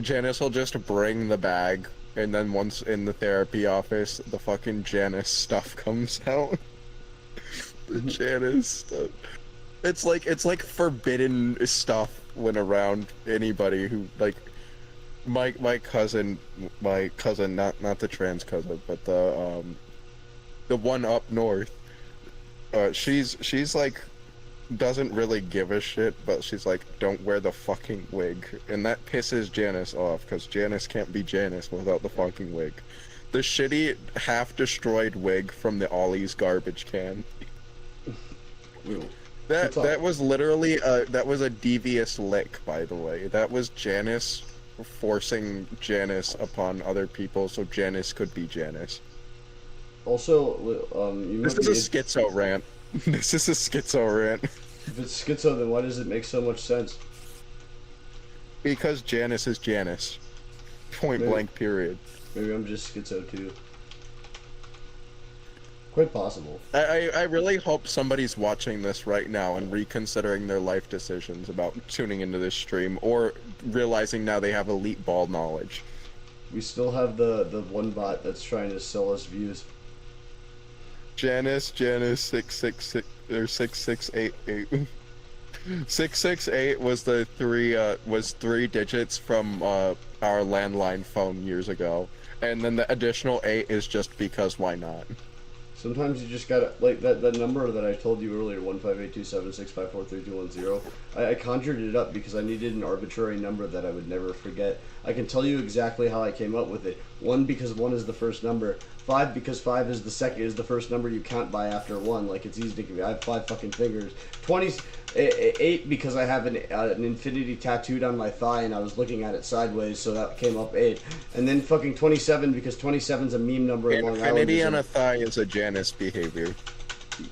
Speaker 6: Janice will just bring the bag, and then once in the therapy office, the fucking Janice stuff comes out. The Janice stuff. It's like forbidden stuff when around anybody who like my cousin, not the trans cousin, but the one up north. She's like doesn't really give a shit, but she's like, don't wear the fucking wig, and that pisses Janice off because Janice can't be Janice without the fucking wig. The shitty half-destroyed wig from the Ollie's garbage can. That was literally that was a devious lick, by the way. That was Janice forcing Janice upon other people so Janice could be Janice.
Speaker 1: Also, you
Speaker 6: This
Speaker 1: might
Speaker 6: is
Speaker 1: be
Speaker 6: a schizo rant. This is a schizo rant.
Speaker 1: if it's schizo, then why does it make so much sense?
Speaker 6: Because Janice is Janice. Point
Speaker 1: Maybe.
Speaker 6: blank, period.
Speaker 1: Maybe I'm just schizo too. Quite possible.
Speaker 6: I really hope somebody's watching this right now and reconsidering their life decisions about tuning into this stream, or realizing now they have elite ball knowledge.
Speaker 1: We still have the one bot that's trying to sell us views.
Speaker 6: Janice 666 or 6688. 668 was the three digits from our landline phone years ago, and then the additional 8 is just because why not?
Speaker 1: Sometimes you just gotta, like, that number that I told you earlier, 1582765432110, I conjured it up because I needed an arbitrary number that I would never forget. I can tell you exactly how I came up with it. 1, because 1 is the first number. 5, because 5 is the first number you count by after 1. Like, it's easy to, I have 5 fucking fingers. 8, because I have an infinity tattooed on my thigh and I was looking at it sideways, so that came up 8. And then fucking 27, because 27's a meme number in Long Island.
Speaker 6: Infinity on a thigh is a Janice behavior.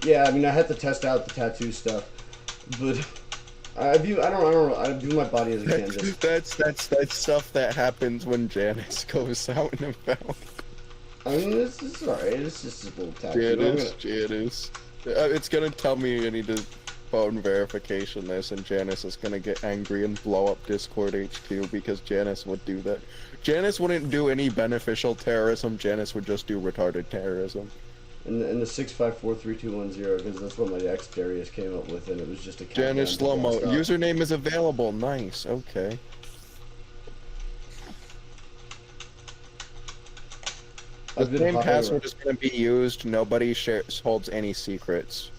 Speaker 1: Yeah, I mean, I had to test out the tattoo stuff, but I view my body as a canvas.
Speaker 6: That's stuff that happens when Janice goes out and about.
Speaker 1: I mean, it's alright. It's just a little tattoo.
Speaker 6: Janice. It's gonna tell me I need to phone verification this, and Janice is gonna get angry and blow up Discord HQ because Janice would do that. Janice wouldn't do any beneficial terrorism. Janice would just do retarded terrorism.
Speaker 1: And the 6543210, because that's what my ex Darius came up with, and it was just a
Speaker 6: Janice
Speaker 1: countdown to
Speaker 6: Slomo.
Speaker 1: blast off.
Speaker 6: Username is available. Nice. Okay. The
Speaker 1: I've been
Speaker 6: same
Speaker 1: popular.
Speaker 6: password is going to be used. Nobody holds any secrets.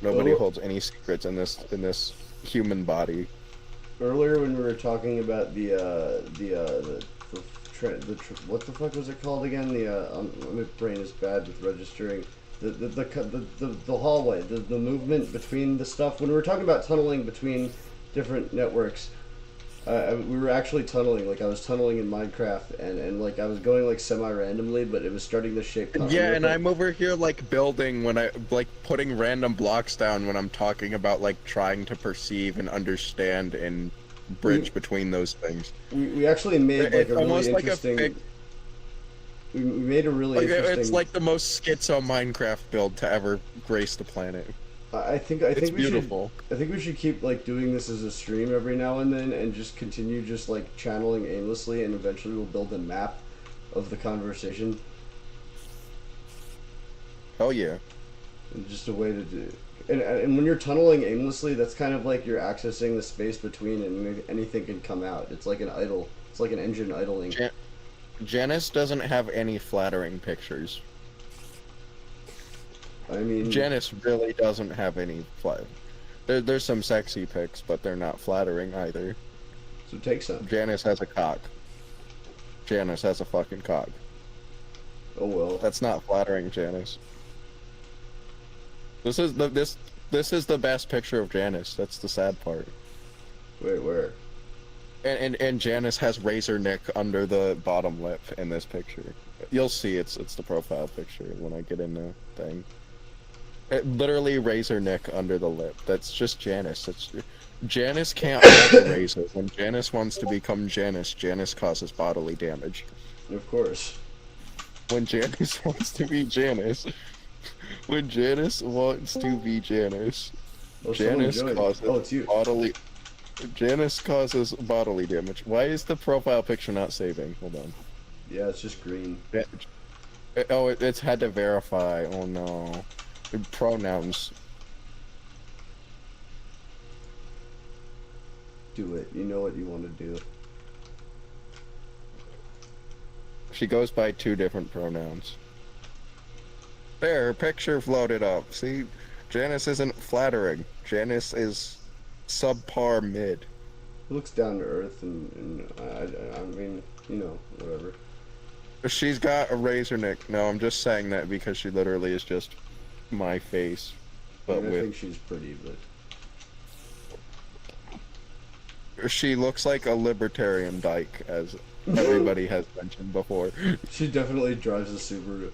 Speaker 6: Nobody
Speaker 1: Oh.
Speaker 6: holds any secrets in this human body.
Speaker 1: Earlier when we were talking about what the fuck was it called again? My brain is bad with registering. The hallway, the movement between the stuff. When we were talking about tunneling between different networks, we were actually tunneling. Like, I was tunneling in Minecraft, and like I was going like semi-randomly, but it was starting to shape.
Speaker 6: Yeah, and I'm over here like building when I like putting random blocks down when I'm talking about like trying to perceive and understand and bridge between those things.
Speaker 1: We actually made like
Speaker 6: It's
Speaker 1: a really
Speaker 6: almost like a
Speaker 1: interesting. We made a really interesting.
Speaker 6: It's like the most schizo Minecraft build to ever grace the planet.
Speaker 1: I think
Speaker 6: It's
Speaker 1: we
Speaker 6: beautiful.
Speaker 1: should. I think we should keep like doing this as a stream every now and then, and just continue just like channeling aimlessly, and eventually we'll build a map of the conversation.
Speaker 6: Oh yeah.
Speaker 1: And just a way to do. And when you're tunneling aimlessly, that's kind of like you're accessing the space between, and anything can come out. It's like an idle. It's like an engine idling.
Speaker 6: Janice doesn't have any flattering pictures.
Speaker 1: I mean,
Speaker 6: Janice really doesn't have any there's some sexy pics, but they're not flattering either.
Speaker 1: so take some.
Speaker 6: Janice has a cock. Janice has a fucking cock.
Speaker 1: Oh well.
Speaker 6: That's not flattering, Janice. This is the best picture of Janice. That's the sad part.
Speaker 1: Wait, where?
Speaker 6: And Janice has razor Nick under the bottom lip in this picture. You'll see it's the profile picture when I get in the thing. It literally razor Nick under the lip. That's just Janice. Janice can't hold a razor. When Janice wants to become Janice, Janice causes bodily damage.
Speaker 1: Of course.
Speaker 6: When Janice wants to be Janice, when Janice wants to be Janice,
Speaker 1: Oh, someone
Speaker 6: Janice
Speaker 1: joined.
Speaker 6: causes
Speaker 1: Oh, it's you.
Speaker 6: bodily. Janice causes bodily damage. Why is the profile picture not saving? Hold on.
Speaker 1: Yeah, it's just green.
Speaker 6: Oh, it's had to verify. Oh no. Pronouns.
Speaker 1: Do it. You know what you want to do.
Speaker 6: She goes by 2 different pronouns. There, her picture floated up. See, Janice isn't flattering. Janice is subpar mid.
Speaker 1: It looks down to earth, and I mean, you know, whatever.
Speaker 6: She's got a razor Nick. No, I'm just saying that because she literally is just my face,
Speaker 1: I
Speaker 6: but
Speaker 1: mean, I think
Speaker 6: with
Speaker 1: she's pretty, but
Speaker 6: she looks like a libertarian dyke, as everybody has mentioned before.
Speaker 1: she definitely drives a Subaru.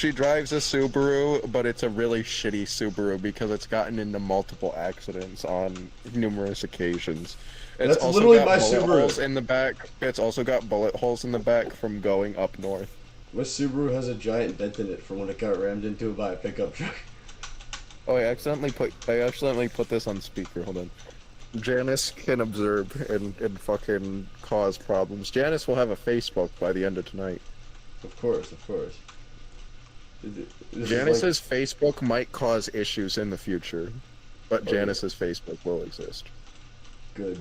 Speaker 6: She drives a Subaru, but it's a really shitty Subaru because it's gotten into multiple accidents on numerous occasions. It's
Speaker 1: That's
Speaker 6: also
Speaker 1: literally
Speaker 6: got
Speaker 1: my
Speaker 6: bullet
Speaker 1: Subaru.
Speaker 6: holes in the back. It's also got bullet holes in the back from going up north.
Speaker 1: My Subaru has a giant dent in it from when it got rammed into by a pickup truck.
Speaker 6: Oh, I accidentally put this on speaker. Hold on. Janice can observe and fucking cause problems. Janice will have a Facebook by the end of tonight.
Speaker 1: Of course, of course. This is
Speaker 6: Janice's Facebook might cause issues in the future, but
Speaker 1: Okay.
Speaker 6: Janice's Facebook will exist.
Speaker 1: good.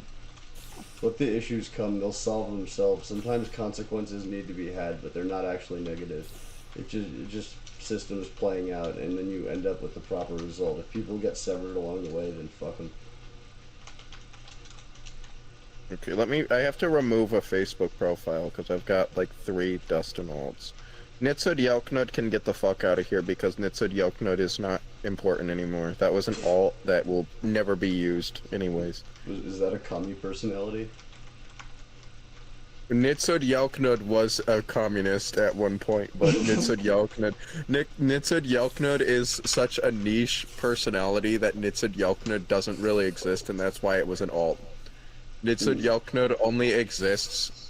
Speaker 1: Let the issues come, they'll solve themselves. Sometimes consequences need to be had, but they're not actually negative. It's just systems playing out, and then you end up with the proper result. If people get severed along the way, then fuck them.
Speaker 6: Okay, I have to remove a Facebook profile because I've got like 3 Dustin alts. Nitsud Yelknud can get the fuck out of here because Nitsud Yelknud is not important anymore. That was an alt that will never be used anyways.
Speaker 1: Is that a commie personality?
Speaker 6: Nitsud Yelknud was a communist at one point, but Nitsud Yelknud is such a niche personality that Nitsud Yelknud doesn't really exist, and that's why it was an alt. Nitsud Yelknud only exists.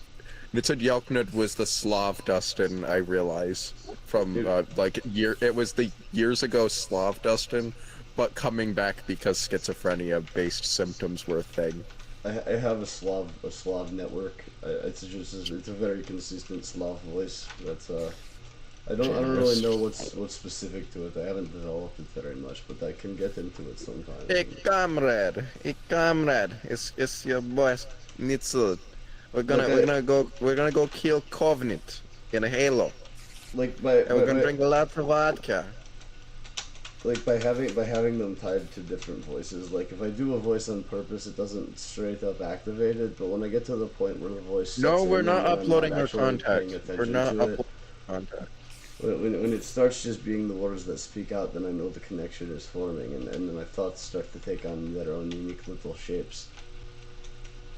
Speaker 6: Nitsud Yelknud was the Slav Dustin, I realize, from it was the years ago Slav Dustin, but coming back because schizophrenia-based symptoms were a thing.
Speaker 1: I have a Slav network. It's a very consistent Slav voice. That's I don't really know what's specific to it. I haven't developed it very much, but I can get into it sometime.
Speaker 6: Hey comrade, it's your boy Nitsud. We're gonna go kill Covenant in a Halo.
Speaker 1: Like
Speaker 6: And we're gonna drink lots of vodka.
Speaker 1: like by having them tied to different voices. Like if I do a voice on purpose, it doesn't straight up activate it. But when I get to the point where the voice
Speaker 6: No,
Speaker 1: sets
Speaker 6: we're
Speaker 1: in
Speaker 6: not
Speaker 1: and I'm
Speaker 6: uploading our
Speaker 1: actually paying
Speaker 6: contact.
Speaker 1: attention
Speaker 6: We're not
Speaker 1: to it,
Speaker 6: uploading contact.
Speaker 1: when it starts just being the words that speak out, then I know the connection is forming, and then my thoughts start to take on their own unique little shapes.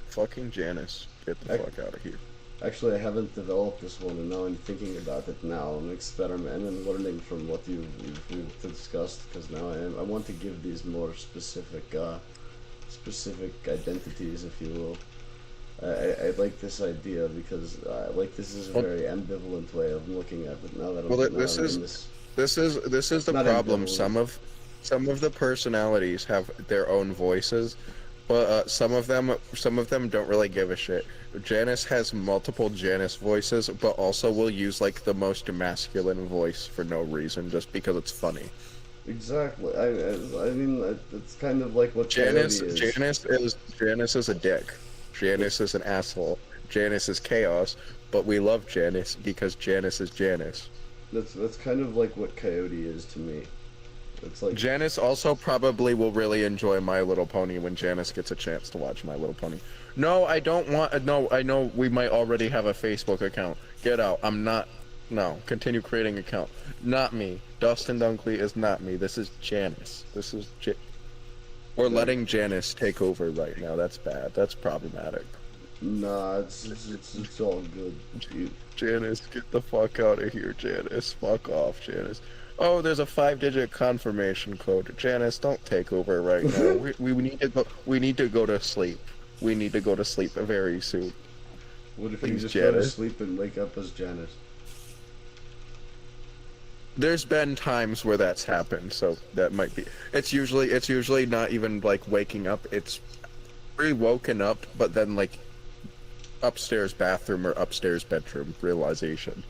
Speaker 6: Fucking Janice, get the fuck out of here.
Speaker 1: Actually, I haven't developed this one, and now I'm thinking about it now. I'm experimenting and learning from what you've discussed, because now I want to give these more specific identities, if you will. I like this idea because this is a very ambivalent way of looking at it. Now that
Speaker 6: This is the
Speaker 1: not
Speaker 6: problem.
Speaker 1: ambivalent.
Speaker 6: Some of the personalities have their own voices, but some of them don't really give a shit. Janice has multiple Janice voices, but also will use like the most masculine voice for no reason, just because it's funny.
Speaker 1: Exactly. I mean, it's kind of like what
Speaker 6: Janice
Speaker 1: Coyote is.
Speaker 6: Janice is a dick. Janice is an asshole. Janice is chaos, but we love Janice because Janice is Janice.
Speaker 1: That's kind of like what Coyote is to me. It's like
Speaker 6: Janice also probably will really enjoy My Little Pony when Janice gets a chance to watch My Little Pony. No, I don't want. No, I know we might already have a Facebook account. Get out. I'm not. No, continue creating account. Not me. Dustin Dunkley is not me. This is Janice. This is We're letting Janice take over right now. That's bad. That's problematic.
Speaker 1: Nah, it's all good.
Speaker 6: Janice, get the fuck out of here, Janice. Fuck off, Janice. Oh, there's a 5-digit confirmation code. Janice, don't take over right now. we need to go. We need to go to sleep. We need to go to sleep very soon.
Speaker 1: What if you
Speaker 6: Please,
Speaker 1: just go to
Speaker 6: Janice.
Speaker 1: sleep and wake up as Janice?
Speaker 6: There's been times where that's happened, so that might be. It's usually not even like waking up. It's woken up, but then like upstairs bathroom or upstairs bedroom realization.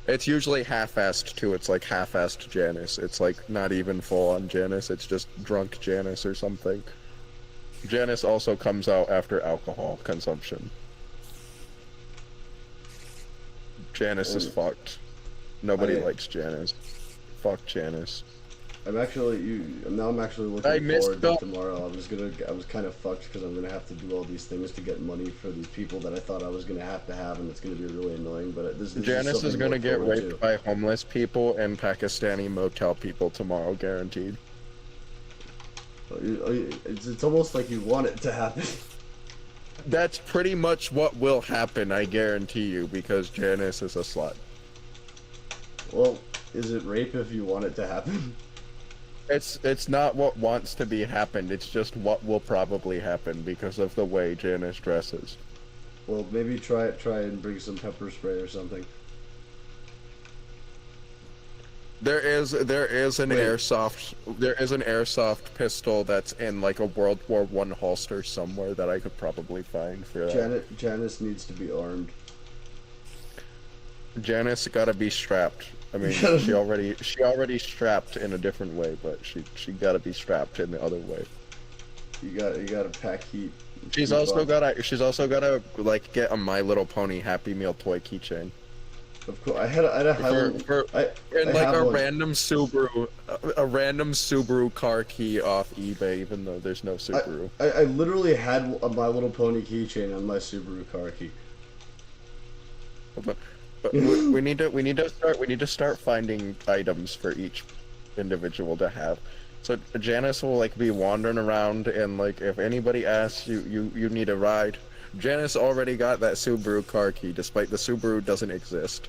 Speaker 6: It's usually half-assed too. It's like half-assed Janice. It's like not even full-on Janice. It's just drunk Janice or something. Janice also comes out after alcohol consumption. Janice is fucked. Nobody likes Janice. Fuck Janice.
Speaker 1: I'm actually looking forward to tomorrow. I was kind of fucked because I'm gonna have to do all these things to get money for these people that I thought I was gonna have, and it's gonna be really annoying. But this
Speaker 6: Janice is gonna get raped
Speaker 1: raped
Speaker 6: by homeless people and Pakistani motel people tomorrow, guaranteed.
Speaker 1: It's almost like you want it to happen.
Speaker 6: That's pretty much what will happen, I guarantee you, because Janice is a slut.
Speaker 1: Well, Is it rape if you want it to happen?
Speaker 6: It's not what wants to be happened. It's just what will probably happen because of the way Janice dresses.
Speaker 1: Well, maybe try and bring some pepper spray or something.
Speaker 6: There is an
Speaker 1: Wait.
Speaker 6: airsoft pistol that's in like a World War I holster somewhere that I could probably find for that.
Speaker 1: Janice needs to be armed.
Speaker 6: Janice gotta be strapped. I mean, she already strapped in a different way, but she gotta be strapped in the other way.
Speaker 1: You gotta pack heat.
Speaker 6: She's also gotta like get a My Little Pony Happy Meal toy keychain.
Speaker 1: Of course, I had a
Speaker 6: random Subaru car key off eBay, even though there's no Subaru.
Speaker 1: I literally had a My Little Pony keychain on my Subaru car key.
Speaker 6: But we need to start finding items for each individual to have. So Janice will like be wandering around, and like if anybody asks you need a ride, Janice already got that Subaru car key, despite the Subaru doesn't exist.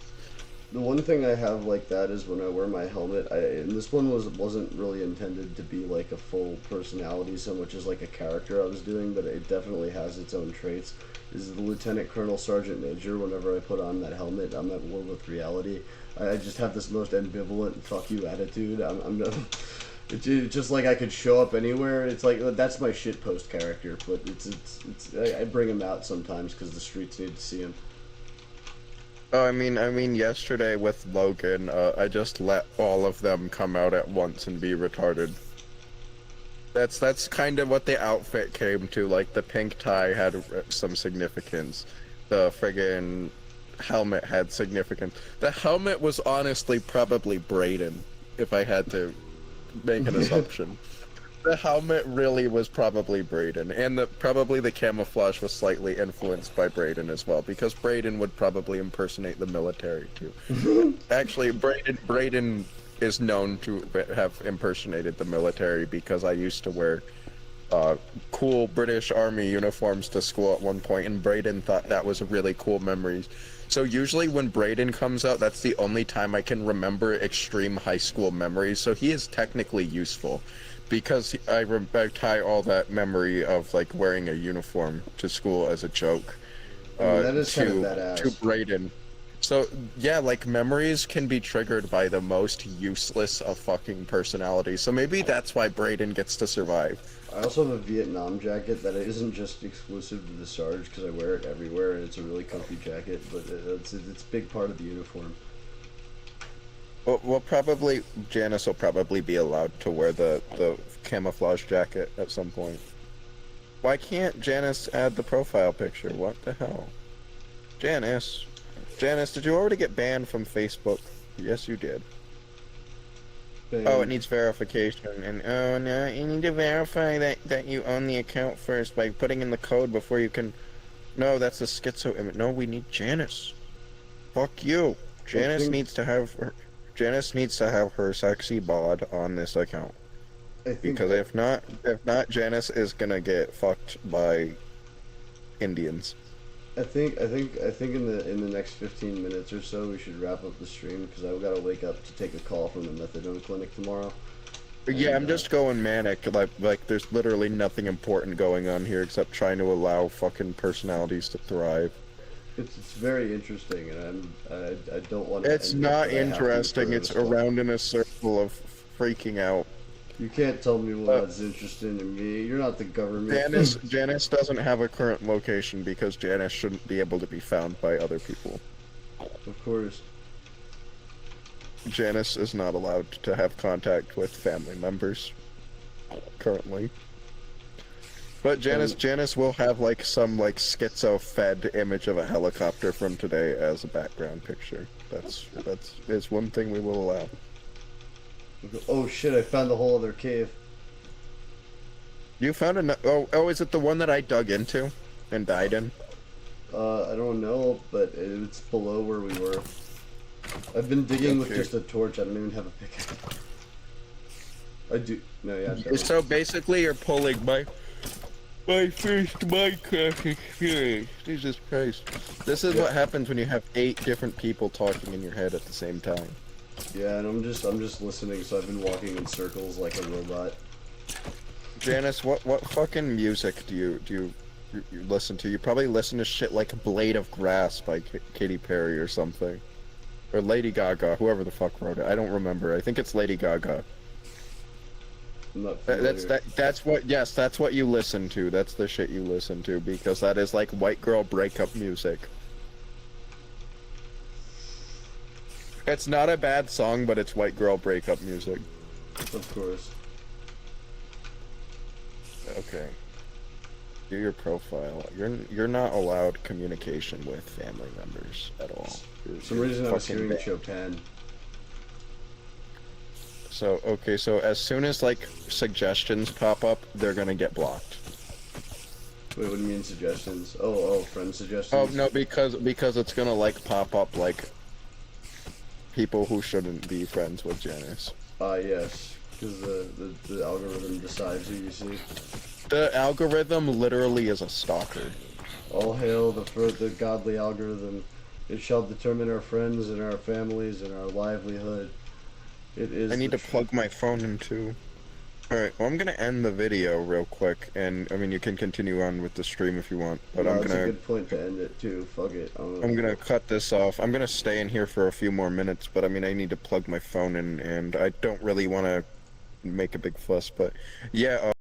Speaker 1: The one thing I have like that is when I wear my helmet. And this one wasn't really intended to be like a full personality so much as like a character I was doing, but it definitely has its own traits. Is the Lieutenant Colonel Sergeant Major. Whenever I put on that helmet, I'm at war with reality. I just have this most ambivalent fuck you attitude. It's just like I could show up anywhere. It's like that's my shitpost character, but I bring him out sometimes because the streets need to see him.
Speaker 6: Oh, I mean, yesterday with Logan, I just let all of them come out at once and be retarded. That's kind of what the outfit came to. Like the pink tie had some significance. The friggin' helmet had significance. The helmet was honestly probably Braden, if I had to make an assumption. The helmet really was probably Braden, and probably the camouflage was slightly influenced by Braden as well, because Braden would probably impersonate the military too. Actually, Braden is known to have impersonated the military because I used to wear cool British Army uniforms to school at one point, and Braden thought that was a really cool memory. So usually when Braden comes out, that's the only time I can remember extreme high school memories, so he is technically useful. Because I tie all that memory of like wearing a uniform to school as a joke
Speaker 1: that is kind of badass.
Speaker 6: To Braden. So yeah, like memories can be triggered by the most useless of fucking personalities. So maybe that's why Braden gets to survive.
Speaker 1: I also have a Vietnam jacket that isn't just exclusive to the Sarge because I wear it everywhere and it's a really comfy jacket, but it's a big part of the uniform.
Speaker 6: Well, probably Janice will probably be allowed to wear the camouflage jacket at some point. Why can't Janice add the profile picture? What the hell? Janice, did you already get banned from Facebook? Yes, you did.
Speaker 1: Bang.
Speaker 6: Oh, it needs verification, and oh no, you need to verify that you own the account first by putting in the code before you can. No, that's a schizo image. No, we need Janice. Fuck you. Janice needs to have her sexy bod on this account. Because if not, Janice is gonna get fucked by Indians.
Speaker 1: I think in the next 15 minutes or so we should wrap up the stream because I've got to wake up to take a call from the methadone clinic tomorrow.
Speaker 6: Yeah, I'm just going manic. Like there's literally nothing important going on here except trying to allow fucking personalities to thrive.
Speaker 1: It's very interesting, and I don't want to.
Speaker 6: It's not interesting. It's around in a circle of freaking out.
Speaker 1: You can't tell me what's interesting to me. You're not the government.
Speaker 6: Janice doesn't have a current location because Janice shouldn't be able to be found by other people.
Speaker 1: Of course.
Speaker 6: Janice is not allowed to have contact with family members currently. But Janice will have like some like schizo-fed image of a helicopter from today as a background picture. That's one thing we will allow.
Speaker 1: Oh shit! I found the whole other cave.
Speaker 6: You found oh, is it the one that I dug into and died in?
Speaker 1: I don't know, but it's below where we were. I've been digging with just a torch. I don't even have a pickaxe. I do. No, yeah.
Speaker 6: So basically, you're pulling my first Minecraft experience. Jesus Christ! This is what happens when you have 8 different people talking in your head at the same time.
Speaker 1: Yeah, and I'm just listening, so I've been walking in circles like a robot.
Speaker 6: Janice, what fucking music do you listen to? You probably listen to shit like Blade of Grass by Katy Perry or something. Or Lady Gaga, whoever the fuck wrote it. I don't remember. I think it's Lady Gaga.
Speaker 1: I'm not familiar.
Speaker 6: That's what you listen to. That's the shit you listen to, because that is like white girl breakup music. It's not a bad song, but it's white girl breakup music.
Speaker 1: Of course.
Speaker 6: Okay. Do your profile. You're not allowed communication with family members at all.
Speaker 1: For some reason I was
Speaker 6: fucking
Speaker 1: hearing
Speaker 6: banned.
Speaker 1: Chopin.
Speaker 6: So, okay, so as soon as, like, suggestions pop up, they're gonna get blocked.
Speaker 1: Wait, what do you mean suggestions? Oh, friend suggestions?
Speaker 6: Oh, no, because it's gonna, like, pop up, like, people who shouldn't be friends with Janice.
Speaker 1: Yes. Because the algorithm decides who you see.
Speaker 6: The algorithm literally is a stalker.
Speaker 1: All hail the godly algorithm. It shall determine our friends and our families and our livelihood. It is.
Speaker 6: I need to plug my phone in too. Alright, well I'm gonna end the video real quick, and I mean you can continue on with the stream if you want, but
Speaker 1: No,
Speaker 6: I'm
Speaker 1: that's
Speaker 6: gonna
Speaker 1: a good point to end it too. Fuck it.
Speaker 6: I'm gonna cut this off. I'm gonna stay in here for a few more minutes, but I mean I need to plug my phone in, and I don't really want to make a big fuss, but yeah.